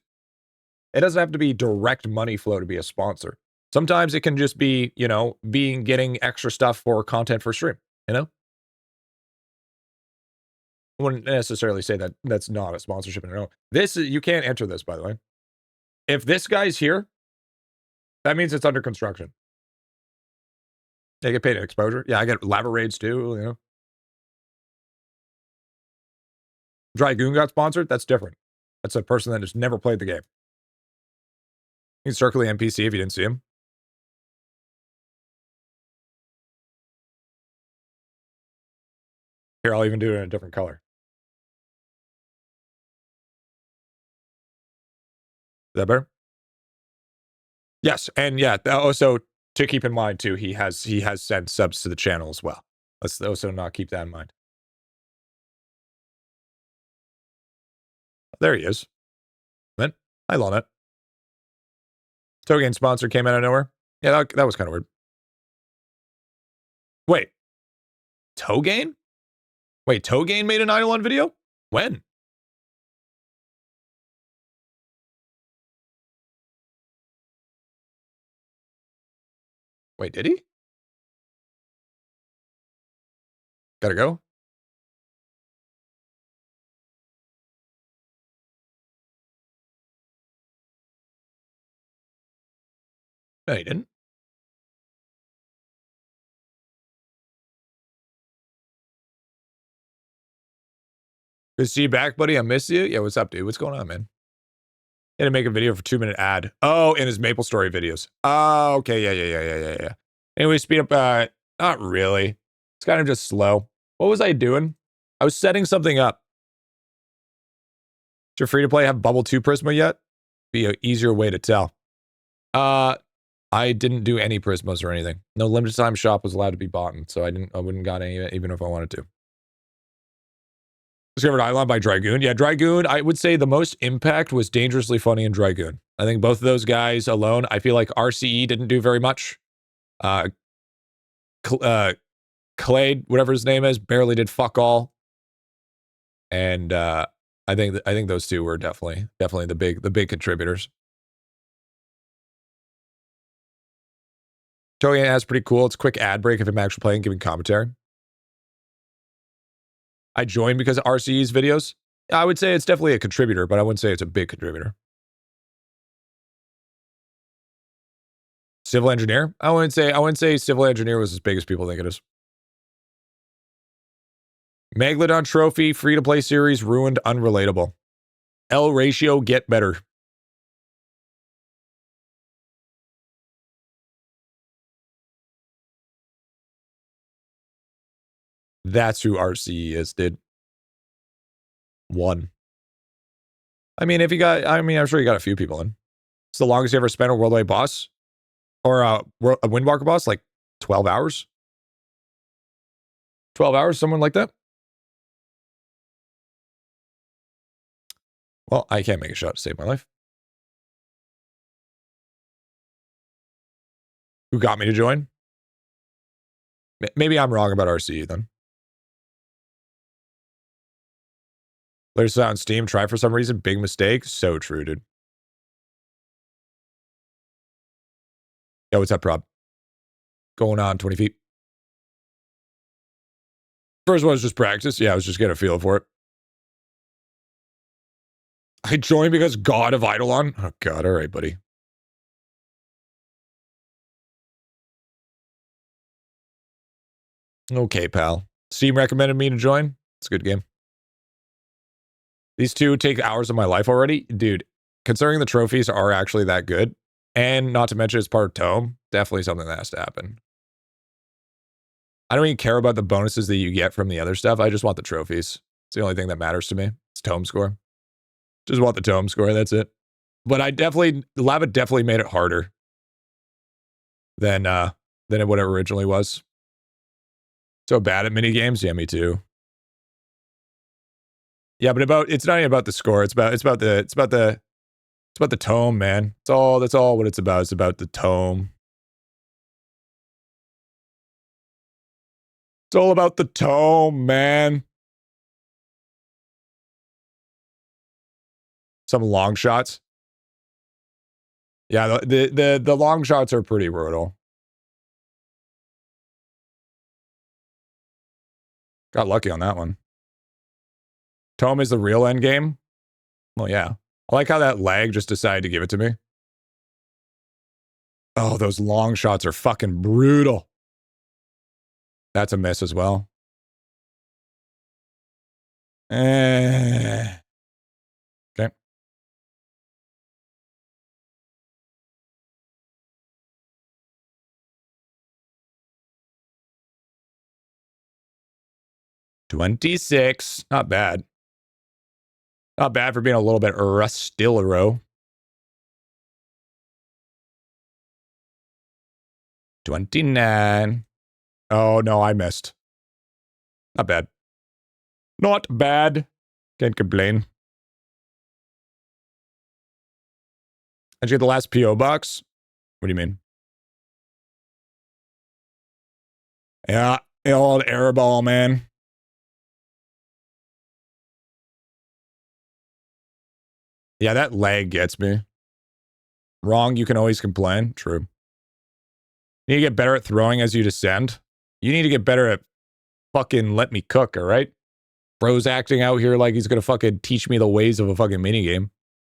It doesn't have to be direct money flow to be a sponsor. Sometimes it can just be, getting extra stuff for content for stream, I wouldn't necessarily say that that's not a sponsorship in its own. You can't enter this, by the way. If this guy's here, that means it's under construction. I get paid in exposure. Yeah, I get lava raids too, Dragoon got sponsored. That's different. That's a person that has never played the game. You can circle the NPC if you didn't see him. Here, I'll even do it in a different color. Is that better? Yes, and yeah, also to keep in mind too, he has sent subs to the channel as well. Let's also not keep that in mind. There he is. Man, I love it. Token sponsor came out of nowhere. Yeah, that was kind of weird. Wait, Togain? Wait, Togain made an IdleOn video? When? Wait, did he? Gotta go? No, he didn't. Good to see you back, buddy. I miss you. Yeah, what's up, dude? What's going on, man? He had to make a video for 2-minute ad. Oh, in his Maple Story videos. Oh, okay. Yeah. Anyway, speed up. Not really. It's kind of just slow. What was I doing? I was setting something up. Is your free-to-play have Bubble 2 Prisma yet? Be an easier way to tell. I didn't do any Prismas or anything. No limited time shop was allowed to be bought, so I wouldn't got any even if I wanted to. Discovered IdleOn by Dragoon. Yeah, Dragoon, I would say the most impact was Dangerously Funny and Dragoon. I think both of those guys alone, I feel like RCE didn't do very much. Clade, whatever his name is, barely did fuck all. And I think those two were definitely the big contributors. Toei has pretty cool. It's a quick ad break if I'm actually playing, giving commentary. I joined because of RCE's videos. I would say it's definitely a contributor, but I wouldn't say it's a big contributor. Civil Engineer? I wouldn't say Civil Engineer was as big as people think it is. Megalodon Trophy, free-to-play series, ruined, unrelatable. L ratio, get better. That's who RCE is, dude. One. I mean, I'm sure you got a few people in. It's the longest you ever spent a worldwide boss? Or a Windwalker boss? Like 12 hours? 12 hours, someone like that? Well, I can't make a shot to save my life. Who got me to join? Maybe I'm wrong about RCE then. Latest out on Steam, try for some reason, big mistake. So true, dude. Yo, what's up, Rob? Going on 20 feet. First one was just practice. Yeah, I was just getting a feel for it. I joined because God of IdleOn. Oh, God. All right, buddy. Okay, pal. Steam recommended me to join. It's a good game. These two take hours of my life already. Dude, considering the trophies are actually that good, and not to mention it's part of Tome, definitely something that has to happen. I don't even care about the bonuses that you get from the other stuff. I just want the trophies. It's the only thing that matters to me. It's Tome score. Just want the Tome score. That's it. But Lava definitely made it harder than it would have originally was. So bad at mini games. Yeah, me too. Yeah, but it's not even about the score. It's about the tome, man. That's all what it's about. It's about the tome. It's all about the tome, man. Some long shots. Yeah, the long shots are pretty brutal. Got lucky on that one. Tome is the real end game? Well, yeah. I like how that lag just decided to give it to me. Oh, those long shots are fucking brutal. That's a miss as well. Okay. 26. Not bad. Not bad for being a little bit rustillero. 29. Oh, no, I missed. Not bad. Not bad. Can't complain. Did you get the last P.O. box? What do you mean? Yeah, Old airball, man. Yeah, that lag gets me. Wrong, you can always complain. True. You need to get better at throwing as you descend. You need to get better at fucking let me cook, all right? Bro's acting out here like he's gonna fucking teach me the ways of a fucking minigame.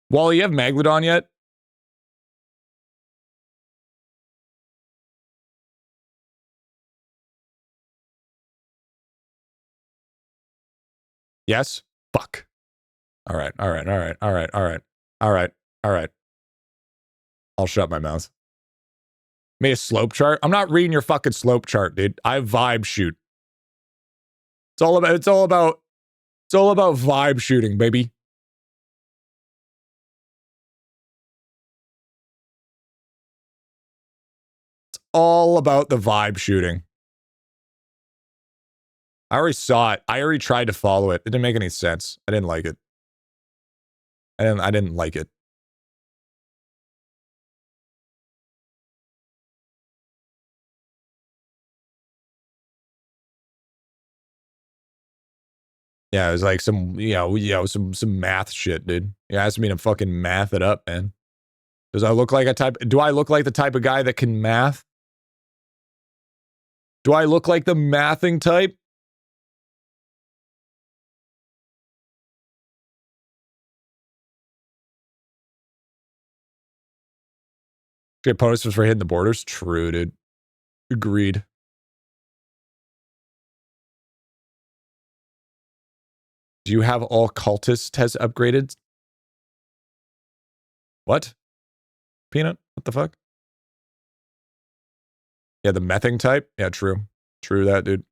Wally, you have Megalodon yet? Yes? Fuck. All right, all right, all right, all right, all right, all right, all right. I'll shut my mouth. Made a slope chart? I'm not reading your fucking slope chart, dude. I vibe shoot. It's all about vibe shooting, baby. It's all about the vibe shooting. I already saw it. I already tried to follow it. It didn't make any sense. I didn't like it. I didn't like it. Yeah, it was like some, some math shit, dude. You asked me to fucking math it up, man. Do I look like the type of guy that can math? Do I look like the mathing type? Get posters for hitting the borders? True, dude. Agreed. Do you have all cultist has upgraded? What? Peanut? What the fuck? Yeah, the mething type? Yeah, true. True that, dude.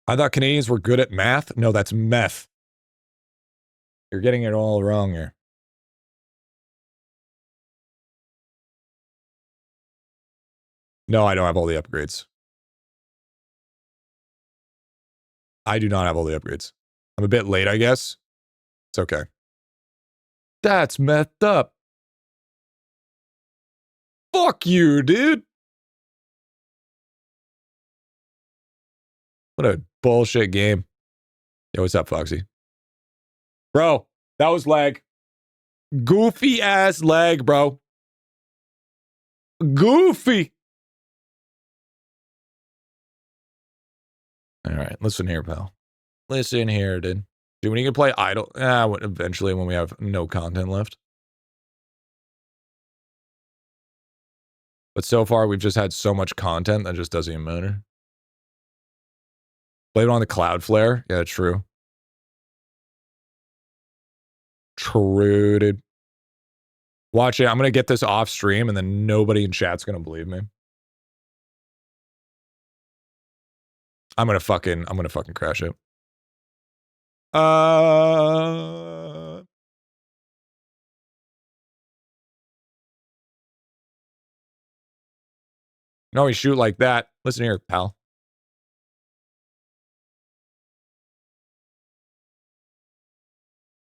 I thought Canadians were good at math. No, that's meth. You're getting it all wrong here. No, I don't have all the upgrades. I do not have all the upgrades. I'm a bit late, I guess. It's okay. That's methed up. Fuck you, dude. What a bullshit game. Yo, what's up, Foxy? Bro, that was lag. Goofy ass lag, bro. Goofy. All right, listen here, pal. Listen here, dude. Dude, when you can play Idle, eventually when we have no content left. But so far, we've just had so much content that just doesn't even matter. Blame it on the Cloudflare. Yeah, true. True, dude. Watch it. I'm going to get this off stream and then nobody in chat's going to believe me. I'm going to fucking crash it. No, we shoot like that. Listen here, pal.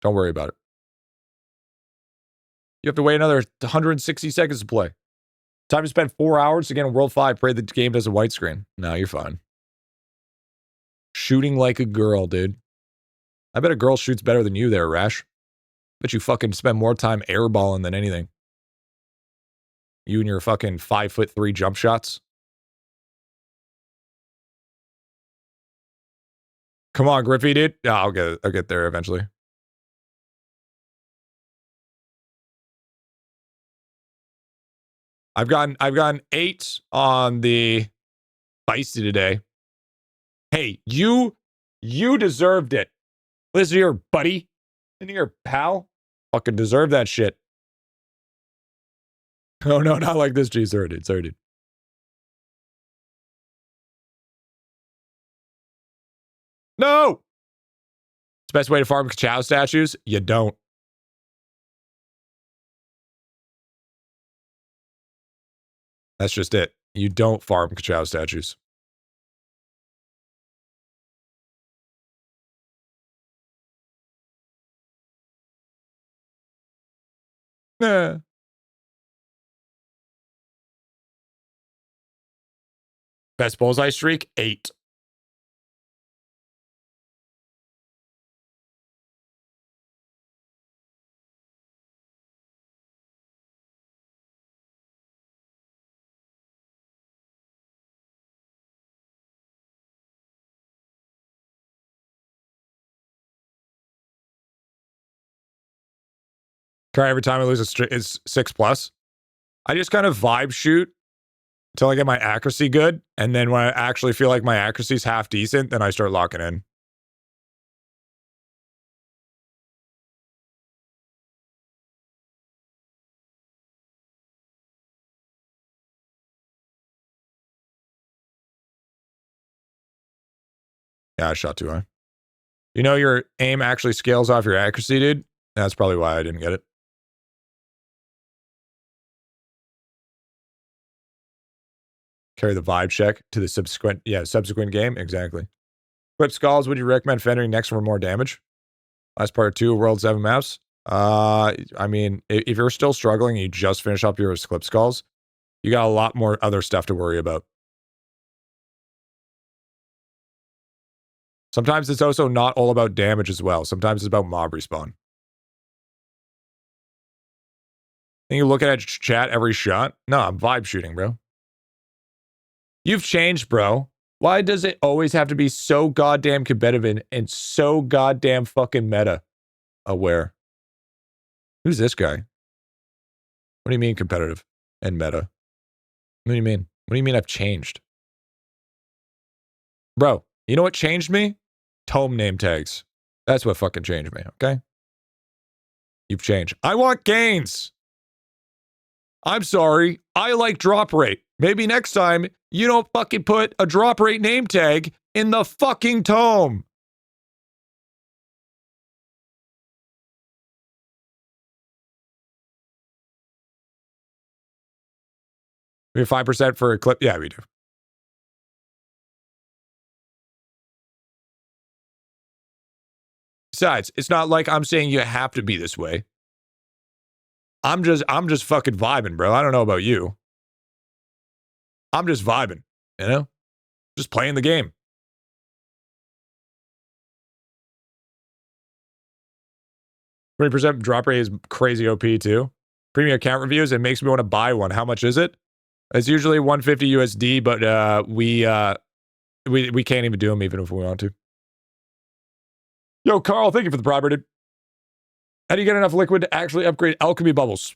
Don't worry about it. You have to wait another 160 seconds to play. Time to spend 4 hours to get in World 5. Pray the game does a white screen. No, you're fine. Shooting like a girl, dude. I bet a girl shoots better than you there, Rash. Bet you fucking spend more time airballing than anything. You and your fucking 5'3" jump shots. Come on, Griffy, dude. Yeah, I'll get there eventually. I've gotten 8 on the feisty today. Hey, you deserved it. Listen here, buddy. Listen here, pal. Fucking deserve that shit. Oh no, not like this, G. Sorry, dude. Sorry, dude. No! It's the best way to farm Chow statues? You don't. That's just it. You don't farm Chow statues. Nah. Best bullseye streak, 8. Try every time I lose a streak is 6+. I just kind of vibe shoot until I get my accuracy good, and then when I actually feel like my accuracy is half decent, then I start locking in. Yeah, I shot too high. You know your aim actually scales off your accuracy, dude? That's probably why I didn't get it. Carry the vibe check to the subsequent game. Exactly. Clip skulls, would you recommend fendering next for more damage? Last part 2, World 7 maps. I mean, if you're still struggling and you just finish up your clip skulls, you got a lot more other stuff to worry about. Sometimes it's also not all about damage as well. Sometimes it's about mob respawn. And you look at chat every shot? No, I'm vibe shooting, bro. You've changed, bro. Why does it always have to be so goddamn competitive and so goddamn fucking meta aware? Who's this guy? What do you mean competitive and meta? What do you mean? What do you mean I've changed? Bro, you know what changed me? Tome name tags. That's what fucking changed me, okay? You've changed. I want gains. I'm sorry. I like drop rate. Maybe next time you don't fucking put a drop rate name tag in the fucking tome. We have 5% for a clip. Yeah, we do. Besides, it's not like I'm saying you have to be this way. I'm just fucking vibing, bro. I don't know about you. I'm just vibing, you know? Just playing the game. %, drop rate is crazy OP too. Premium account reviews, it makes me want to buy one. How much is it? It's usually 150 USD, but we can't even do them even if we want to. Yo, Carl, thank you for the property. How do you get enough liquid to actually upgrade alchemy bubbles?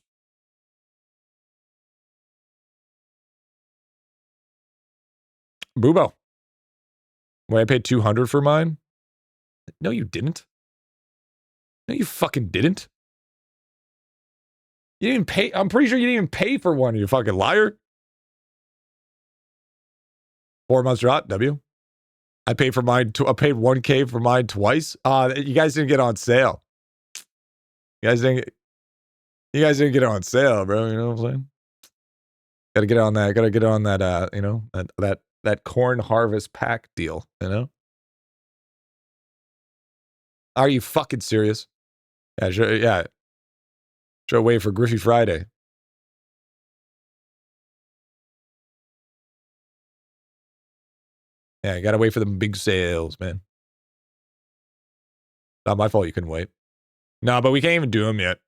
Boobo. Wait, I paid 200 for mine? No, you didn't. No, you fucking didn't. You didn't pay. I'm pretty sure you didn't even pay for one, you fucking liar. 4 months drop, W. I paid for mine. I paid 1K for mine twice. You guys didn't get on sale. You guys didn't get it on sale, bro. You know what I'm saying? Gotta get on that. Gotta get on that. You know, that corn harvest pack deal. You know? Are you fucking serious? Yeah, sure. Yeah. Sure. Wait for Griffy Friday. Yeah, you gotta wait for the big sales, man. Not my fault you couldn't wait. No, but we can't even do them yet.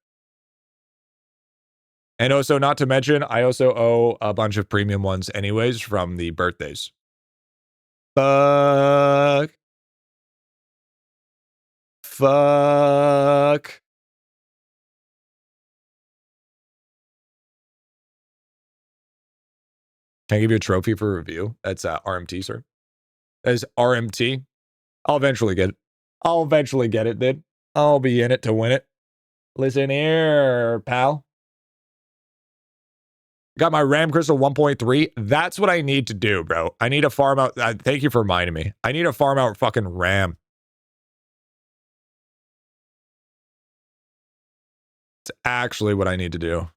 And also, not to mention, I also owe a bunch of premium ones anyways from the birthdays. Fuck. Fuck. Can I give you a trophy for review? That's RMT, sir. That is RMT. I'll eventually get it. I'll eventually get it, dude. I'll be in it to win it. Listen here, pal. Got my RAM crystal 1.3. That's what I need to do, bro. I need to farm out. Thank you for reminding me. I need to farm out fucking RAM. It's actually what I need to do.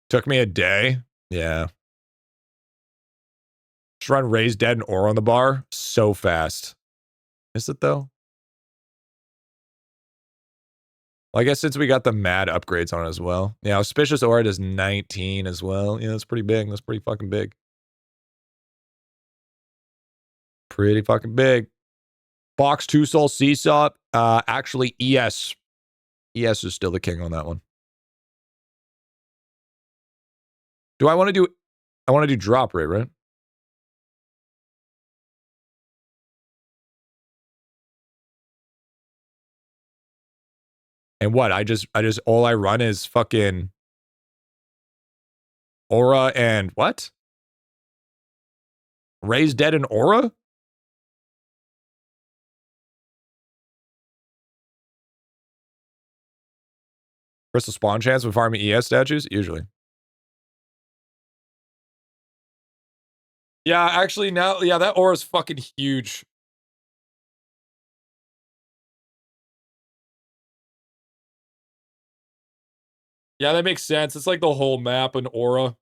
Took me a day. Yeah. Just run Raised Dead and Ore on the bar so fast. Is it though? Well, I guess since we got the mad upgrades on it as well. Yeah, auspicious aura does 19 as well. Yeah, that's pretty big. That's pretty fucking big. Pretty fucking big. Box 2 soul seesaw. Actually, ES. ES is still the king on that one. Do I want to do... I want to do drop rate, right? And what? I just all I run is fucking aura and what? Raise dead and aura? Crystal spawn chance with farming ES statues? Usually. Yeah, actually now, yeah, that aura's fucking huge. Yeah, that makes sense. It's like the whole map and aura.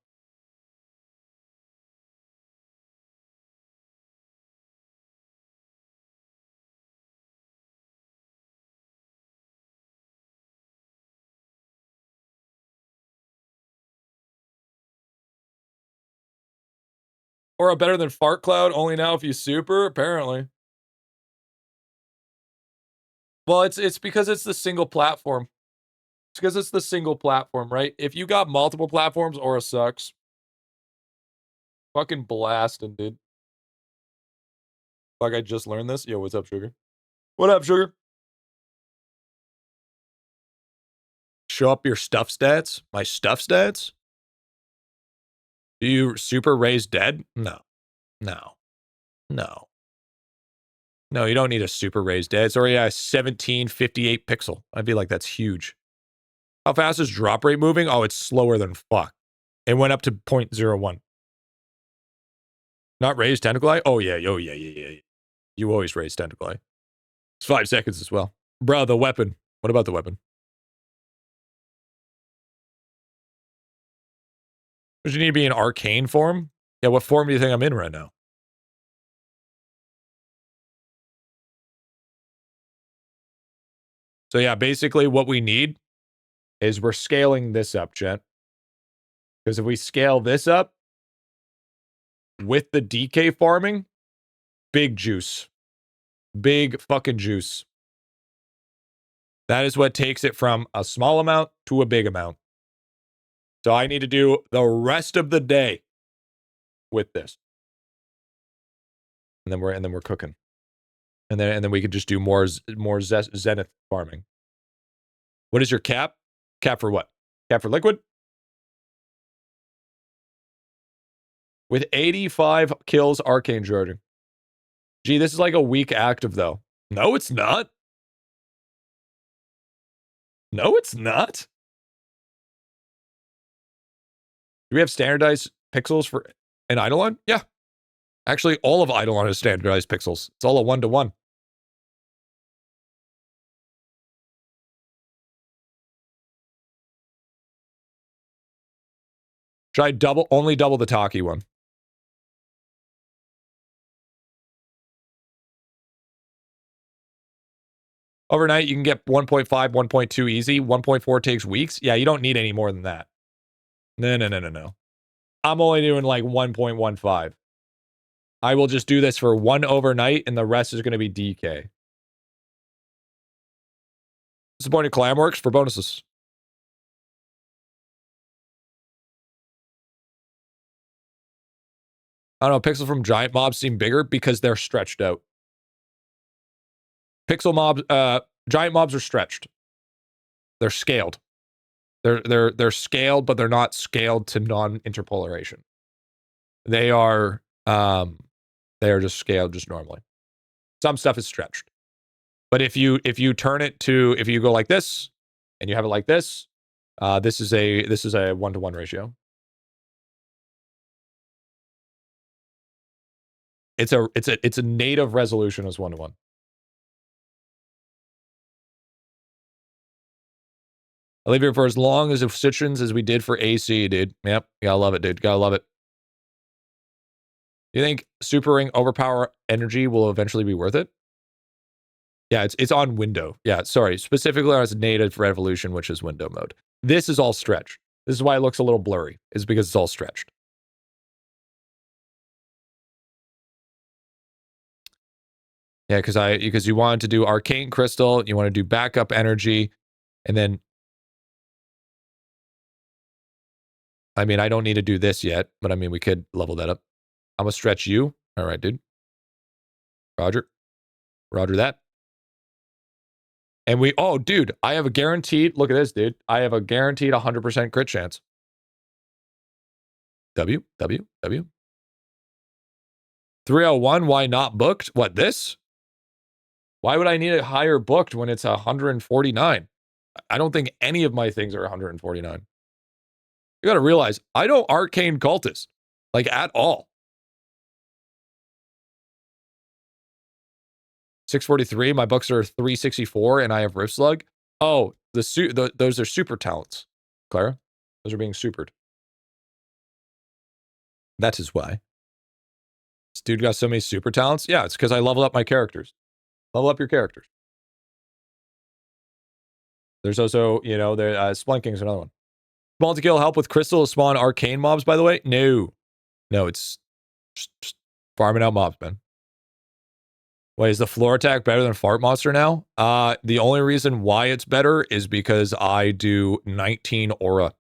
Aura better than Fart Cloud, only now if you super, apparently. Well, it's because it's the single platform. It's because it's the single platform, right? If you got multiple platforms, Aura sucks. Fucking blasting, dude. Like I just learned this. Yo, what's up, Sugar? What up, Sugar? Show up your stuff stats? My stuff stats? Do you super raise dead? No. No. No. No, you don't need a super raise dead. It's already a 1758 pixel. I'd be like, that's huge. How fast is drop rate moving? Oh, it's slower than fuck. It went up to 0.01. Not raise tentacle eye? Oh, yeah. Oh, yeah. You always raise tentacle eye. It's 5 seconds as well. Bro, the weapon. What about the weapon? Does you need to be in arcane form? Yeah, what form do you think I'm in right now? So yeah, basically what we need is we're scaling this up, gent. Because if we scale this up with the DK farming, big juice. Big fucking juice. That is what takes it from a small amount to a big amount. So I need to do the rest of the day with this. And then we're cooking. And then we could just do more zenith farming. What is your cap? Cap for what? Cap for liquid? With 85 kills, arcane charging. Gee, this is like a weak active though. No, it's not. No, it's not. Do we have standardized pixels for an IdleOn? Yeah. Actually, all of IdleOn is standardized pixels. It's all a 1-to-1. Should I only double the Taki one? Overnight, you can get 1.5, 1.2 easy. 1.4 takes weeks. Yeah, you don't need any more than that. No. I'm only doing like 1.15. I will just do this for one overnight, and the rest is going to be DK. Disappointed Clamworks for bonuses. I don't know, pixels from giant mobs seem bigger because they're stretched out. Pixel mobs, giant mobs are stretched. They're scaled. They're scaled, but they're not scaled to non-interpolaration. They are just scaled just normally. Some stuff is stretched. But if you turn it to, if you go like this and you have it like this, this is a 1-to-1 ratio. It's a native resolution as 1-to-1. I'll leave it for as long as of citrons as we did for AC, dude. Yep, gotta love it, dude. Gotta love it. You think supering overpower energy will eventually be worth it? Yeah, it's on window. Yeah, sorry. Specifically on its native revolution, which is window mode. This is all stretched. This is why it looks a little blurry, is because it's all stretched. Yeah, because you wanted to do arcane crystal, you want to do backup energy, and then I mean, I don't need to do this yet, but I mean, we could level that up. I'm gonna stretch you. All right, dude. Roger. Roger that. And oh, dude, I have a guaranteed, look at this, dude. I have a guaranteed 100% crit chance. W. 301, why not booked? What, this? Why would I need it higher booked when it's 149? I don't think any of my things are 149. You gotta realize, I don't arcane cultist, like at all. 643, my books are 364, and I have Rift Slug. Oh, those are super talents, Clara. Those are being supered. That is why. This dude got so many super talents. Yeah, it's because I level up my characters. Level up your characters. There's also, Splunking's another one. Multi-kill help with crystal to spawn arcane mobs, by the way? No. No, it's just farming out mobs, man. Wait, is the floor attack better than Fart Monster now? The only reason why it's better is because I do 19 aura.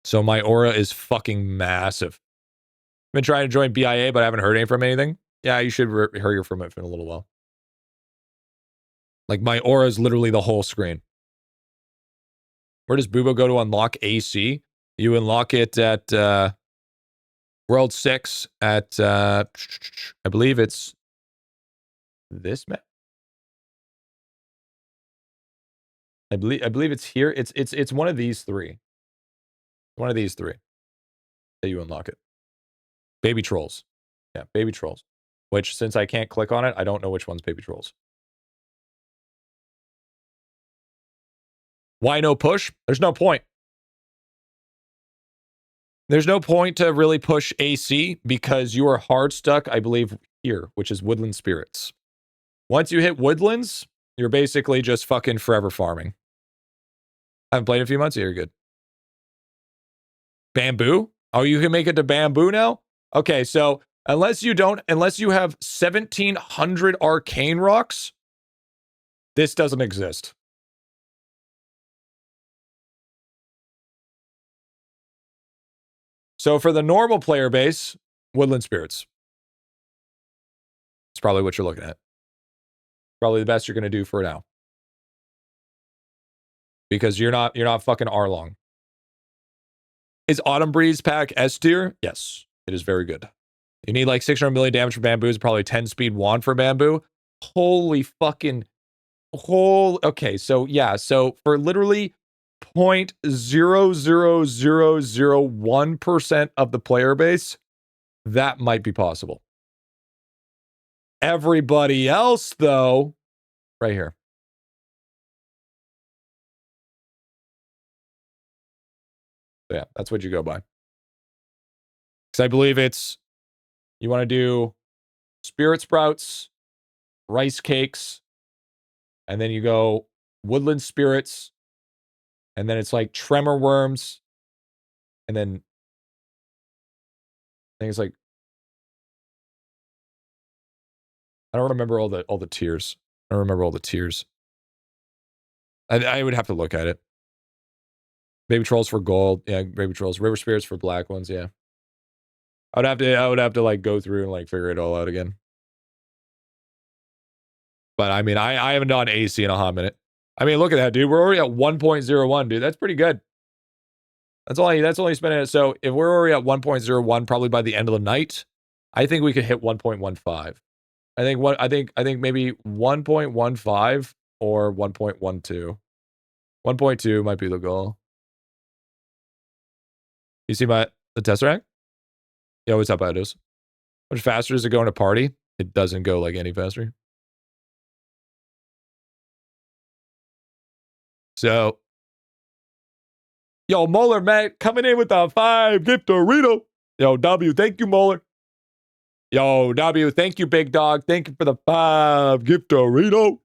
So my aura is fucking massive. I've been trying to join BIA, but I haven't heard anything from anything. Yeah, you should hear from it in a little while. Like, my aura is literally the whole screen. Where does Boobo go to unlock AC? You unlock it at World 6 at, I believe it's this map. I believe it's here. It's one of these three. One of these three that you unlock it. Baby trolls. Yeah, baby trolls. Which, since I can't click on it, I don't know which one's baby trolls. Why no push? There's no point. There's no point to really push AC because you are hard stuck, I believe, here, which is Woodland Spirits. Once you hit Woodlands, you're basically just fucking forever farming. I haven't played in a few months. Yeah, you're good. Bamboo? Oh, you can make it to bamboo now? Okay, so unless you have 1,700 arcane rocks, this doesn't exist. So for the normal player base, Woodland Spirits. It's probably what you're looking at. Probably the best you're going to do for now. Because you're not fucking Arlong. Is Autumn Breeze pack S tier? Yes, it is very good. You need like 600 million damage for bamboo. It's probably 10 speed wand for bamboo. Holy fucking okay, so yeah, so for literally 0.00001% of the player base, that might be possible. Everybody else, though, right here. So yeah, that's what you go by. Because I believe it's, you want to do spirit sprouts, rice cakes, and then you go woodland spirits, and then it's like tremor worms, and then I think it's like, I don't remember all the tiers. I don't remember all the tiers. I would have to look at it. Baby trolls for gold. Yeah, baby trolls. River spirits for black ones, yeah. I would have to like go through and like figure it all out again. But I mean, I haven't done AC in a hot minute. I mean, look at that, dude. We're already at 1.01, dude. That's pretty good. That's only spending it. So if we're already at 1.01, probably by the end of the night, I think we could hit 1.15. I think maybe 1.15 or 1.12. 1.2 might be the goal. You see the Tesseract? Yeah, what's up, Idos? How much faster does it go in a party? It doesn't go like any faster. So, yo, Molar, man, coming in with a 5 gift Dorito. Yo, W, thank you, Molar. Yo, W, thank you, big dog. Thank you for the 5 gift Dorito.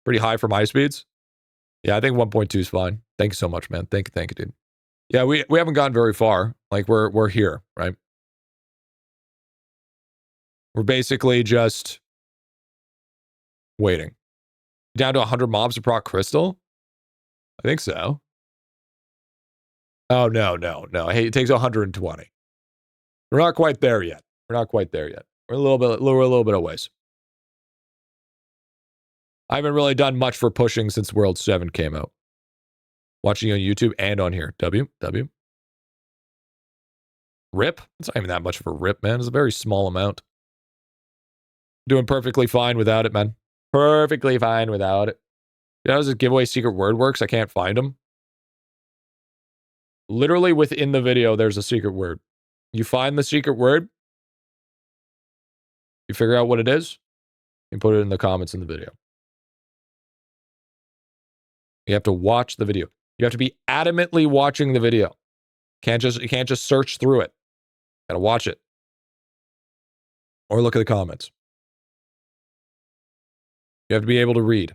Pretty high for my speeds. Yeah, I think 1.2 is fine. Thank you so much, man. Thank you, dude. Yeah, we haven't gone very far. Like we're here, right? We're basically just waiting. Down to 100 mobs to proc crystal? I think so. Oh, no. Hey, it takes 120. We're not quite there yet. We're a little bit of ways. I haven't really done much for pushing since World 7 came out. Watching on YouTube and on here. W. Rip? It's not even that much of a rip, man. It's a very small amount. Doing perfectly fine without it, man. Perfectly fine without it. You know how this giveaway secret word works? I can't find them. Literally within the video, there's a secret word. You find the secret word. You figure out what it is. You put it in the comments in the video. You have to watch the video. You have to be adamantly watching the video. You can't just search through it. Gotta watch it. Or look at the comments. You have to be able to read.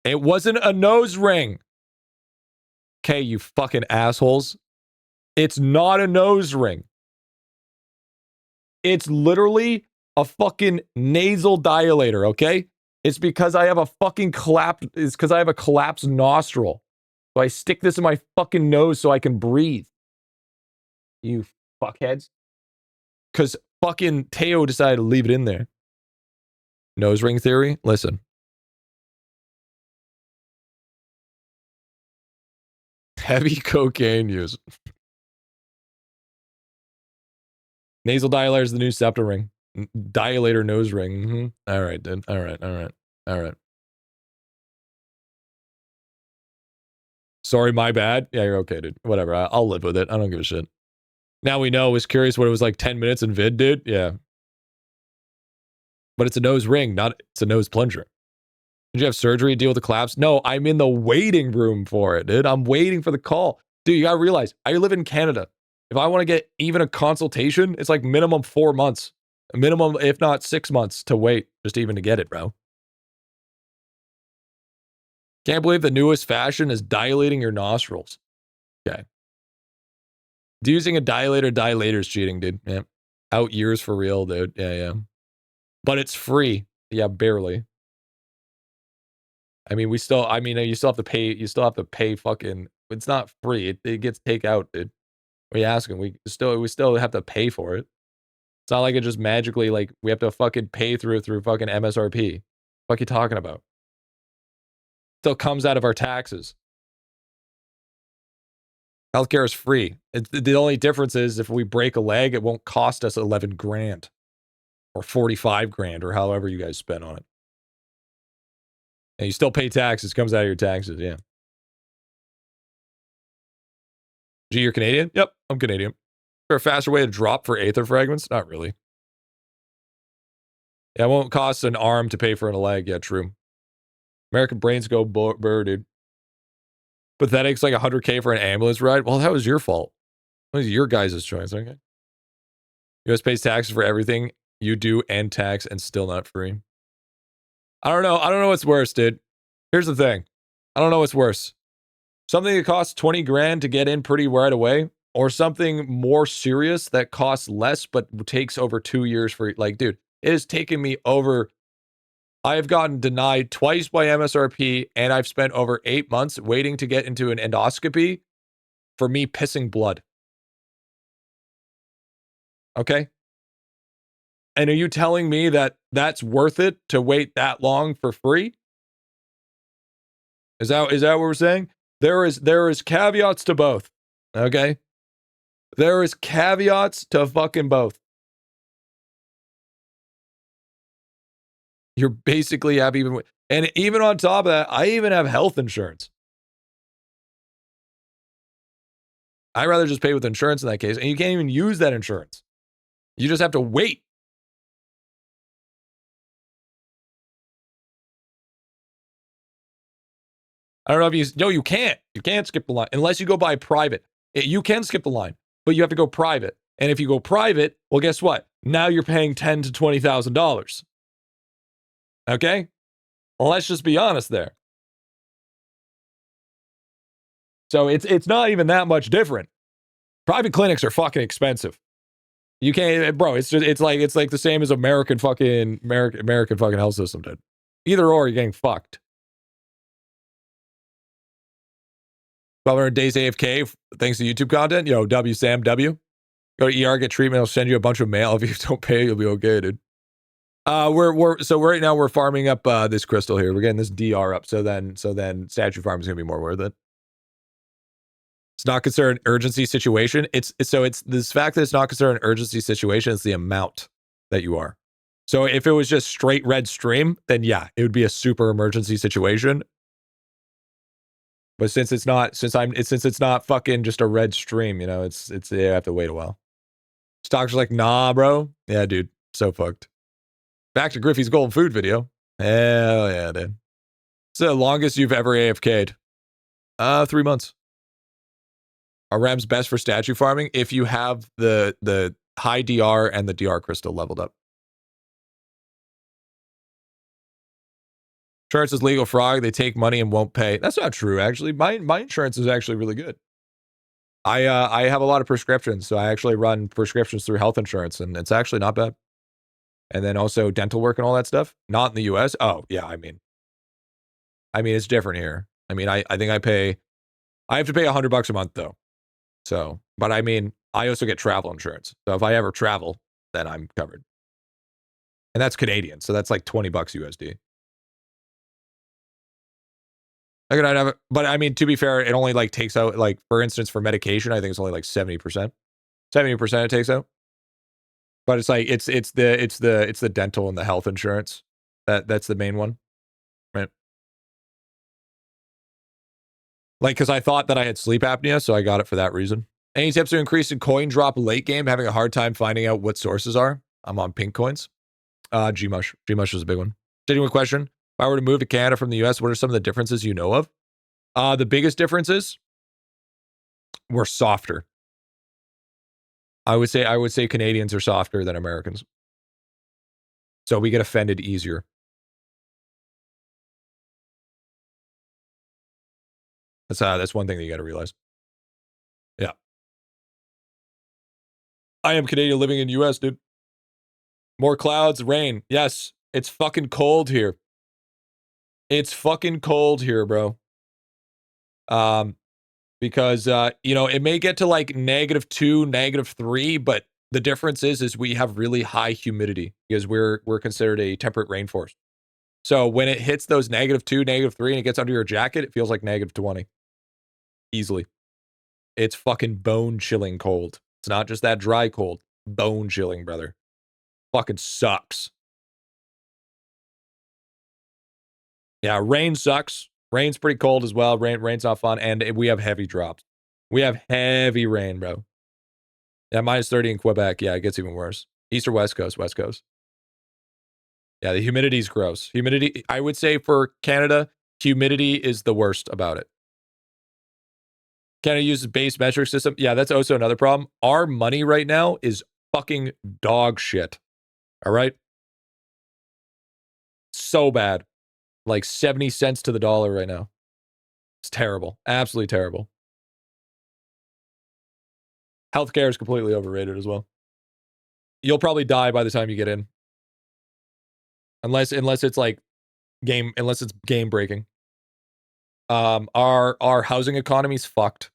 It wasn't a nose ring. Okay, you fucking assholes. It's not a nose ring. It's literally a fucking nasal dilator, okay? It's because I have a fucking collapsed nostril. So I stick this in my fucking nose so I can breathe. You fuckheads. Because fucking Teo decided to leave it in there. Nose ring theory? Listen. Heavy cocaine use. Nasal dilator is the new septal ring. Dilator nose ring. Mm-hmm. All right, dude. All right. Sorry, my bad. Yeah, you're okay, dude. Whatever. I'll live with it. I don't give a shit. Now we know. I was curious what it was like 10 minutes in vid, dude. Yeah. But it's a nose ring, it's a nose plunger. Did you have surgery to deal with the collapse? No, I'm in the waiting room for it, dude. I'm waiting for the call. Dude, you gotta realize, I live in Canada. If I want to get even a consultation, it's like minimum 4 months. Minimum, if not 6 months to wait just even to get it, bro. Can't believe the newest fashion is dilating your nostrils. Okay. Using a dilator is cheating, dude. Yeah. Out years for real, dude. Yeah. But it's free. Yeah, barely. I mean, you still have to pay fucking, it's not free. It gets takeout, dude. What are you asking? We still have to pay for it. It's not like it just magically, like, we have to fucking pay through fucking MSRP. What are you talking about? Still comes out of our taxes. Healthcare is free. The only difference is if we break a leg, it won't cost us 11 grand or 45 grand or however you guys spend on it. And you still pay taxes. Comes out of your taxes, yeah. G, you're Canadian? Yep, I'm Canadian. Is there a faster way to drop for Aether fragments? Not really. Yeah, it won't cost an arm to pay for a leg. Yeah, true. American brains go burr, dude. Pathetic's like 100K for an ambulance ride? Well, that was your fault. That was your guys' choice, okay? US pays taxes for everything you do and tax and still not free. I don't know what's worse, dude. Here's the thing. I don't know what's worse. Something that costs 20 grand to get in pretty right away, or something more serious that costs less but takes over 2 years for, like, dude, it has taken me over. I have gotten denied twice by MSRP, and I've spent over 8 months waiting to get into an endoscopy for me pissing blood. Okay? And are you telling me that that's worth it to wait that long for free? Is that what we're saying? There is caveats to both. Okay? There is caveats to fucking both. You're basically have and even on top of that, I even have health insurance. I'd rather just pay with insurance in that case, and you can't even use that insurance. You just have to wait. I don't know if you can't. You can't skip the line unless you go by private. You can skip the line, but you have to go private. And if you go private, well, guess what? Now you're paying $10,000 to $20,000. Okay? Well, let's just be honest there. So it's not even that much different. Private clinics are fucking expensive. You can't, bro. It's like the same as American fucking health system, dude. Either or, you're getting fucked. 1200 days AFK thanks to YouTube content. Yo, W Sam W. Go to ER, get treatment. I'll send you a bunch of mail. If you don't pay, you'll be okay, dude. So right now we're farming up this crystal here. We're getting this DR up. So then statue farm is gonna be more worth it. It's not considered an urgency situation. It's this fact that it's not considered an urgency situation. It's the amount that you are. So if it was just straight red stream, then yeah, it would be a super emergency situation. But since it's not fucking just a red stream, you know, it's you have to wait a while. Stocks are like, nah, bro. Yeah, dude, so fucked. Back to Griffy's golden food video. Hell yeah, dude. It's the longest you've ever AFK'd. 3 months. Are REMs best for statue farming if you have the high DR and the DR crystal leveled up. Insurance is legal frog. They take money and won't pay. That's not true, actually. My insurance is actually really good. I have a lot of prescriptions, so I actually run prescriptions through health insurance, and it's actually not bad. And then also dental work and all that stuff. Not in the US. Oh, yeah, I mean it's different here. I mean, I think I have to pay $100 a month though. So, but I mean, I also get travel insurance. So if I ever travel, then I'm covered. And that's Canadian, so that's like $20 USD. I could have it, but I mean, to be fair, it only like takes out, like, for instance, for medication, I think it's only like 70%. 70% it takes out. But it's like it's the dental and the health insurance. That's the main one. Right. Like, because I thought that I had sleep apnea, so I got it for that reason. Any tips to increase in coin drop late game? Having a hard time finding out what sources are. I'm on pink coins. Gmush. Gmush is a big one. Genuine question. If I were to move to Canada from the US, what are some of the differences you know of? The biggest differences were softer. I would say Canadians are softer than Americans. So we get offended easier. That's one thing that you got to realize. Yeah. I am Canadian living in the US, dude. More clouds, rain. Yes, it's fucking cold here. It's fucking cold here, bro. Because you know, it may get to like -2, -3, but the difference is we have really high humidity because we're considered a temperate rainforest. So when it hits those -2, -3, and it gets under your jacket, it feels like -20. Easily. It's fucking bone chilling cold. It's not just that dry cold. Bone chilling, brother. Fucking sucks. Yeah, rain sucks. Rain's pretty cold as well. Rain's not fun, and we have heavy drops. We have heavy rain, bro. Yeah, -30 in Quebec. Yeah, it gets even worse. East or West Coast? West Coast. Yeah, the humidity's gross. Humidity, I would say for Canada, humidity is the worst about it. Canada uses base metric system. Yeah, that's also another problem. Our money right now is fucking dog shit. All right? So bad. Like 70 cents to the dollar right now. It's terrible. Absolutely terrible. Healthcare is completely overrated as well. You'll probably die by the time you get in. Unless it's like unless it's game breaking. Our housing economy's fucked.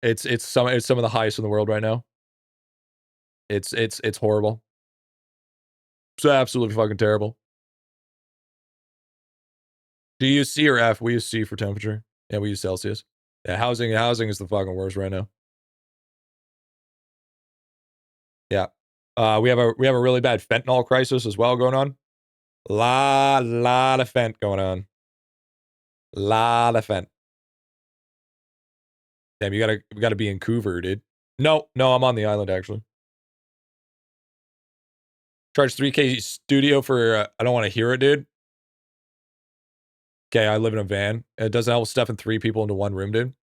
It's some of the highest in the world right now. It's horrible. It's absolutely fucking terrible. Do you use C or F? We use C for temperature. Yeah, we use Celsius. Yeah, housing is the fucking worst right now. Yeah. We have a really bad fentanyl crisis as well going on. Lot of fent going on. Lot of fent. Damn, we gotta be in Vancouver, dude. No, I'm on the island actually. Charge $3K studio for I don't want to hear it, dude. Okay, I live in a van. It doesn't help stuffing 3 people into one room, dude.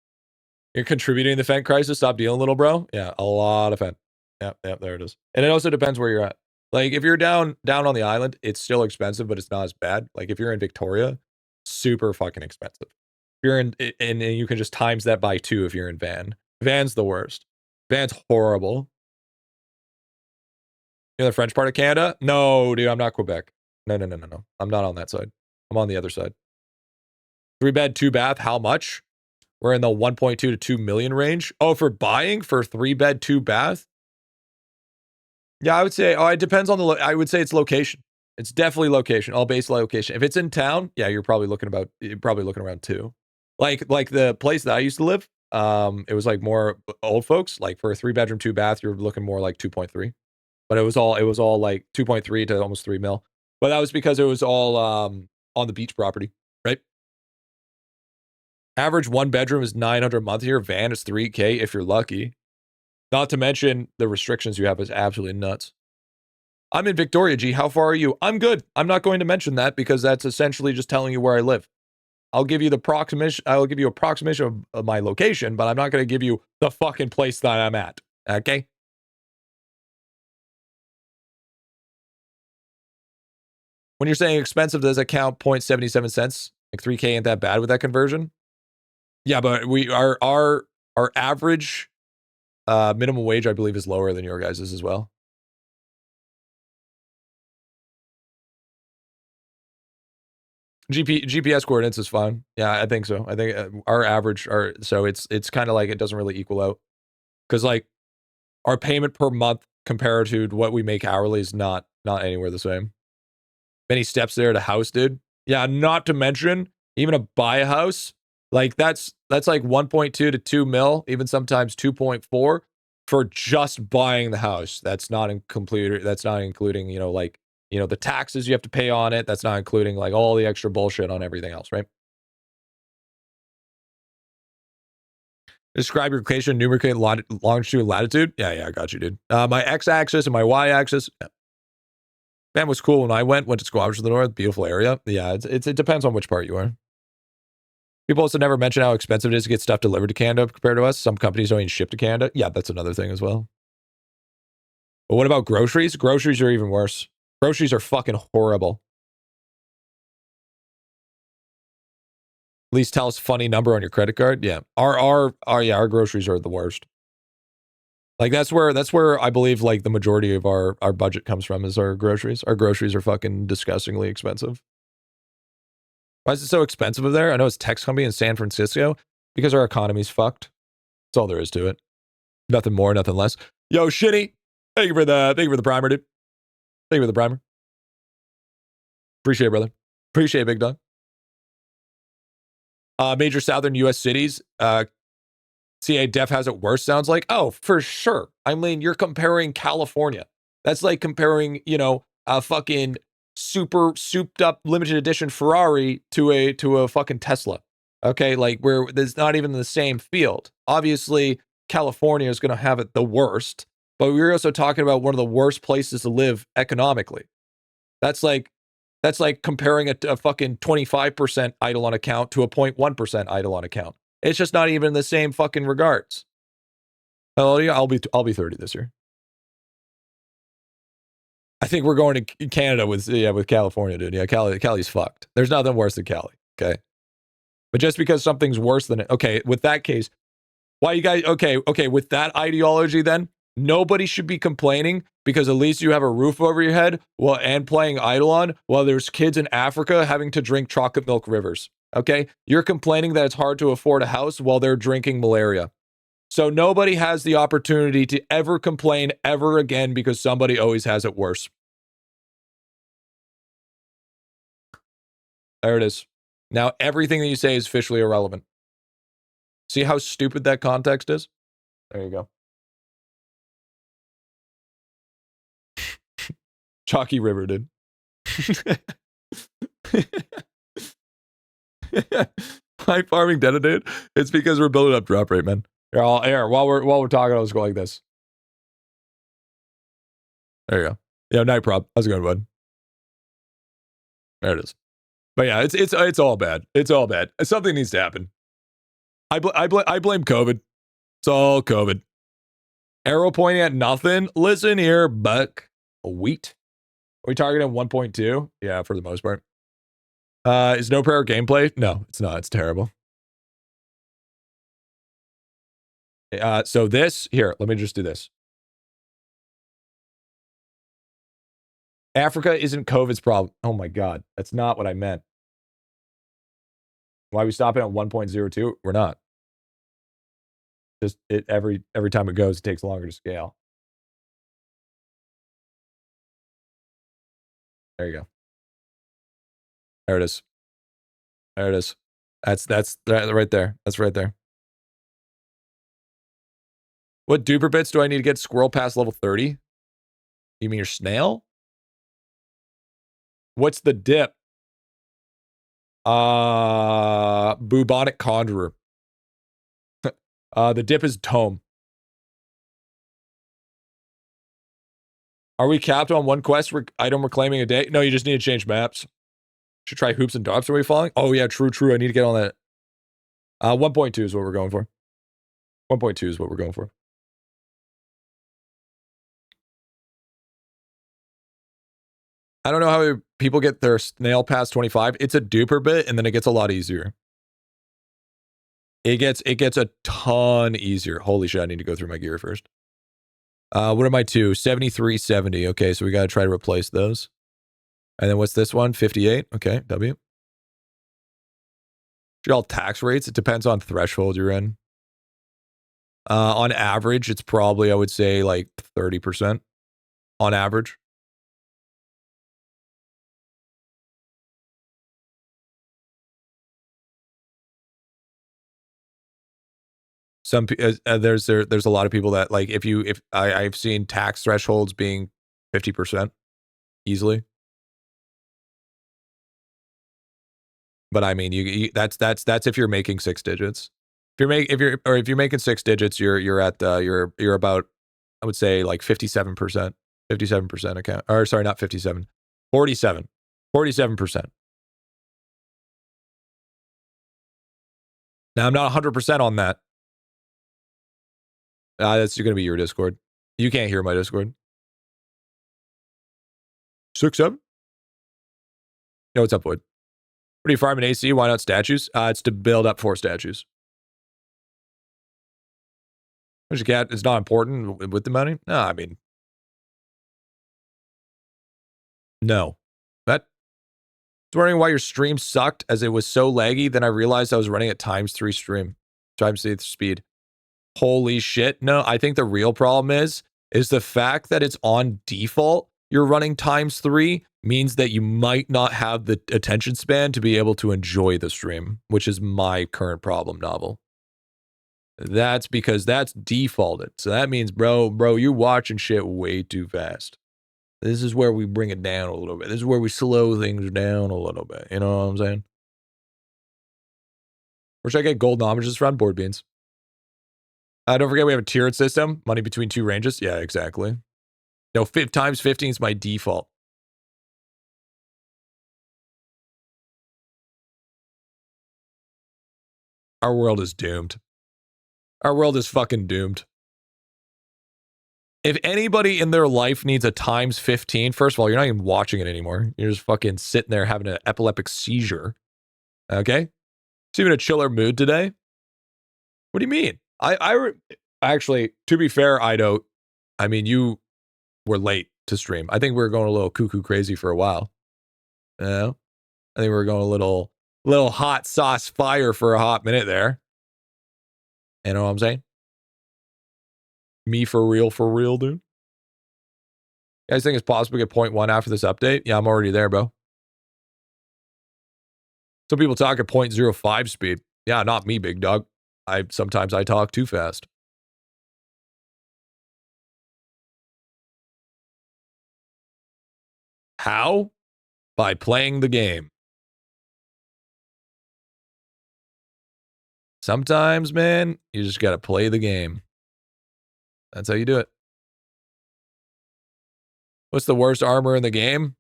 You're contributing to the fent crisis. Stop dealing, little bro. Yeah, a lot of fent. Yep, there it is. And it also depends where you're at. Like if you're down on the island, it's still expensive, but it's not as bad. Like if you're in Victoria, super fucking expensive. If you're in, and you can just times that by 2 if you're in Van. Van's the worst. Van's horrible. You're the French part of Canada? No, dude, I'm not Quebec. No. I'm not on that side. I'm on the other side. 3-bed, 2-bath, how much? We're in the 1.2 to 2 million range. Oh, for buying for 3-bed, 2-bath? Yeah, I would say, it depends on I would say it's location. It's definitely location, all based location. If it's in town, yeah, you're probably looking around 2. Like the place that I used to live, it was like more old folks. Like for a 3-bedroom, 2-bath, you're looking more like 2.3. But it was all like 2.3 to almost 3 mil. But that was because it was all on the beach property, right? Average 1 bedroom is $900 a month here. Van is $3K if you're lucky. Not to mention the restrictions you have is absolutely nuts. I'm in Victoria, G. How far are you? I'm good. I'm not going to mention that because that's essentially just telling you where I live. I'll give you the approximation. I'll give you approximation of my location, but I'm not going to give you the fucking place that I'm at. Okay? When you're saying expensive, does it count 0.77 cents? Like 3K ain't that bad with that conversion? Yeah, but our average minimum wage, I believe, is lower than your guys's as well. GPS coordinates is fine. Yeah, I think so. I think our average so it's kind of like it doesn't really equal out because like our payment per month compared to what we make hourly is not anywhere the same. Many steps there to house, dude. Yeah, not to mention even to buy a house, like that's like 1.2 to 2 mil, even sometimes 2.4 for just buying the house. That's not including, like, the taxes you have to pay on it. That's not including like all the extra bullshit on everything else, right? Describe your location, numericate longitude and latitude. Yeah, I got you, dude. My x-axis and my y-axis. Yeah. Man, was cool when I went to Squamish to the north. Beautiful area. Yeah, it depends on which part you are. People also never mention how expensive it is to get stuff delivered to Canada compared to us. Some companies don't even ship to Canada. Yeah, that's another thing as well. But what about groceries? Groceries are even worse. Groceries are fucking horrible. At least tell us a funny number on your credit card. Yeah, our groceries are the worst. Like that's where I believe like the majority of our budget comes from is our groceries. Our groceries are fucking disgustingly expensive. Why is it so expensive over there? I know it's a tech company in San Francisco because our economy's fucked. That's all there is to it. Nothing more, nothing less. Yo, Shitty. Thank you for the primer, dude. Thank you for the primer. Appreciate it, brother. Appreciate it, big dog. Major southern U.S. cities. CA Def has it worse, sounds like. Oh, for sure. I mean, you're comparing California. That's like comparing, a fucking super souped up limited edition Ferrari to a fucking Tesla. Okay, like where there's not even the same field. Obviously, California is going to have it the worst, but we're also talking about one of the worst places to live economically. That's like comparing a fucking 25% IdleOn account to a 0.1% IdleOn account. It's just not even in the same fucking regards. Oh yeah, I'll be 30 this year. I think we're going to Canada with California, dude. Yeah, Cali's fucked. There's nothing worse than Cali. Okay, but just because something's worse than it, okay, with that case, why you guys? Okay, with that ideology, then nobody should be complaining because at least you have a roof over your head, and playing IdleOn while there's kids in Africa having to drink chocolate milk rivers. Okay, you're complaining that it's hard to afford a house while they're drinking malaria. So nobody has the opportunity to ever complain ever again because somebody always has it worse. There it is. Now everything that you say is officially irrelevant. See how stupid that context is? There you go. Chalky River, dude. High farming detonated. It's because we're building up drop rate, man. Here, while we're talking, I'll just go like this. There you go. Yeah, night prop. How's it going, bud? There it is. But yeah, it's all bad. It's all bad. Something needs to happen. I blame COVID. It's all COVID. Arrow pointing at nothing. Listen here, buck. Wheat. Are we targeting 1.2? Yeah, for the most part. Is no prayer gameplay? No, it's not. It's terrible. So this, here, let me just do this. Africa isn't COVID's problem. Oh my God, that's not what I meant. Why are we stopping at 1.02? We're not. Just every time it goes, it takes longer to scale. There you go. There it is. There it is. That's right there. That's right there. What duper bits do I need to get squirrel past level 30? You mean your snail? What's the dip? Bubonic conjurer. The dip is Tome. Are we capped on one quest item reclaiming a day? No, you just need to change maps. Should try hoops and dots. Are we falling? Oh yeah, true. I need to get on that. 1.2 is what we're going for. 1.2 is what we're going for. I don't know how people get their snail past 25. It's a duper bit, and then it gets a lot easier. It gets a ton easier. Holy shit, I need to go through my gear first. What am I to? 73, 70. Okay, so we got to try to replace those. And then what's this one? 58. Okay, W. All tax rates. It depends on threshold you're in. On average, it's probably, I would say, like 30% on average. There's a lot of people that like if I've seen tax thresholds being 50% easily. But I mean, you that's if you're making 6 digits. If you're making 6 digits, you're about, I would say, like 57%. 57% account. Or sorry, not 57. 47. 47%. Now I'm not 100% on that. That's going to be your Discord. You can't hear my Discord. 6, 7? No, what's up, Void? What are you farming AC? Why not statues? It's to build up 4 statues. There's a cat. It's not important with the money? No, I mean. No. I was wondering why your stream sucked as it was so laggy. Then I realized I was running at ×3 stream. ×3 speed. Holy shit. No, I think the real problem is the fact that it's on default. You're running ×3 means that you might not have the attention span to be able to enjoy the stream, which is my current problem, Novel. That's because that's defaulted. So that means, bro, you're watching shit way too fast. This is where we bring it down a little bit. This is where we slow things down a little bit. You know what I'm saying? Where should I get gold homages from? Board beans. Don't forget we have a tiered system. Money between 2 ranges. Yeah, exactly. No, ×15 is my default. Our world is doomed. Our world is fucking doomed. If anybody in their life needs a ×15, first of all, you're not even watching it anymore. You're just fucking sitting there having an epileptic seizure. Okay? It's even a chiller mood today. What do you mean? Actually, to be fair, Ido, I mean, you were late to stream. I think we were going a little cuckoo crazy for a while. You know? I think we were going a little hot sauce fire for a hot minute there. You know what I'm saying? Me for real, dude. You guys think it's possible to get 0.1 after this update? Yeah, I'm already there, bro. Some people talk at 0.05 speed. Yeah, not me, big dog. Sometimes I talk too fast. How? By playing the game. Sometimes, man, you just gotta play the game. That's how you do it. What's the worst armor in the game?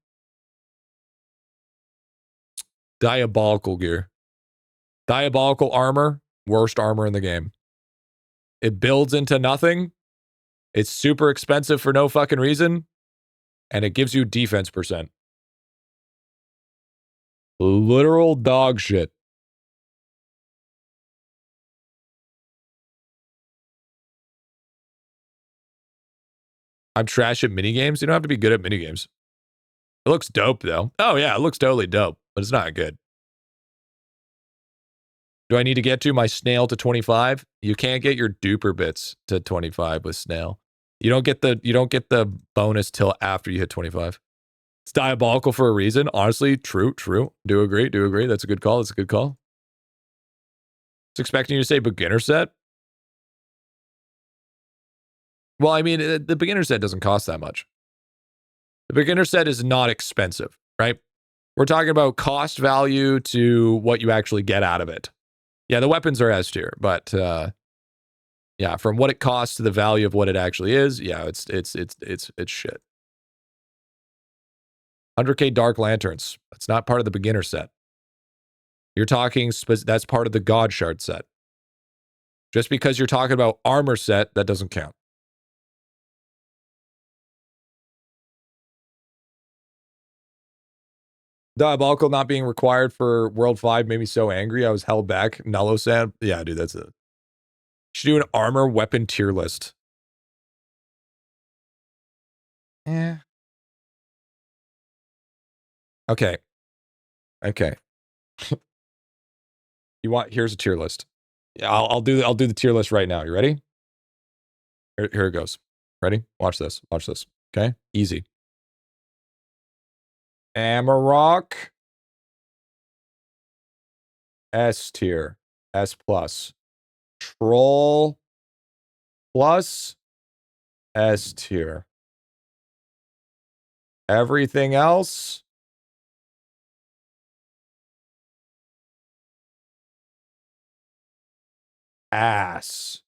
Diabolical gear. Diabolical armor, worst armor in the game. It builds into nothing. It's super expensive for no fucking reason, and it gives you defense percent. Literal dog shit. I'm trash at minigames. You don't have to be good at minigames. It looks dope, though. Oh, yeah, it looks totally dope, but it's not good. Do I need to get to my snail to 25? You can't get your duper bits to 25 with snail. You don't get the bonus till after you hit 25. It's diabolical for a reason. Honestly, true. Do agree. That's a good call. I was expecting you to say beginner set. Well, I mean, the beginner set doesn't cost that much. The beginner set is not expensive, right? We're talking about cost value to what you actually get out of it. Yeah, the weapons are S tier, but yeah, from what it costs to the value of what it actually is, yeah, it's shit. 100k Dark Lanterns. That's not part of the beginner set. You're talking, that's part of the God Shard set. Just because you're talking about armor set, that doesn't count. Diabolical not being required for World 5 made me so angry. I was held back. Nullo Sand. Yeah, dude, that's it. Should do an armor weapon tier list. Yeah. Okay. Here's a tier list. Yeah, I'll do the tier list right now. You ready? Here it goes. Ready? Watch this. Okay? Easy. Amarok. S tier. S plus. Troll plus. S tier. Everything else. Ass.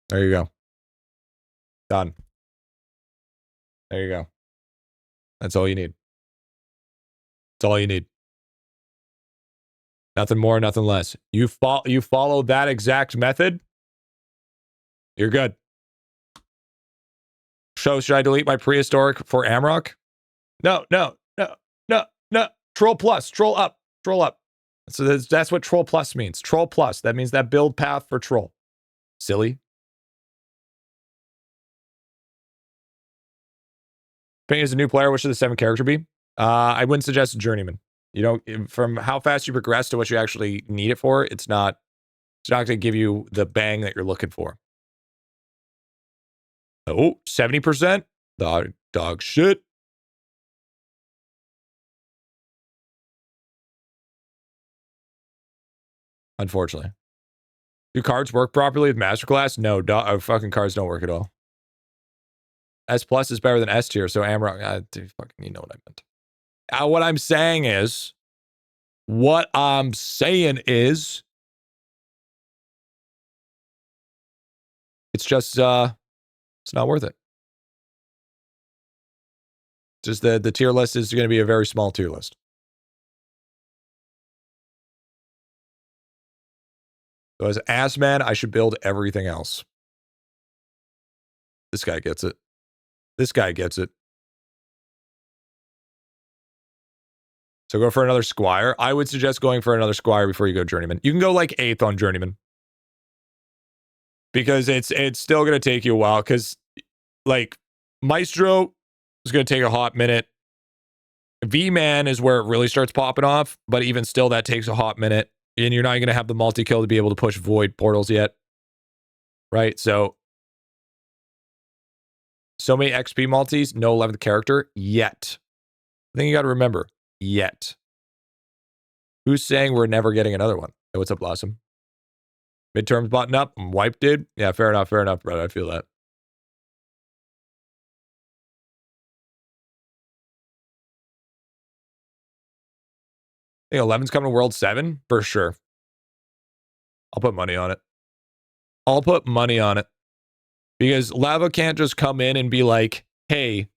There you go. Done. There you go. That's all you need. That's all you need. Nothing more, nothing less. You follow that exact method, you're good. So should I delete my prehistoric for Amarok? No. Troll plus, troll up. So that's what troll plus means. Troll plus. That means that build path for troll. Silly. Being as a new player, what should the 7 character be? I wouldn't suggest journeyman. You know, from how fast you progress to what you actually need it for, it's not going to give you the bang that you're looking for. Oh, 70%? Dog shit. Unfortunately. Do cards work properly with Masterclass? No, fucking cards don't work at all. S plus is better than S tier, so Amarok, dude, fucking, you know what I meant. What I'm saying is, it's just, it's not worth it. Just the tier list is going to be a very small tier list. So as ass man, I should build everything else. This guy gets it. So go for another squire. I would suggest going for another squire before you go journeyman. You can go like 8th on journeyman. Because it's still going to take you a while. Because like Maestro is going to take a hot minute. V-Man is where it really starts popping off. But even still, that takes a hot minute. And you're not going to have the multi-kill to be able to push void portals yet. Right? So many XP multis, no 11th character yet. I think you got to remember, yet. Who's saying we're never getting another one? Hey, what's up, Blossom? Midterms button up. I'm wiped, dude. Yeah, fair enough, brother. I feel that. I think 11's coming to World 7 for sure. I'll put money on it. Because Lava can't just come in and be like, hey,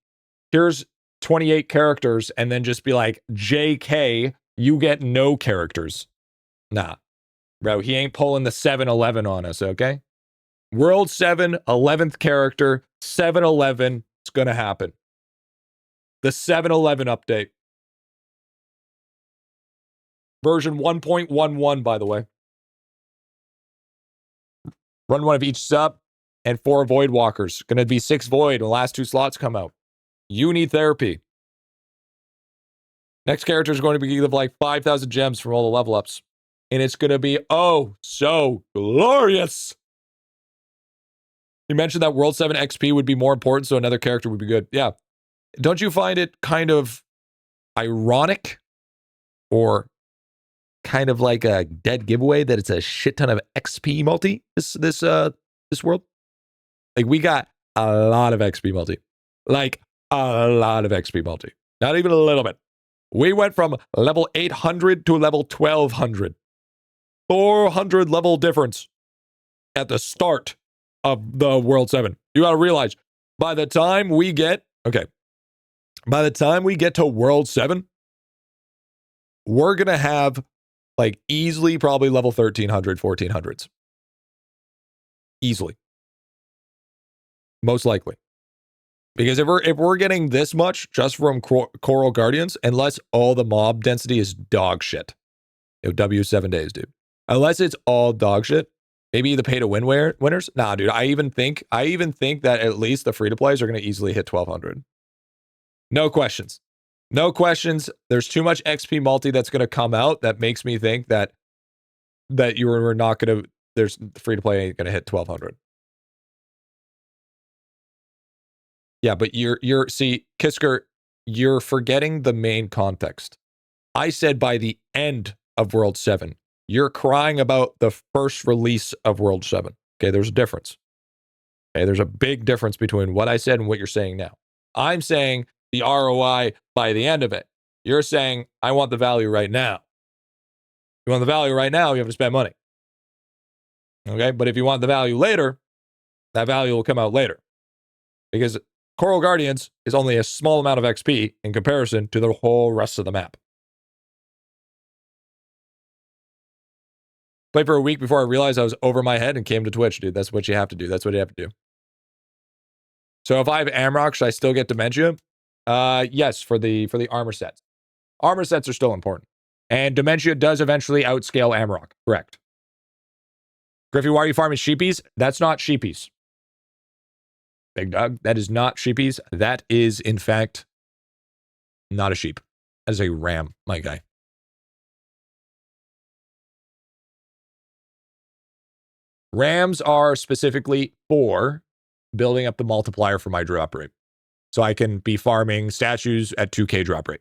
here's 28 characters, and then just be like, JK, you get no characters. Nah. Bro, he ain't pulling the 7-Eleven on us, okay? World 7, 11th character, 7-Eleven. It's going to happen. The 7-Eleven update. Version 1.11, by the way. Run one of each sub and 4 Void Walkers. Going to be 6 Void, and the last 2 slots come out. You need therapy. Next character is going to be give like 5,000 gems from all the level ups. And it's going to be, oh, so glorious. You mentioned that World 7 XP would be more important, so another character would be good. Yeah. Don't you find it kind of ironic or kind of like a dead giveaway that it's a shit ton of XP multi this world? Like, we got a lot of XP multi. Like, a lot of XP multi. Not even a little bit. We went from level 800 to level 1200. 400 level difference at the start of the World 7. You gotta realize, by the time we get to World 7, we're gonna have like easily probably level 1300, 1400s. Easily. Most likely. Because if we're getting this much just from Coral Guardians, unless all the mob density is dog shit. W 7 days, dude. Unless it's all dog shit. Maybe the pay to win winners. Nah, dude. I even think that at least the free to plays are going to easily hit 1200. No questions. No questions. There's too much XP multi that's going to come out that makes me think that you're not going to. There's the free to play ain't going to hit 1200. Yeah, but see, Kisker, you're forgetting the main context. I said by the end of World 7. You're crying about the first release of World 7. Okay, there's a difference. Okay, there's a big difference between what I said and what you're saying now. I'm saying the ROI by the end of it. You're saying, I want the value right now. You want the value right now, you have to spend money. Okay, but if you want the value later, that value will come out later. Because Coral Guardians is only a small amount of XP in comparison to the whole rest of the map. Played for a week before I realized I was over my head and came to Twitch, dude. That's what you have to do. That's what you have to do. So if I have Amrock, should I still get Dementia? Yes, for the armor sets. Armor sets are still important. And Dementia does eventually outscale Amrock. Correct. Griffy, why are you farming sheepies? That's not sheepies. Big dog, that is not sheepies. That is, in fact, not a sheep. That is a ram, my guy. Rams are specifically for building up the multiplier for my drop rate. So I can be farming statues at 2k drop rate.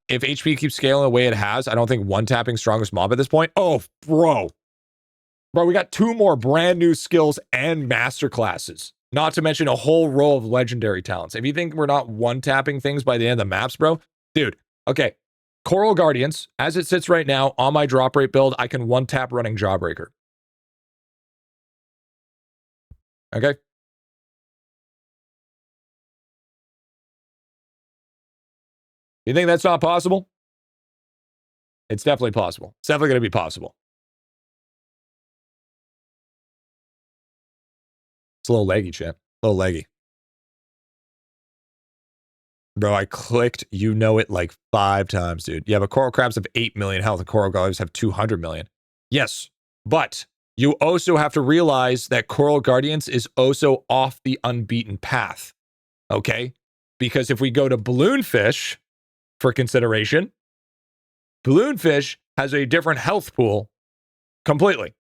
If HP keeps scaling the way it has, I don't think one-tapping strongest mob at this point. Oh, bro. Bro, we got 2 more brand new skills and master classes. Not to mention a whole row of legendary talents. If you think we're not one-tapping things by the end of the maps, bro, dude, okay. Coral Guardians, as it sits right now on my drop rate build, I can one-tap running Jawbreaker. Okay? You think that's not possible? It's definitely possible. It's definitely going to be possible. It's a little leggy, chat. A little leggy. Bro, I clicked, you know it, like 5 times, dude. Yeah, but coral crabs have 8 million health and coral guardians have 200 million. Yes, but you also have to realize that coral guardians is also off the unbeaten path. Okay? Because if we go to balloonfish for consideration, balloonfish has a different health pool completely.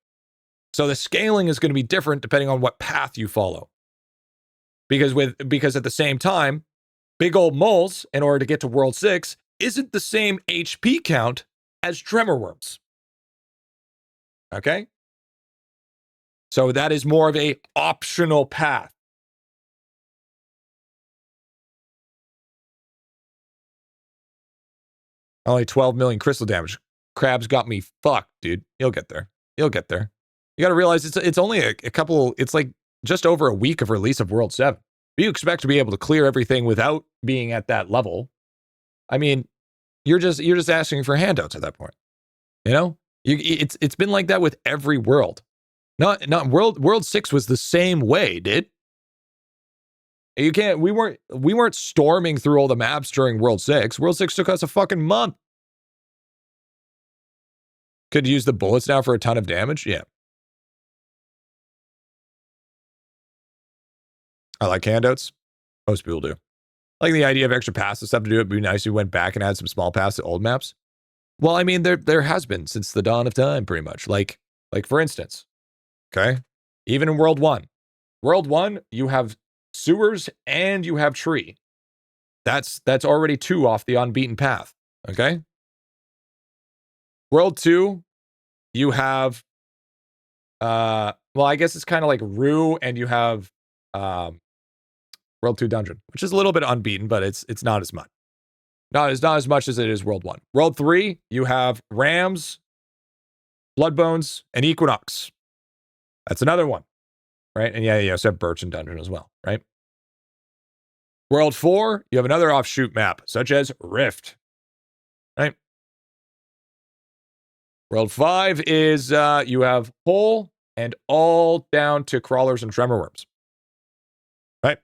So the scaling is going to be different depending on what path you follow. Because at the same time, big old moles, in order to get to World 6, isn't the same HP count as tremor worms. Okay? So that is more of a optional path. Only 12 million crystal damage. Crabs got me fucked, dude. You'll get there. You'll get there. You got to realize it's only a couple, it's like just over a week of release of World 7. You expect to be able to clear everything without being at that level. I mean, you're just asking for handouts at that point. You know, it's been like that with every world. Not World 6 was the same way, dude. You can't. We weren't storming through all the maps during World 6. World 6 took us a fucking month. Could use the bullets now for a ton of damage. Yeah. I like handouts. Most people do. I like the idea of extra passes stuff to do it. It'd be nice if we went back and had some small pass to old maps. Well, I mean, there has been since the dawn of time, pretty much. Like for instance, okay, even in World 1. World 1, you have sewers and you have tree. That's already 2 off the unbeaten path. Okay. World 2, you have well, I guess it's kind of like Rue, and you have World 2 dungeon, which is a little bit unbeaten, but it's not as much. Not as much as it is World 1. World 3, you have Rams, Bloodbones, and Equinox. That's another one. Right? And yeah, you also have Birch and Dungeon as well, right? World 4, you have another offshoot map, such as Rift. Right? World 5 is you have Hole and all down to Crawlers and Tremorworms. Right?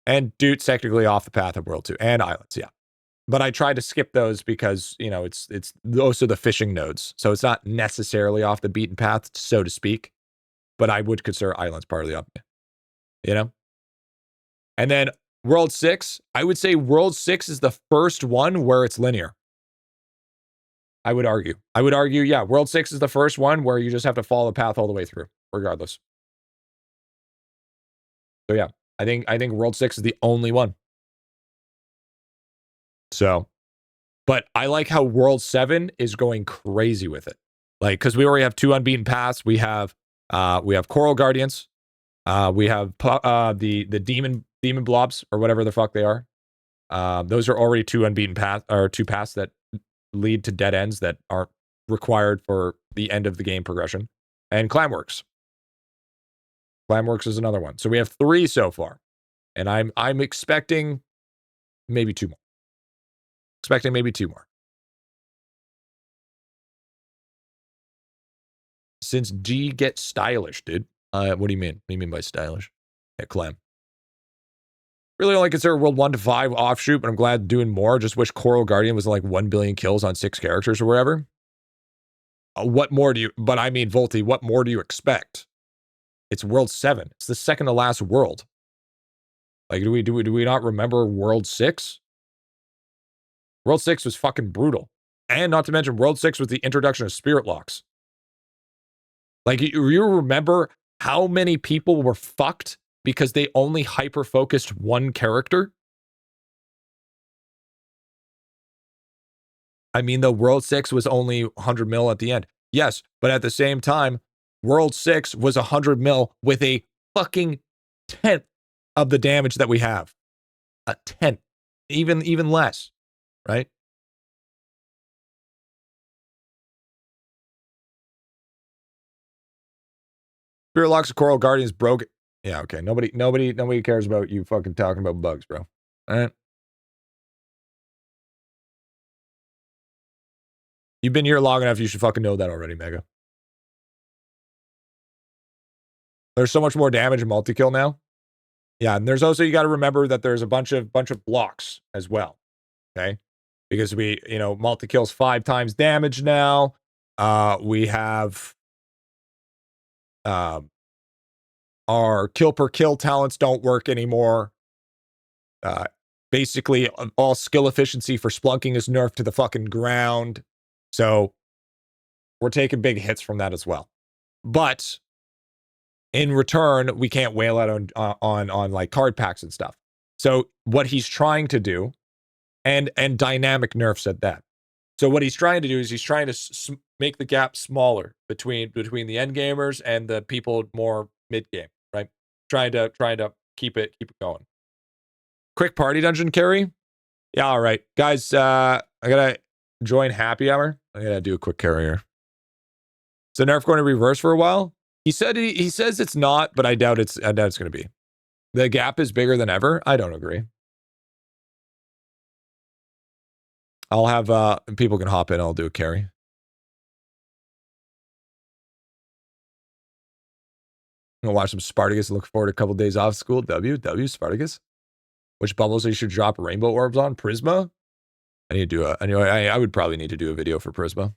And Dude's technically off the path of World 2. And Islands, yeah. But I tried to skip those because, you know, it's those are the fishing nodes. So it's not necessarily off the beaten path, so to speak. But I would consider Islands part of the up, you know? And then World 6, I would say World 6 is the first one where it's linear. I would argue, yeah, World 6 is the first one where you just have to follow the path all the way through, regardless. So yeah, I think World 6 is the only one. So, but I like how World 7 is going crazy with it. Like, because we already have 2 unbeaten paths. We have Coral Guardians. We have the demon blobs or whatever the fuck they are. Those are already 2 unbeaten paths, or 2 paths that lead to dead ends that aren't required for the end of the game progression. And Clamworks. Clamworks is another one. So we have 3 so far, and I'm expecting maybe 2 more. Since G gets stylish, dude. What do you mean? What do you mean by stylish? Yeah, Clem. Really only consider World 1 to 5 offshoot, but I'm glad doing more. Just wish Coral Guardian was like 1 billion kills on 6 characters or whatever. What more do you, but I mean, Volty, what more do you expect? It's World 7. It's the second to last world. Like, do we not remember World 6? World 6 was fucking brutal. And not to mention, World 6 was the introduction of Spirit Locks. Like, you remember how many people were fucked because they only hyper-focused one character? I mean, the World 6 was only 100 mil at the end. Yes, but at the same time, World 6 was 100 mil with a fucking 10th of the damage that we have. A 10th. Even less, right? Spirit Locks of Coral Guardians broke it. Yeah, okay. Nobody cares about you fucking talking about bugs, bro. All right. You've been here long enough, you should fucking know that already, Mega. There's so much more damage in multi-kill now. Yeah, and there's also, you got to remember that there's a bunch of blocks as well. Okay? Because we, multi-kill's 5 times damage now. We have our kill per kill talents don't work anymore. Basically, all skill efficiency for splunking is nerfed to the fucking ground. So we're taking big hits from that as well. But in return, we can't whale out on like card packs and stuff. So what he's trying to do, and dynamic nerfs at that. So what he's trying to do is he's trying to make the gap smaller between the end gamers and the people more mid game, right? Trying to keep it going. Quick party dungeon carry. Yeah, all right, guys. I gotta join happy hour. I gotta do a quick carry here. So nerf going to reverse for a while. He says it's not, but I doubt it's going to be. The gap is bigger than ever. I don't agree. I'll have people can hop in. I'll do a carry. I'm gonna watch some Spartacus. Look forward to a couple days off school. W Spartacus. Which bubbles you should drop rainbow orbs on? Prisma. I need to do a. Anyway, I would probably need to do a video for Prisma.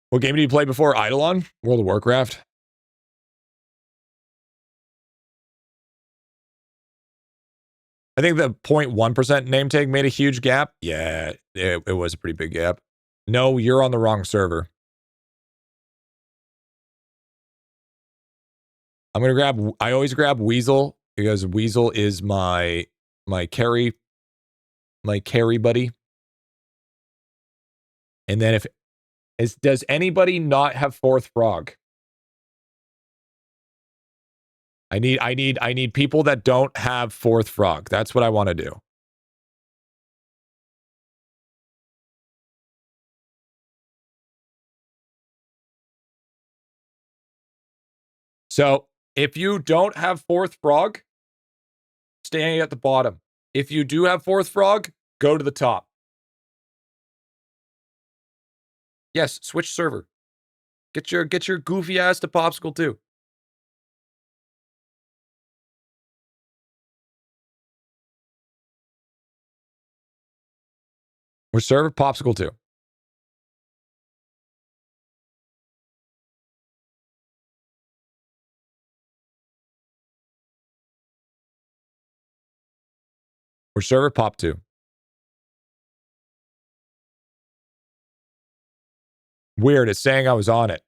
What game did you play before IdleOn? World of Warcraft. I think the 0.1% name tag made a huge gap. Yeah, it was a pretty big gap. No, you're on the wrong server. I'm gonna grab. I always grab Weasel because Weasel is my carry buddy. And then does anybody not have fourth frog? I need people that don't have fourth frog. That's what I want to do. So if you don't have fourth frog, stay at the bottom. If you do have fourth frog, go to the top. Yes, switch server. Get your goofy ass to Popsicle too. We're server Popsicle too. We're server Pop 2. Weird, it's saying I was on it.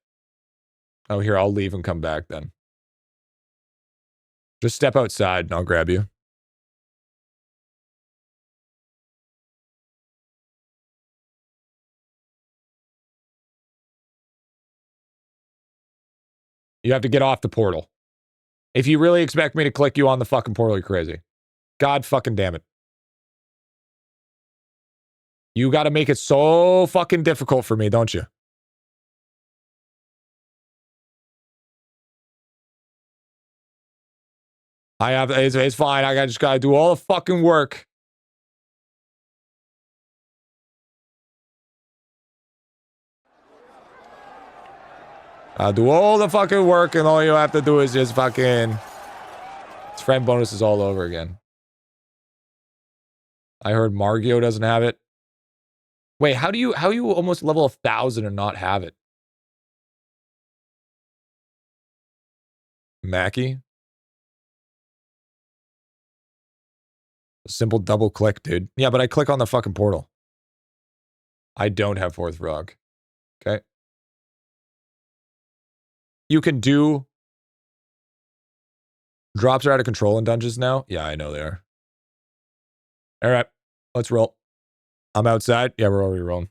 Oh, here, I'll leave and come back then. Just step outside and I'll grab you. You have to get off the portal. If you really expect me to click you on the fucking portal, you're crazy. God fucking damn it. You got to make it so fucking difficult for me, don't you? It's fine. I just got to do all the fucking work. I'll do all the fucking work, and all you have to do is just fucking... It's friend bonuses all over again. I heard Margio doesn't have it. Wait, how you almost level 1,000 and not have it? Mackie? A simple double click, dude. Yeah, but I click on the fucking portal. I don't have fourth frog. Okay. You can do... Drops are out of control in dungeons now? Yeah, I know they are. All right, let's roll. I'm outside. Yeah, we're already rolling.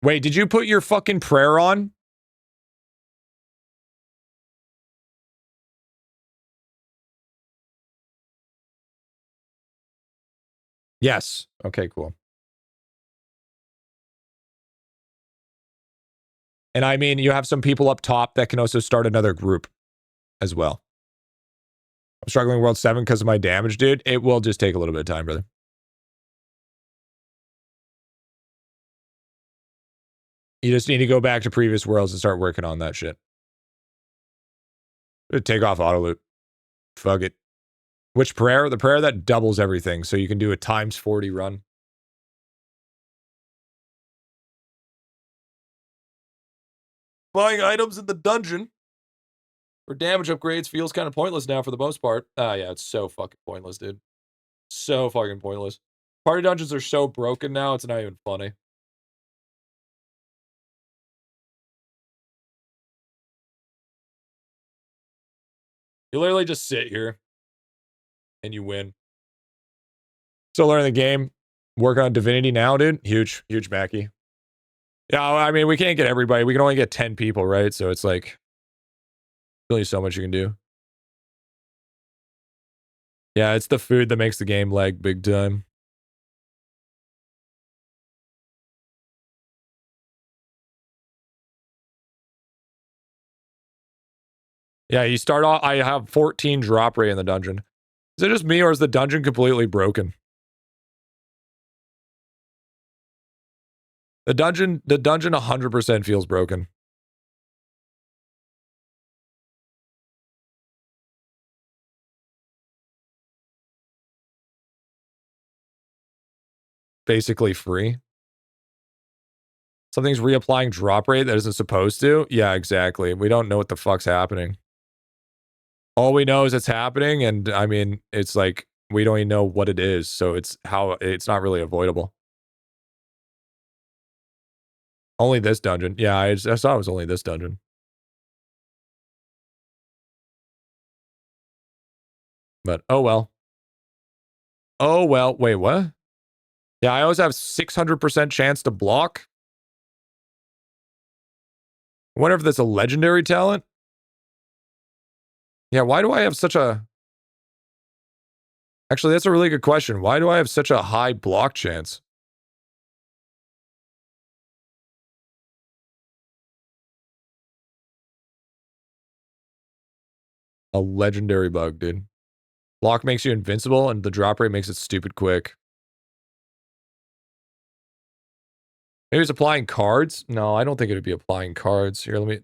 Wait, did you put your fucking prayer on? Yes. Okay, cool. And I mean, you have some people up top that can also start another group as well. I'm struggling World 7 because of my damage, dude. It will just take a little bit of time, brother. You just need to go back to previous worlds and start working on that shit. Take off auto loot. Fuck it. Which prayer? The prayer that doubles everything, so you can do a times 40 run. Buying items in the dungeon for damage upgrades feels kind of pointless now for the most part. Ah, yeah, it's so fucking pointless, dude. So fucking pointless. Party dungeons are so broken now, it's not even funny. You literally just sit here and you win. Still learning the game. Work on Divinity now, dude. Huge, huge Mackie. Yeah, I mean, we can't get everybody. We can only get 10 people, right? So it's like, only so much you can do. Yeah, it's the food that makes the game lag big time. Yeah, you start off, I have 14 drop rate in the dungeon. Is it just me or is the dungeon completely broken? The dungeon 100% feels broken. Basically free. Something's reapplying drop rate that isn't supposed to? Yeah, exactly. We don't know what the fuck's happening. All we know is it's happening, and I mean, it's like, we don't even know what it is, so it's not really avoidable. Only this dungeon. Yeah, I saw it was only this dungeon. But, oh well. Oh well. Wait, what? Yeah, I always have 600% chance to block. I wonder if that's a legendary talent. Yeah, why do I have such a... Actually, that's a really good question. Why do I have such a high block chance? A legendary bug, dude. Block makes you invincible, and the drop rate makes it stupid quick. Maybe it's applying cards? No, I don't think it would be applying cards. Here, let me...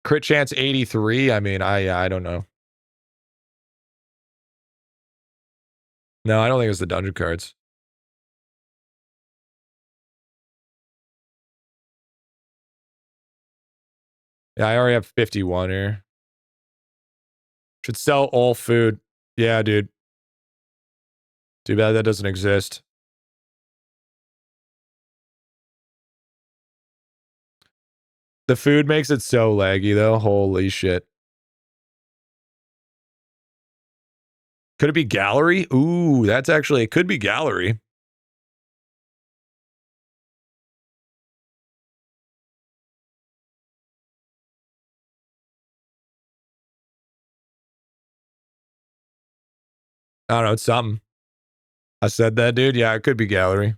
Crit chance 83? I mean, I don't know. No, I don't think it's the dungeon cards. Yeah, I already have 51 here. Should sell all food. Yeah, dude. Too bad that doesn't exist. The food makes it so laggy, though. Holy shit. Could it be gallery? Ooh, that's actually... It could be gallery. I don't know. It's something. I said that, dude. Yeah, it could be gallery.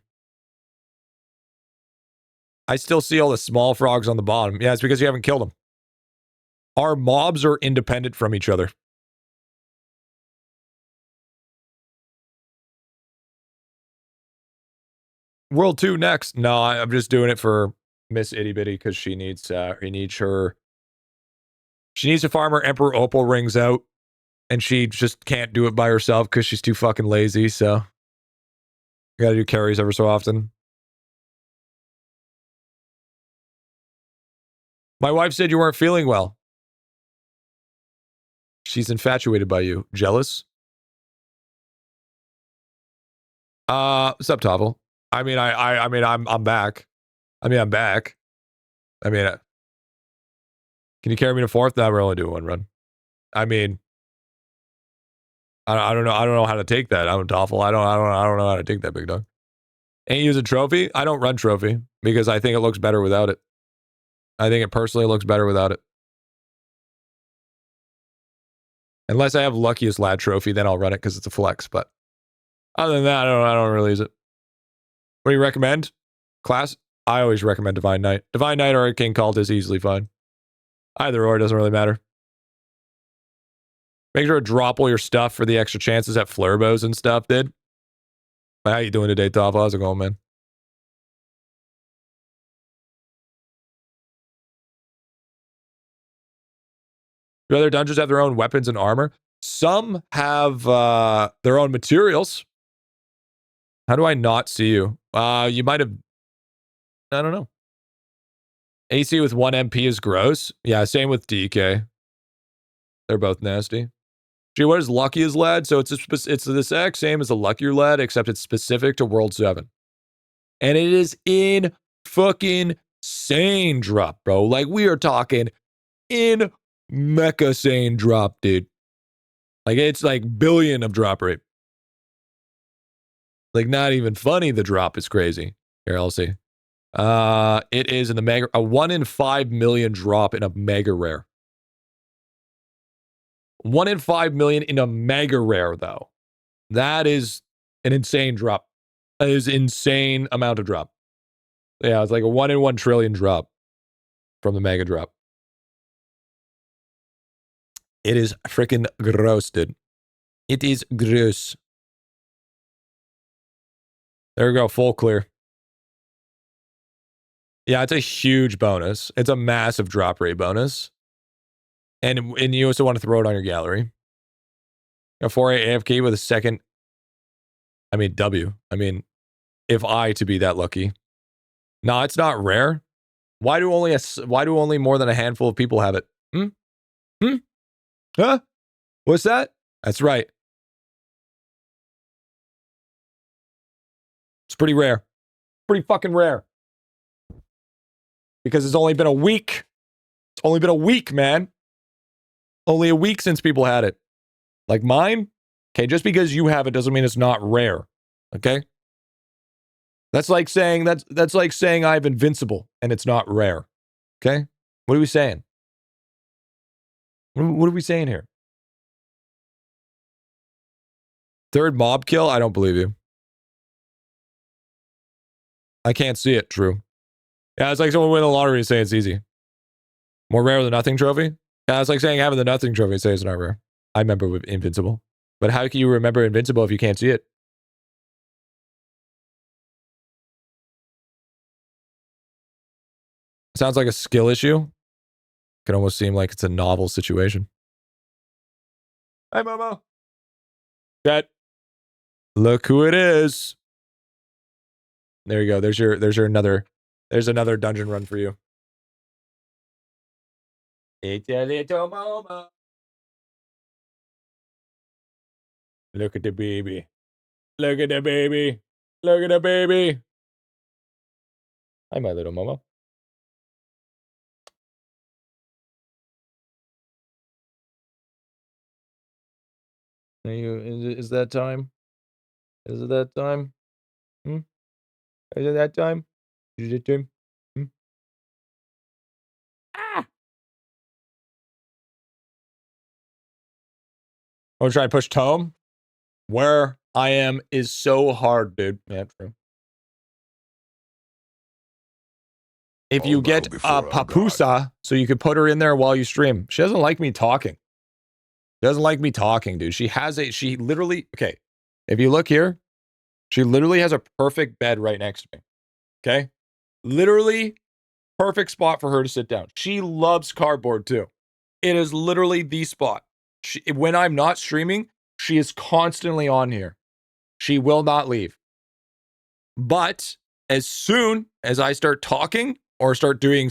I still see all the small frogs on the bottom. Yeah, it's because you haven't killed them. Our mobs are independent from each other. World 2 next. No, I'm just doing it for Miss Itty Bitty because she needs to farm her Emperor Opal rings out, and she just can't do it by herself because she's too fucking lazy, so I gotta do carries ever so often. My wife said you weren't feeling well. She's infatuated by you. Jealous? Sup, Tovel? I mean, I'm back. I mean, I'm back. I mean, can you carry me to fourth? No, we're only doing one run. I mean, I don't know. I don't know how to take that. I'm Tovel. I don't know how to take that, big dog. Ain't use a trophy? I don't run trophy because I think it looks better without it. I think it personally looks better without it. Unless I have luckiest lad trophy, then I'll run it because it's a flex. But other than that, I don't really use it. What do you recommend? Class? I always recommend Divine Knight. Divine Knight or a King Cult is easily fine. Either or, doesn't really matter. Make sure to drop all your stuff for the extra chances at Flurbos and stuff, dude. How you doing today, Toph? How's it going, man? Do other dungeons have their own weapons and armor? Some have their own materials. How do I not see you? You might have... I don't know. AC with 1 MP is gross. Yeah, same with DK. They're both nasty. Gee, what is Lucky as lad? So it's the exact same as a Luckier lad, except it's specific to World 7. And it is in fucking sane drop, bro. Like, we are talking in mecha sane drop, dude. Like, it's like billion of drop rate. Like, not even funny, the drop is crazy. Here, I'll see. It is in the mega... A 1 in 5 million drop in a mega rare. 1 in 5 million in a mega rare, though. That is an insane drop. That is insane amount of drop. Yeah, it's like a 1 in 1 trillion drop from the mega drop. It is freaking gross, dude. It is gross. There we go, full clear. Yeah, it's a huge bonus. It's a massive drop rate bonus. And you also want to throw it on your gallery. A 4A AFK with a second. I mean, W. I mean, if I to be that lucky. No, it's not rare. Why do only more than a handful of people have it? Huh? What's that? That's right. It's pretty rare. Pretty fucking rare. Because it's only been a week. It's only been a week, man. Only a week since people had it. Like mine? Okay, just because you have it doesn't mean it's not rare. Okay? That's like saying that's like saying I have Invincible and it's not rare. Okay? What are we saying? What are we saying here? Third mob kill? I don't believe you. I can't see it, true. Yeah, it's like someone win the lottery and say it's easy. More rare than nothing trophy? Yeah, it's like saying having the nothing trophy and say it's not rare. I remember with Invincible. But how can you remember Invincible if you can't see it? Sounds like a skill issue. Can almost seem like it's a novel situation. Hi, Momo. Chat. Look who it is. There you go. There's another dungeon run for you. It's a little Momo. Look at the baby. Look at the baby. Look at the baby. Hi, my little Momo. Are you, is that time? Is it that time? Is it that time? Is it time? Ah! I'm gonna try and push Tome. Where I am is so hard, dude. Yeah, true. If you get a papusa, so you could put her in there while you stream. She doesn't like me talking. She doesn't like me talking, dude. She literally, okay. If you look here, she literally has a perfect bed right next to me. Okay? Literally perfect spot for her to sit down. She loves cardboard too. It is literally the spot. When I'm not streaming, she is constantly on here. She will not leave. But as soon as I start talking or start doing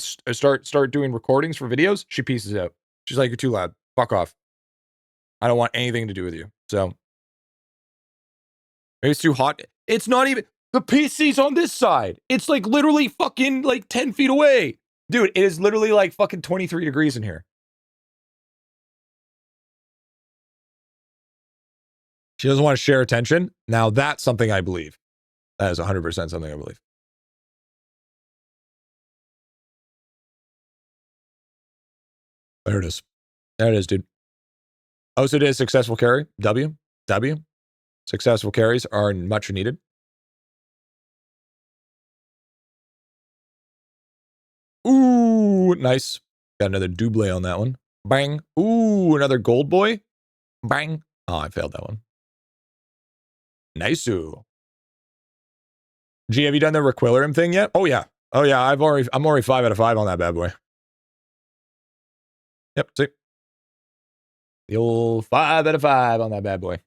recordings for videos, she pieces out. She's like, "You're too loud. Fuck off. I don't want anything to do with you." So maybe it's too hot. It's not even the PC's on this side. It's like literally fucking like 10 feet away. Dude, it is literally like fucking 23 degrees in here. She doesn't want to share attention. Now that's something I believe. That is 100% something I believe. There it is. There it is, dude. Also did a successful carry. W. Successful carries are much needed. Ooh, nice. Got another double on that one. Bang. Ooh, another gold boy. Bang. Oh, I failed that one. Nice-oo. G, have you done the Requilarium thing yet? Oh yeah. Oh yeah, I'm already 5 out of 5 on that bad boy. Yep, see. The old 5 out of 5 on that bad boy.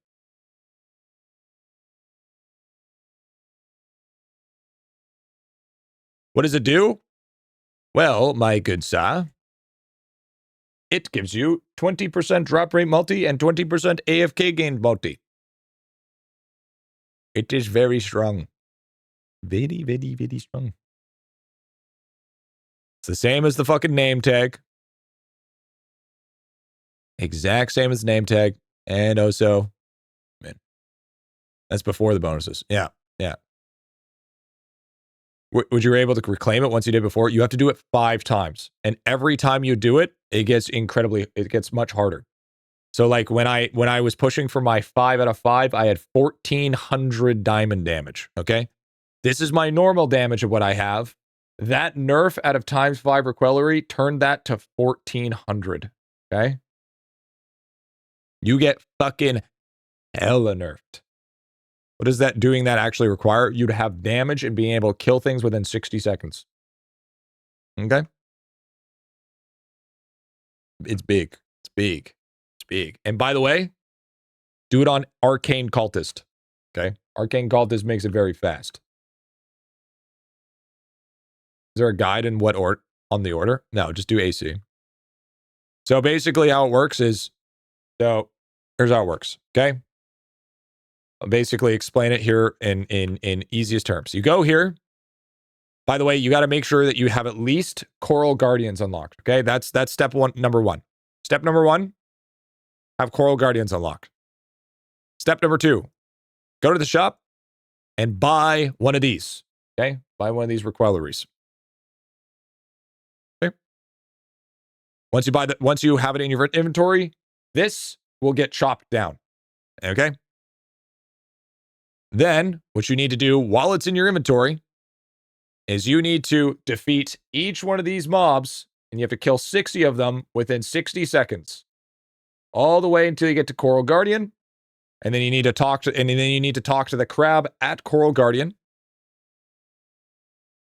What does it do? Well, my good sir, it gives you 20% drop rate multi and 20% AFK gain multi. It is very strong. Very, very, very strong. It's the same as the fucking name tag. Exact same as the name tag. And also, man, that's before the bonuses. Yeah, yeah. Would you be able to reclaim it once you did before? You have to do it 5 times. And every time you do it, it gets much harder. So like when I was pushing for my 5 out of 5, I had 1,400 diamond damage. Okay. This is my normal damage of what I have. That nerf out of ×5 Requilary turned that to 1,400. Okay. You get fucking hella nerfed. What does that doing that actually require? You to have damage and being able to kill things within 60 seconds. Okay? It's big. It's big. It's big. And by the way, do it on Arcane Cultist. Okay? Arcane Cultist makes it very fast. Is there a guide in what order on the order? No, just do AC. So basically how it works is, so here's how it works. Okay? I'll basically explain it here in easiest terms. You go here. By the way, you got to make sure that you have at least Coral Guardians unlocked. Okay, that's step one, number one. Step number one, have Coral Guardians unlocked. Step number two, go to the shop and buy one of these. Okay, buy one of these requilleries. Okay. Once you have it in your inventory, this will get chopped down. Okay. Then what you need to do while it's in your inventory is you need to defeat each one of these mobs, and you have to kill 60 of them within 60 seconds. All the way until you get to Coral Guardian. And then you need to talk to the crab at Coral Guardian,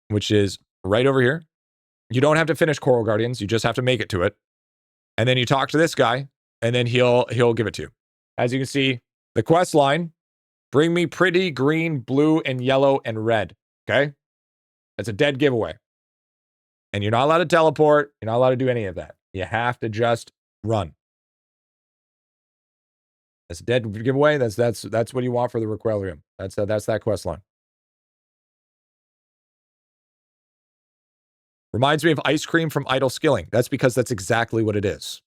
which is right over here. You don't have to finish Coral Guardians, you just have to make it to it. And then you talk to this guy, and then he'll give it to you. As you can see, the quest line, bring me pretty green, blue, and yellow, and red. Okay? That's a dead giveaway. And you're not allowed to teleport. You're not allowed to do any of that. You have to just run. That's a dead giveaway. That's what you want for the Requilium. That's that quest line. Reminds me of ice cream from Idle Skilling. That's because that's exactly what it is.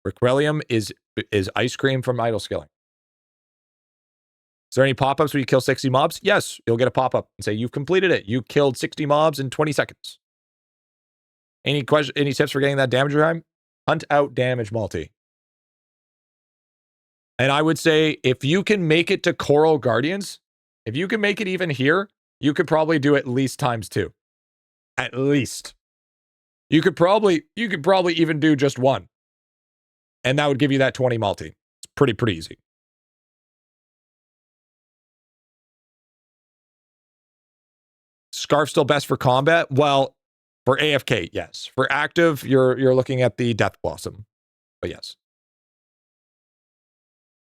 Requilium is ice cream from Idle Skilling. Is there any pop-ups where you kill 60 mobs? Yes, you'll get a pop-up and say, you've completed it. You killed 60 mobs in 20 seconds. Any tips for getting that damage time? Hunt out damage multi. And I would say, if you can make it to Coral Guardians, if you can make it even here, you could probably do at least ×2. At least. You could probably even do just one. And that would give you that 20 multi. It's pretty easy. Scarf still best for combat? Well, for AFK, yes. For active, you're looking at the Death Blossom. But yes.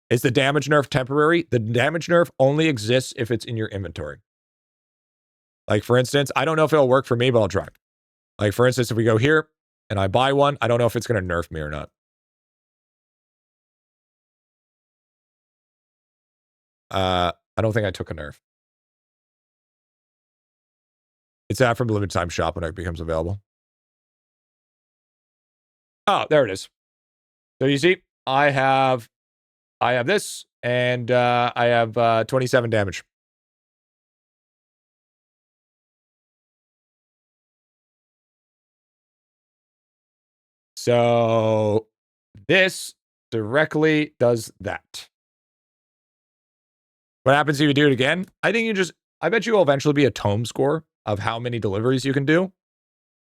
Is the damage nerf temporary? The damage nerf only exists if it's in your inventory. Like, for instance, I don't know if it'll work for me, but I'll try. Like, for instance, if we go here and I buy one, I don't know if it's going to nerf me or not. I don't think I took a nerf. It's out from limited time shop when it becomes available. Oh, there it is. So you see, I have this, and I have 27 damage. So this directly does that. What happens if you do it again? I bet you will eventually be a Tome score of how many deliveries you can do,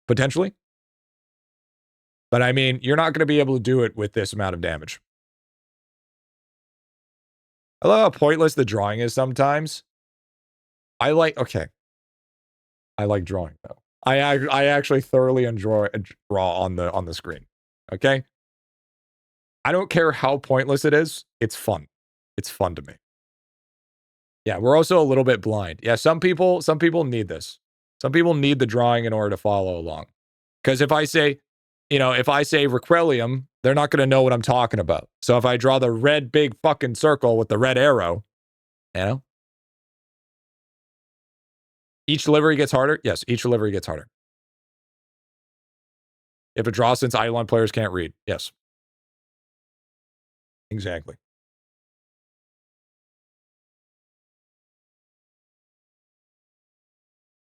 potentially. But I mean, you're not going to be able to do it with this amount of damage. I love how pointless the drawing is sometimes. I like drawing though. I actually thoroughly enjoy a draw on the screen. Okay? I don't care how pointless it is. It's fun. It's fun to me. Yeah, we're also a little bit blind. Yeah, some people need this. Some people need the drawing in order to follow along. Because if I say Requilium, they're not going to know what I'm talking about. So if I draw the red big fucking circle with the red arrow, you know? Each delivery gets harder? Yes, each delivery gets harder. You have to draw since IdleOn players can't read. Yes. Exactly.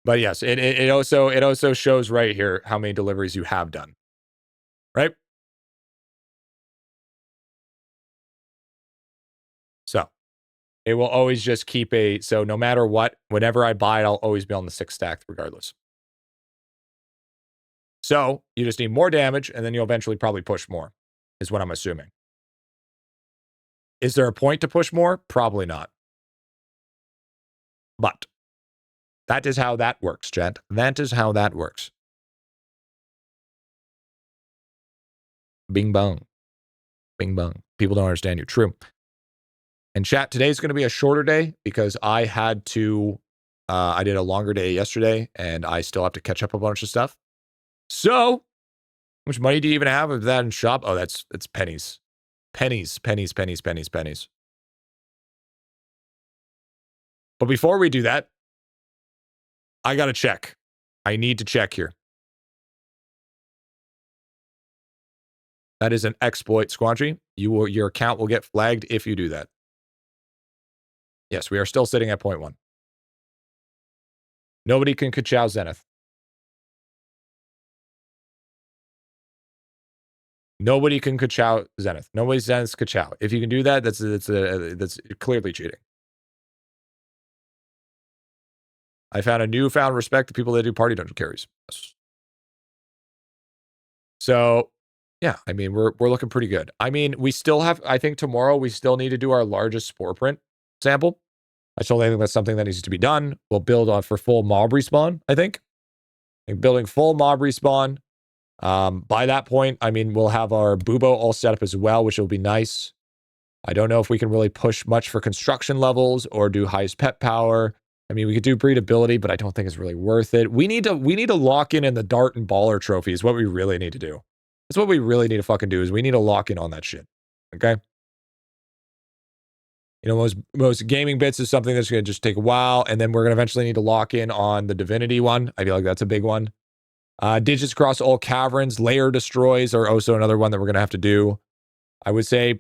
But yes, it also shows right here how many deliveries you have done. Right? So it will always just keep so no matter what, whenever I buy it, I'll always be on the 6 stack regardless. So you just need more damage, and then you'll eventually probably push more, is what I'm assuming. Is there a point to push more? Probably not. But that is how that works, chat. That is how that works. Bing bong. Bing bong. People don't understand you. True. And chat, today's going to be a shorter day because I had to, I did a longer day yesterday and I still have to catch up a bunch of stuff. So, how much money do you even have of that in shop? Oh, that's pennies. Pennies, pennies, pennies, pennies, pennies. But before we do that, I got to check. I need to check here. That is an exploit, Squanchy. Your account will get flagged if you do that. Yes, we are still sitting at 0.1. Nobody can ka-chow Zenith. Nobody can ka-chow Zenith. Nobody Zenith's ka-chow. If you can do that, that's clearly cheating. I found a newfound respect to people that do party dungeon carries. Yes. So, yeah, I mean, we're looking pretty good. I mean, we still have, I think tomorrow we still need to do our largest spore print sample. I still think that's something that needs to be done. We'll build on for full mob respawn, I think. Building full mob respawn. By that point, I mean, we'll have our Bubo all set up as well, which will be nice. I don't know if we can really push much for construction levels or do highest pet power. I mean, we could do breedability, but I don't think it's really worth it. We need to lock in the dart and baller trophies. What we really need to do. That's what we really need to fucking do is we need to lock in on that shit. Okay? You know, most gaming bits is something that's going to just take a while, and then we're going to eventually need to lock in on the divinity one. I feel like that's a big one. Digits across all caverns, layer destroys are also another one that we're going to have to do. I would say,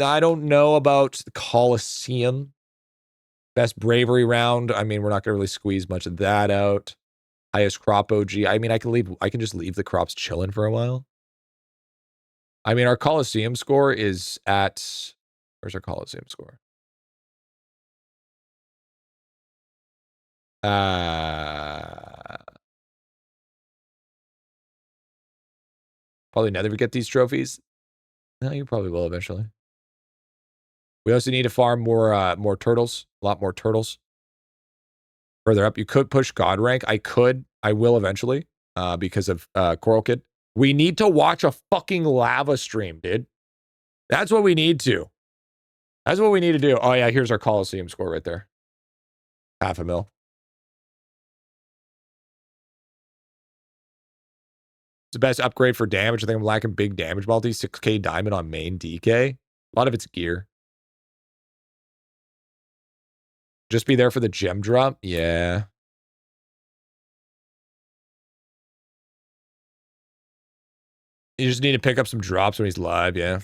I don't know about the Colosseum. Best bravery round. I mean, we're not going to really squeeze much of that out. Highest crop OG. I mean, I can just leave the crops chilling for a while. I mean, our Colosseum score is at, where's our Colosseum score? Probably never get these trophies. No, you probably will eventually. We also need to farm more turtles. A lot more turtles. Further up, you could push God rank. I will eventually, because of Coral Kid. We need to watch a fucking lava stream, dude. That's what we need to. That's what we need to do. Oh yeah, here's our Colosseum score right there. 500,000. It's the best upgrade for damage. I think I'm lacking big damage multi. 6k diamond on main DK. A lot of it's gear. Just be there for the gem drop? Yeah. You just need to pick up some drops when he's live, yeah.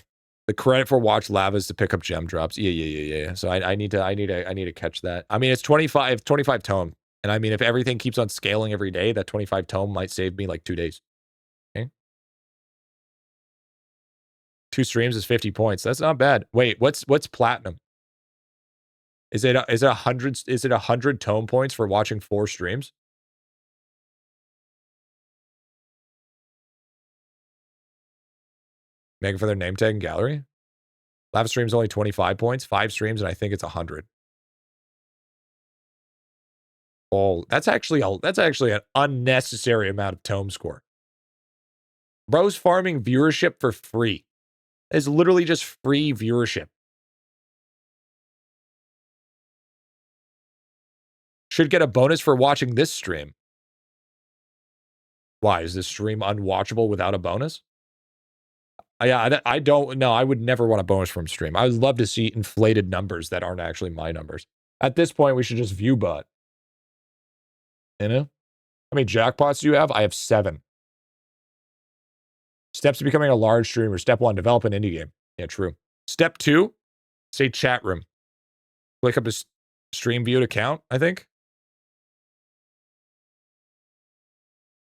The credit for watch lava is to pick up gem drops. Yeah. So I need to catch that. I mean, it's 25 tome. And I mean, if everything keeps on scaling every day, that 25 tome might save me like 2 days. Okay. 2 streams is 50 points. That's not bad. Wait, what's platinum? Is it 100 tome points for watching 4 streams? Making for their name tag and gallery? Live stream's only 25 points, 5 streams, and I think it's 100. Oh, that's actually an unnecessary amount of tome score. Bro's farming viewership for free. It's literally just free viewership. Should get a bonus for watching this stream. Why? Is this stream unwatchable without a bonus? Yeah, I don't know. I would never want a bonus from stream. I would love to see inflated numbers that aren't actually my numbers. At this point, we should just view bot. You know? How many jackpots do you have? I have 7. Steps to becoming a large streamer. Step 1, develop an indie game. Yeah, true. Step 2, say chat room. Click up his stream viewed account, I think.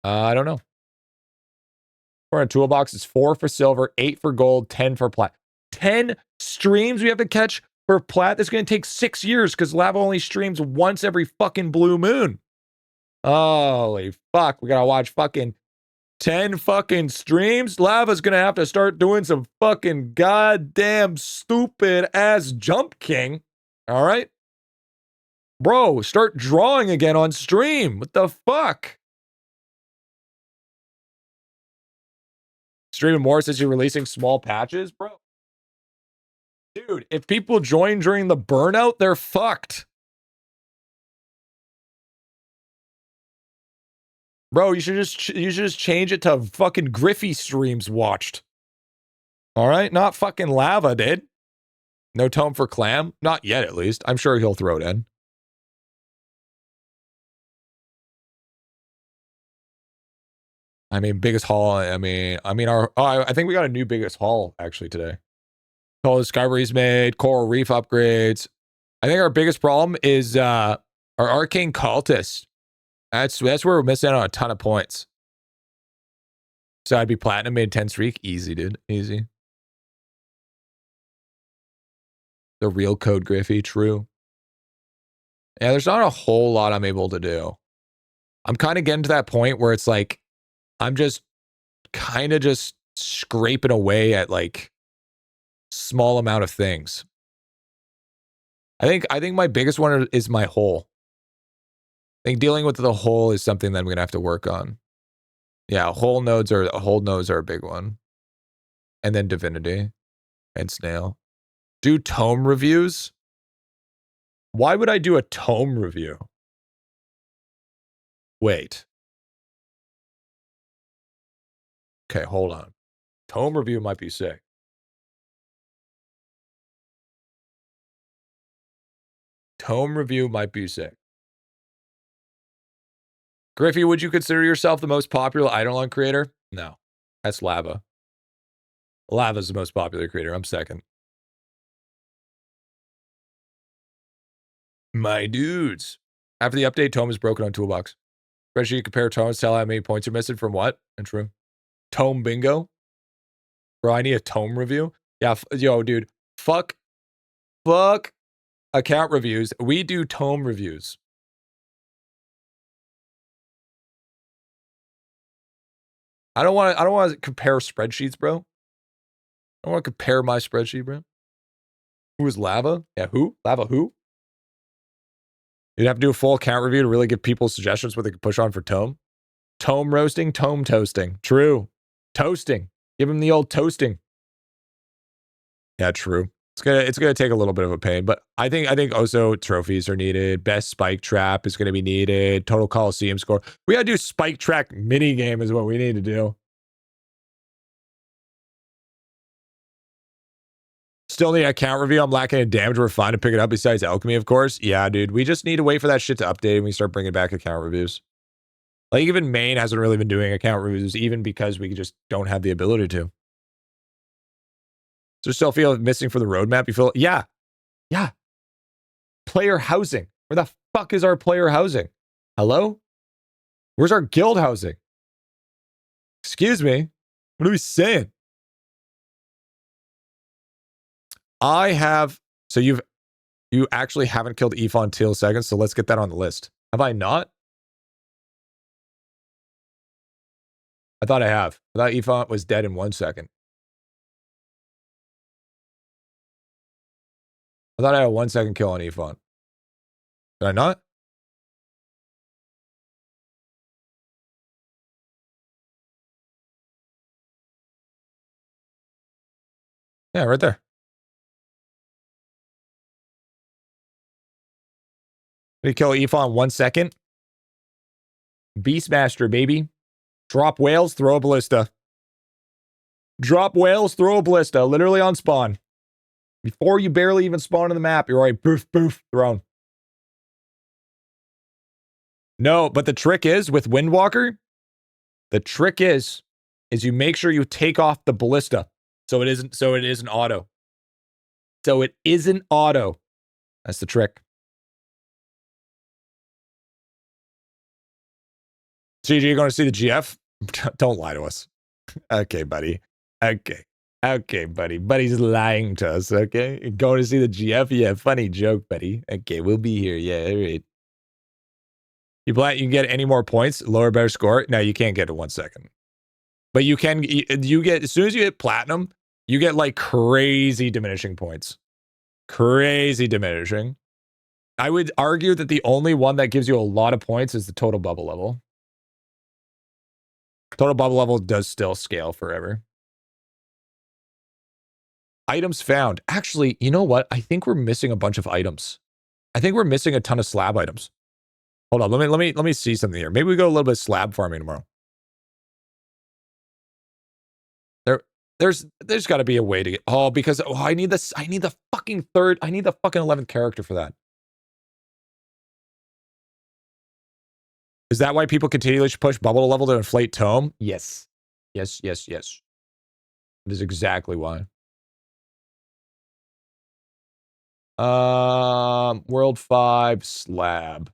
I don't know. For a toolbox, it's 4 for silver, 8 for gold, 10 for plat. 10 streams we have to catch for plat? That's going to take 6 years because Lava only streams once every fucking blue moon. Holy fuck. We got to watch fucking 10 fucking streams? Lava's gonna have to start doing some fucking goddamn stupid ass jump king. All right? Bro, start drawing again on stream. What the fuck? Streaming more since you're releasing small patches, bro. Dude, if people join during the burnout, they're fucked. Bro, you should just change it to fucking Griffy streams watched. All right? Not fucking Lava did. No Tome for Clam? Not yet, at least. I'm sure he'll throw it in. I mean, biggest haul. I mean, I think we got a new biggest haul actually today. All discoveries made, coral reef upgrades. I think our biggest problem is our arcane cultist. That's where we're missing out on a ton of points. So I'd be platinum made 10 streak. Easy, dude. Easy. The real code Griffy, true. Yeah, there's not a whole lot I'm able to do. I'm kind of getting to that point where it's like, I'm just kind of just scraping away at like small amount of things. I think my biggest one is my hole. I think dealing with the hole is something that I'm gonna have to work on. Yeah, hole nodes are a big one. And then divinity and snail. Do tome reviews? Why would I do a tome review? Wait. Okay, hold on. Tome review might be sick. Tome review might be sick. Griffy, would you consider yourself the most popular IdleOn creator? No. That's Lava. Lava's the most popular creator. I'm second. My dudes. After the update, Tome is broken on Toolbox. Especially you compare tomes, tell how many points are missing from what? And true. Tome bingo? Bro, I need a tome review. Yeah, yo, dude. Fuck account reviews. We do tome reviews. I don't want to compare spreadsheets, bro. I don't want to compare my spreadsheet, bro. Who is Lava? Yeah, who? Lava who? You'd have to do a full account review to really give people suggestions what they could push on for Tome. Tome roasting, Tome toasting. True. Toasting. Give him the old toasting. Yeah, true. It's gonna take a little bit of a pain, but I think also trophies are needed. Best spike trap is gonna be needed. Total Coliseum score. We gotta do spike track mini game is what we need to do. Still need account review. I'm lacking in damage. We're fine to pick it up besides alchemy, of course. Yeah, dude. We just need to wait for that shit to update and we start bringing back account reviews. Like even main hasn't really been doing account reviews even because we just don't have the ability to. So still feel missing for the roadmap? You feel, yeah. Player housing. Where the fuck is our player housing? Hello? Where's our guild housing? Excuse me? What are we saying? So you actually haven't killed Ifon till seconds, so let's get that on the list. Have I not? I thought I have. I thought Ifon was dead in 1 second. I thought I had a 1 second kill on Ifon. Did I not? Yeah, right there. Did he kill Ifon 1 second? Beastmaster, baby. Drop whales, throw a ballista. Drop whales, throw a ballista. Literally on spawn. Before you barely even spawn on the map, you're already boof, boof, thrown. No, but the trick is with Windwalker, the trick is you make sure you take off the ballista. So it isn't auto. So it isn't auto. That's the trick. CG, you're going to see the GF? Don't lie to us. Okay, buddy. Okay, buddy. Buddy's lying to us, okay? You're going to see the GF? Yeah, funny joke, buddy. Okay, we'll be here. Yeah, all right. You can get any more points, lower better score? No, you can't get it 1 second. But you get, as soon as you hit platinum, you get like crazy diminishing points. Crazy diminishing. I would argue that the only one that gives you a lot of points is the total bubble level. Total bubble level does still scale forever. Items found. Actually, you know what? I think we're missing a bunch of items. I think we're missing a ton of slab items. Hold on, let me see something here. Maybe we go a little bit slab farming tomorrow. There's got to be a way to get. Oh, because I need the fucking 11th character for that. Is that why people continually push bubble level to inflate Tome? Yes. Yes. That is exactly why. World 5 slab.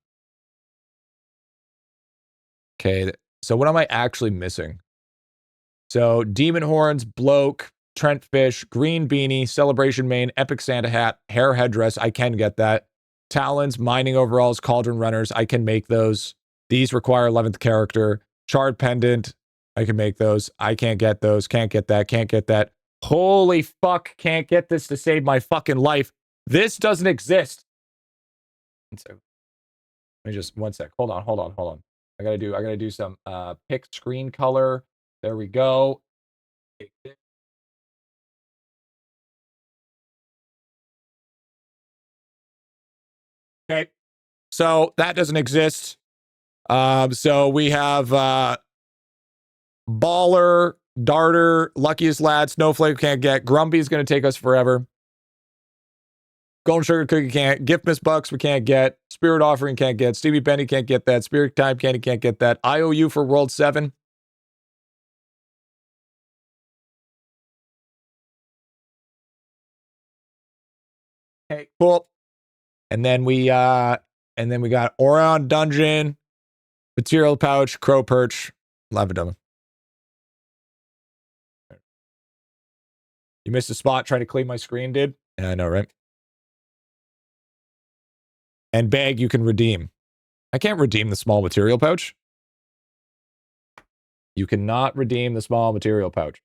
Okay, so what am I actually missing? So demon horns, bloke, Trent fish, green beanie, celebration mane, epic Santa hat, hair headdress. I can get that. Talons, mining overalls, cauldron runners. I can make those. These require 11th character. Charred pendant. I can make those. I can't get those. Can't get that. Can't get that. Holy fuck. Can't get this to save my fucking life. This doesn't exist. Let me just, one sec. Hold on. I gotta do some pick screen color. There we go. Okay. So that doesn't exist. So we have Baller, Darter, Luckiest Lad, Snowflake can't get. Grumpy's gonna take us forever. Golden Sugar Cookie can't. Gift Miss Bucks we can't get. Spirit Offering can't get. Stevie Penny can't get that. Spirit Time Candy can't get that. IOU for World 7. Okay, cool. And then we got Orion Dungeon, Material Pouch, Crow Perch, Lavadum. You missed a spot trying to clean my screen, dude. Yeah, I know, right? And bag you can redeem. I can't redeem the small material pouch. You cannot redeem the small material pouch.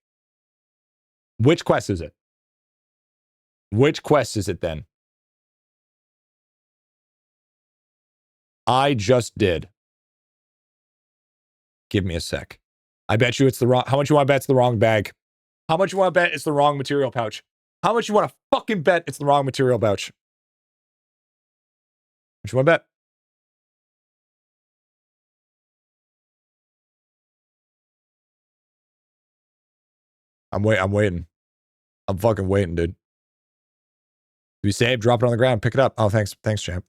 Which quest is it? Which quest is it then? I just did. Give me a sec. I bet you it's the wrong. How much you want to bet it's the wrong bag? How much you want to bet it's the wrong material pouch? How much you want to fucking bet it's the wrong material pouch? What you want to bet? I'm waiting. I'm fucking waiting, dude. Be safe, drop it on the ground, pick it up. Oh, thanks, champ.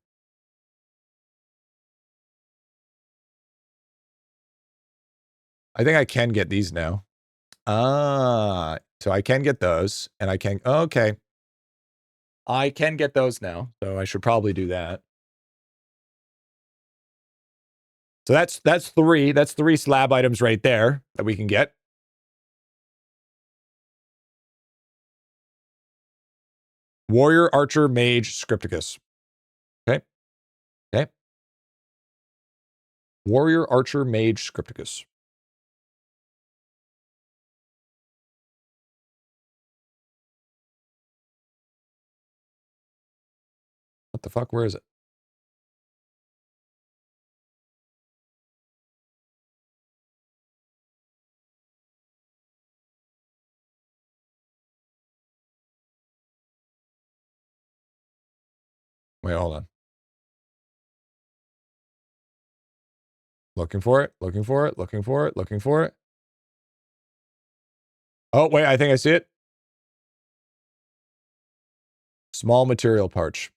I think I can get these now. So I can get those, and I can, okay. I can get those now, so I should probably do that. So that's three slab items right there that we can get. Warrior, Archer, Mage, Scripticus. Okay. Warrior, Archer, Mage, Scripticus. What the fuck? Where is it? Wait, hold on. Looking for it. Oh, wait, I think I see it. Small material pouch.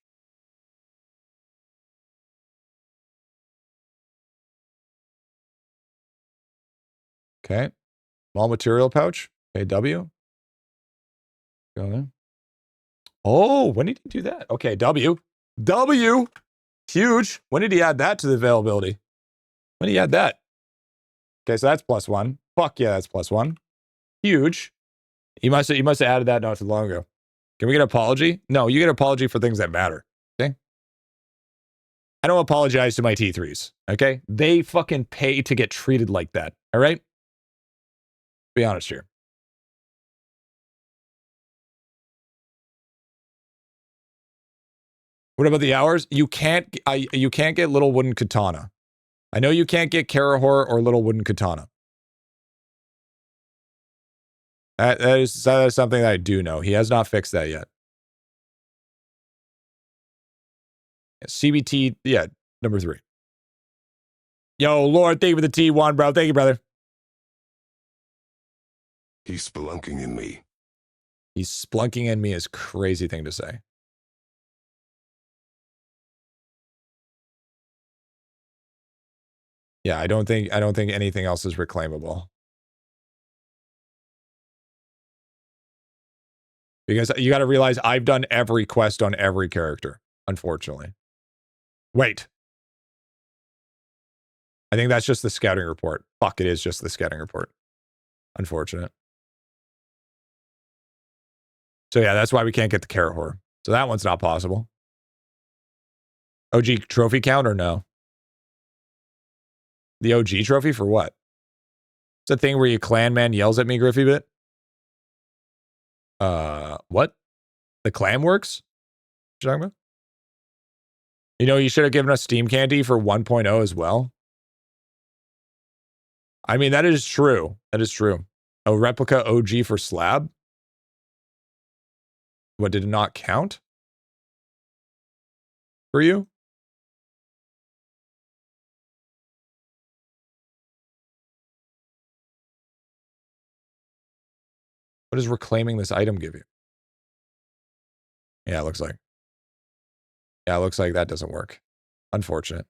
Okay. Small material pouch. Okay, W. Go there. Oh, when did he do that? Okay, W. Huge. When did he add that to the availability? When did he add that? Okay, so that's +1. Fuck yeah, that's +1. Huge. You must have added that not too long ago. Can we get an apology? No, you get an apology for things that matter. Okay? I don't apologize to my T3s. Okay? They fucking pay to get treated like that. All right? Be honest here. What about the hours? You can't get little wooden katana. I know you can't get Karahor or little wooden katana. That is something that I do know. He has not fixed that yet. CBT, yeah, number 3. Yo, Lord, thank you for the T1, bro. Thank you, brother. He's spelunking in me. He's splunking in me is a crazy thing to say. Yeah, I don't think anything else is reclaimable. Because you got to realize I've done every quest on every character, unfortunately. Wait. I think that's just the scouting report. Fuck, it is just the scouting report. Unfortunate. So yeah, that's why we can't get the Karahor. So that one's not possible. OG trophy count or no? The OG trophy for what? It's a thing where your clan man yells at me, GriffyBit? What? The clan works? What you talking about? You know, you should have given us Steam Candy for 1.0 as well. I mean, that is true. That is true. A replica OG for slab? What, did it not count? For you? What does reclaiming this item give you? Yeah, it looks like. Yeah, it looks like that doesn't work. Unfortunate.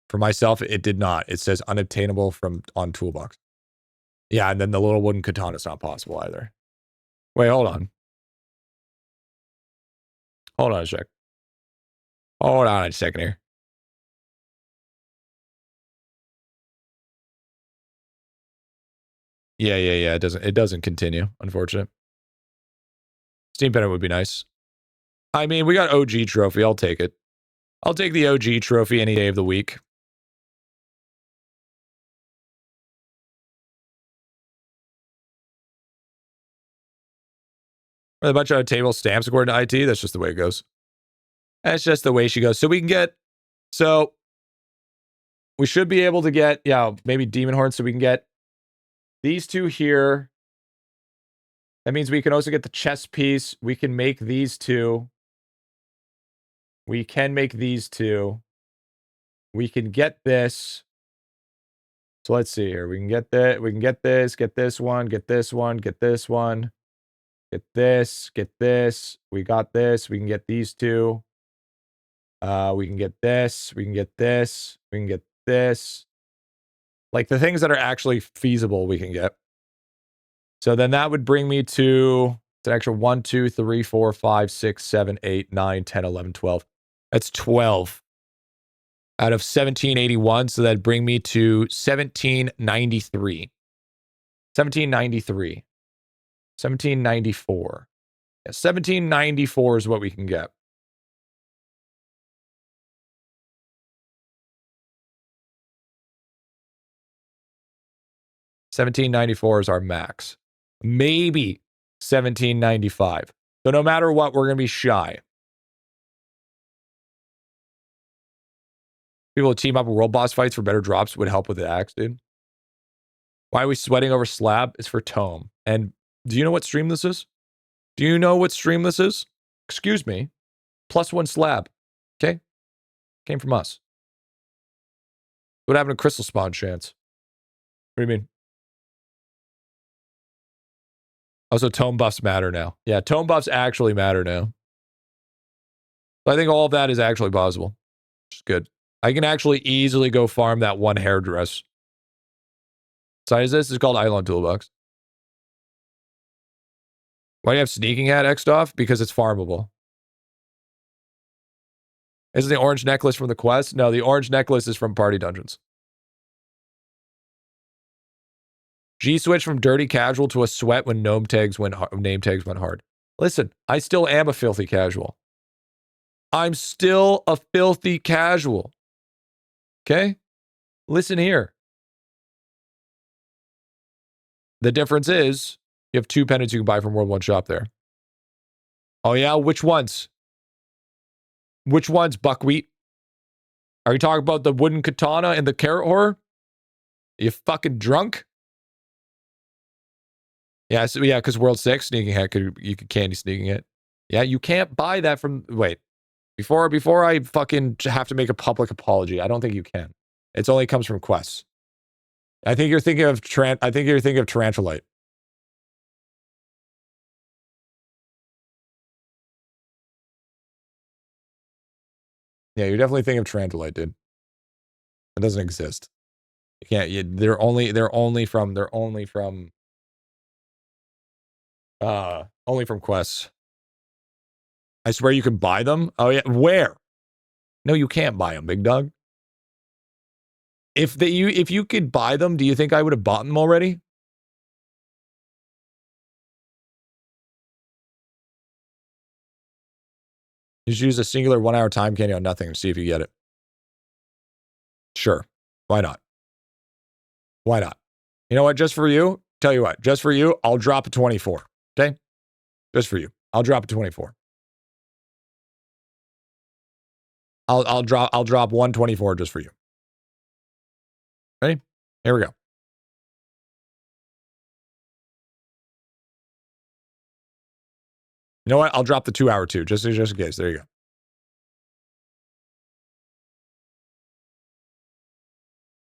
For myself, it did not. It says unobtainable from on toolbox. Yeah, and then the little wooden katana is not possible either. Wait, hold on. Hold on a sec. Hold on a second here. Yeah. It doesn't continue, unfortunate. Steam Pennant would be nice. I mean, we got OG trophy. I'll take it. I'll take the OG trophy any day of the week. A bunch of table stamps according to IT. That's just the way it goes. That's just the way she goes. So we can get, so we should be able to get, yeah, maybe Demon Horn. So we can get these two here. That means we can also get the chest piece. We can make these two. We can make these two. We can get this. So let's see here. We can get that. We can get this one, get this one, get this one. Get this, get this. We got this. We can get these two. We can get this. We can get this. We can get this. Like the things that are actually feasible, we can get. So then that would bring me to an extra 1, 2, 3, 4, 5, 6, 7, 8, 9, 10, 11, 12. That's 12 out of 1781. So that'd bring me to 1793. 1793. 1794. Yeah, 1794 is what we can get. $17.94 is our max. Maybe $17.95. So no matter what, we're going to be shy. People who team up with world boss fights for better drops would help with the axe, dude. Why are we sweating over slab? It's for Tome. And do you know what stream this is? Do you know what stream this is? Excuse me. +1 slab. Okay? Came from us. What happened to Crystal Spawn chance? What do you mean? Also, tome buffs matter now. Yeah, tome buffs actually matter now. So I think all of that is actually possible. Which is good. I can actually easily go farm that one hairdress. Size is this? It's called IdleOn Toolbox. Why do you have Sneaking Hat X'd off? Because it's farmable. Isn't the orange necklace from the quest? No, the orange necklace is from Party Dungeons. G switch from dirty casual to a sweat when name tags went hard. Listen, I still am a filthy casual. I'm still a filthy casual. Okay? Listen here. The difference is you have 2 pendants you can buy from World 1 shop there. Oh yeah, which ones? Which ones, Buckwheat? Are you talking about the wooden katana and the carrot horror? You fucking drunk? Yeah, so yeah, because World 6 sneaking hat you could candy sneaking it. Yeah, you can't buy that from wait. Before I fucking have to make a public apology, I don't think you can. It only comes from quests. I think you're thinking of Tarantuite. Yeah, you're definitely thinking of Tarantuite, dude. It doesn't exist. You can't. They're only from quests. I swear you can buy them. Oh yeah, where? No, you can't buy them, big dog. If you could buy them, do you think I would have bought them already? Just use a singular 1-hour time candy on nothing and see if you get it. Sure. Why not? Why not? You know what? Just for you, tell you what, just for you, I'll drop a 24. Okay? Just for you. I'll drop a 24. I'll drop 124 just for you. Ready? Here we go. You know what? I'll drop the 2-hour too, just in case. There you go.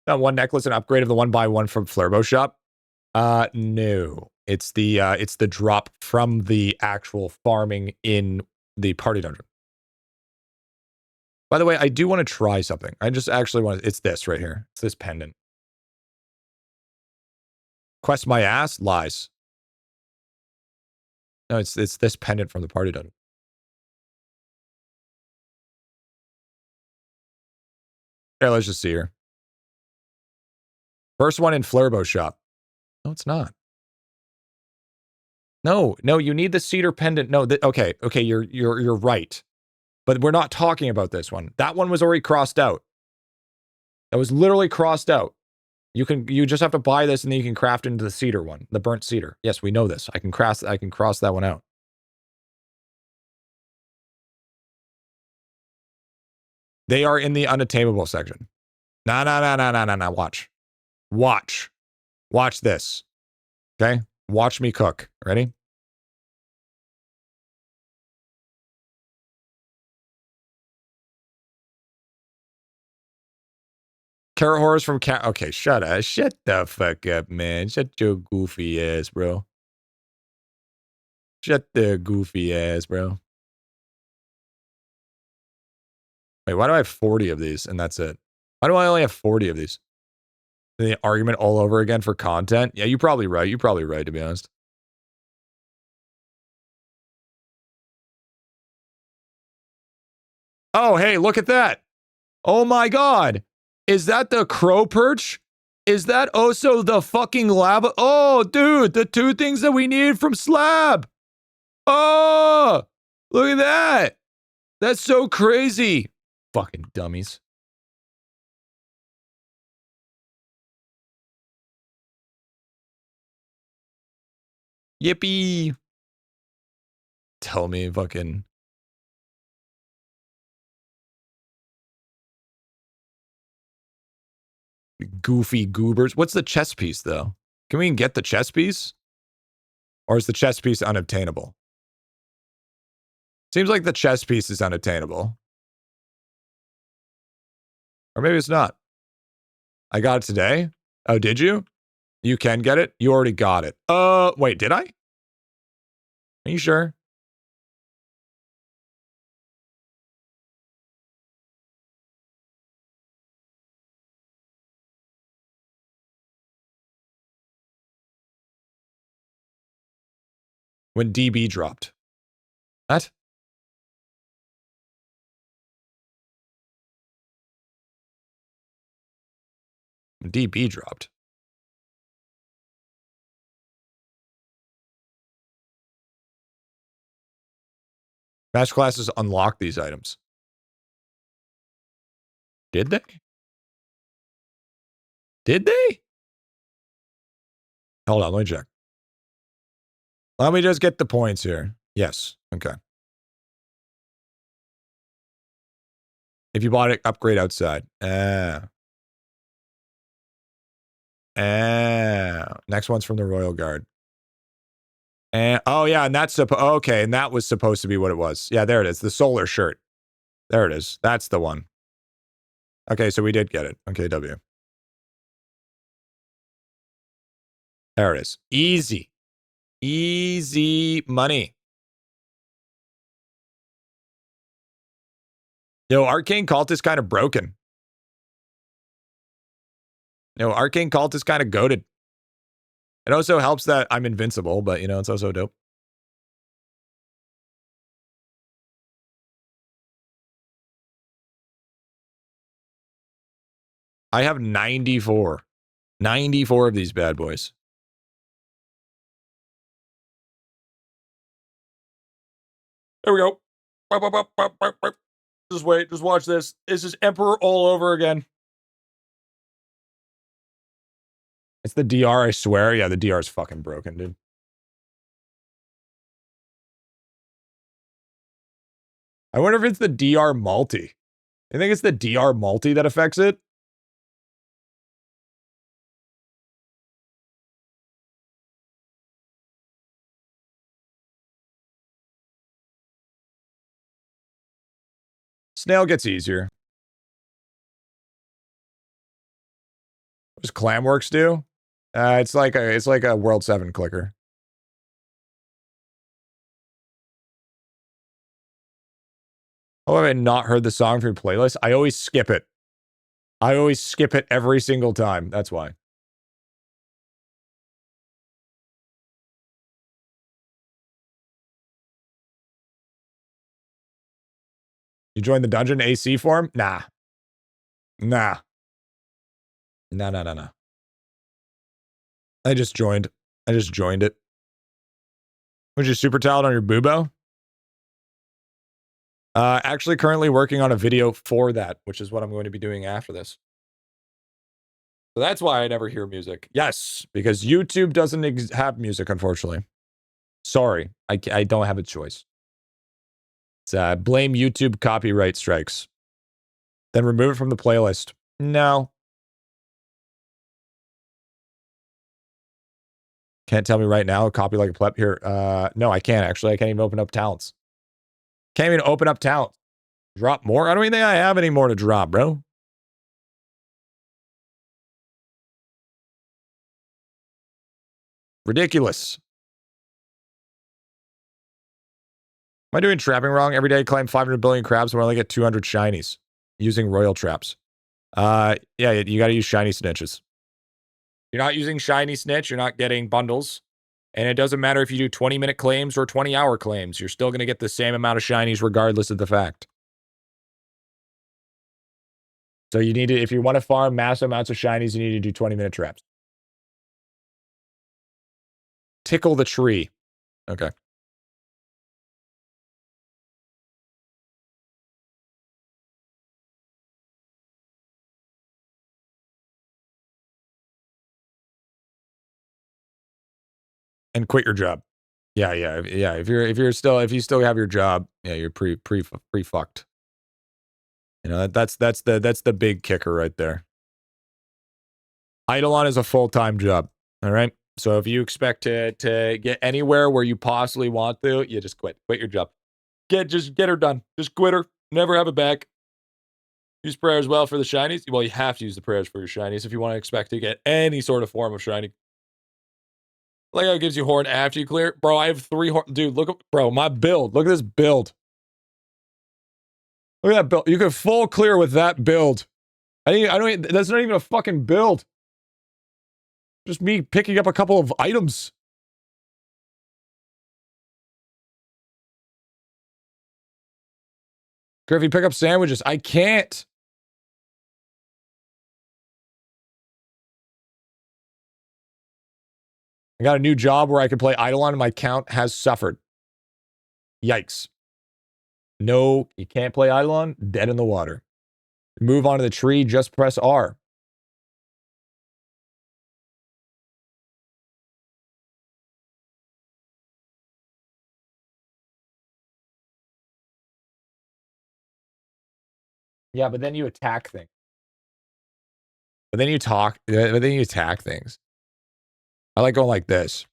That one necklace, an upgrade of the 1x1 from Flurbo shop. No. It's the drop from the actual farming in the party dungeon. By the way, I do want to try something. I just actually want to, it's this right here. It's this pendant. Quest my ass? Lies. No, it's this pendant from the party dungeon. Yeah, let's just see here. First one in Flurbo shop. No, it's not. No, you need the cedar pendant. No, okay, you're right. But we're not talking about this one. That one was already crossed out. That was literally crossed out. You just have to buy this and then you can craft into the cedar one, the burnt cedar. Yes, we know this. I can cross that one out. They are in the unattainable section. No. Watch this. Okay? Watch me cook. Ready? Carrot horrors from cat. Okay, shut the fuck up, man. Shut your goofy ass, bro. Shut the goofy ass, bro. Wait, why do I have 40 of these and that's it? Why do I only have 40 of these? The argument all over again for content? Yeah, you're probably right. You're probably right, to be honest. Oh, hey, look at that. Oh my god. Is that the crow perch? Is that also the fucking lava? Oh, dude, the 2 things that we needed from Slab. Oh, look at that. That's so crazy. Fucking dummies. Yippee. Tell me fucking. Goofy goobers. What's the chess piece, though? Can we even get the chess piece? Or is the chess piece unobtainable? Seems like the chess piece is unobtainable. Or maybe it's not. I got it today? Oh, did you? You can get it? You already got it. Wait, did I? Are you sure? When DB dropped. What? When DB dropped. Master classes unlock these items. Did they? Did they? Hold on, let me check. Let me just get the points here. Yes. Okay. If you bought it, upgrade outside. Next one's from the Royal Guard. And oh yeah, and that's okay, and that was supposed to be what it was. Yeah, there it is. The solar shirt. There it is. That's the one. Okay, so we did get it. Okay, W. There it is. Easy. Easy money. Yo, Arcane Cult is kind of broken. No, Arcane Cult is kind of goated. It also helps that I'm invincible, but you know, it's also dope. I have 94. 94 of these bad boys. There we go. Just wait. Just watch this. This is Emperor all over again. It's the DR, I swear. Yeah, the DR is fucking broken, dude. I wonder if it's the DR multi. I think it's the DR multi that affects it. Snail gets easier. What does Clamworks do? It's like a World 7 clicker. Oh, have I not heard the song from your playlist? I always skip it. I always skip it every single time. That's why. You joined the dungeon AC form? Nah. Nah. Nah. I just joined it. Was you super talent on your Bubo? Actually currently working on a video for that, which is what I'm going to be doing after this. So that's why I never hear music. Yes, because YouTube doesn't have music, unfortunately. Sorry, I don't have a choice. It's, blame YouTube copyright strikes. Then remove it from the playlist. No. Can't tell me right now, copy like a pleb here. No, I can't actually. I can't even open up talents. Can't even open up talents. Drop more? I don't even think I have any more to drop, bro. Ridiculous. Am I doing trapping wrong? Every day I climb 500 billion crabs and I only get 200 shinies using royal traps. Yeah, you got to use shiny snitches. You're not using shiny snitch, you're not getting bundles. And it doesn't matter if you do 20-minute claims or 20-hour claims. You're still going to get the same amount of shinies regardless of the fact. So you need to, if you want to farm massive amounts of shinies, you need to do 20-minute traps. Tickle the tree. Okay. And quit your job. Yeah. If you still have your job, yeah, you're pre fucked. You know, that's the big kicker right there. IdleOn is a full-time job. All right. So if you expect to get anywhere where you possibly want to, you just quit. Quit your job. Just get her done. Just quit her. Never have it back. Use prayers well for the shinies. Well, you have to use the prayers for your shinies if you want to expect to get any sort of form of shiny. Like how it gives you horn after you clear. Bro, I have 3 horn. Dude, look at, bro, my build. Look at this build. Look at that build. You can full clear with that build. I don't, that's not even a fucking build. Just me picking up a couple of items. Griffy, pick up sandwiches. I can't. I got a new job where I can play IdleOn and my count has suffered. Yikes. No, you can't play IdleOn. Dead in the water. Move onto the tree, just press R. Yeah, but then you attack things. But then you attack things. I like going like this.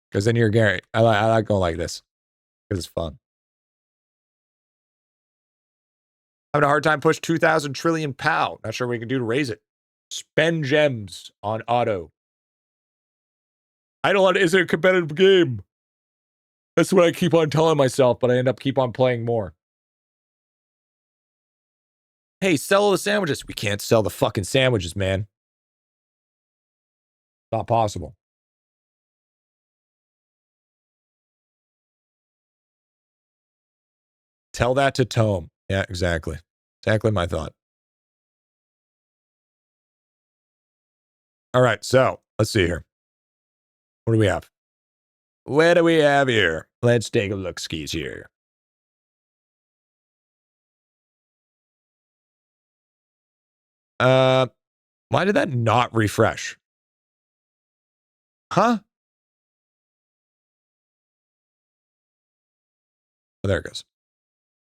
Because then you're Gary. I like going like this. Because it's fun. Having a hard time push 2,000 trillion POW. Not sure what we can do to raise it. Spend gems on auto. IdleOn isn't a competitive game. That's what I keep on telling myself, but I end up keep on playing more. Hey, sell the sandwiches. We can't sell the fucking sandwiches, man. Not possible. Tell that to Tome. Yeah, exactly. Exactly my thought. All right, so let's see here. What do we have? What do we have here? Let's take a look skis here. Why did that not refresh? Huh? Oh, there it goes.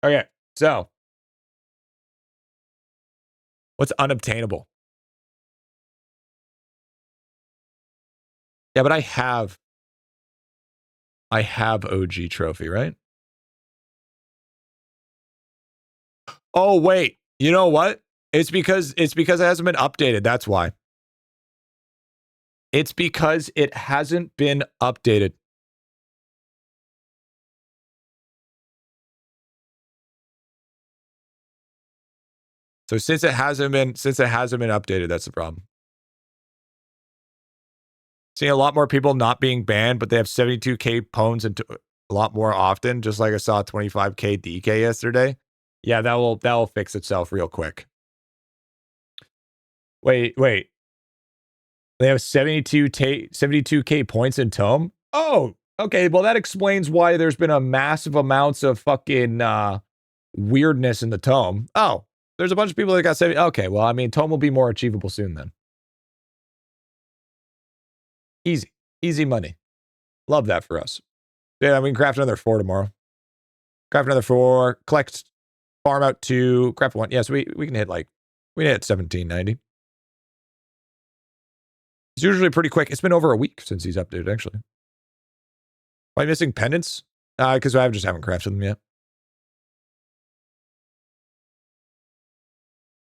Okay, so what's unobtainable? Yeah, but I have OG trophy, right? Oh, wait. You know what? It's because it hasn't been updated. That's why. It's because it hasn't been updated. So since it hasn't been updated, that's the problem. Seeing a lot more people not being banned, but they have 72k pwns and a lot more often. Just like I saw 25k DK yesterday. Yeah, that will fix itself real quick. Wait. They have 72k points in Tome. Oh, okay. Well, that explains why there's been a massive amounts of fucking weirdness in the Tome. Oh, there's a bunch of people that got 70. Okay, well, I mean, Tome will be more achievable soon then. Easy money. Love that for us. Yeah, we can craft another 4 tomorrow. Craft another 4. Collect, farm out 2. Craft 1. Yes, we can hit like, we hit 1790. It's usually pretty quick. It's been over a week since he's updated, actually. Am I missing pendants? Because I just haven't crafted them yet.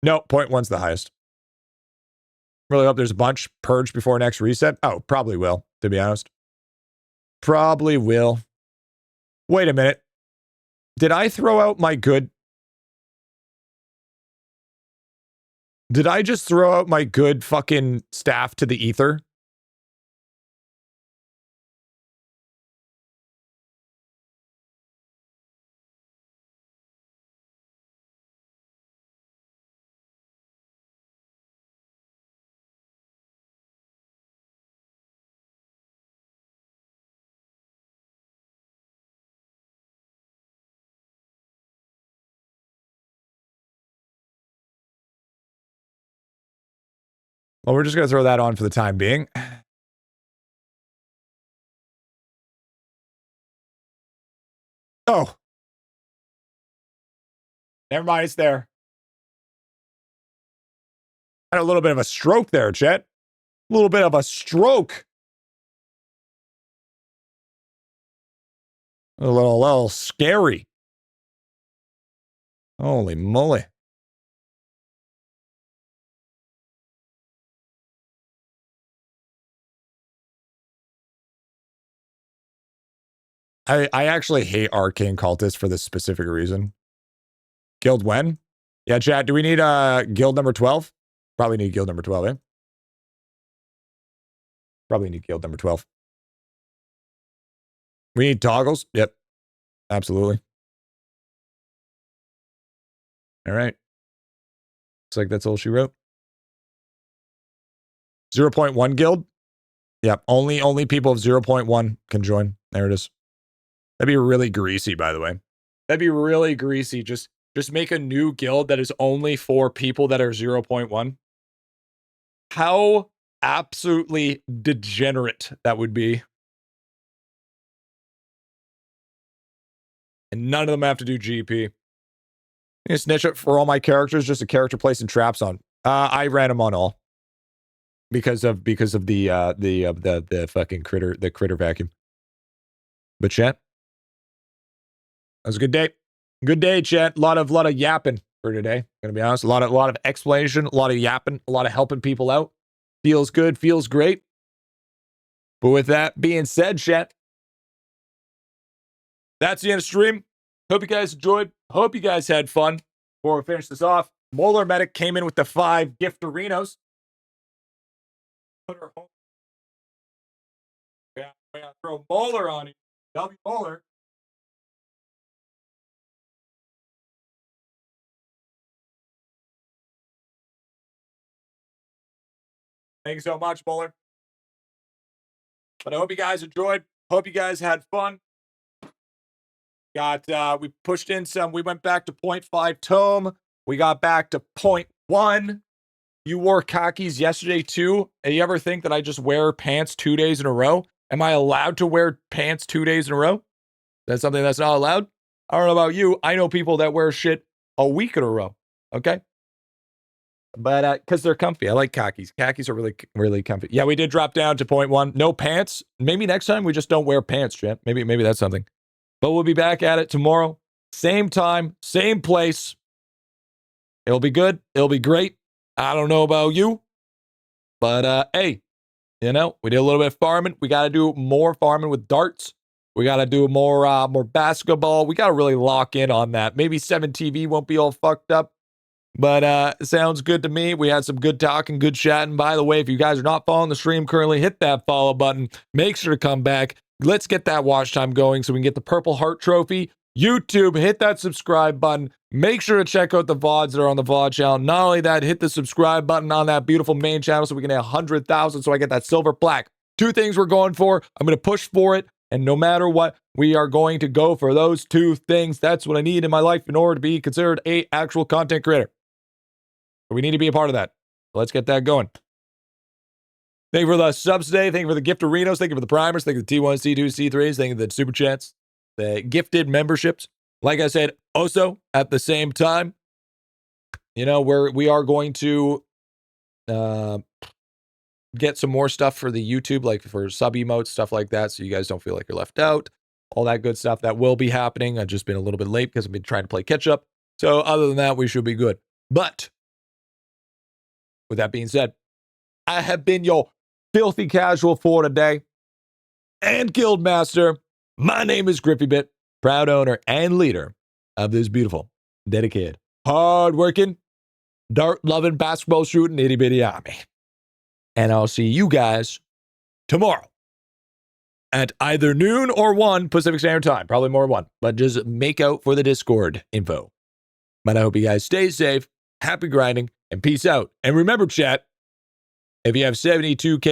No, 0.1's the highest. Really hope there's a bunch. Purge before next reset. Oh, probably will, to be honest. Probably will. Wait a minute. Did I throw out my good? Did I just throw out my good fucking staff to the ether? Well, we're just going to throw that on for the time being. Oh. Never mind, it's there. Had a little bit of a stroke there, Chet. A little bit of a stroke. A little scary. Holy moly. I actually hate arcane cultists for this specific reason. Guild when? Yeah, chat, do we need guild number 12? Probably need guild number 12, eh? Probably need guild number 12. We need toggles? Yep. Absolutely. All right. Looks like that's all she wrote. 0.1 guild? Yep. Only people of 0.1 can join. There it is. That'd be really greasy, by the way. That'd be really greasy. Just make a new guild that is only for people that are 0.1. How absolutely degenerate that would be. And none of them have to do GP. You snitch it for all my characters, just a character placing traps on. I ran them on all because of the fucking critter vacuum. But chat, that was a good day. Good day, chat. A lot of yapping for today. Gonna be honest, a lot of explanation, a lot of yapping, a lot of helping people out. Feels good, feels great. But with that being said, chat, that's the end of stream. Hope you guys enjoyed. Hope you guys had fun. Before we finish this off, Molar Medic came in with the 5 gifterinos. Put her home. Yeah, we're gonna throw Molar on you. W Molar. Thank you so much, Molar. But I hope you guys enjoyed. Hope you guys had fun. We pushed in some. We went back to 0.5 Tome. We got back to 0.1. You wore khakis yesterday too. And you ever think that I just wear pants 2 days in a row? Am I allowed to wear pants 2 days in a row? That's something that's not allowed? I don't know about you. I know people that wear shit a week in a row. Okay? But because they're comfy. I like khakis. Khakis are really, really comfy. Yeah, we did drop down to 0.1. No pants. Maybe next time we just don't wear pants, Jet. Maybe that's something. But we'll be back at it tomorrow. Same time, same place. It'll be good. It'll be great. I don't know about you. But hey, we did a little bit of farming. We got to do more farming with darts. We got to do more basketball. We got to really lock in on that. Maybe 7TV won't be all fucked up. But it sounds good to me. We had some good talking, good chatting. By the way, if you guys are not following the stream currently, hit that follow button. Make sure to come back. Let's get that watch time going so we can get the Purple Heart Trophy. YouTube, hit that subscribe button. Make sure to check out the VODs that are on the VOD channel. Not only that, hit the subscribe button on that beautiful main channel so we can hit 100,000 so I get that silver plaque. 2 things we're going for. I'm going to push for it. And no matter what, we are going to go for those 2 things. That's what I need in my life in order to be considered an actual content creator. We need to be a part of that. Let's get that going. Thank you for the subs today. Thank you for the giftarinos. Thank you for the primers. Thank you for the T1, C2, C3s. Thank you for the super chats, the gifted memberships. Like I said, also at the same time, we are going to get some more stuff for the YouTube, like for sub emotes, stuff like that, so you guys don't feel like you're left out. All that good stuff that will be happening. I've just been a little bit late because I've been trying to play catch up. So other than that, we should be good. But with that being said, I have been your filthy casual for today and Guildmaster. My name is GriffyBit, proud owner and leader of this beautiful, dedicated, hard-working, dart-loving, basketball-shooting, itty-bitty army. And I'll see you guys tomorrow at either noon or 1 Pacific Standard Time. Probably more 1, but just make out for the Discord info. But I hope you guys stay safe, happy grinding, and peace out. And remember, chat, if you have 72K